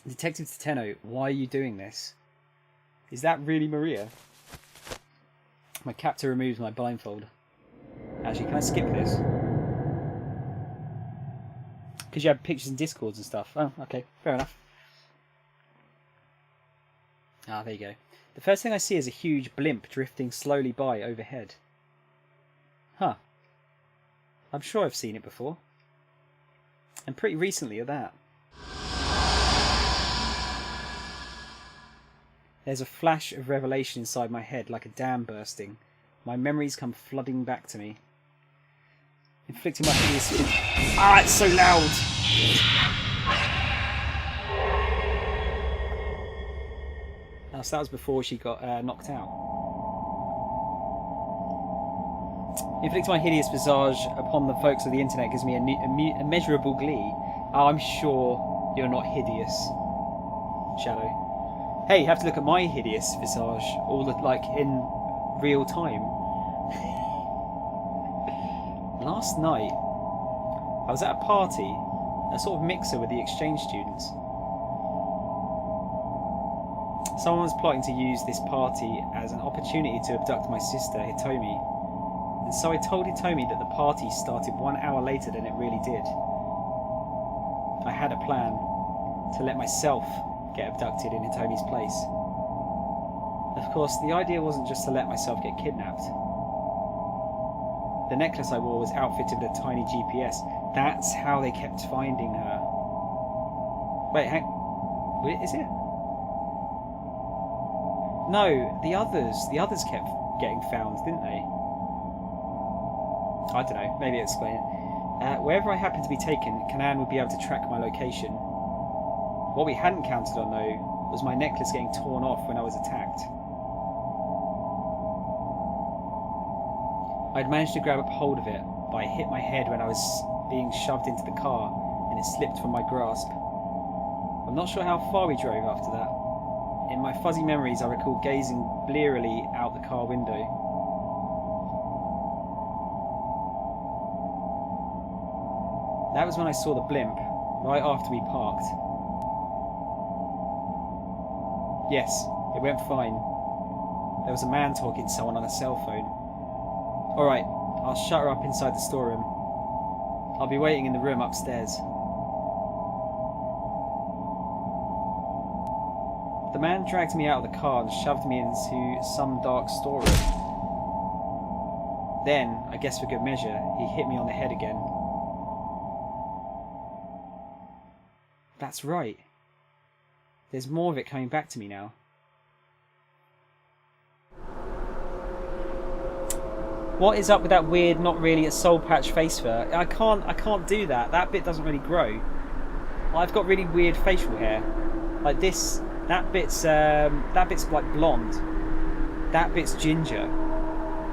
Detective Tateno, why are you doing this? Is that really Maria? My captor removes my blindfold. Actually, can I skip this? Because you have pictures and discords and stuff. Oh, okay, fair enough. Ah, there you go. The first thing I see is a huge blimp drifting slowly by overhead. Huh. I'm sure I've seen it before. And pretty recently at that. There's a flash of revelation inside my head, like a dam bursting. My memories come flooding back to me. Inflicting my hideous... Ah, it's so loud! Oh, so that was before she got knocked out. Inflicting my hideous visage upon the folks of the internet gives me immeasurable glee. Oh, I'm sure you're not hideous, Shadow. Hey, you have to look at my hideous visage, all like in real time. Last night, I was at a party, a sort of mixer with the exchange students. Someone was plotting to use this party as an opportunity to abduct my sister, Hitomi. And so I told Hitomi that the party started 1 hour later than it really did. I had a plan to let myself get abducted in Hitomi's place. Of course, the idea wasn't just to let myself get kidnapped. The necklace I wore was outfitted with a tiny GPS. That's how they kept finding her. Wait, wait, is it? No, the others kept getting found, didn't they? I don't know, maybe I'll explain it. Wherever I happened to be taken, Kanan would be able to track my location. What we hadn't counted on, though, was my necklace getting torn off when I was attacked. I'd managed to grab a hold of it, but I hit my head when I was being shoved into the car, and it slipped from my grasp. I'm not sure how far we drove after that. In my fuzzy memories, I recall gazing blearily out the car window. That was when I saw the blimp, right after we parked. Yes, it went fine. There was a man talking to someone on a cell phone. Alright, I'll shut her up inside the storeroom. I'll be waiting in the room upstairs. The man dragged me out of the car and shoved me into some dark storeroom. Then, I guess for good measure, he hit me on the head again. That's right. There's more of it coming back to me now. What is up with that weird, not really a soul patch face fur? I can't do that. That bit doesn't really grow. I've got really weird facial hair. Like this, that bit's like blonde. That bit's ginger.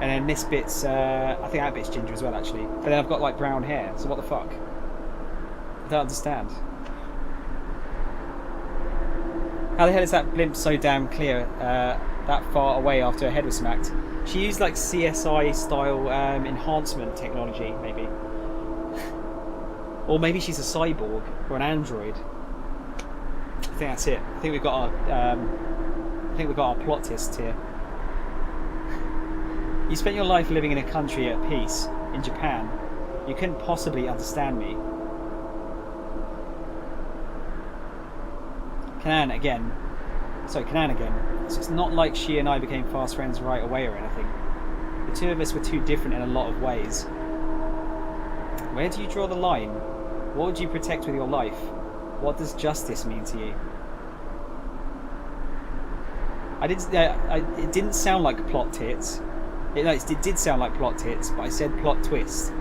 And then this bit's, I think that bit's ginger as well actually. But then I've got like brown hair, so what the fuck? I don't understand. How the hell is that blimp so damn clear that far away after her head was smacked? She used like CSI style enhancement technology, maybe. Or maybe she's a cyborg or an android. I think that's it. I think we've got our plot twist here. You spent your life living in a country at peace, in Japan. You couldn't possibly understand me. Kanan again. So it's not like she and I became fast friends right away or anything. The two of us were too different in a lot of ways. Where do you draw the line? What would you protect with your life? What does justice mean to you? It didn't sound like plot tits. It did sound like plot tits, but I said plot twist.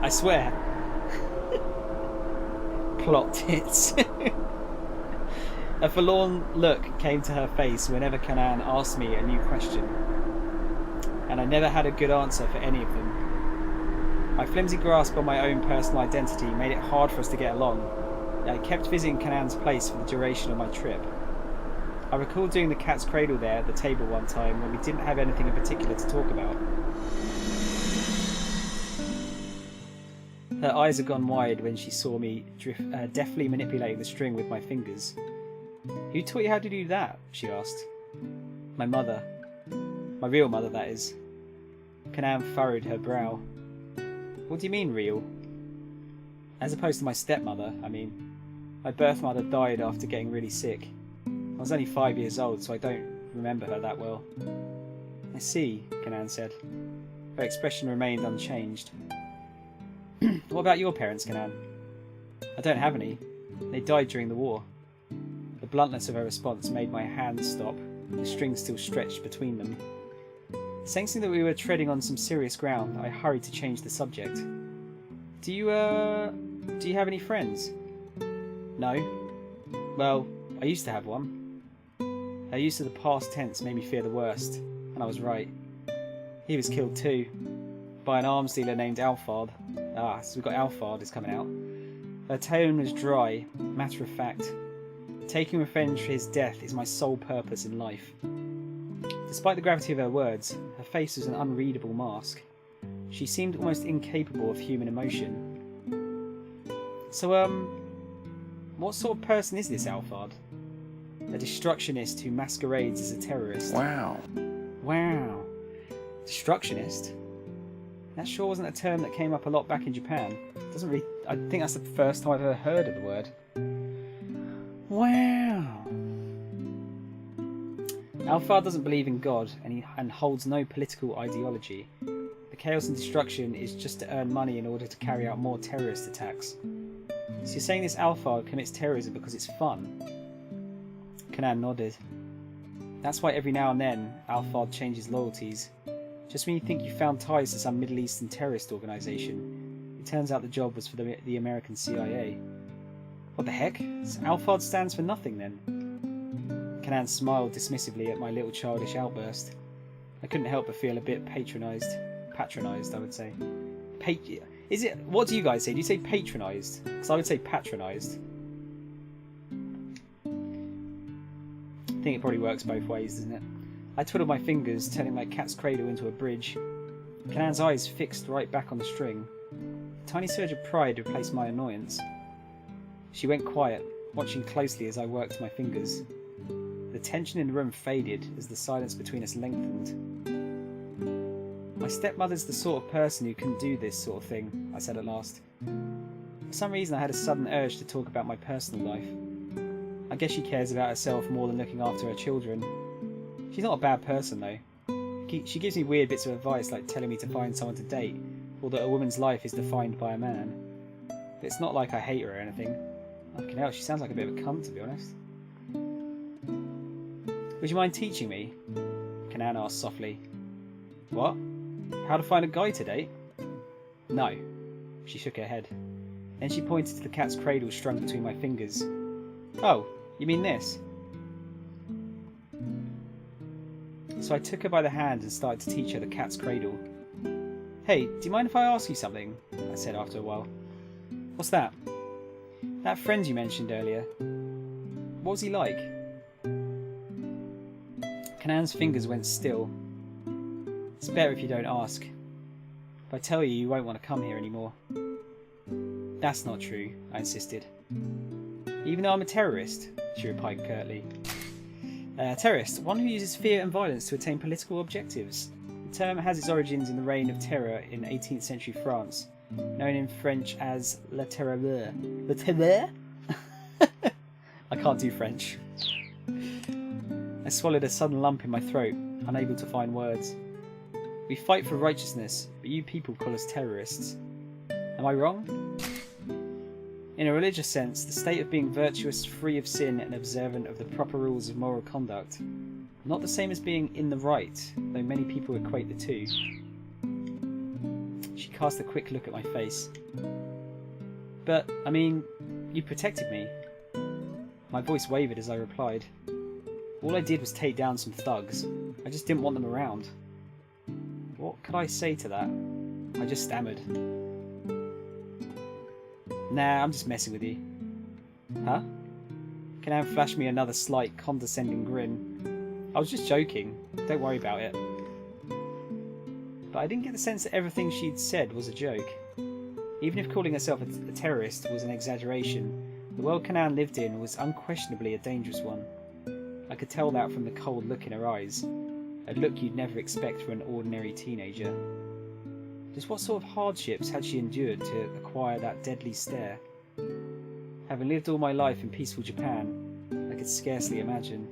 I swear. Plot tits. A forlorn look came to her face whenever Kanan asked me a new question, and I never had a good answer for any of them. My flimsy grasp on my own personal identity made it hard for us to get along. I kept visiting Kanan's place for the duration of my trip. I recall doing the cat's cradle there at the table one time when we didn't have anything in particular to talk about. Her eyes had gone wide when she saw me deftly manipulating the string with my fingers. Who taught you how to do that? She asked. My mother. My real mother, that is. Kanan furrowed her brow. What do you mean, real? As opposed to my stepmother, I mean. My birth mother died after getting really sick. I was only 5 years old, so I don't remember her that well. I see, Kanan said. Her expression remained unchanged. What about your parents, Kanan? I don't have any. They died during the war. The bluntness of her response made my hands stop, the string still stretched between them. Sensing that we were treading on some serious ground, I hurried to change the subject. Do you have any friends? No. Well, I used to have one. Her use of the past tense made me fear the worst, and I was right. He was killed too, by an arms dealer named Alfard. So we've got Alfard is coming out. Her tone was dry, matter of fact. Taking revenge for his death is my sole purpose in life. Despite the gravity of her words, her face was an unreadable mask. She seemed almost incapable of human emotion. So, what sort of person is this Alfard? A destructionist who masquerades as a terrorist. Wow. Destructionist? That sure wasn't a term that came up a lot back in Japan. I think that's the first time I've ever heard of the word. Wow. Alfard doesn't believe in God and holds no political ideology. The chaos and destruction is just to earn money in order to carry out more terrorist attacks. So you're saying this Alfard commits terrorism because it's fun? Kanan nodded. That's why every now and then Alfard changes loyalties. Just when you think you found ties to some Middle Eastern terrorist organisation, it turns out the job was for the American CIA. What the heck? So Alfard stands for nothing then? Kanan smiled dismissively at my little childish outburst. I couldn't help but feel a bit patronised, I would say. Is it? What do you guys say? Do you say patronised? Because I would say patronised. I think it probably works both ways, doesn't it? I twiddled my fingers, turning my cat's cradle into a bridge. Kanan's eyes fixed right back on the string. A tiny surge of pride replaced my annoyance. She went quiet, watching closely as I worked my fingers. The tension in the room faded as the silence between us lengthened. My stepmother's the sort of person who can do this sort of thing, I said at last. For some reason I had a sudden urge to talk about my personal life. I guess she cares about herself more than looking after her children. She's not a bad person though. She gives me weird bits of advice like telling me to find someone to date, or that a woman's life is defined by a man. But it's not like I hate her or anything. Fucking hell, she sounds like a bit of a cunt, to be honest. Would you mind teaching me? Kanan asked softly. What? How to find a guy to date? No. She shook her head. Then she pointed to the cat's cradle strung between my fingers. Oh, you mean this? So I took her by the hand and started to teach her the cat's cradle. Hey, do you mind if I ask you something? I said after a while. What's that? That friend you mentioned earlier. What was he like? Kanan's fingers went still. It's better if you don't ask. If I tell you, you won't want to come here anymore. That's not true, I insisted. Even though I'm a terrorist, she replied curtly. Terrorist, one who uses fear and violence to attain political objectives. The term has its origins in the reign of terror in 18th century France, known in French as la terreur. La terreur? I can't do French. I swallowed a sudden lump in my throat, unable to find words. We fight for righteousness, but you people call us terrorists. Am I wrong? In a religious sense, the state of being virtuous, free of sin, and observant of the proper rules of moral conduct. Not the same as being in the right, though many people equate the two. She cast a quick look at my face. But, I mean, you protected me. My voice wavered as I replied. All I did was take down some thugs. I just didn't want them around. What could I say to that? I just stammered. Nah, I'm just messing with you. Huh? Kanan flashed me another slight, condescending grin. I was just joking. Don't worry about it. But I didn't get the sense that everything she'd said was a joke. Even if calling herself a terrorist was an exaggeration, the world Kanan lived in was unquestionably a dangerous one. I could tell that from the cold look in her eyes, a look you'd never expect from an ordinary teenager. Just what sort of hardships had she endured to acquire that deadly stare? Having lived all my life in peaceful Japan, I could scarcely imagine.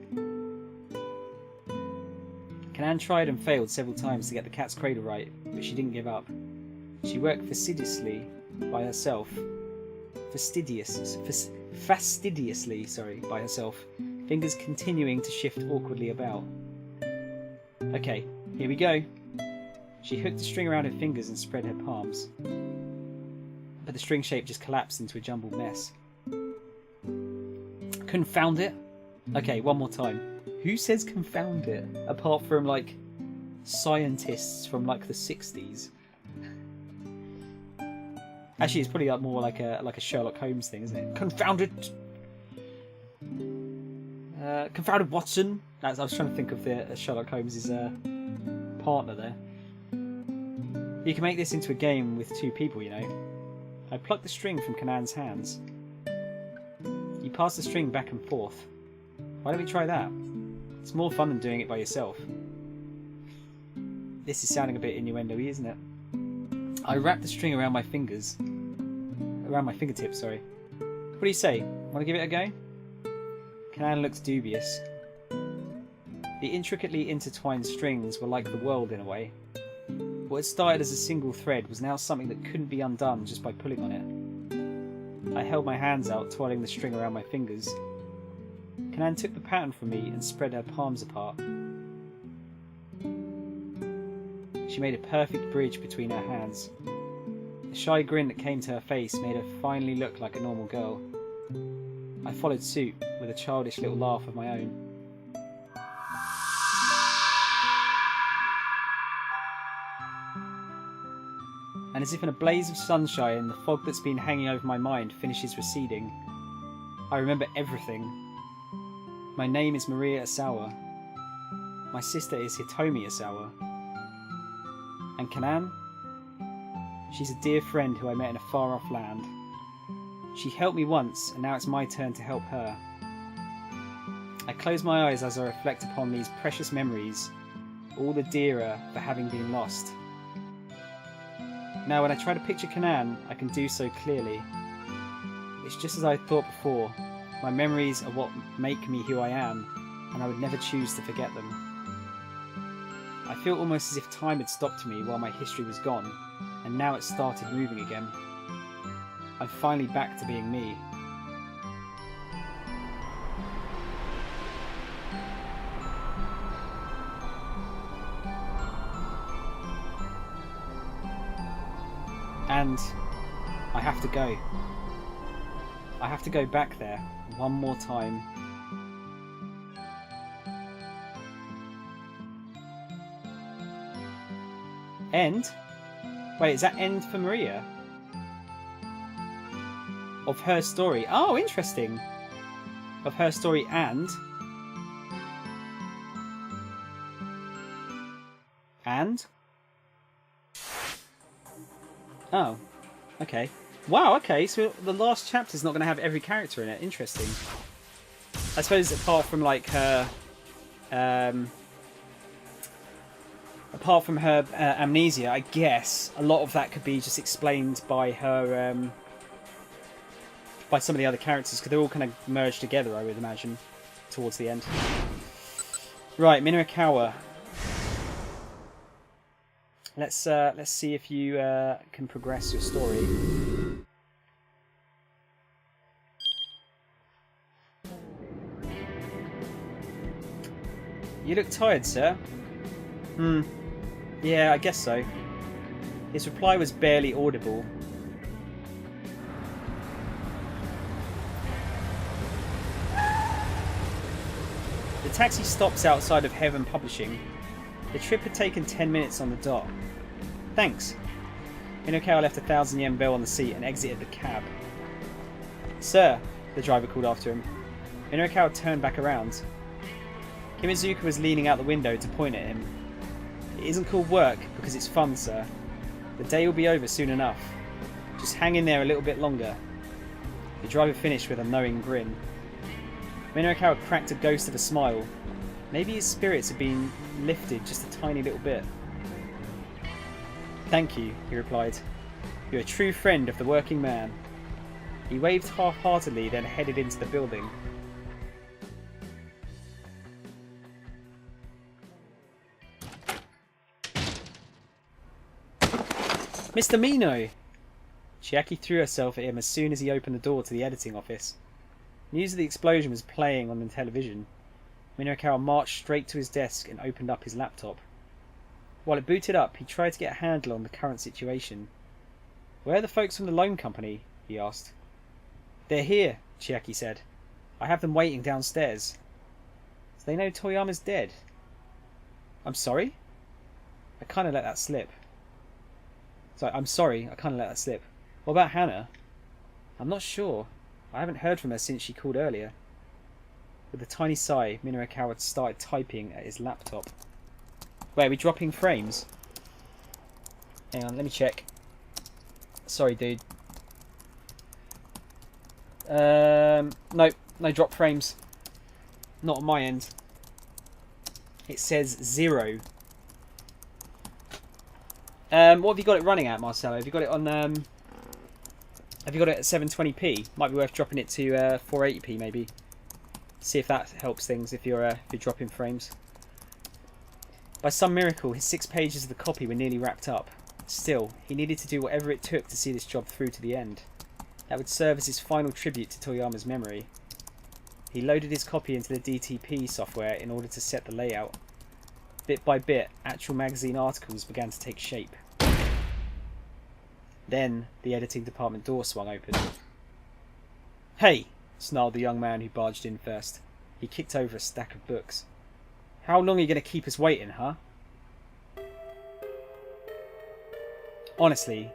Kanan tried and failed several times to get the cat's cradle right, but she didn't give up. She worked fastidiously by herself, fingers continuing to shift awkwardly about. Okay, here we go. She hooked the string around her fingers and spread her palms. But the string shape just collapsed into a jumbled mess. Confound it! Okay, one more time. Who says confound it? Apart from, like, scientists from, like, the 60s. Actually, it's probably more like a Sherlock Holmes thing, isn't it? Confound it! Confounded Watson! I was trying to think of the Sherlock Holmes' partner there. You can make this into a game with two people, you know. I plucked the string from Kanan's hands. You pass the string back and forth. Why don't we try that? It's more fun than doing it by yourself. This is sounding a bit innuendo-y, isn't it? I wrapped the string around my fingers. Around my fingertips, sorry. What do you say? Want to give it a go? Kanan looked dubious. The intricately intertwined strings were like the world in a way. What had started as a single thread was now something that couldn't be undone just by pulling on it. I held my hands out, twirling the string around my fingers. Kanan took the pattern from me and spread her palms apart. She made a perfect bridge between her hands. The shy grin that came to her face made her finally look like a normal girl. I followed suit with a childish little laugh of my own. And as if in a blaze of sunshine, the fog that's been hanging over my mind finishes receding. I remember everything. My name is Maria Asawa. My sister is Hitomi Asawa. And Kanan? She's a dear friend who I met in a far-off land. She helped me once, and now it's my turn to help her. I close my eyes as I reflect upon these precious memories, all the dearer for having been lost. Now when I try to picture Kanan, I can do so clearly. It's just as I thought before. My memories are what make me who I am, and I would never choose to forget them. I feel almost as if time had stopped me while my history was gone, and now it started moving again. I'm finally back to being me. and I have to go. I have to go back there one more time. End? Wait, is that end for Maria? Of her story. Oh, interesting. Of her story and... And? Oh, okay. Wow, okay, so the last chapter's not going to have every character in it. Interesting. I suppose apart from, like, her... apart from her amnesia, I guess a lot of that could be just explained by her... by some of the other characters, because they're all kind of merged together, I would imagine, towards the end. Right, Minorikawa. Let's see if you can progress your story. You look tired, sir. Yeah, I guess so. His reply was barely audible. The taxi stops outside of Heaven Publishing. The trip had taken 10 minutes on the dot. Thanks. Minorikawa left a 1,000 yen bill on the seat and exited the cab. Sir, the driver called after him. Minorikawa turned back around. Kimizuka was leaning out the window to point at him. It isn't called work because it's fun, sir. The day will be over soon enough. Just hang in there a little bit longer. The driver finished with a knowing grin. Minorikawa cracked a ghost of a smile. Maybe his spirits had been lifted just a tiny little bit. Thank you, he replied. You're a true friend of the working man. He waved half-heartedly, then headed into the building. Mr. Mino! Chiaki threw herself at him as soon as he opened the door to the editing office. News of the explosion was playing on the television. Minorikawa marched straight to his desk and opened up his laptop. While it booted up, he tried to get a handle on the current situation. Where are the folks from the loan company? He asked. They're here, Chiaki said. I have them waiting downstairs. So they know Toyama's dead. I'm sorry? I kind of let that slip. I'm sorry, I kind of let that slip. What about Hannah? I'm not sure. I haven't heard from her since she called earlier. With a tiny sigh, Minorikawa started typing at his laptop. Wait, are we dropping frames? Hang on, let me check. Sorry, dude. Nope, no drop frames. Not on my end. It says 0. What have you got it running at, Marcelo? Have you got it on? Have you got it at 720p? Might be worth dropping it to 480p maybe. See if that helps things if you're dropping frames. By some miracle, his 6 pages of the copy were nearly wrapped up. Still, he needed to do whatever it took to see this job through to the end. That would serve as his final tribute to Toyama's memory. He loaded his copy into the DTP software in order to set the layout. Bit by bit, actual magazine articles began to take shape. Then, the editing department door swung open. Hey! Snarled the young man who barged in first. He kicked over a stack of books. How long are you going to keep us waiting, huh? Honestly,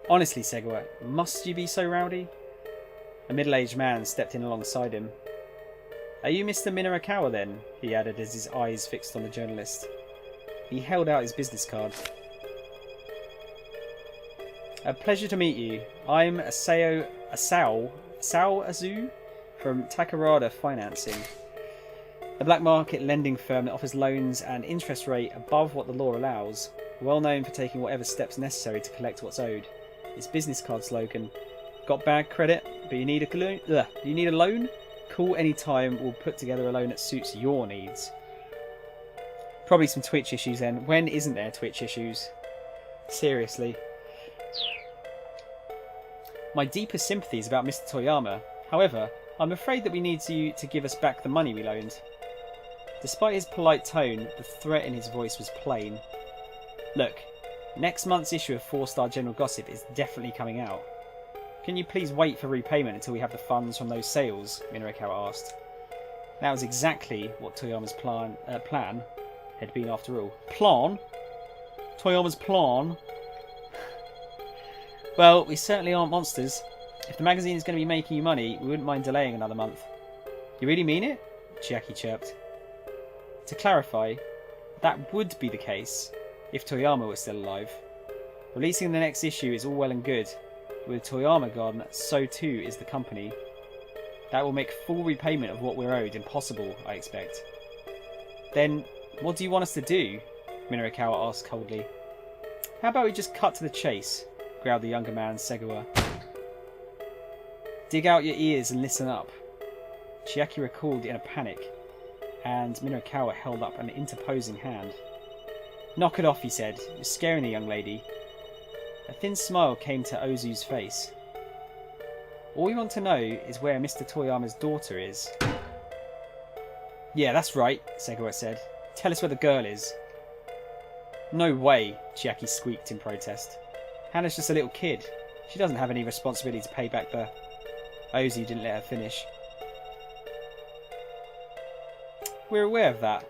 Segawa, must you be so rowdy? A middle-aged man stepped in alongside him. Are you Mr. Minorikawa then? He added as his eyes fixed on the journalist. He held out his business card. A pleasure to meet you. I'm Sao Azu from Takarada Financing, a black market lending firm that offers loans and interest rate above what the law allows, well known for taking whatever steps necessary to collect what's owed. Its business card slogan: got bad credit, but you need a loan? Call anytime, we'll put together a loan that suits your needs. Probably some Twitch issues then. When isn't there Twitch issues? Seriously. My deepest sympathies about Mr. Toyama. However, I'm afraid that we need you to give us back the money we loaned. Despite his polite tone, the threat in his voice was plain. Look, Next month's issue of 4-Star General Gossip is definitely coming out. Can you please wait for repayment until we have the funds from those sales? Minorikawa asked. That was exactly what Toyama's plan had been after all. Plan? Toyama's plan? Well, we certainly aren't monsters. If the magazine is going to be making you money, we wouldn't mind delaying another month. You really mean it? Chiaki chirped. To clarify, that would be the case if Toyama was still alive. Releasing the next issue is all well and good, but with Toyama gone, so too is the company. That will make full repayment of what we're owed impossible, I expect. Then, what do you want us to do? Minorikawa asked coldly. How about we just cut to the chase? Growled the younger man, Seguwa. Dig out your ears and listen up. Chiaki recalled in a panic, and Minorikawa held up an interposing hand. Knock it off, he said. You're scaring the young lady. A thin smile came to Ozu's face. All we want to know is where Mr. Toyama's daughter is. Yeah, that's right, Seguwa said. Tell us where the girl is. No way, Chiaki squeaked in protest. Hana's just a little kid. She doesn't have any responsibility to pay back the... Ozu didn't let her finish. We're aware of that.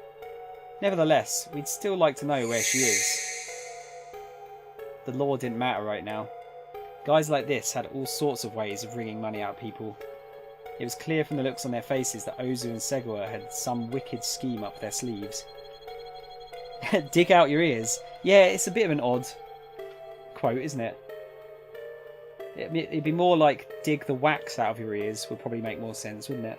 Nevertheless, we'd still like to know where she is. The law didn't matter right now. Guys like this had all sorts of ways of wringing money out of people. It was clear from the looks on their faces that Ozu and Seguwa had some wicked scheme up their sleeves. Dig out your ears. Yeah, it's a bit of an odd quote, isn't it? It'd be more like dig the wax out of your ears would probably make more sense, wouldn't it?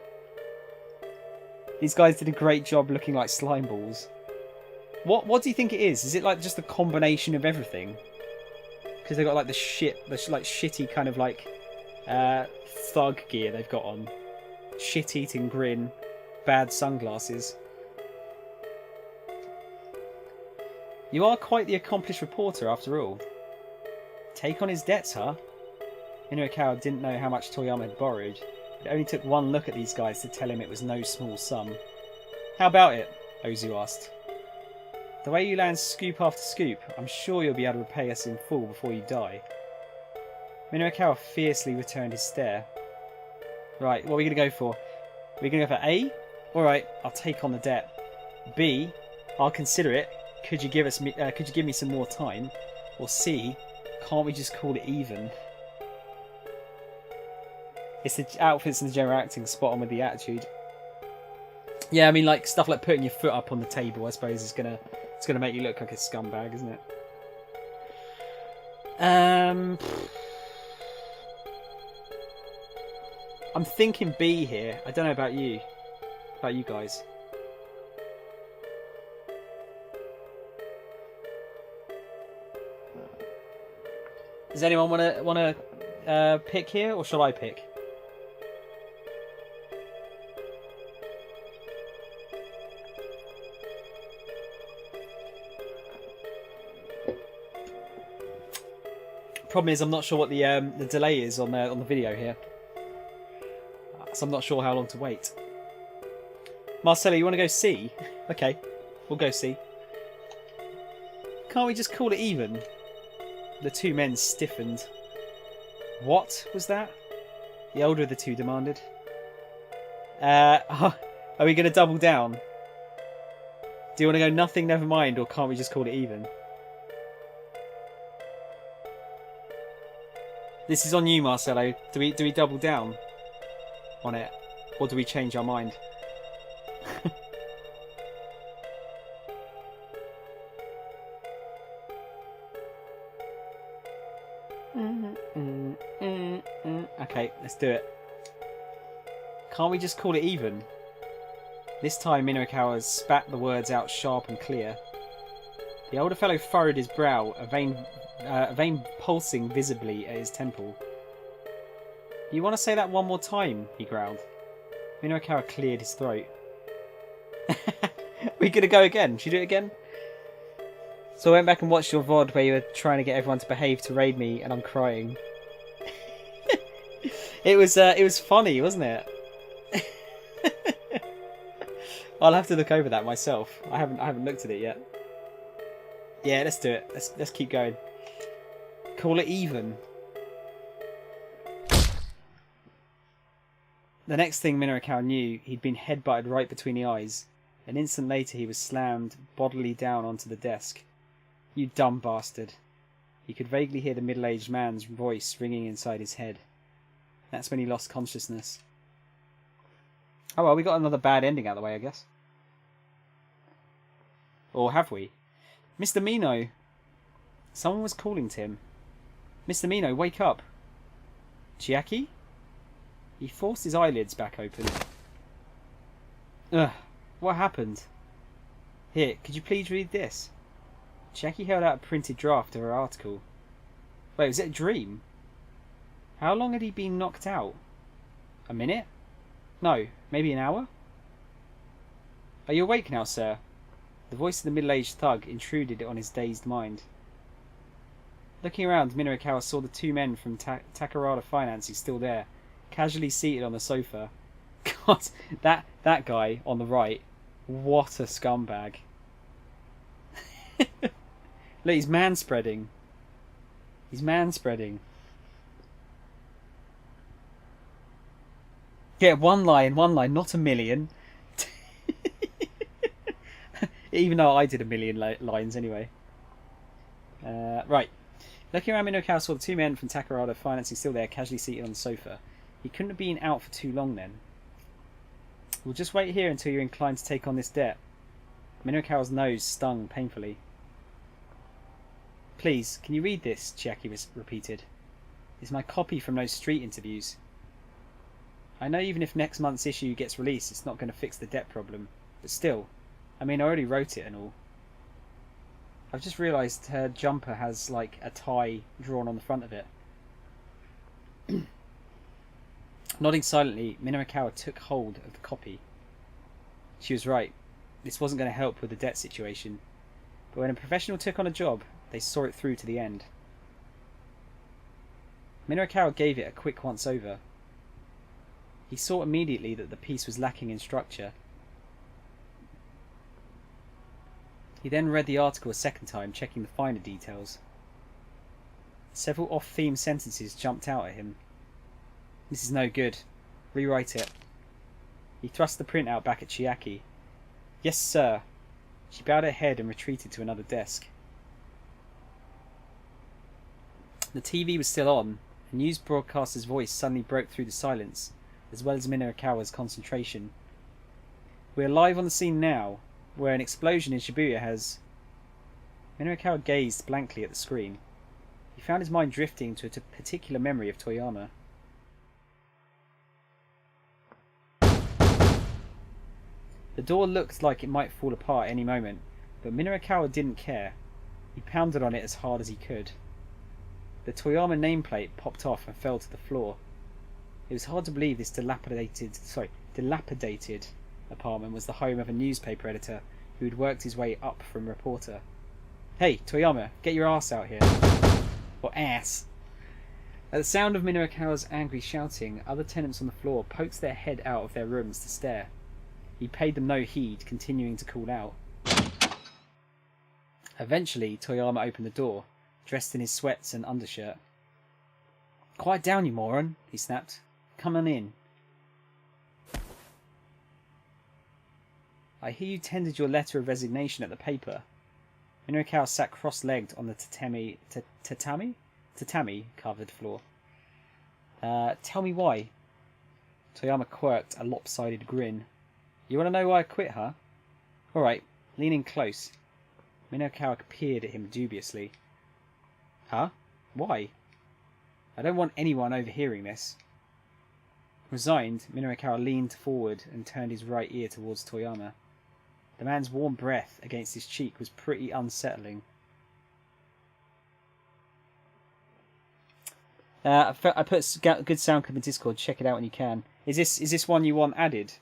These guys did a great job looking like slime balls. What do you think it is? Is it like just a combination of everything? Because they've got like the shitty kind of like thug gear they've got on. Shit-eating grin, bad sunglasses. You are quite the accomplished reporter after all. Take on his debts, huh? Minorikawa didn't know how much Toyama had borrowed. It only took one look at these guys to tell him it was no small sum. How about it? Ozu asked. The way you land scoop after scoop, I'm sure you'll be able to repay us in full before you die. Minorikawa fiercely returned his stare. Right, what are we going to go for? Are we going to go for A? Alright, I'll take on the debt. B, I'll consider it. Could you give me some more time? Or C, can't we just call it even? It's the outfits and the general acting spot on with the attitude. Yeah, I mean, like stuff like putting your foot up on the table, I suppose, it's gonna make you look like a scumbag, isn't it? I'm thinking B here. I don't know about you. About you guys. Does anyone wanna pick here, or shall I pick? Problem is, I'm not sure what the delay is on the video here, so I'm not sure how long to wait. Marcelo, you want to go C? Okay, we'll go C. Can't we just call it even? The two men stiffened. What was that? The older of the two demanded. Are we going to double down? Do you want to go nothing, never mind, or can't we just call it even? This is on you, Marcelo. Do we double down on it, or do we change our mind? Okay, let's do it. Can't we just call it even? This time Minorikawa spat the words out sharp and clear. The older fellow furrowed his brow, a vein pulsing visibly at his temple. You want to say that one more time? He growled. Minorikawa cleared his throat. We're going to go again. Should we do it again? So I went back and watched your VOD where you were trying to get everyone to behave to raid me, and I'm crying. It was funny, wasn't it? I'll have to look over that myself. I haven't looked at it yet. Yeah, let's do it. Let's keep going. Call it even. The next thing Minorikawa knew, he'd been headbutted right between the eyes. An instant later, he was slammed bodily down onto the desk. You dumb bastard. He could vaguely hear the middle-aged man's voice ringing inside his head. That's when he lost consciousness. Oh well, we got another bad ending out of the way, I guess. Or have we? Mr. Mino! Someone was calling to him. Mr. Mino, wake up! Chiaki? He forced his eyelids back open. Ugh, what happened? Here, could you please read this? Chiaki held out a printed draft of her article. Wait, was it a dream? How long had he been knocked out? A minute? No, maybe an hour? Are you awake now, sir? The voice of the middle-aged thug intruded on his dazed mind. Looking around, Minorikawa saw the two men from Takarada Financing still there, casually seated on the sofa. God, that guy on the right, what a scumbag. Look, he's manspreading. He's manspreading. Yeah, one line, not a million. Even though I did a million lines anyway. Right. Looking around, Minorikawa saw the two men from Takarada Financing still there, casually seated on the sofa. He couldn't have been out for too long then. We'll just wait here until you're inclined to take on this debt. Minorikawa's nose stung painfully. Please, can you read this? Chiaki repeated. It's my copy from those street interviews. I know even if next month's issue gets released, it's not going to fix the debt problem. But still, I mean, I already wrote it and all. I've just realised her jumper has, like, a tie drawn on the front of it. Nodding silently, Minorikawa took hold of the copy. She was right. This wasn't going to help with the debt situation. But when a professional took on a job, they saw it through to the end. Minorikawa gave it a quick once-over. He saw immediately that the piece was lacking in structure. He then read the article a second time, checking the finer details. Several off-theme sentences jumped out at him. This is no good. Rewrite it. He thrust the printout back at Chiaki. Yes, sir. She bowed her head and retreated to another desk. The TV was still on. A news broadcaster's voice suddenly broke through the silence, as well as Minorikawa's concentration. We are live on the scene now, where an explosion in Shibuya has... Minorikawa gazed blankly at the screen. He found his mind drifting to a particular memory of Toyama. The door looked like it might fall apart any moment, but Minorikawa didn't care. He pounded on it as hard as he could. The Toyama nameplate popped off and fell to the floor. It was hard to believe this dilapidated apartment was the home of a newspaper editor who had worked his way up from reporter. Hey, Toyama, get your ass out here. Or ass. At the sound of Minorikawa's angry shouting, other tenants on the floor poked their head out of their rooms to stare. He paid them no heed, continuing to call out. Eventually, Toyama opened the door, dressed in his sweats and undershirt. Quiet down, you moron, he snapped. Come on in. I hear you tendered your letter of resignation at the paper. Minorikawa sat cross-legged on the tatami-covered floor. Tell me why. Toyama quirked a lopsided grin. You want to know why I quit, huh? Alright, lean in close. Minorikawa peered at him dubiously. Huh? Why? I don't want anyone overhearing this. Resigned, Minorikawa leaned forward and turned his right ear towards Toyama. The man's warm breath against his cheek was pretty unsettling. I put a good sound clip in Discord. Check it out when you can. Is this one you want added?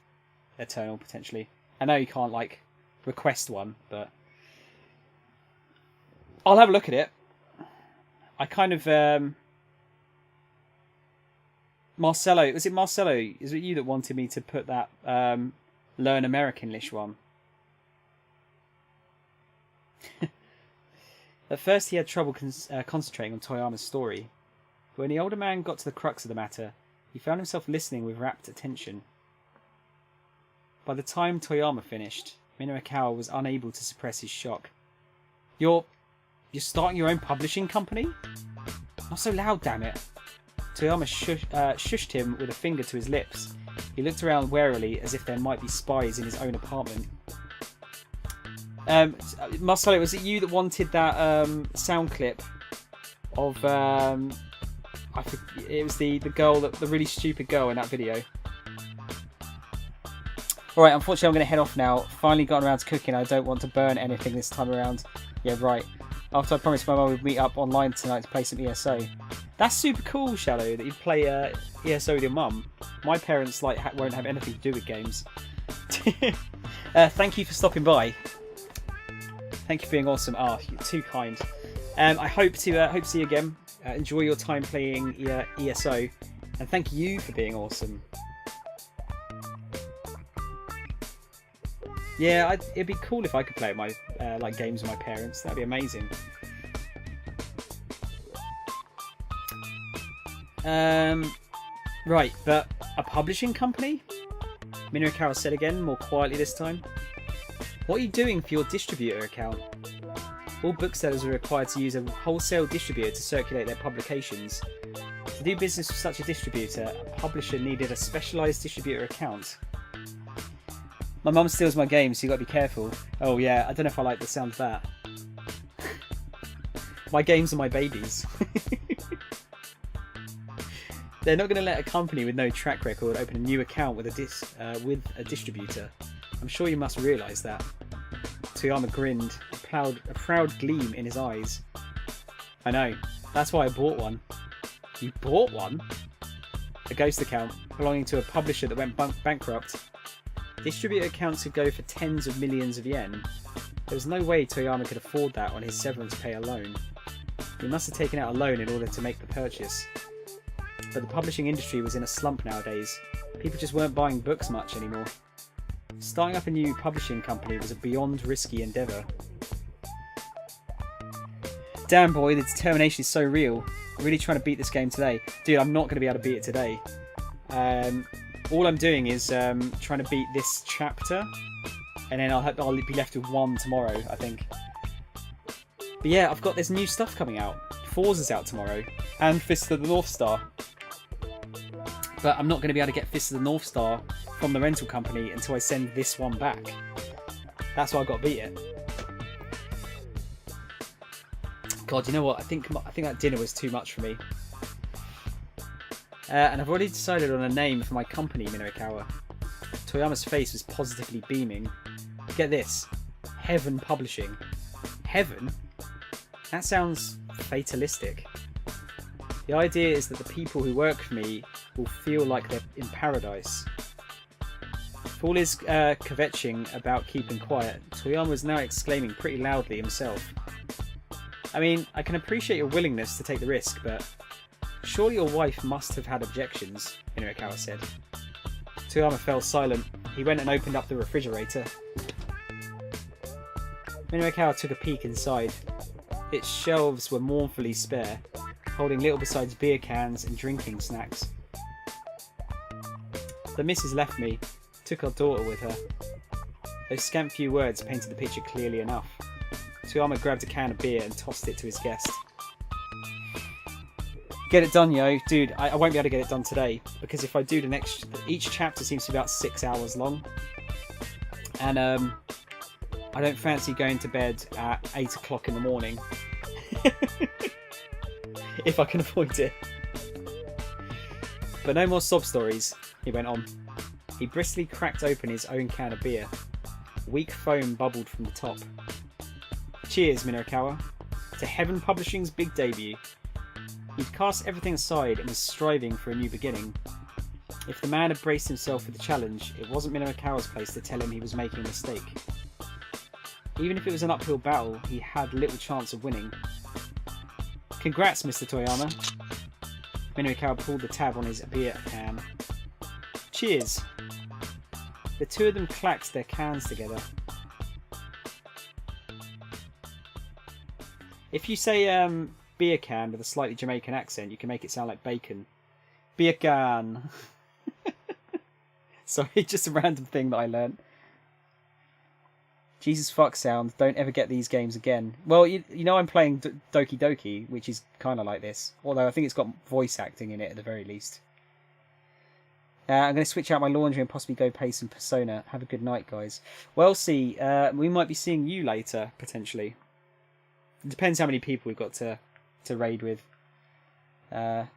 Eternal, potentially. I know you can't, like, request one, but... I'll have a look at it. I kind of... Marcelo, was it Marcelo? Is it you that wanted me to put that Learn American-ish one? At first he had trouble concentrating on Toyama's story, but when the older man got to the crux of the matter, he found himself listening with rapt attention. By the time Toyama finished, Minoakawa was unable to suppress his shock. You're starting your own publishing company? Not so loud, damn it. Toyama shushed him with a finger to his lips. He looked around warily as if there might be spies in his own apartment. Marcelo, was it you that wanted that sound clip of it was the girl, the really stupid girl in that video? Alright, unfortunately I'm going to head off now. Finally gotten around to cooking. I don't want to burn anything this time around. Yeah, right. After I promised my mum we'd meet up online tonight to play some ESO. That's super cool, Shallow, that you play ESO with your mum. My parents won't have anything to do with games. Thank you for stopping by. Thank you for being awesome. Ah, you're too kind. I hope to see you again. Enjoy your time playing ESO, and thank you for being awesome. Yeah, it'd be cool if I could play my games with my parents. That'd be amazing. Right, but a publishing company? Minoakawa said again, more quietly this time. What are you doing for your distributor account? All booksellers are required to use a wholesale distributor to circulate their publications. To do business with such a distributor, a publisher needed a specialised distributor account. My mum steals my games, so you got to be careful. Oh yeah, I don't know if I like the sound of that. My games are my babies. They're not going to let a company with no track record open a new account with a distributor. I'm sure you must realise that. Toyama grinned, a proud gleam in his eyes. I know, that's why I bought one. You bought one? A ghost account, belonging to a publisher that went bankrupt. Distributor accounts could go for tens of millions of yen. There was no way Toyama could afford that on his severance pay alone. He must have taken out a loan in order to make the purchase. But the publishing industry was in a slump nowadays. People just weren't buying books much anymore. Starting up a new publishing company was a beyond risky endeavour. Damn boy, the determination is so real. I'm really trying to beat this game today. Dude, I'm not going to be able to beat it today. All I'm doing is trying to beat this chapter, and then I'll be left with one tomorrow, I think. But yeah, I've got this new stuff coming out. Forza's out tomorrow, and Fist of the North Star. But I'm not going to be able to get Fist of the North Star from the rental company until I send this one back. That's why I've got to beat it. God, you know what? I think that dinner was too much for me. And I've already decided on a name for my company, Minoakawa. Toyama's face was positively beaming. Get this. Heaven Publishing. Heaven? That sounds fatalistic. The idea is that the people who work for me will feel like they're in paradise. For all his kvetching about keeping quiet, Toyama was now exclaiming pretty loudly himself. I mean, I can appreciate your willingness to take the risk, but surely your wife must have had objections, Minoakawa said. Toyama fell silent. He went and opened up the refrigerator. Minoakawa took a peek inside. Its shelves were mournfully spare, holding little besides beer cans and drinking snacks. The missus left me, took our daughter with her. Those scant few words painted the picture clearly enough. Toyama grabbed a can of beer and tossed it to his guest. Get it done, yo. Dude, I won't be able to get it done today, because if I do each chapter seems to be about 6 hours long. And I don't fancy going to bed at 8 o'clock in the morning. If I can avoid it. But no more sob stories, he went on. He briskly cracked open his own can of beer. Weak foam bubbled from the top. Cheers, Minoakawa, to Heaven Publishing's big debut. He'd cast everything aside and was striving for a new beginning. If the man had braced himself for the challenge, it wasn't Minoakawa's place to tell him he was making a mistake. Even if it was an uphill battle, he had little chance of winning. Congrats, Mr. Toyama. Minoakawa pulled the tab on his beer can. Cheers. The two of them clacked their cans together. If you say beer can with a slightly Jamaican accent, you can make it sound like bacon. Beer can. Sorry, just a random thing that I learnt. Jesus fuck sound. Don't ever get these games again. Well, you know I'm playing Doki Doki, which is kind of like this. Although I think it's got voice acting in it at the very least. I'm going to switch out my laundry and possibly go play some Persona. Have a good night, guys. Well, see, we might be seeing you later, potentially. It depends how many people we've got to raid with. I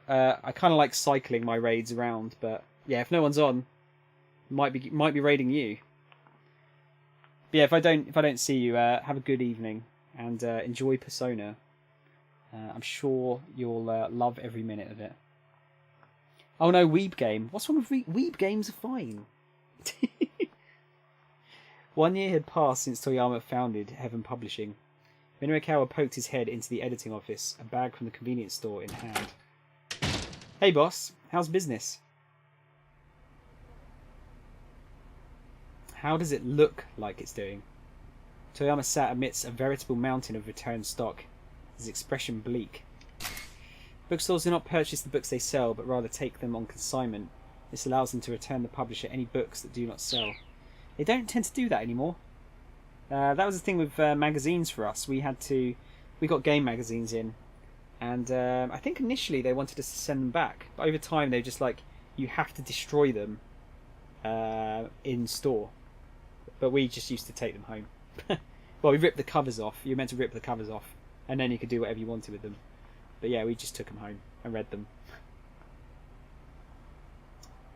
kind of like cycling my raids around, but yeah, if no one's on, might be raiding you. But yeah, if I don't see you, have a good evening and enjoy Persona. I'm sure you'll love every minute of it. Oh no, Weeb Game. What's wrong with Weeb Games? Are fine. 1 year had passed since Toyama founded Heaven Publishing. Minoru poked his head into the editing office, a bag from the convenience store in hand. Hey boss, how's business? How does it look like it's doing? Toyama sat amidst a veritable mountain of returned stock, his expression bleak. Bookstores do not purchase the books they sell, but rather take them on consignment. This allows them to return the publisher any books that do not sell. They don't tend to do that anymore. That was the thing with magazines for us. We got game magazines in, and I think initially they wanted us to send them back, but over time they just like, you have to destroy them in store. But we just used to take them home. Well, we ripped the covers off. You were meant to rip the covers off, and then you could do whatever you wanted with them. But yeah, we just took them home and read them.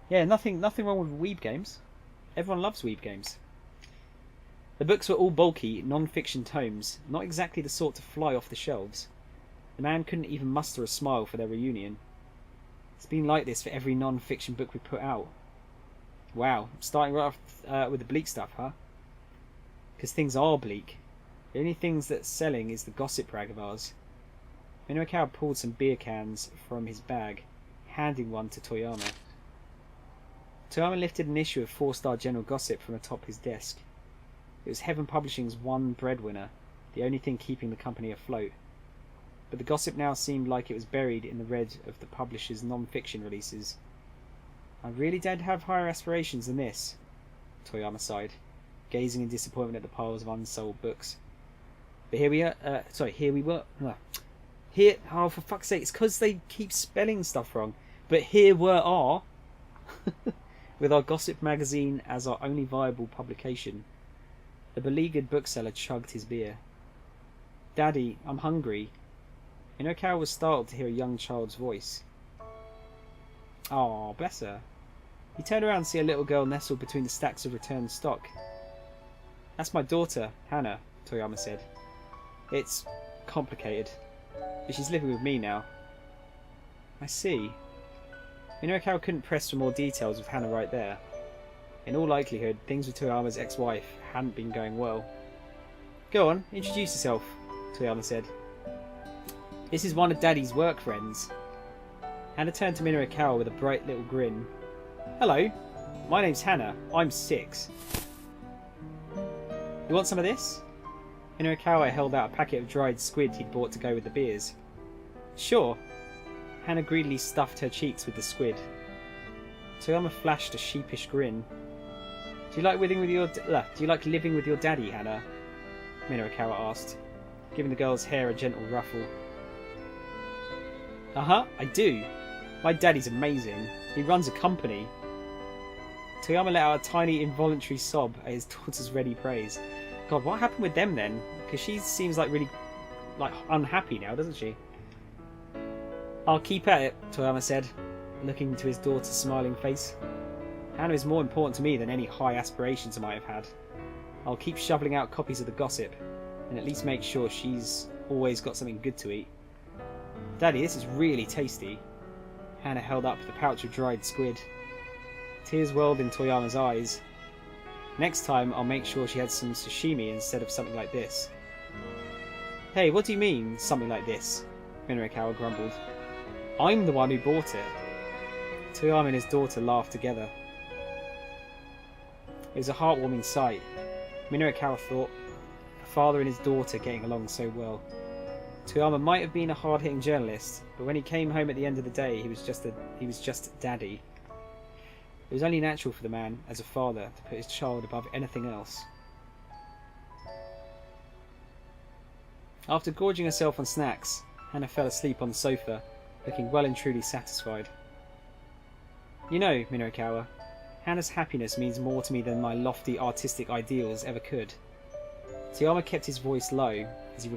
Yeah, nothing wrong with Weeb Games. Everyone loves Weeb Games. The books were all bulky, non-fiction tomes, not exactly the sort to fly off the shelves. The man couldn't even muster a smile for their reunion. It's been like this for every non-fiction book we put out. Wow, starting right off with the bleak stuff, huh? Because things are bleak. The only things that's selling is the gossip rag of ours. Minoru pulled some beer cans from his bag, handing one to Toyama. Toyama lifted an issue of 4-star General Gossip from atop his desk. It was Heaven Publishing's one breadwinner, the only thing keeping the company afloat. But the gossip now seemed like it was buried in the red of the publisher's non-fiction releases. I really don't have higher aspirations than this, Toyama sighed, gazing in disappointment at the piles of unsold books. But here we were. Here, oh, for fuck's sake, it's because they keep spelling stuff wrong. But here we are, with our gossip magazine as our only viable publication. The beleaguered bookseller chugged his beer. Daddy, I'm hungry. Minoru was startled to hear a young child's voice. Oh, bless her. He turned around to see a little girl nestled between the stacks of returned stock. That's my daughter, Hannah, Toyama said. It's complicated, but she's living with me now. I see. Minoru couldn't press for more details with Hannah right there. In all likelihood, things with Toyama's ex-wife hadn't been going well. Go on, introduce yourself, Toyama said. This is one of Daddy's work friends. Hannah turned to Minoru with a bright little grin. Hello, my name's Hannah. I'm 6. You want some of this? Minoru held out a packet of dried squid he'd bought to go with the beers. Sure. Hannah greedily stuffed her cheeks with the squid. Toyama flashed a sheepish grin. Do you like living with your daddy, Hannah? Minoru asked, giving the girl's hair a gentle ruffle. I do. My daddy's amazing. He runs a company. Toyama let out a tiny involuntary sob at his daughter's ready praise. God, what happened with them then? Because she seems like really unhappy now, doesn't she? I'll keep at it, Toyama said, looking into his daughter's smiling face. Hannah is more important to me than any high aspirations I might have had. I'll keep shoveling out copies of the gossip, and at least make sure she's always got something good to eat. Daddy, this is really tasty. Hannah held up the pouch of dried squid. Tears welled in Toyama's eyes. Next time, I'll make sure she had some sashimi instead of something like this. Hey, what do you mean, something like this? Minoru grumbled. I'm the one who bought it. Toyama and his daughter laughed together. It was a heartwarming sight. Minoru thought, father and his daughter getting along so well. Toyama might have been a hard-hitting journalist, but when he came home at the end of the day, he was just daddy. It was only natural for the man, as a father, to put his child above anything else. After gorging herself on snacks, Hannah fell asleep on the sofa, looking well and truly satisfied. You know, Minorikawa, Hannah's happiness means more to me than my lofty artistic ideals ever could. Toyama kept his voice low as he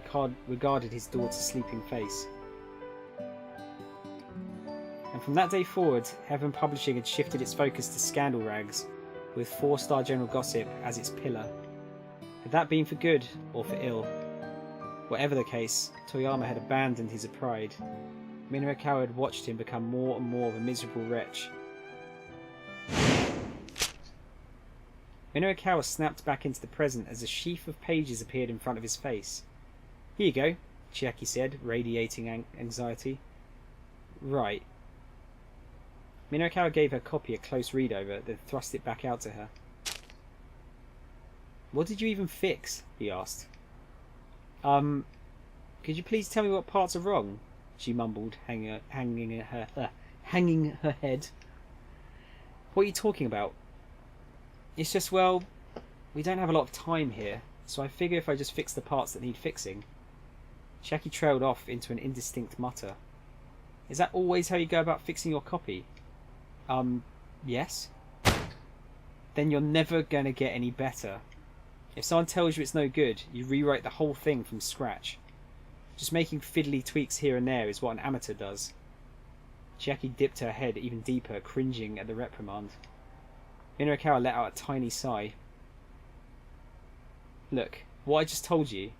regarded his daughter's sleeping face. And from that day forward, Heaven Publishing had shifted its focus to scandal rags, with 4-star general gossip as its pillar. Had that been for good or for ill? Whatever the case, Toyama had abandoned his pride. Minorikawa had watched him become more and more of a miserable wretch. Minorikawa snapped back into the present as a sheaf of pages appeared in front of his face. Here you go, Chiaki said, radiating anxiety. Right. Minorikawa gave her copy a close read over, then thrust it back out to her. What did you even fix? He asked. Could you please tell me what parts are wrong? She mumbled, hanging her head. What are you talking about? It's just, well, we don't have a lot of time here, so I figure if I just fix the parts that need fixing. Chiaki trailed off into an indistinct mutter. Is that always how you go about fixing your copy? Yes. Then you're never gonna get any better. If someone tells you it's no good, you rewrite the whole thing from scratch. Just making fiddly tweaks here and there is what an amateur does. Chiaki dipped her head even deeper, cringing at the reprimand. Minorikawa let out a tiny sigh. Look, what I just told you,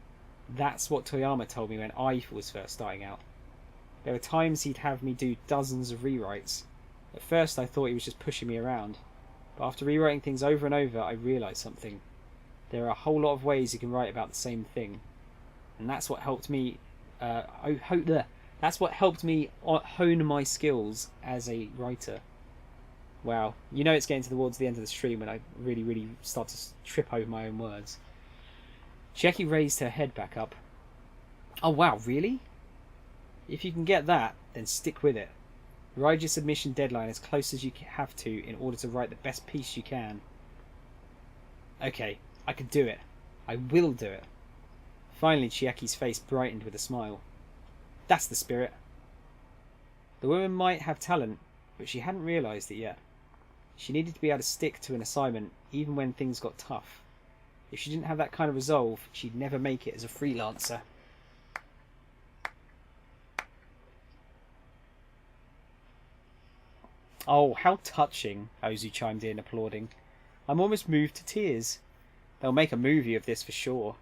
that's what Toyama told me when I was first starting out. There were times he'd have me do dozens of rewrites. At first I thought he was just pushing me around, but after rewriting things over and over I realised something. There are a whole lot of ways you can write about the same thing, and that's what helped me hone my skills as a writer. Wow, you know it's getting towards the end of the stream when I really start to trip over my own words. Chiaki raised her head back up. Oh wow, really? If you can get that, then stick with it. Ride your submission deadline as close as you have to in order to write the best piece you can. Okay, I can do it. I will do it. Finally, Chiaki's face brightened with a smile. That's the spirit. The woman might have talent, but she hadn't realised it yet. She needed to be able to stick to an assignment even when things got tough. If she didn't have that kind of resolve, she'd never make it as a freelancer. Oh, how touching, Ozu chimed in, applauding. I'm almost moved to tears. They'll make a movie of this for sure.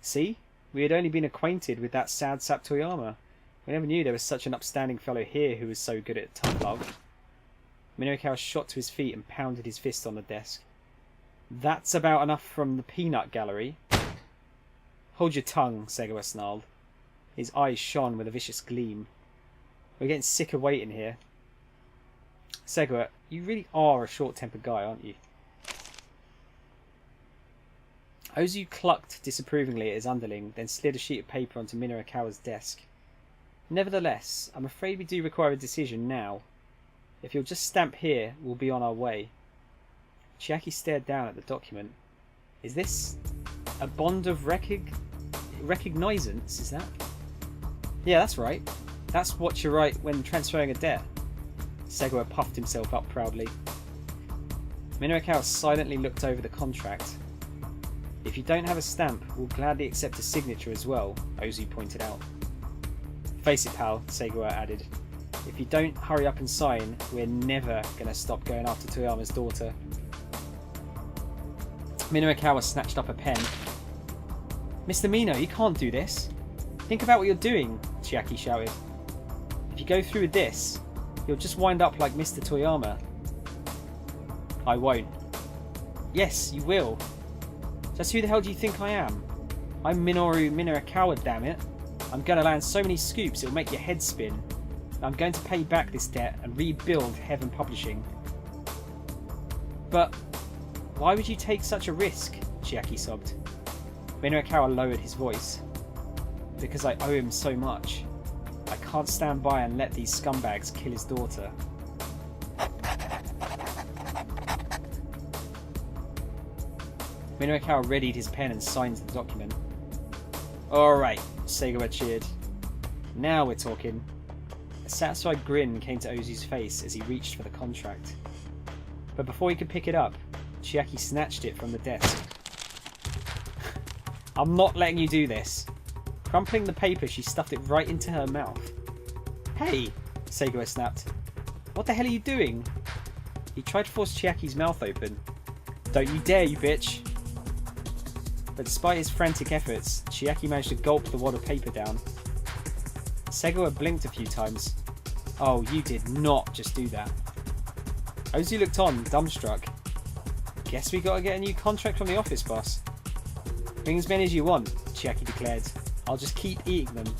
See? We had only been acquainted with that sad sap Toyama. We never knew there was such an upstanding fellow here who was so good at tough love. Minorikawa shot to his feet and pounded his fist on the desk. That's about enough from the peanut gallery. Hold your tongue, Segawa snarled. His eyes shone with a vicious gleam. We're getting sick of waiting here. Segawa, you really are a short-tempered guy, aren't you? Ozu clucked disapprovingly at his underling, then slid a sheet of paper onto Minorikawa's desk. Nevertheless, I'm afraid we do require a decision now. If you'll just stamp here, we'll be on our way. Chiaki stared down at the document. Is this a bond of recognizance, is that? Yeah, that's right. That's what you write when transferring a debt. Segawa puffed himself up proudly. Minorikawa silently looked over the contract. If you don't have a stamp, we'll gladly accept a signature as well, Ozu pointed out. Face it, pal, Segawa added. If you don't hurry up and sign, we're never going to stop going after Toyama's daughter. Minorikawa snatched up a pen. Mr. Mino, you can't do this. Think about what you're doing, Chiaki shouted. If you go through with this, you'll just wind up like Mr. Toyama. I won't. Yes, you will. Just who the hell do you think I am? I'm Minoru Minorikawa, damn it. I'm going to land so many scoops it'll make your head spin. I'm going to pay back this debt and rebuild Heaven Publishing. But why would you take such a risk? Chiaki sobbed. Minorikawa lowered his voice. Because I owe him so much. I can't stand by and let these scumbags kill his daughter. Minorikawa readied his pen and signed the document. Alright, Seigawa cheered. Now we're talking. A satisfied grin came to Ozu's face as he reached for the contract. But before he could pick it up, Chiaki snatched it from the desk. I'm not letting you do this. Crumpling the paper, she stuffed it right into her mouth. Hey, Seigawa snapped. What the hell are you doing? He tried to force Chiaki's mouth open. Don't you dare, you bitch. But despite his frantic efforts, Chiaki managed to gulp the wad of paper down. Seigawa blinked a few times. Oh, you did not just do that. Ozu looked on, dumbstruck. Guess we gotta get a new contract from the office boss. Bring as many as you want, Chiaki declared. I'll just keep eating them.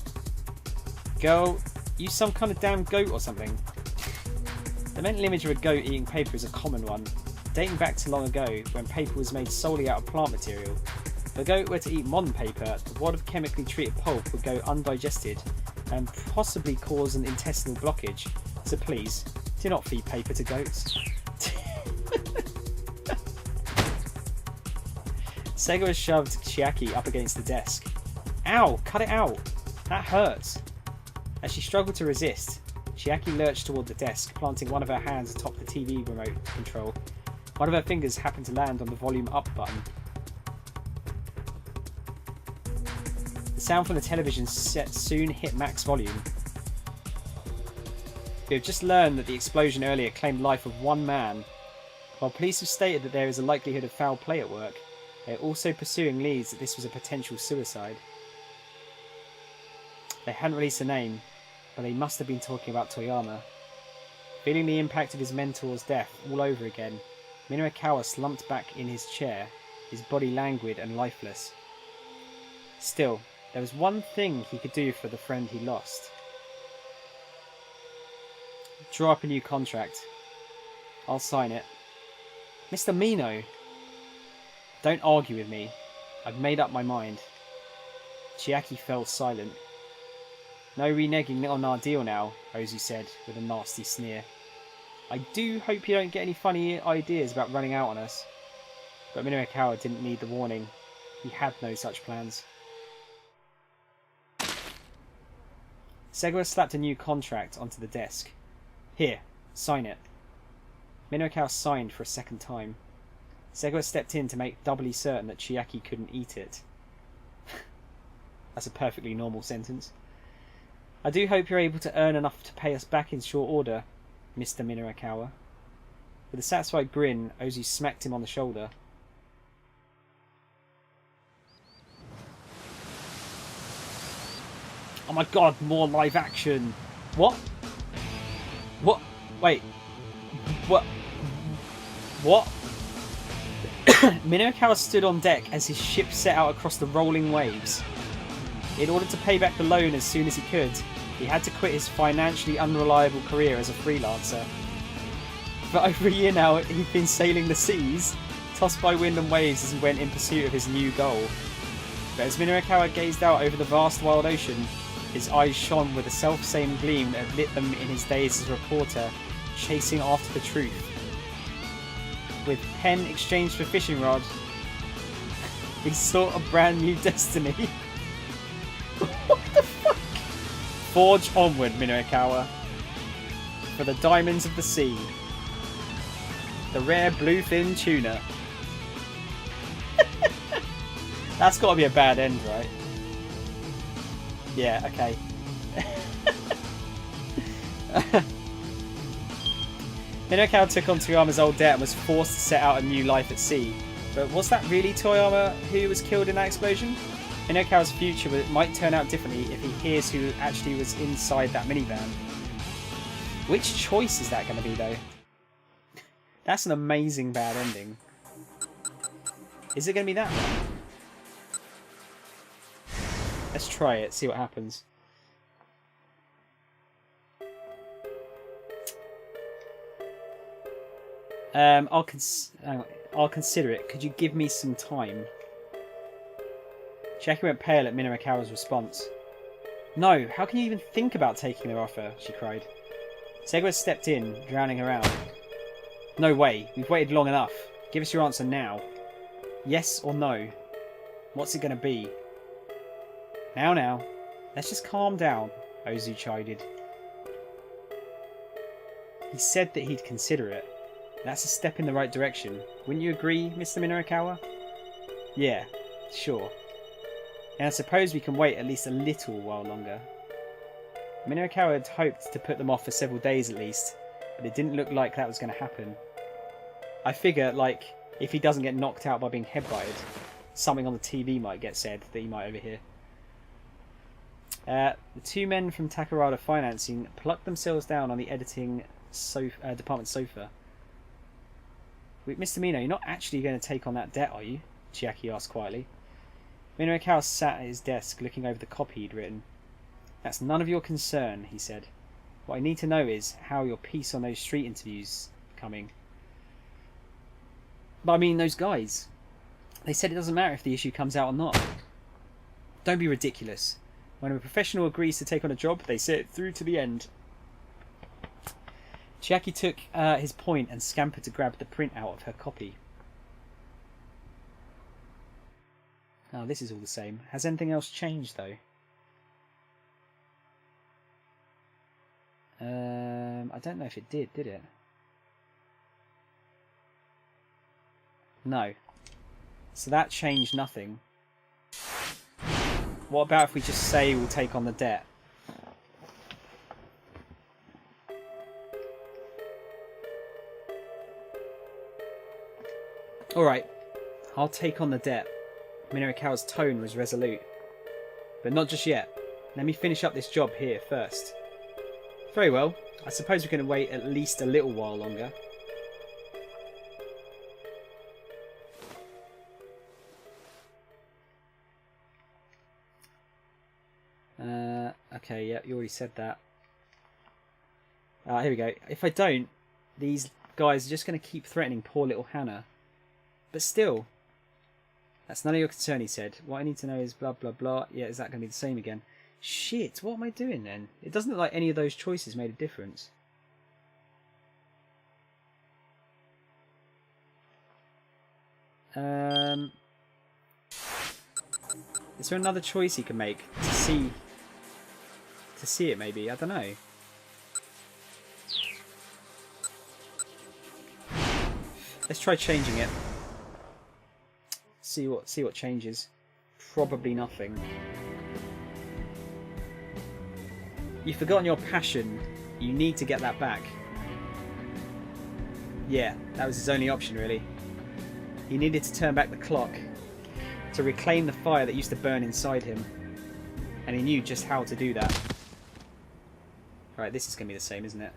Girl, you some kind of damn goat or something? The mental image of a goat eating paper is a common one, dating back to long ago when paper was made solely out of plant material. If a goat were to eat modern paper, the wad of chemically treated pulp would go undigested and possibly cause an intestinal blockage. So please, do not feed paper to goats. Seigawa shoved Chiaki up against the desk. Ow! Cut it out! That hurts! As she struggled to resist, Chiaki lurched toward the desk, planting one of her hands atop the TV remote control. One of her fingers happened to land on the volume up button. The sound from the television set soon hit max volume. We have just learned that the explosion earlier claimed the life of one man. While police have stated that there is a likelihood of foul play at work, they are also pursuing leads that this was a potential suicide. They hadn't released a name, but they must have been talking about Toyama. Feeling the impact of his mentor's death all over again, Minorikawa slumped back in his chair, his body languid and lifeless. Still, there was one thing he could do for the friend he lost. Draw up a new contract. I'll sign it. Mr. Mino! Don't argue with me. I've made up my mind. Chiaki fell silent. No reneging on our deal now, Ozu said with a nasty sneer. I do hope you don't get any funny ideas about running out on us. But Minorikawa didn't need the warning. He had no such plans. Seigawa slapped a new contract onto the desk. Here, sign it. Minorikawa signed for a second time. Seigawa stepped in to make doubly certain that Chiaki couldn't eat it. That's a perfectly normal sentence. I do hope you're able to earn enough to pay us back in short order, Mr. Minorikawa. With a satisfied grin, Ozu smacked him on the shoulder. Oh my god, more live action! What? What? Wait. What? What? Minorikawa stood on deck as his ship set out across the rolling waves. In order to pay back the loan as soon as he could, he had to quit his financially unreliable career as a freelancer. For over a year now, he'd been sailing the seas, tossed by wind and waves as he went in pursuit of his new goal. But as Minorikawa gazed out over the vast wild ocean, his eyes shone with the self-same gleam that had lit them in his days as a reporter, chasing after the truth. With pen exchanged for fishing rod, he sought a brand new destiny. What the fuck? Forge onward, Minorikawa. For the diamonds of the sea. The rare bluefin tuna. That's got to be a bad end, right? Yeah, okay. Minorikawa took on Toyama's old debt and was forced to set out a new life at sea. But was that really Toyama who was killed in that explosion? Minorikawa's future might turn out differently if he hears who actually was inside that minivan. Which choice is that going to be, though? That's an amazing bad ending. Is it going to be that one? Let's try it, see what happens. I'll consider it. Could you give me some time? Chiaki went pale at Minorikawa's response. No, how can you even think about taking their offer? She cried. Segura stepped in, drowning her out. No way, we've waited long enough. Give us your answer now. Yes or no? What's it going to be? Now, let's just calm down, Ozu chided. He said that he'd consider it. That's a step in the right direction. Wouldn't you agree, Mr. Minorikawa? Yeah, sure. And I suppose we can wait at least a little while longer. Minorikawa had hoped to put them off for several days at least, but it didn't look like that was going to happen. I figure, like, if he doesn't get knocked out by being headbutted, something on the TV might get said that he might overhear. The two men from Takarada Financing plucked themselves down on the editing department sofa. Wait, Mr. Mino, you're not actually going to take on that debt, are you? Chiaki asked quietly. Minorikawa sat at his desk looking over the copy he'd written. That's none of your concern, he said. What I need to know is how your piece on those street interviews coming. But I mean, those guys. They said it doesn't matter if the issue comes out or not. Don't be ridiculous. When a professional agrees to take on a job, they see it through to the end. Chiaki took his point and scampered to grab the print out of her copy. Oh, this is all the same. Has anything else changed, though? I don't know if it did it? No. So that changed nothing. What about if we just say we'll take on the debt? Alright, I'll take on the debt. Minorikawa's tone was resolute. But not just yet. Let me finish up this job here first. Very well. I suppose we can wait at least a little while longer. Okay, yeah, you already said that. Here we go. If I don't, these guys are just going to keep threatening poor little Hannah. But still, that's none of your concern, he said. What I need to know is blah, blah, blah. Yeah, is that going to be the same again? Shit, what am I doing then? It doesn't look like any of those choices made a difference. Is there another choice he can make to see it maybe? I don't know. Let's try changing it. See what changes. Probably nothing. You've forgotten your passion. You need to get that back. Yeah, that was his only option really. He needed to turn back the clock, to reclaim the fire that used to burn inside him. And he knew just how to do that. Right, this is going to be the same, isn't it?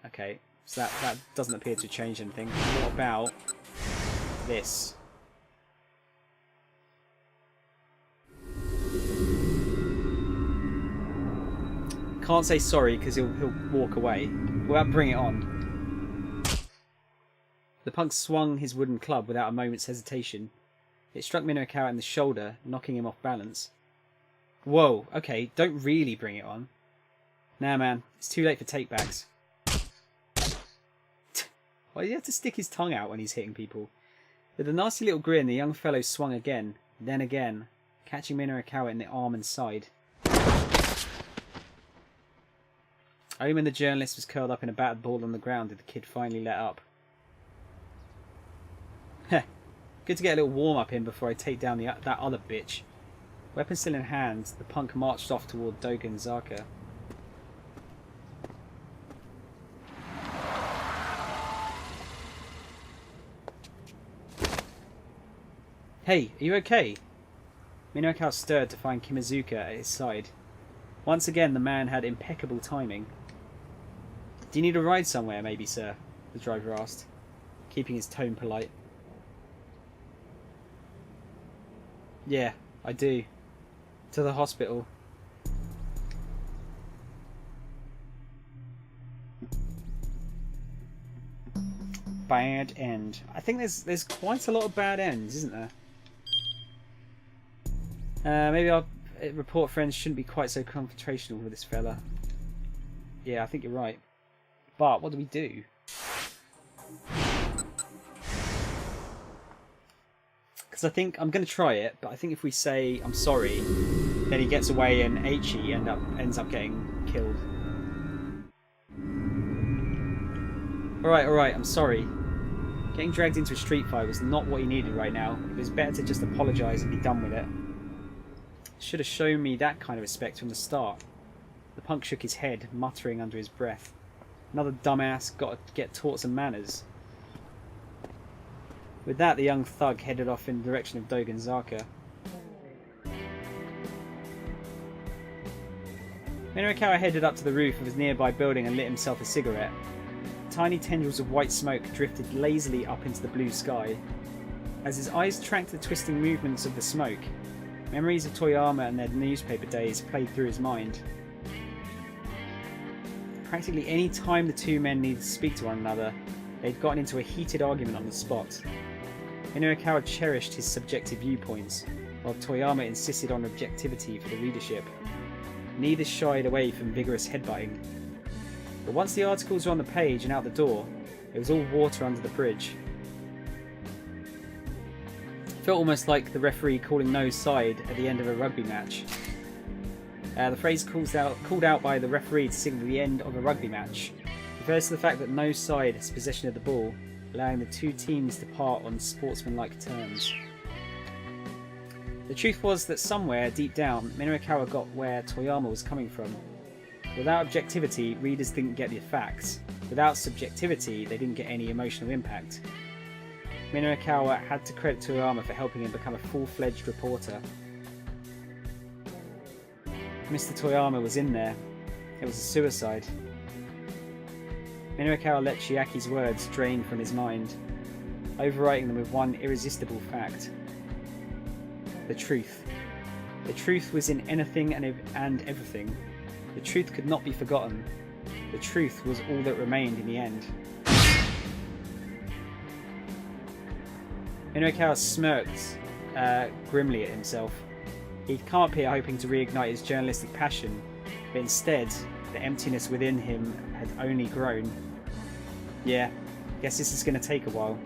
Okay, so that doesn't appear to change anything. What about this? Can't say sorry because he'll walk away. Well, bring it on. The punk swung his wooden club without a moment's hesitation. It struck Minorikawa in the shoulder, knocking him off balance. Whoa, okay, don't really bring it on. Nah, man, it's too late for takebacks. Why does he have to stick his tongue out when he's hitting people? With a nasty little grin, the young fellow swung again, then again, catching Minorikawa in the arm and side. Only when the journalist was curled up in a battered ball on the ground did the kid finally let up. Heh, good to get a little warm-up in before I take down that other bitch. Weapon still in hand, the punk marched off toward Dogen Zaka. Hey, are you okay? Minorikawa stirred to find Kimazuka at his side. Once again, the man had impeccable timing. Do you need a ride somewhere, maybe, sir? The driver asked, keeping his tone polite. Yeah, I do. To the hospital. Bad end. I think there's quite a lot of bad ends, isn't there? Maybe our report friends shouldn't be quite so confrontational with this fella. Yeah, I think you're right. But what do we do? Because I think I'm going to try it, but I think if we say I'm sorry, then he gets away and Aichi ends up getting killed. Alright, I'm sorry. Getting dragged into a street fight was not what he needed right now. It was better to just apologise and be done with it. Should have shown me that kind of respect from the start. The punk shook his head, muttering under his breath. Another dumbass got to get taught some manners. With that, the young thug headed off in the direction of Dogenzaka. Minorikawa headed up to the roof of his nearby building and lit himself a cigarette. Tiny tendrils of white smoke drifted lazily up into the blue sky. As his eyes tracked the twisting movements of the smoke, memories of Toyama and their newspaper days played through his mind. Practically any time the two men needed to speak to one another, they'd gotten into a heated argument on the spot. Minorikawa cherished his subjective viewpoints, while Toyama insisted on objectivity for the readership. Neither shied away from vigorous headbutting. But once the articles were on the page and out the door, it was all water under the bridge. It felt almost like the referee calling no side at the end of a rugby match. The phrase called out by the referee to signal the end of a rugby match refers to the fact that no side has possession of the ball, allowing the two teams to part on sportsmanlike terms. The truth was that somewhere deep down, Minorikawa got where Toyama was coming from. Without objectivity, readers didn't get the facts. Without subjectivity, they didn't get any emotional impact. Minorikawa had to credit Toyama for helping him become a full-fledged reporter. Mr. Toyama was in there. It was a suicide. Minorikawa let Chiaki's words drain from his mind, overwriting them with one irresistible fact. The truth. The truth was in anything and everything. The truth could not be forgotten. The truth was all that remained in the end. Minorikawa smirked grimly at himself. He'd come up here hoping to reignite his journalistic passion, but instead, the emptiness within him had only grown. Yeah, guess this is going to take a while.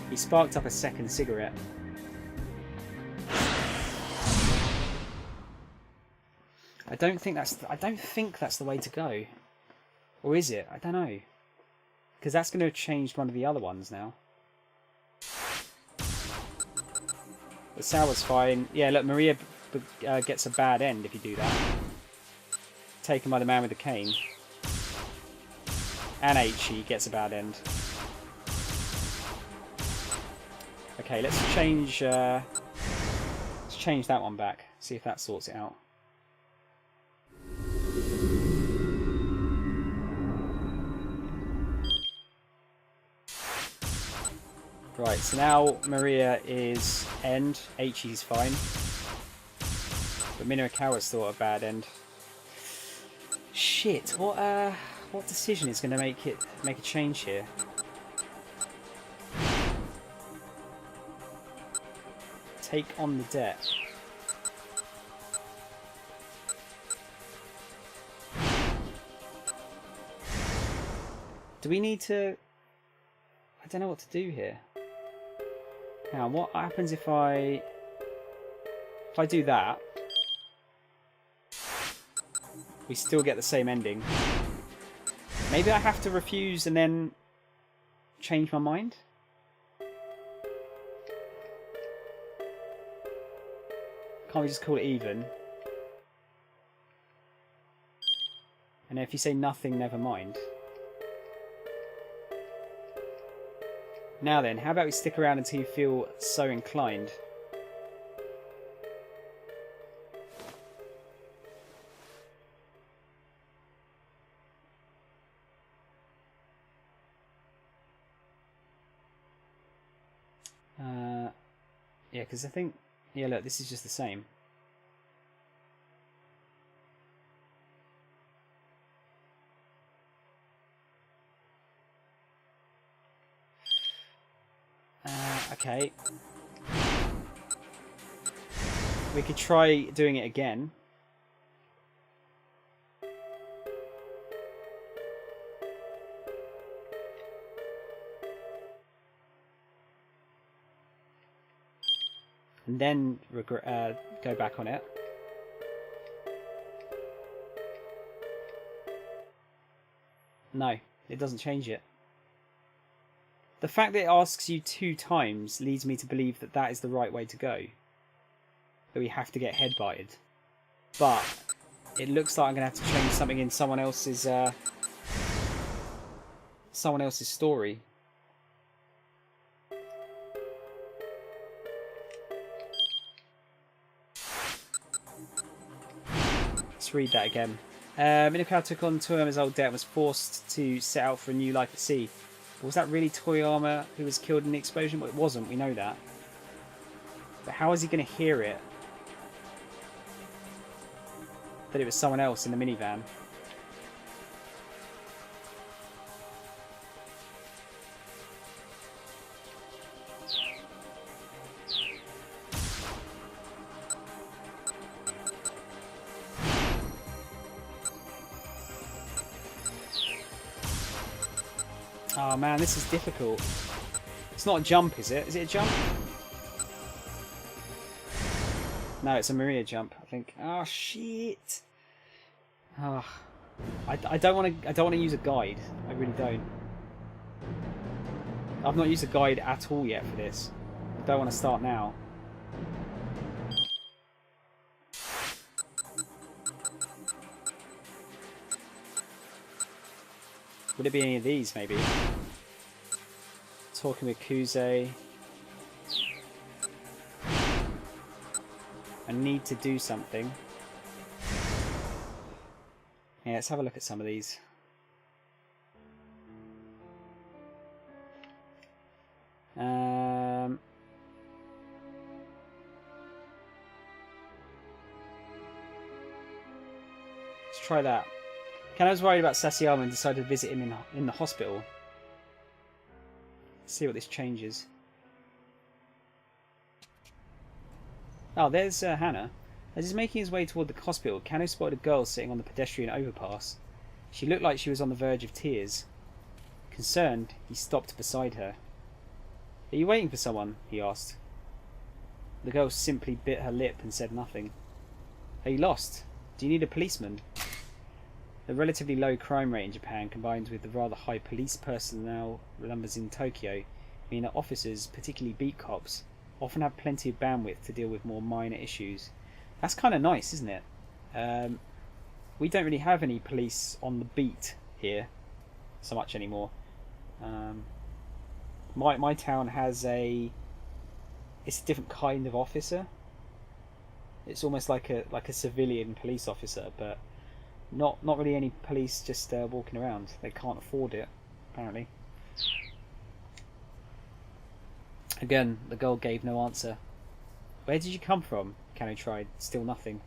He sparked up a second cigarette. I don't think that's the way to go. Or is it? I don't know. Because that's going to have changed one of the other ones now. The sour's fine. Yeah, look, Maria gets a bad end if you do that. Taken by the man with the cane. And Aichi gets a bad end. Okay, let's change that one back. See if that sorts it out. Right, so now Maria is end, Aichi's fine. But Minorikawa's still a bad end. Shit, what decision is gonna make a change here? Take on the debt. Do we need to... I don't know what to do here. Now, what happens if I do that? We still get the same ending. Maybe I have to refuse and then change my mind? Can't we just call it even? And if you say nothing, never mind. Now then, how about we stick around until you feel so inclined? Yeah, because I think... Yeah, look, this is just the same. Okay. We could try doing it again. And then go back on it. No, it doesn't change it. The fact that it asks you 2 times leads me to believe that that is the right way to go. That we have to get head-butted. But it looks like I'm going to have to change something in someone else's story. Let's read that again. Minokawa took on Toyama's old debt and was forced to set out for a new life at sea. But was that really Toyama who was killed in the explosion? Well, it wasn't, we know that. But how is he going to hear it? That it was someone else in the minivan. Oh man, this is difficult. It's not a jump, is it? Is it a jump? No, it's a Maria jump, I think. Oh shit! Oh, I don't want to use a guide. I really don't. I've not used a guide at all yet for this. I don't want to start now. Would it be any of these, maybe? Talking with Kuze. I need to do something. Yeah, let's have a look at some of these. Let's try that. Ken was worried about Sasayama and decided to visit him in the hospital. Let's see what this changes. Oh, there's Hannah. As he's making his way toward the hospital, Kano spotted a girl sitting on the pedestrian overpass. She looked like she was on the verge of tears. Concerned, he stopped beside her. "Are you waiting for someone?" he asked. The girl simply bit her lip and said nothing. "Are you lost? Do you need a policeman?" The relatively low crime rate in Japan, combined with the rather high police personnel numbers in Tokyo, mean that officers, particularly beat cops, often have plenty of bandwidth to deal with more minor issues. That's kind of nice, isn't it? We don't really have any police on the beat here so much anymore. My town has it's a different kind of officer. It's almost like a civilian police officer, but not really any police just walking around. They can't afford it, apparently. Again, the girl gave no answer. "Where did you come from?" Kano tried. Still nothing.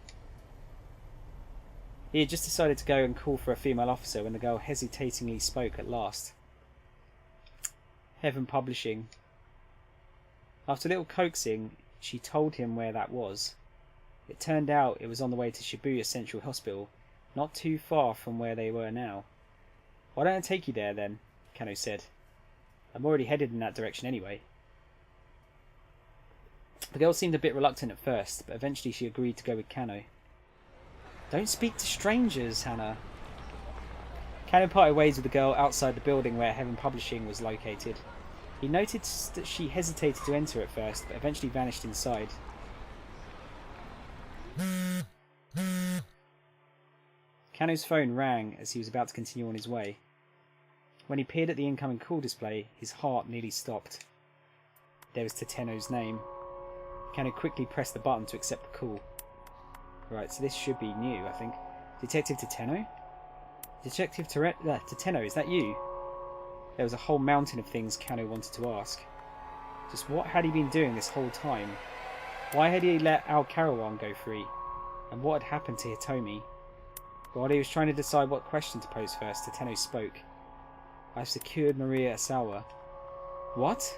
He had just decided to go and call for a female officer when the girl hesitatingly spoke at last. Heaven Publishing. After a little coaxing, she told him where that was. It turned out it was on the way to Shibuya Central Hospital, not too far from where they were now. "Why don't I take you there then?" Kano said. "I'm already headed in that direction anyway." The girl seemed a bit reluctant at first, but eventually she agreed to go with Kano. "Don't speak to strangers, Hannah." Kano parted ways with the girl outside the building where Heaven Publishing was located. He noticed that she hesitated to enter at first, but eventually vanished inside. Kano's phone rang as he was about to continue on his way. When he peered at the incoming call display, his heart nearly stopped. There was Tateno's name. Kano quickly pressed the button to accept the call. Right, so this should be new, I think. Detective Tateno? Detective Tateno, is that you? There was a whole mountain of things Kano wanted to ask. Just what had he been doing this whole time? Why had he let Al Karawan go free? And what had happened to Hitomi? While he was trying to decide what question to pose first, Tateno spoke. "I've secured Maria Asawa." "What?"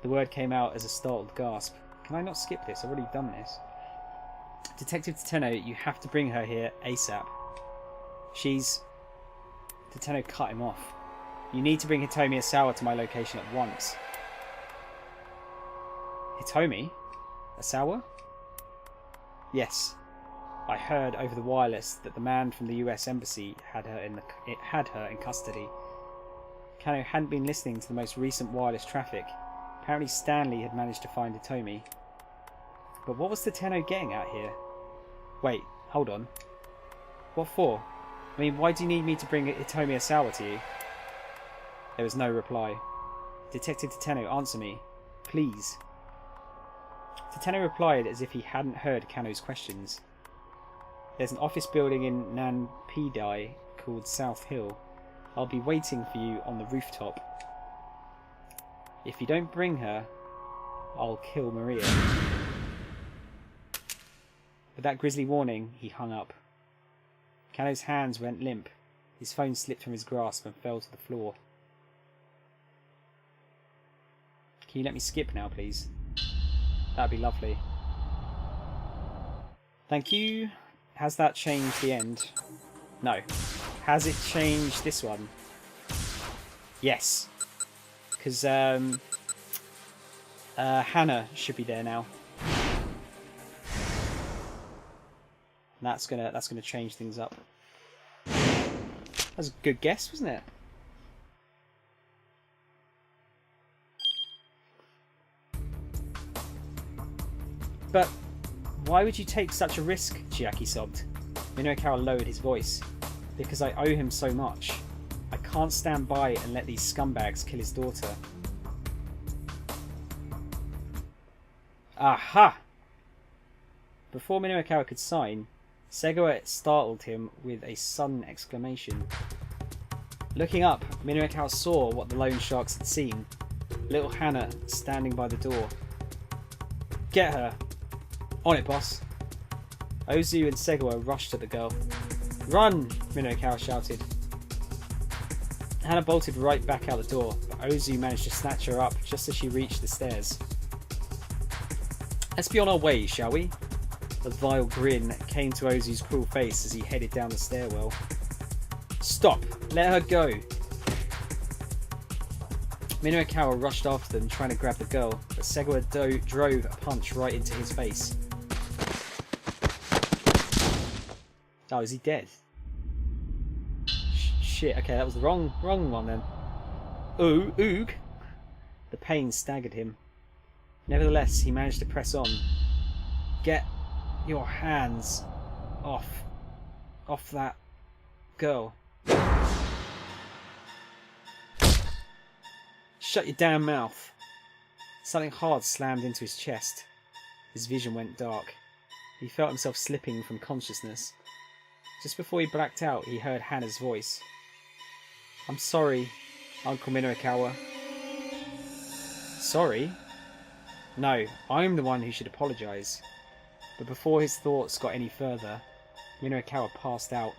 The word came out as a startled gasp. Can I not skip this? I've already done this. Detective Tateno, you have to bring her here ASAP. She's... Tateno cut him off. You need to bring Hitomi Asawa to my location at once. Hitomi? Asawa? Yes. I heard over the wireless that the man from the US Embassy had her in custody. Kano hadn't been listening to the most recent wireless traffic. Apparently Stanley had managed to find Hitomi. But what was Tateno getting at here? Wait, hold on. What for? I mean, why do you need me to bring Hitomi Asawa to you? There was no reply. Detective Tateno, answer me. Please. Tateno replied as if he hadn't heard Kano's questions. There's an office building in Nanpidai called South Hill. I'll be waiting for you on the rooftop. If you don't bring her, I'll kill Maria. With that grisly warning, he hung up. Kano's hands went limp. His phone slipped from his grasp and fell to the floor. Can you let me skip now, please? That'd be lovely. Thank you. Has that changed the end? No. Has it changed this one? Yes. Because Hannah should be there now. That's gonna change things up. That was a good guess, wasn't it? But why would you take such a risk? Chiaki sobbed. Minokawa lowered his voice. Because I owe him so much. I can't stand by and let these scumbags kill his daughter. Aha! Before Minokawa could sign, Segawa startled him with a sudden exclamation. Looking up, Minokawa saw what the loan sharks had seen. Little Hannah standing by the door. Get her! On it, boss! Ozu and Segawa rushed at the girl. Run! Minokawa shouted. Hannah bolted right back out the door, but Ozu managed to snatch her up just as she reached the stairs. Let's be on our way, shall we? A vile grin came to Ozu's cruel face as he headed down the stairwell. Stop! Let her go! Minokawa rushed after them, trying to grab the girl, but Segawa drove a punch right into his face. Oh, is he dead? Shit, okay, that was the wrong one then. Ooh, oog! The pain staggered him. Nevertheless, he managed to press on. Get your hands off that girl. Shut your damn mouth. Something hard slammed into his chest. His vision went dark. He felt himself slipping from consciousness. Just before he blacked out, he heard Hannah's voice. I'm sorry, Uncle Minokawa. Sorry? No, I'm the one who should apologise. But before his thoughts got any further, Minokawa passed out.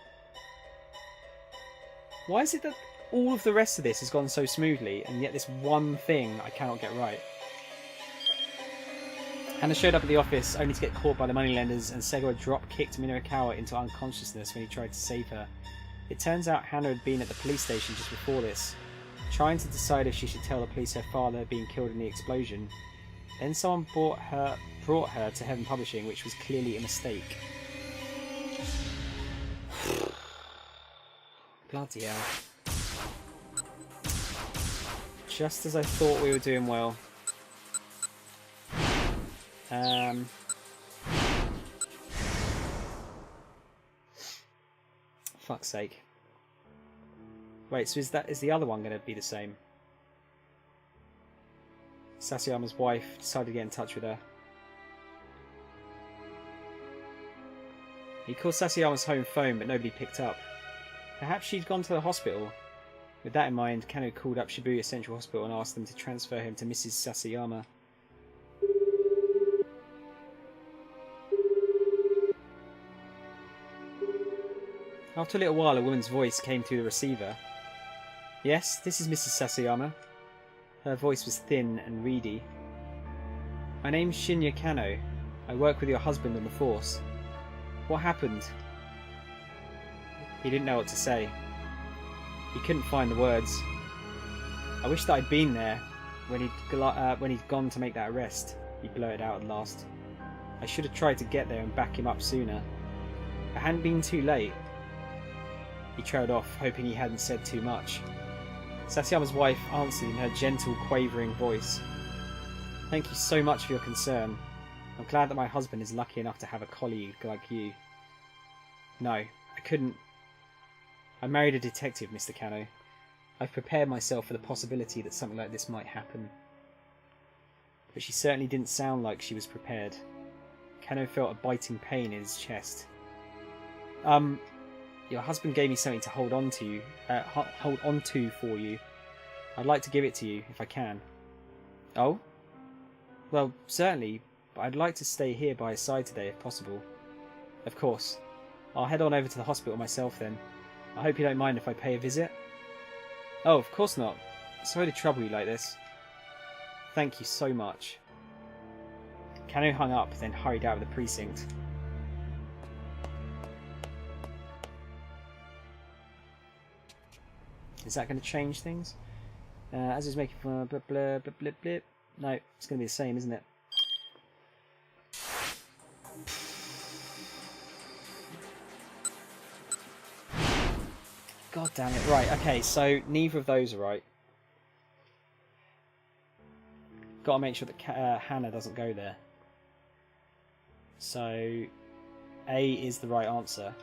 Why is it that all of the rest of this has gone so smoothly, and yet this one thing I cannot get right? Hannah showed up at the office only to get caught by the moneylenders, and Segawa drop-kicked Minokawa into unconsciousness when he tried to save her. It turns out Hannah had been at the police station just before this, trying to decide if she should tell the police her father had been killed in the explosion. Then someone brought her to Heaven Publishing, which was clearly a mistake. Bloody hell. Just as I thought we were doing well. Fuck's sake. Wait, so is the other one going to be the same? Sasayama's wife decided to get in touch with her. He called Sasayama's home phone, but nobody picked up. Perhaps she'd gone to the hospital. With that in mind, Kano called up Shibuya Central Hospital and asked them to transfer him to Mrs. Sasayama. After a little while, a woman's voice came through the receiver. Yes, this is Mrs. Sasayama. Her voice was thin and reedy. My name's Shinya Kano. I work with your husband on the force. What happened? He didn't know what to say. He couldn't find the words. I wish that I'd been there when he'd gone to make that arrest, he blurted out at last. I should have tried to get there and back him up sooner. If it hadn't been too late. He trailed off, hoping he hadn't said too much. Satyama's wife answered in her gentle, quavering voice. Thank you so much for your concern. I'm glad that my husband is lucky enough to have a colleague like you. No, I couldn't. I married a detective, Mr. Kano. I've prepared myself for the possibility that something like this might happen. But she certainly didn't sound like she was prepared. Kano felt a biting pain in his chest. Your husband gave me something to hold on to for you. I'd like to give it to you, if I can. Oh? Well, certainly, but I'd like to stay here by his side today, if possible. Of course. I'll head on over to the hospital myself then. I hope you don't mind if I pay a visit? Oh, of course not. Sorry to trouble you like this. Thank you so much. Kano hung up, then hurried out of the precinct. Is that going to change things? As it's making blah, blah, blah, blah, blah, blah. No, it's going to be the same, isn't it? God damn it. Right, okay, so neither of those are right. Got to make sure that Hannah doesn't go there. So, A is the right answer.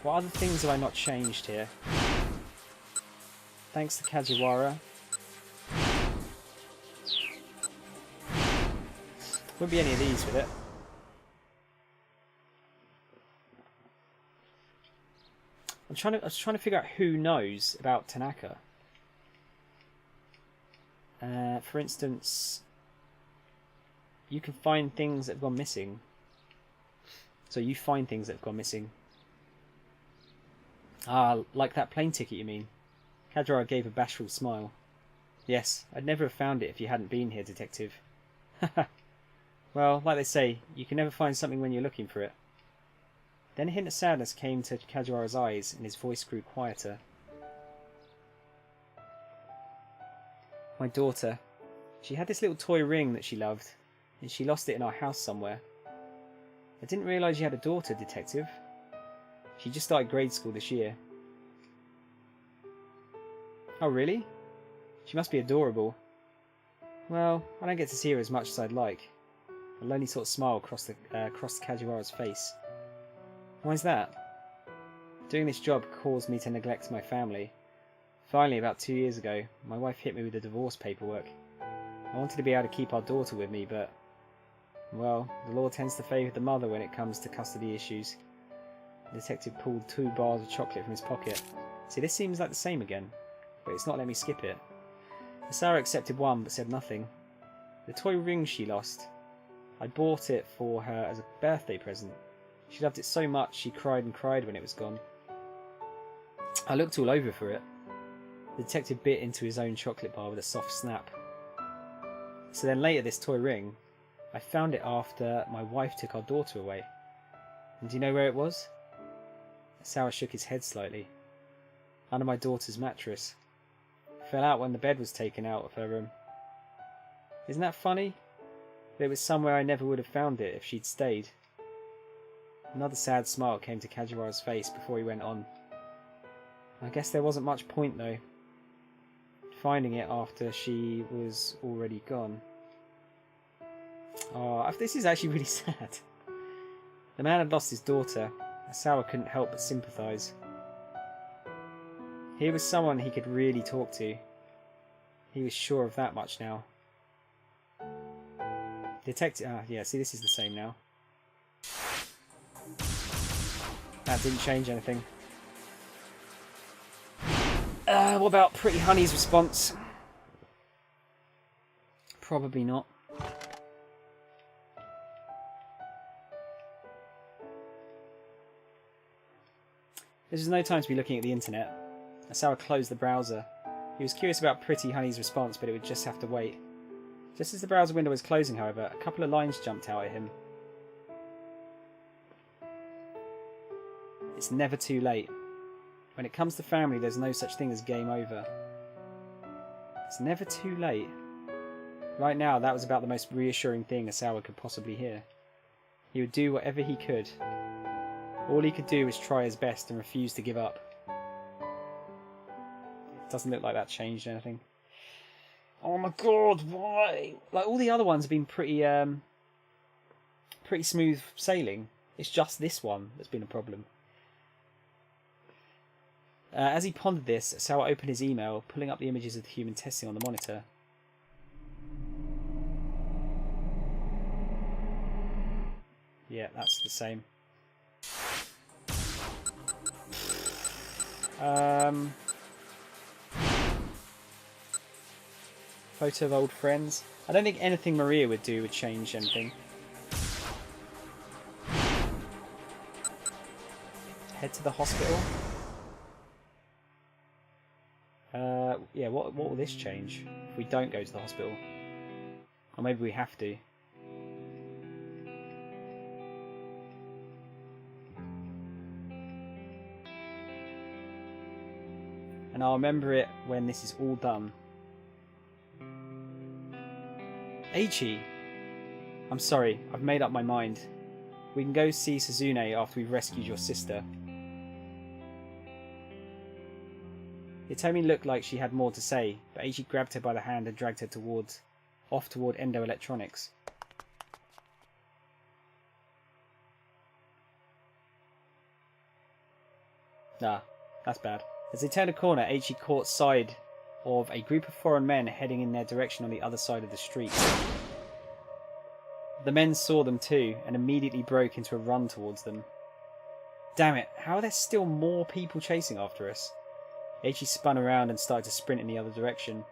What other things have I not changed here? Thanks to Kajiwara. Wouldn't be any of these with it. I was trying to figure out who knows about Tanaka. For instance, you can find things that have gone missing. So you find things that have gone missing. Ah, like that plane ticket, you mean? Kajiwara gave a bashful smile. Yes, I'd never have found it if you hadn't been here, Detective. Well, like they say, you can never find something when you're looking for it. Then a hint of sadness came to Kajiwara's eyes, and his voice grew quieter. My daughter. She had this little toy ring that she loved, and she lost it in our house somewhere. I didn't realise you had a daughter, Detective. She just started grade school this year. Oh, really? She must be adorable. Well, I don't get to see her as much as I'd like. A lonely sort of smile crossed Kajiwara's face. Why's that? Doing this job caused me to neglect my family. Finally, about 2 years ago, my wife hit me with the divorce paperwork. I wanted to be able to keep our daughter with me, but... well, the law tends to favour the mother when it comes to custody issues. The detective pulled 2 bars of chocolate from his pocket. See, this seems like the same again, but it's not letting me skip it. Asara accepted one, but said nothing. The toy ring she lost. I bought it for her as a birthday present. She loved it so much she cried and cried when it was gone. I looked all over for it. The detective bit into his own chocolate bar with a soft snap. So then later this toy ring, I found it after my wife took our daughter away. And do you know where it was? Asara shook his head slightly. Under my daughter's mattress. It fell out when the bed was taken out of her room. Isn't that funny? But it was somewhere I never would have found it if she'd stayed. Another sad smile came to Kajiwara's face before he went on. I guess there wasn't much point though. Finding it after she was already gone. Oh, this is actually really sad. The man had lost his daughter. Asara couldn't help but sympathise. Here was someone he could really talk to. He was sure of that much now. Detective... ah, yeah, see, this is the same now. That didn't change anything. What about Pretty Honey's response? Probably not. This is no time to be looking at the internet. Asara closed the browser. He was curious about Pretty Honey's response, but it would just have to wait. Just as the browser window was closing, however, a couple of lines jumped out at him. It's never too late. When it comes to family, there's no such thing as game over. It's never too late. Right now, that was about the most reassuring thing Asawa could possibly hear. He would do whatever he could. All he could do was try his best and refuse to give up. It doesn't look like that changed anything. Oh my god, why? Like, all the other ones have been pretty smooth sailing. It's just this one that's been a problem. As he pondered this, Asawa opened his email, pulling up the images of the human testing on the monitor. Yeah, that's the same. Photo of old friends. I don't think anything Maria would do would change anything. Head to the hospital. Yeah, what will this change if we don't go to the hospital? Or maybe we have to. And I'll remember it when this is all done. Eichi! I'm sorry, I've made up my mind. We can go see Suzune after we've rescued your sister. Hitomi looked like she had more to say, but Eichi grabbed her by the hand and dragged her off toward Endo Electronics. Nah, that's bad. As they turned a corner, Eichi caught sight of a group of foreign men heading in their direction on the other side of the street. The men saw them too, and immediately broke into a run towards them. Damn it, how are there still more people chasing after us? Eichi spun around and started to sprint in the other direction.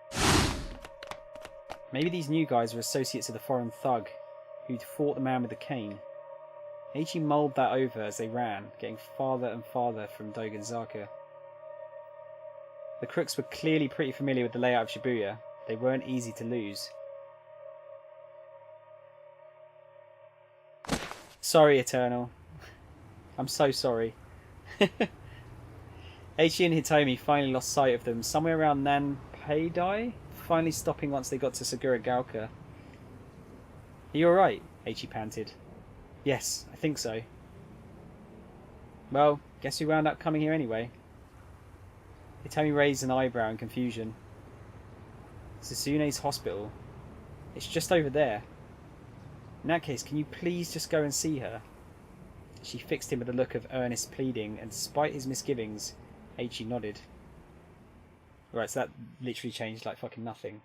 Maybe these new guys were associates of the foreign thug who'd fought the man with the cane. Eichi mulled that over as they ran, getting farther and farther from Dogenzaka. The crooks were clearly pretty familiar with the layout of Shibuya. They weren't easy to lose. Sorry, Eternal. I'm so sorry. Eichi and Hitomi finally lost sight of them somewhere around Nanpeidai, finally stopping once they got to Saguragaoka. Are you alright? Eichi panted. Yes, I think so. Well, guess who wound up coming here anyway? Hitomi raised an eyebrow in confusion. Suzune's hospital. It's just over there. In that case, can you please just go and see her? She fixed him with a look of earnest pleading, and despite his misgivings, Eichi nodded. Right, so that literally changed like fucking nothing.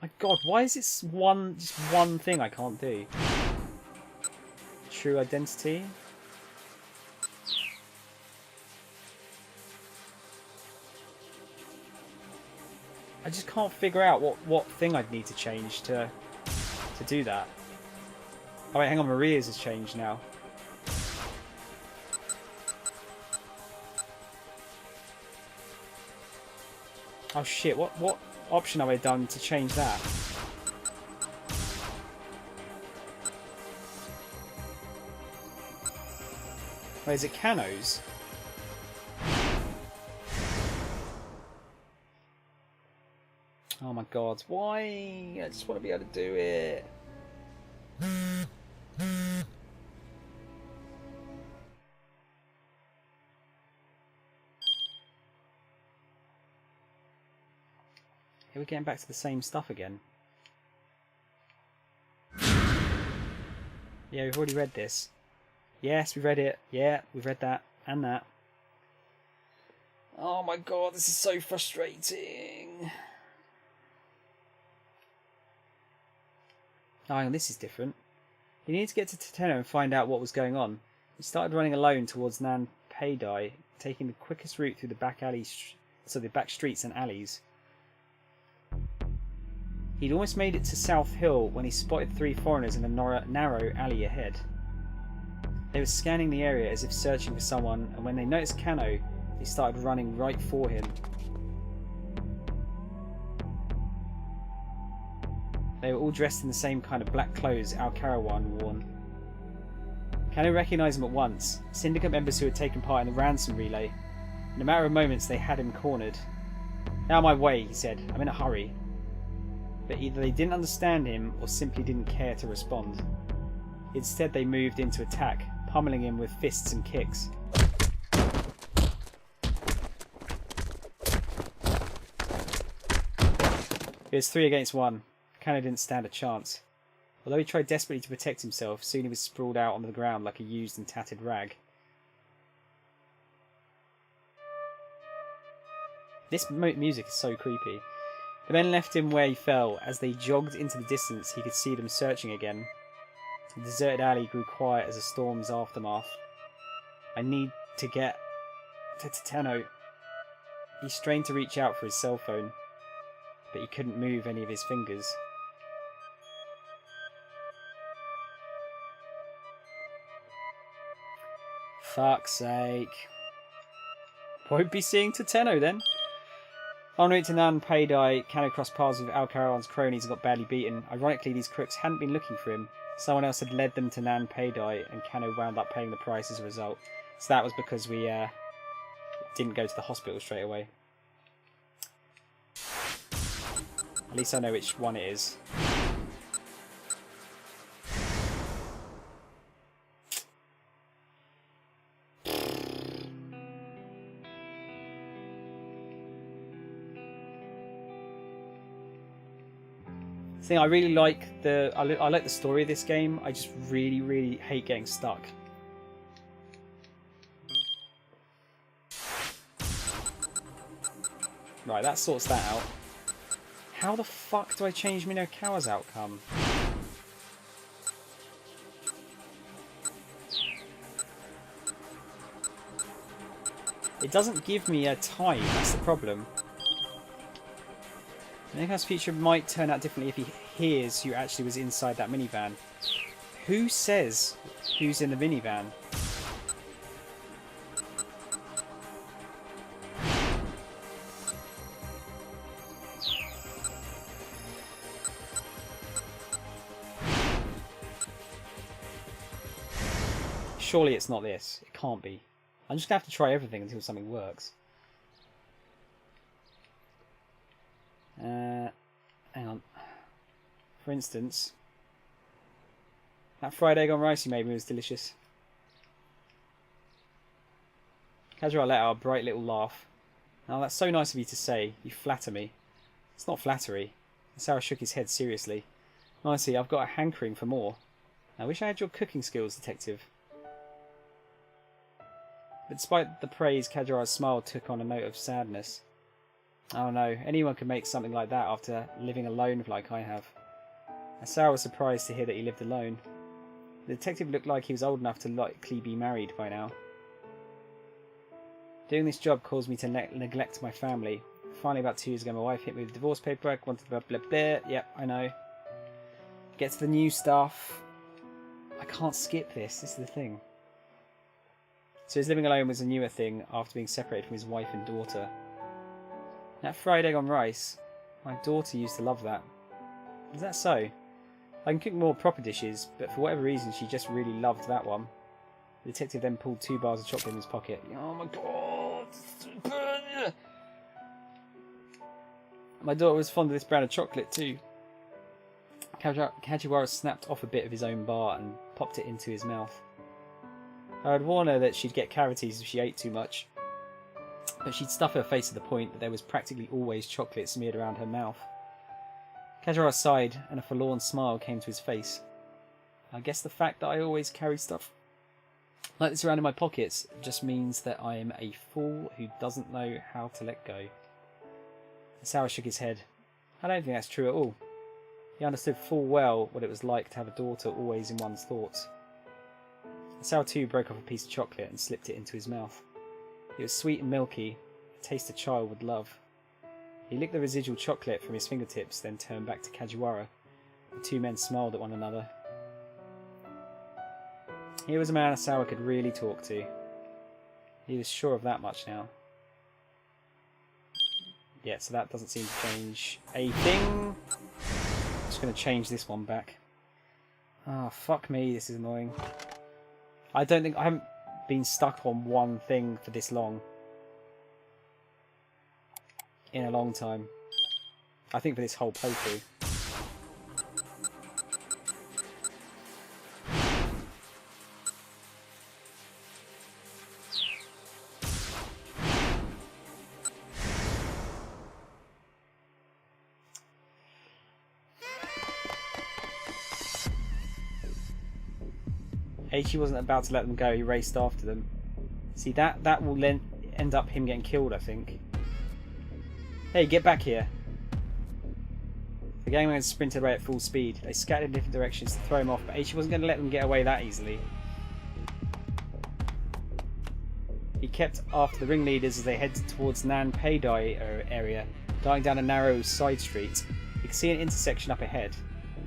My god, why is this just one thing I can't do? True identity? I just can't figure out what thing I'd need to change to do that. Oh wait, hang on, Maria's has changed now. Oh shit, what option have I done to change that? Wait, is it Kano's? Oh my god, why? I just want to be able to do it. Here we're getting back to the same stuff again. Yeah, we've already read this. Yes, we read it. Yeah, we've read that and that. Oh my god, this is so frustrating. Oh, hang on, this is different. He needed to get to Teteno and find out what was going on. He started running alone towards Nanpeidai, taking the quickest route through the back the back streets and alleys. He'd almost made it to South Hill when he spotted three foreigners in a narrow alley ahead. They were scanning the area as if searching for someone, and when they noticed Kano, He started running right for him. They were all dressed in the same kind of black clothes Al Karawan worn. Kano recognised them at once, syndicate members who had taken part in the ransom relay. In a matter of moments they had him cornered. "Out of my way," he said. "I'm in a hurry." But either they didn't understand him or simply didn't care to respond. Instead they moved into attack, pummeling him with fists and kicks. It was 3 against 1. Kano didn't stand a chance. Although he tried desperately to protect himself, soon he was sprawled out on the ground like a used and tattered rag. This music is so creepy. The men left him where he fell. As they jogged into the distance, he could see them searching again. The deserted alley grew quiet as a storm's aftermath. "I need to get to Tenno." He strained to reach out for his cell phone, but he couldn't move any of his fingers. Fuck's sake. Won't be seeing Tenno then. En route to Nan Peidai, Kano crossed paths with Al Karawan's cronies and got badly beaten. Ironically, these crooks hadn't been looking for him. Someone else had led them to Nan Peidai, and Kano wound up paying the price as a result. So that was because we didn't go to the hospital straight away. At least I know which one it is. I really like I like the story of this game. I just really hate getting stuck. Right, that sorts that out. How the fuck do I change Minokawa's outcome? It doesn't give me a time, that's the problem. Minokawa's future might turn out differently if he hears who actually was inside that minivan. Who says who's in the minivan? Surely it's not this. It can't be. I'm just going to have to try everything until something works. Hang on. For instance, that fried egg on rice you made me was delicious. Kazuha let out a bright little laugh. "Oh, that's so nice of you to say. You flatter me." "It's not flattery." Sarah shook his head seriously. "Honestly, I've got a hankering for more. I wish I had your cooking skills, detective." But despite the praise, Kazuha's smile took on a note of sadness. "Oh no, anyone could make something like that after living alone like I have." Sarah was surprised to hear that he lived alone. The detective looked like he was old enough to likely be married by now. "Doing this job caused me to neglect my family. Finally, about 2 years ago, my wife hit me with divorce paperwork, wanted blah blah blah. Yep, I know. Get to the new stuff. I can't skip this, this is the thing." So his living alone was a newer thing after being separated from his wife and daughter. "That fried egg on rice, my daughter used to love that." "Is that so? I can cook more proper dishes, but for whatever reason she just really loved that one." The detective then pulled 2 bars of chocolate in his pocket. "Oh my god! My daughter was fond of this brand of chocolate too." Kajiwara snapped off a bit of his own bar and popped it into his mouth. I had warned her that she'd get cavities if she ate too much, but she'd stuff her face to the point that there was practically always chocolate smeared around her mouth. Kajiwara sighed, and a forlorn smile came to his face. "I guess the fact that I always carry stuff like this around in my pockets just means that I am a fool who doesn't know how to let go." Sawa shook his head. "I don't think that's true at all." He understood full well what it was like to have a daughter always in one's thoughts. Sawa too broke off a piece of chocolate and slipped it into his mouth. It was sweet and milky, a taste a child would love. He licked the residual chocolate from his fingertips, then turned back to Kajiwara. The 2 men smiled at one another. Here was a man Asawa could really talk to. He was sure of that much now. Yeah, so that doesn't seem to change a thing. Just going to change this one back. Oh, fuck me, this is annoying. I haven't been stuck on one thing for this long. In a long time. I think for this whole playthrough. He wasn't about to let them go, he raced after them. See, that will then end up him getting killed, I think. Hey, get back here. The gangman sprinted away at full speed. They scattered in different directions to throw him off, but Aichi wasn't going to let them get away that easily. He kept after the ringleaders as they headed towards Nanpeidai area, darting down a narrow side street. He could see an intersection up ahead.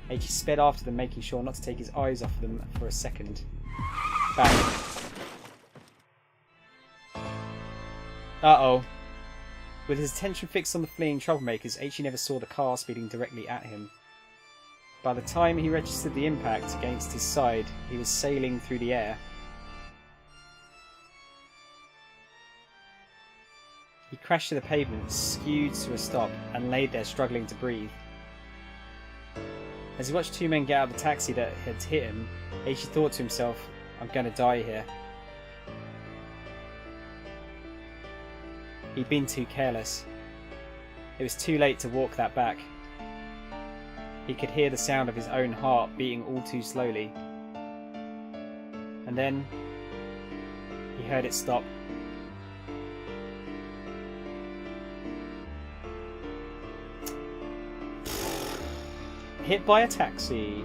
Aichi sped after them, making sure not to take his eyes off them for a second. Bang. Uh-oh. With his attention fixed on the fleeing troublemakers, Aichi never saw the car speeding directly at him. By the time he registered the impact against his side, he was sailing through the air. He crashed to the pavement, skewed to a stop, and laid there struggling to breathe. As he watched two men get out of the taxi that had hit him, Aichi thought to himself, I'm going to die here. He'd been too careless. It was too late to walk that back. He could hear the sound of his own heart beating all too slowly. And then he heard it stop. Hit by a taxi.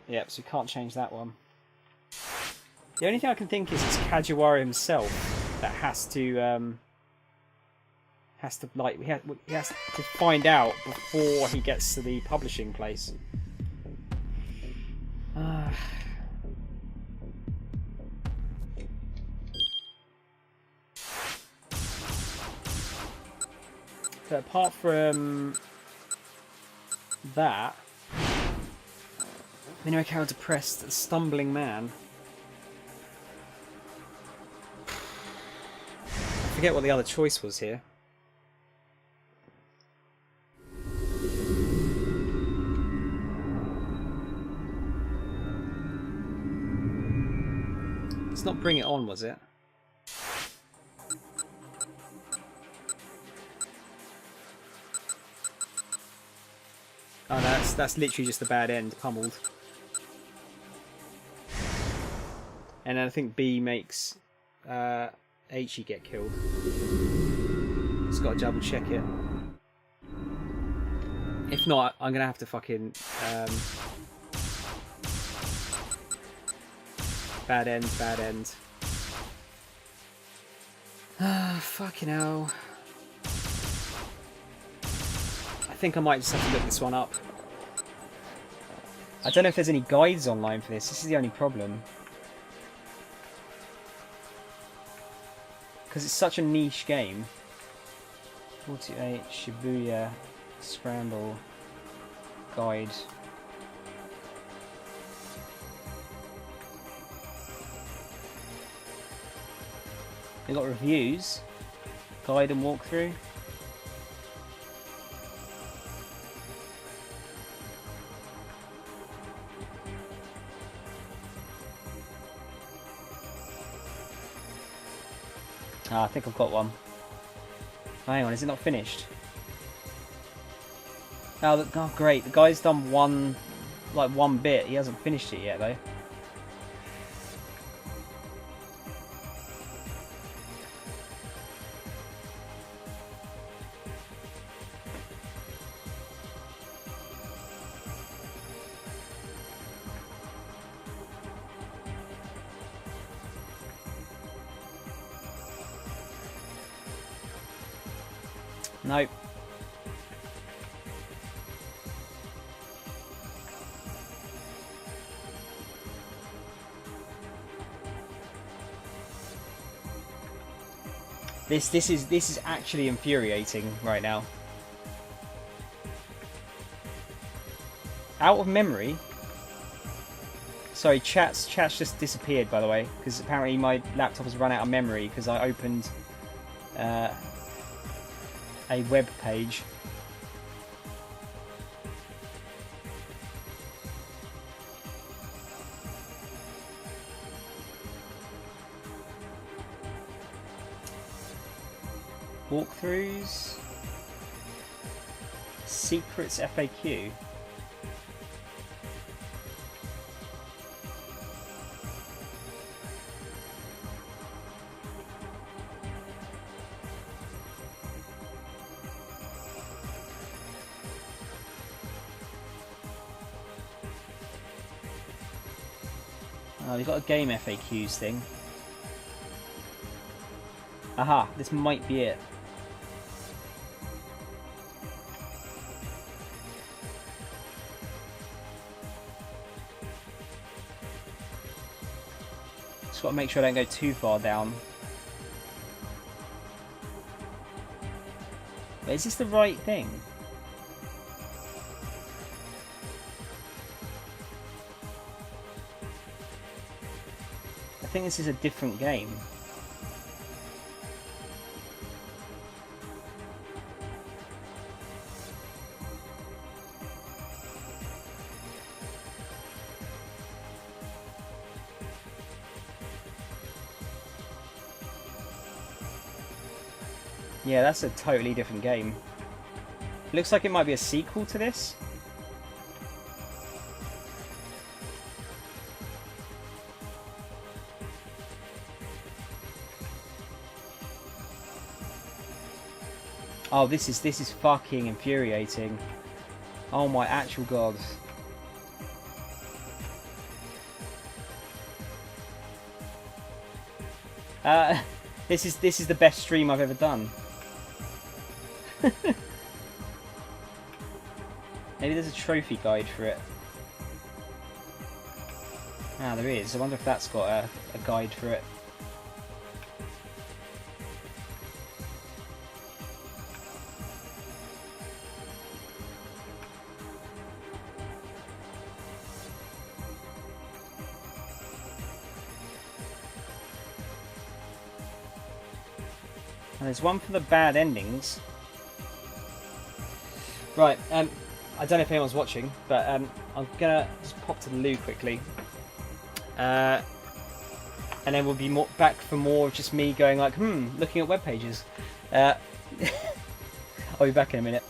Yep, so we can't change that one. The only thing I can think is it's Kajiwara himself that has to like he has to find out before he gets to the publishing place. So apart from that, Minoru Kao depressed, stumbling man. I forget what the other choice was here. It's not Bring It On, was it? Oh no, that's literally just the bad end, pummeled. And then I think B makes Aichi get killed. Just gotta double check it. If not, I'm gonna have to fucking bad end, bad end. Ah, fucking hell. I think I might just have to look this one up. I don't know if there's any guides online for this. This is the only problem. Because it's such a niche game. 48 Shibuya Scramble guide. They got reviews, guide and walkthrough. Ah, I think I've got one. Oh, hang on, is it not finished? Oh, great. The guy's done one bit. He hasn't finished it yet, though. Nope. This is actually infuriating right now. Out of memory. Sorry, chat's just disappeared, by the way, because apparently my laptop has run out of memory because I opened a web page. Walkthroughs. Secrets FAQ. Oh, we've got a game FAQs thing. Aha, this might be it. Just got to make sure I don't go too far down. But is this the right thing? I think this is a different game. Yeah, that's a totally different game. Looks like it might be a sequel to this. Oh, this is fucking infuriating. Oh my actual god. This is the best stream I've ever done. Maybe there's a trophy guide for it. Ah, there is. I wonder if that's got a guide for it. And there's one for the bad endings. Right, I don't know if anyone's watching, but I'm gonna just pop to the loo quickly. And then we'll be back for more of just me going like, looking at web pages. I'll be back in a minute.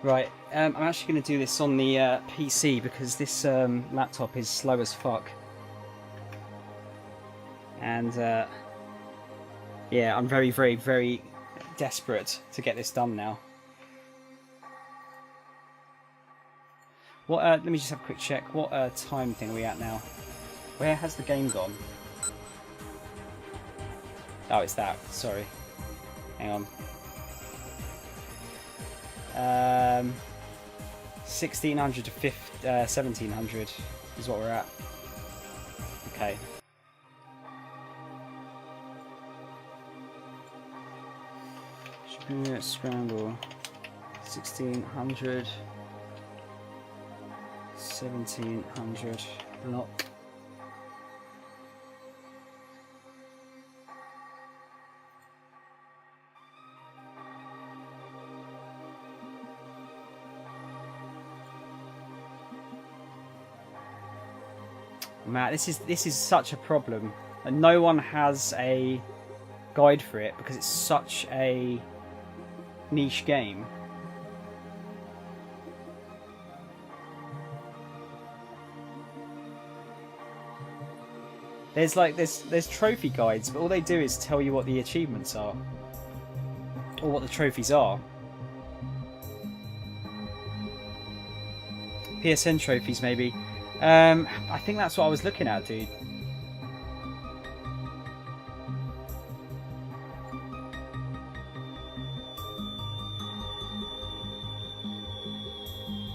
Right, I'm actually going to do this on the PC because this laptop is slow as fuck. And yeah, I'm very, very, very desperate to get this done now. What? Let me just have a quick check. What time thing are we at now? Where has the game gone? Oh, it's that. Sorry. Hang on. 1600 to 1700 is what we're at. Okay. Shibuya Scramble. 1600. 1700. Lock. Matt, this is such a problem, and no one has a guide for it because it's such a niche game. There's trophy guides, but all they do is tell you what the achievements are or what the trophies are. PSN trophies, maybe. I think that's what I was looking at, dude.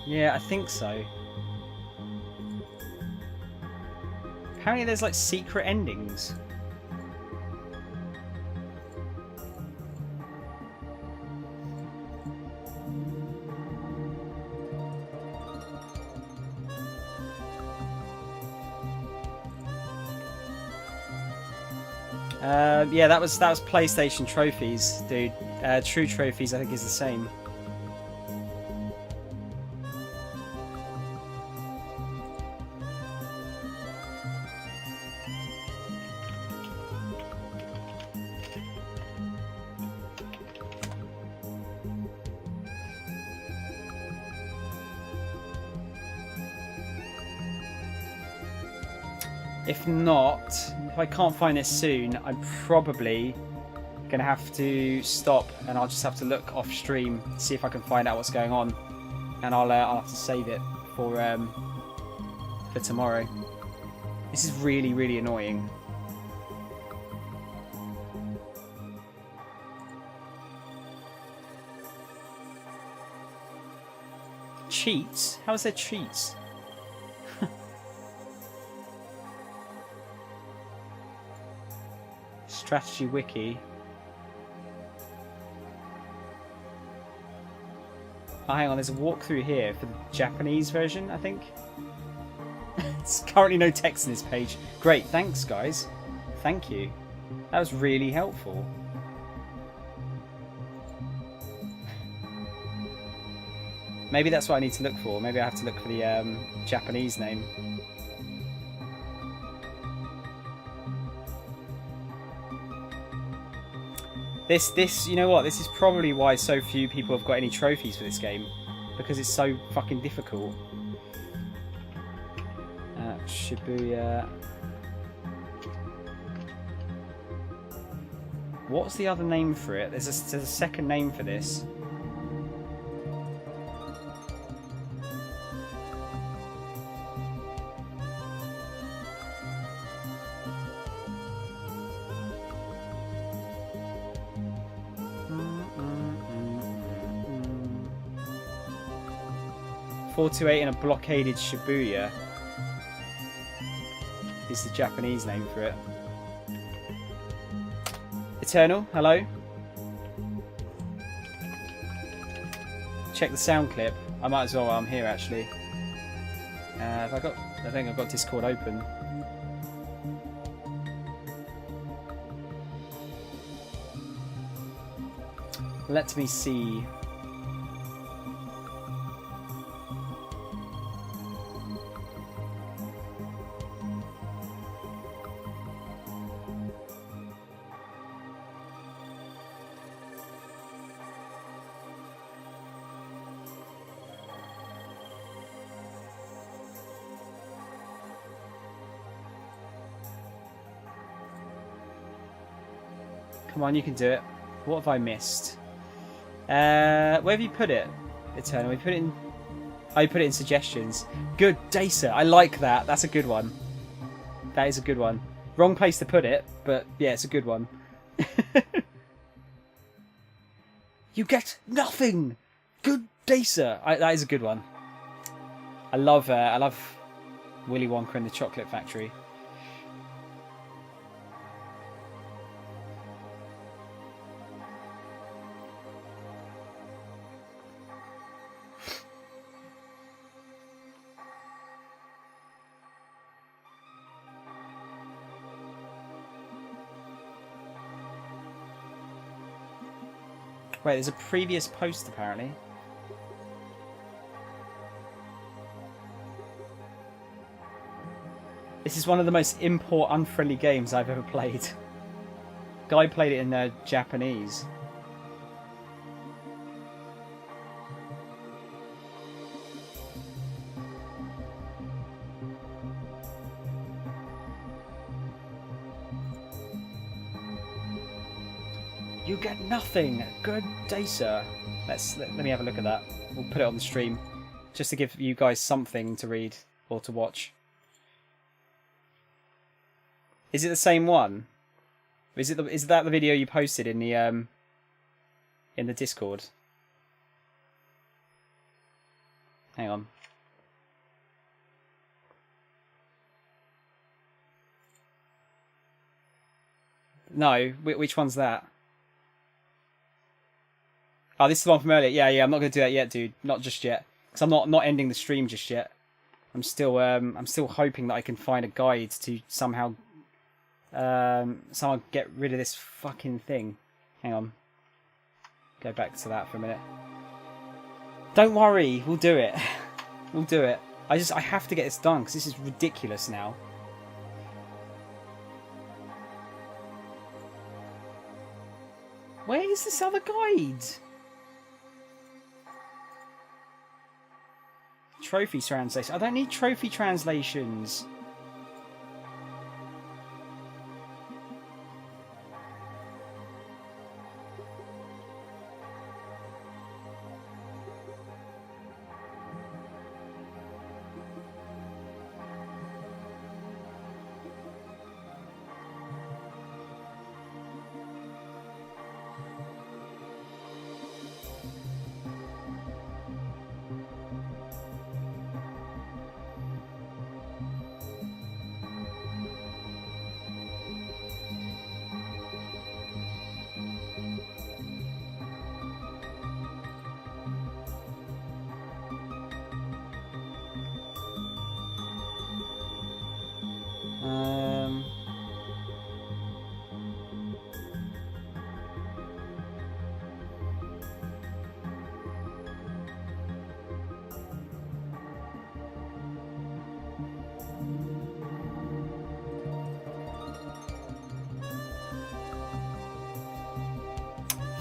Yeah, I think so. Apparently there's like secret endings. Yeah, that was PlayStation trophies, dude. True trophies, I think, is the same. If not, if I can't find this soon, I'm probably going to have to stop and I'll just have to look off stream, see if I can find out what's going on. And I'll have to save it for tomorrow. This is really, really annoying. Cheats? How is there cheats? Strategy wiki. Oh, hang on, there's a walkthrough here for the Japanese version, I think. There's currently no text in this page. Great, thanks guys. Thank you. That was really helpful. Maybe that's what I need to look for. Maybe I have to look for the Japanese name. This, you know what? This is probably why so few people have got any trophies for this game, because it's so fucking difficult. Shibuya. What's the other name for it? There's a second name for this. .428 in a blockaded Shibuya is the Japanese name for it. Eternal, hello. Check the sound clip. I might as well while I'm here actually. I think I've got Discord open. Let me see. Come on, you can do it. What have I missed? Where have you put it, Eternal? We put it in... Oh, you put it in suggestions. Good, Dacer. I like that. That's a good one. That is a good one. Wrong place to put it, but yeah, it's a good one. You get nothing! Good Dacer. That is a good one. I love Willy Wonka and the Chocolate Factory. Wait, there's a previous post apparently. This is one of the most import unfriendly games I've ever played. Guy played it in Japanese. You get nothing. Good day, sir. Let me have a look at that. We'll put it on the stream, just to give you guys something to read or to watch. Is it the same one? Is that the video you posted in the Discord? Hang on. No, which one's that? Oh, this is the one from earlier. Yeah, I'm not going to do that yet, dude. Not just yet. Because I'm not ending the stream just yet. I'm still hoping that I can find a guide to somehow get rid of this fucking thing. Hang on. Go back to that for a minute. Don't worry, we'll do it. We'll do it. I have to get this done because this is ridiculous now. Where is this other guide? Trophy translation. I don't need trophy translations.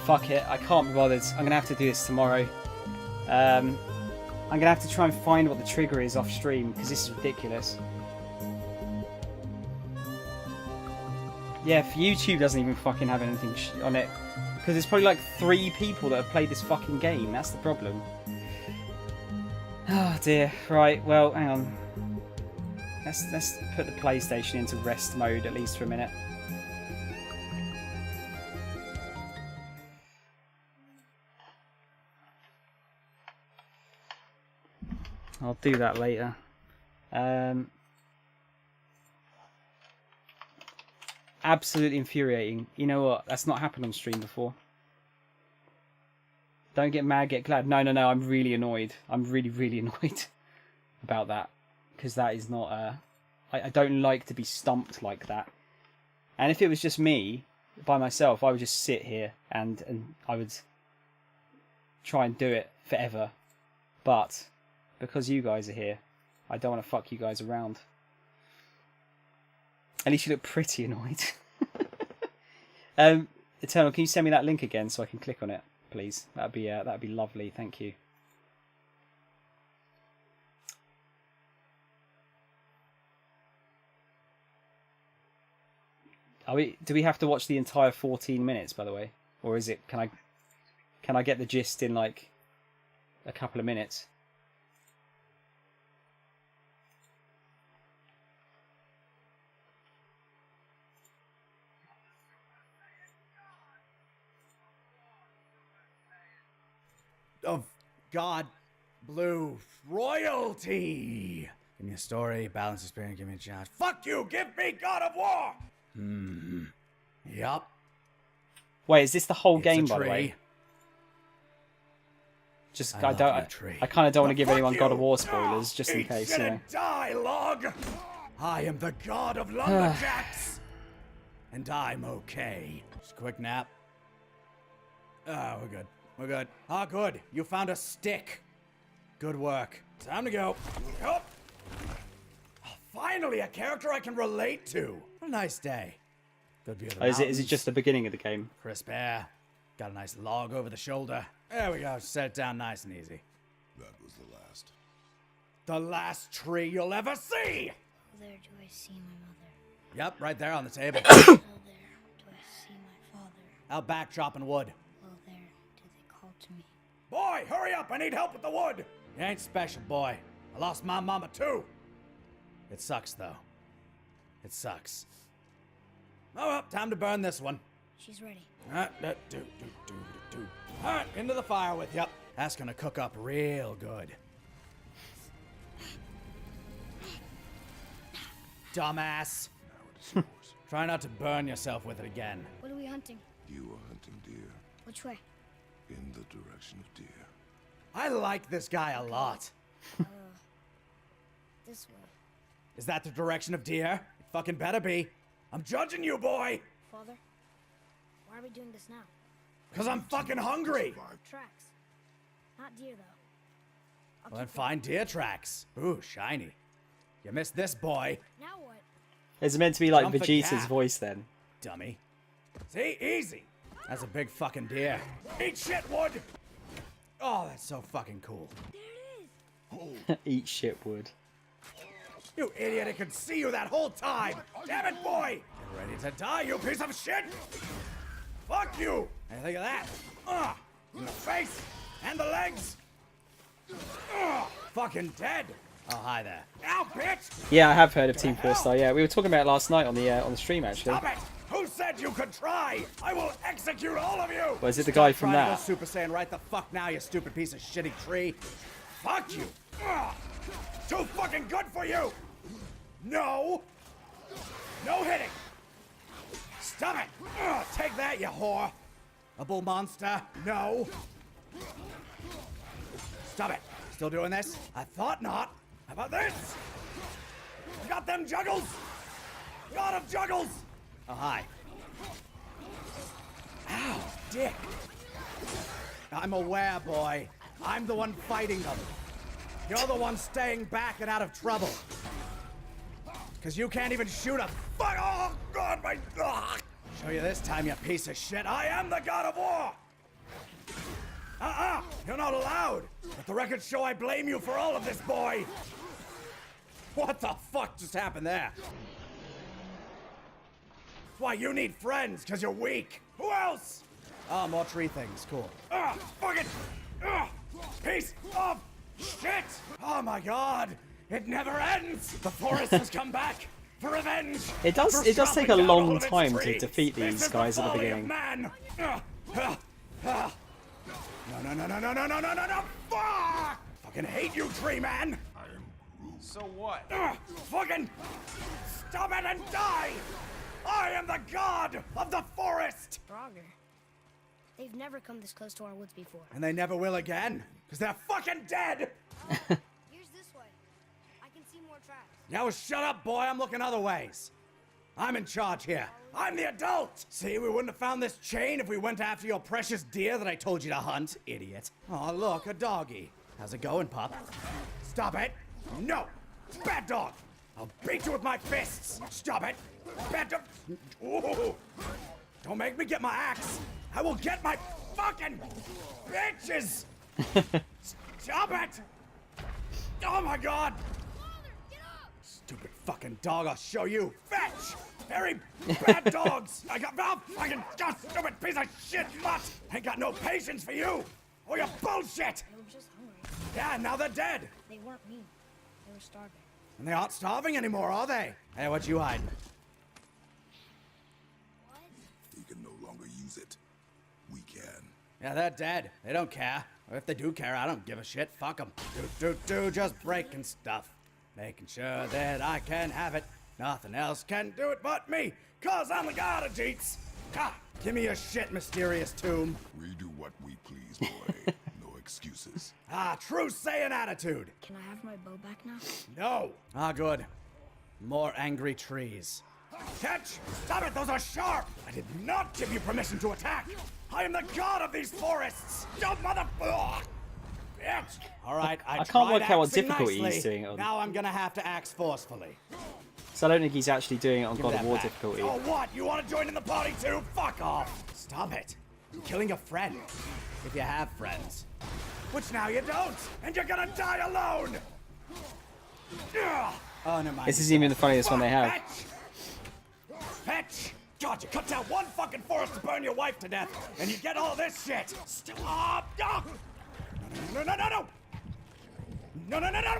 Fuck it, I can't be bothered. I'm going to have to do this tomorrow. I'm going to have to try and find what the trigger is off stream, because this is ridiculous. Yeah, if YouTube doesn't even fucking have anything on it. Because there's probably like 3 people that have played this fucking game. That's the problem. Oh dear. Right, well, hang on. Let's put the PlayStation into rest mode at least for a minute. I'll do that later. Absolutely infuriating. You know what? That's not happened on stream before. Don't get mad, get glad. No, I'm really annoyed. I'm really annoyed about that. Because that is not... I don't like to be stumped like that. And if it was just me, by myself, I would just sit here and I would try and do it forever. But... because you guys are here, I don't want to fuck you guys around. At least you look pretty annoyed. Eternal, can you send me that link again so I can click on it, please? That'd be lovely. Thank you. Do we have to watch the entire 14 minutes, by the way? Or is it, can I get the gist in like a couple of minutes? Of God, blue royalty. Give me a story, balance experience, give me a chance. Fuck you, give me God of War! Yup. Wait, is this the whole It's game, a by the tree. way? Just I love you, tree. I kind of don't want to give Fuck anyone God of you. War spoilers, just in Eat case, shit you know. and die, log! I am the god of lumberjacks! And I'm okay. Just a quick nap. Oh, we're good. We're good. Ah, good. You found a stick. Good work. Time to go. Yup. Finally, a character I can relate to. What a nice day. Good view of the Oh, is it mountains. just the beginning of the game? Crisp air. Got a nice log over the shoulder. There we go. Set it down nice and easy. That was the last. The last tree you'll ever see! There do I see my mother. Yep, right there on the table. Well, there do I see my father. Out back chopping wood. Well, there do they call to me. Boy, hurry up! I need help with the wood! You ain't special, boy. I lost my mama, too. It sucks, though. It sucks. Oh, well, time to burn this one. She's ready. Alright, into the fire with you. That's gonna cook up real good. Dumbass. Now it is yours. Try not to burn yourself with it again. What are we hunting? You are hunting deer Which way? in the direction of deer. I like this guy a lot. This way. Is that the direction of deer? It fucking better be. I'm judging you, boy! Father, why are we doing this now? Cause I'm fucking hungry! Tracks. Not deer, though. I'll Well, then keep going. find deer tracks. Ooh, shiny. You missed this, boy. Now what? Is it meant to be like Jump for Vegeta's cat. voice then? Dummy. See? Easy. That's a big fucking deer. Eat shit, wood! Oh, that's so fucking cool. Eat shit wood. You idiot, I could see you that whole time! Damn it, boy! Get ready to die, you piece of shit! Fuck you! And think of that. In the face! And the legs! Fucking dead! Oh, hi there. Ow, bitch! Yeah, I have heard of Team 4-Star. Yeah, we were talking about it last night on the stream actually. Stop it! Who said you could try? I will execute all of you! Well, is it the guy from Trying to that? go Super Saiyan right the fuck now, you stupid piece of shitty tree! Fuck you! Too fucking good for you! No! No hitting! Stop it! Take that, you whore! A bull monster? No! Stop it! Still doing this? I thought not. How about this? Got them juggles! God of juggles! Oh, hi. Ow, dick. I'm aware, boy. I'm the one fighting them. You're the one staying back and out of trouble. Because you can't even shoot a fuck. Oh, God, my. Ugh. Show you this time, you piece of shit. I am the God of War. You're not allowed. But the records show I blame you for all of this, boy. What the fuck just happened there? Why, you need friends, because you're weak. Who else? Oh, more tree things. Cool. Fucking. Piece of shit. Oh, my God. It never ends. The forest has come back for revenge. It does take a chopping down long all of its time to trees. defeat This these is guys at the folly of beginning. man. No. Fuck! Fucking hate you, tree man. So what? Fucking stop it and die! I am the god of the forest! Frogger. They've never come this close to our woods before. And they never will again, because they're fucking dead! Here's this way. I can see more tracks. Yeah, well, shut up, boy. I'm looking other ways. I'm in charge here. I'm the adult! See, we wouldn't have found this chain if we went after your precious deer that I told you to hunt, idiot. Oh, look, a doggy. How's it going, pup? Stop it! No! Bad dog! I'll beat you with my fists! Stop it! Bad dog! Ooh. Don't make me get my axe! I will get my fucking bitches! Stop it! Oh my God! Father, get up! Stupid fucking dog, I'll show you! Fetch! Very bad dogs. I got fucking stupid piece of shit mutt. Ain't got no patience for you. Or your bullshit. They were just hungry. Yeah, now they're dead. They weren't mean. They were starving. And they aren't starving anymore, are they? Hey, what you hiding? What? You can no longer use it. We can. Yeah, they're dead. They don't care. Or if they do care, I don't give a shit. Fuck them. Just breaking stuff. Making sure that I can have it. Nothing else can do it but me. Cause I'm the god of Jeets. Ah, give me your shit, mysterious tomb. We do what we please, boy. No excuses. Ah, true Saiyan attitude. Can I have my bow back now? No. Ah, good. More angry trees. Catch! Stop it! Those are sharp! I did not give you permission to attack! I am the god of these forests! Don't mother... Ugh. Bitch! Alright, I can't work out what axing difficulty nicely. he's doing it on. Now I'm gonna have to axe forcefully. So I don't think he's actually doing it on Give God me of that War back. difficulty. Oh, what? You want to join in the party too? Fuck off! Stop it! You're killing a friend. If you have friends. Which now you don't! And you're gonna die alone! Ugh. Oh, never mind. This isn't even the funniest one they have. Fetch! Fetch! God, you cut down one fucking forest to burn your wife to death, and you get all this shit! Stop! No, no, no, no, no! No, no, no, no!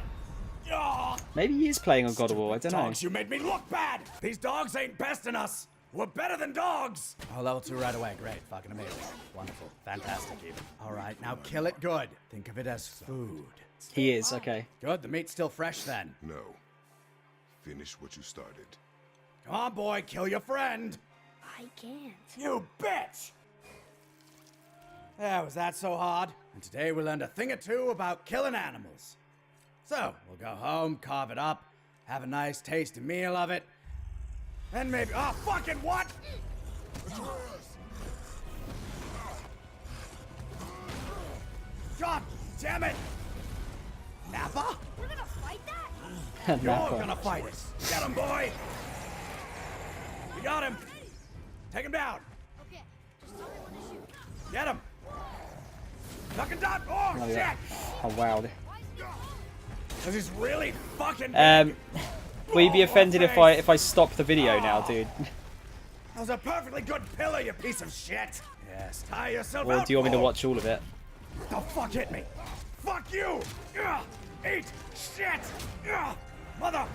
Oh. Maybe he is playing on God of War, I don't know. Dogs, you made me look bad! These dogs ain't besting us! We're better than dogs! Oh, level 2 right away. Great. Fucking amazing. Wonderful. Fantastic, even. Alright, now kill it good. Think of it as food. He is, okay. Good, the meat's still fresh then. No. Finish what you started. Come on, boy, kill your friend! I can't. You bitch! Yeah, was that so hard? And today we learned a thing or two about killing animals. So, we'll go home, carve it up, have a nice tasty meal of it, and maybe— oh, fucking what?! God damn it! Nappa? We're gonna fight that? You're Nappa. gonna fight it! Get him, boy! We got him! Take him down! Okay. Just tell me when to shoot. Get him! Knock him down! Oh, Oh, shit! yeah. Oh, wow. This is really fucking big. Will you be offended if I stop the video now, dude? That was a perfectly good pillar, you piece of shit! Yes, tie yourself Or out, do you want me to boy. watch all of it? The fuck hit me! Fuck you! Ugh. Eat shit! Ugh. Mother!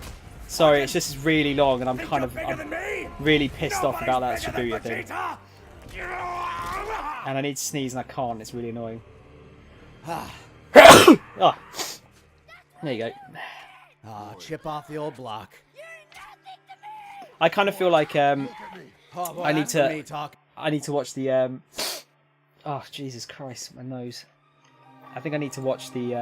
Sorry, it's just really long and I'm Think kind you're of bigger than me? really pissed off about that Nobody's bigger Shibuya than thing. Vegeta. Ugh. And I need to sneeze and I can't, it's really annoying. Ah, Oh. There you go. chip off the old block. I kind of feel like Oh, boy, I need that's to- me talk. I need to watch the oh Jesus Christ, my nose. I think I need to watch the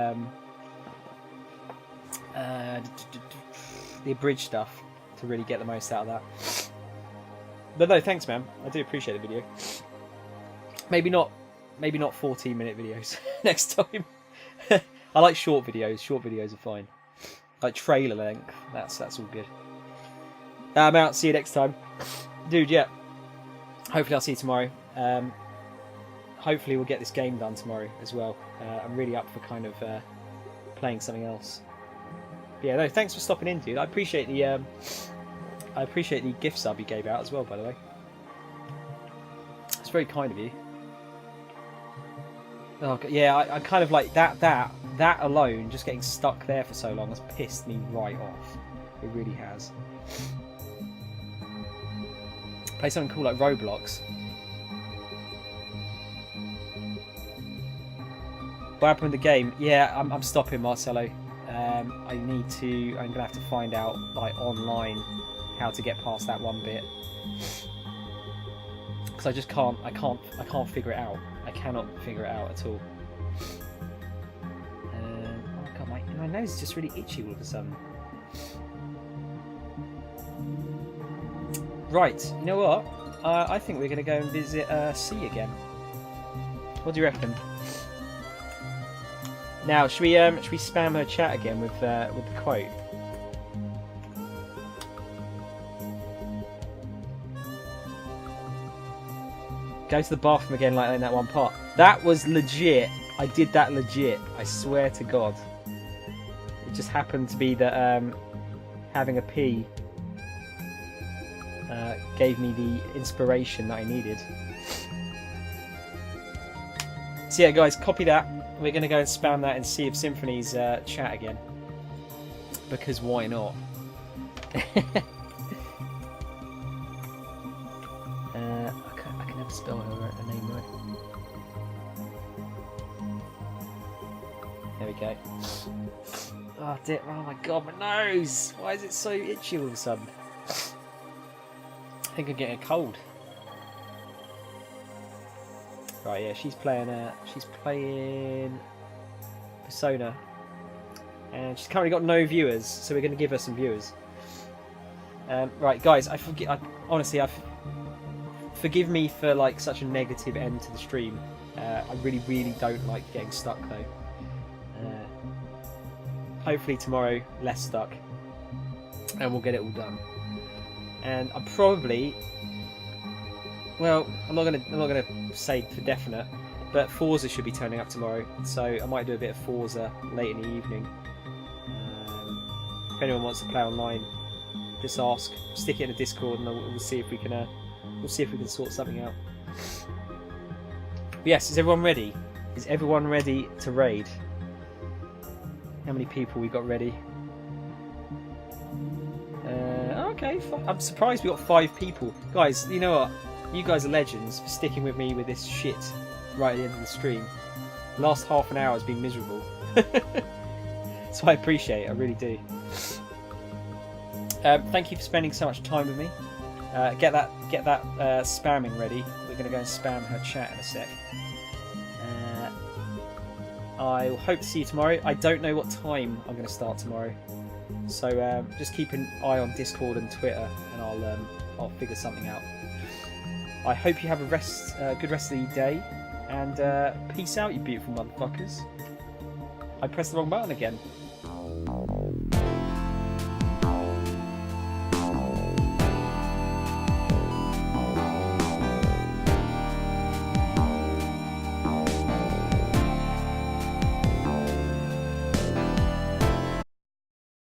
abridged stuff to really get the most out of that. But no, thanks man. I do appreciate the video. Maybe not 14-minute videos next time. I like short videos. Short videos are fine. Like trailer length. That's all good. I'm out. See you next time, dude. Yeah. Hopefully I'll see you tomorrow. Hopefully we'll get this game done tomorrow as well. I'm really up for kind of playing something else. But yeah, no, thanks for stopping in, dude. I appreciate the gift sub you gave out as well, by the way. It's very kind of you. Oh God, yeah, I kind of like that alone, just getting stuck there for so long has pissed me right off. It really has. Play something cool like Roblox. What happened with the game? Yeah, I'm stopping, Marcelo. I'm gonna have to find out like online how to get past that one bit, because I just can't figure it out. I cannot figure it out at all. Oh God, my nose is just really itchy all of a sudden. Right, you know what? I think we're going to go and visit C again. What do you reckon? Now, should we spam her chat again with the quote? Go to the bathroom again like in that one part. That was legit. I did that legit. I swear to God. It just happened to be that having a pee gave me the inspiration that I needed. So yeah, guys, copy that. We're going to go and spam that and see if Symphony's chat again. Because why not? I can never spell her name right. There we go. Oh, dear. Oh my god, my nose! Why is it so itchy all of a sudden? I think I'm getting a cold. Right, yeah, she's playing Persona, and she's currently got no viewers, so we're going to give her some viewers. Right, guys, honestly, forgive me for like such a negative end to the stream. I really, really don't like getting stuck though. Hopefully tomorrow, less stuck, and we'll get it all done. And I'm probably, well, I'm not gonna say for definite, but Forza should be turning up tomorrow, so I might do a bit of Forza late in the evening. If anyone wants to play online, just ask, stick it in the Discord, and we'll see if we can sort something out. But yes, is everyone ready? Is everyone ready to raid? How many people we got ready? Okay, I'm surprised we got 5 people. Guys, you know what? You guys are legends for sticking with me with this shit right at the end of the stream. The last half an hour has been miserable. So I appreciate it, I really do. Thank you for spending so much time with me. Get that spamming ready. We're going to go and spam her chat in a sec. I hope to see you tomorrow. I don't know what time I'm going to start tomorrow, so just keep an eye on Discord and Twitter, and I'll figure something out. I hope you have a good rest of the day, and peace out, you beautiful motherfuckers. I pressed the wrong button again.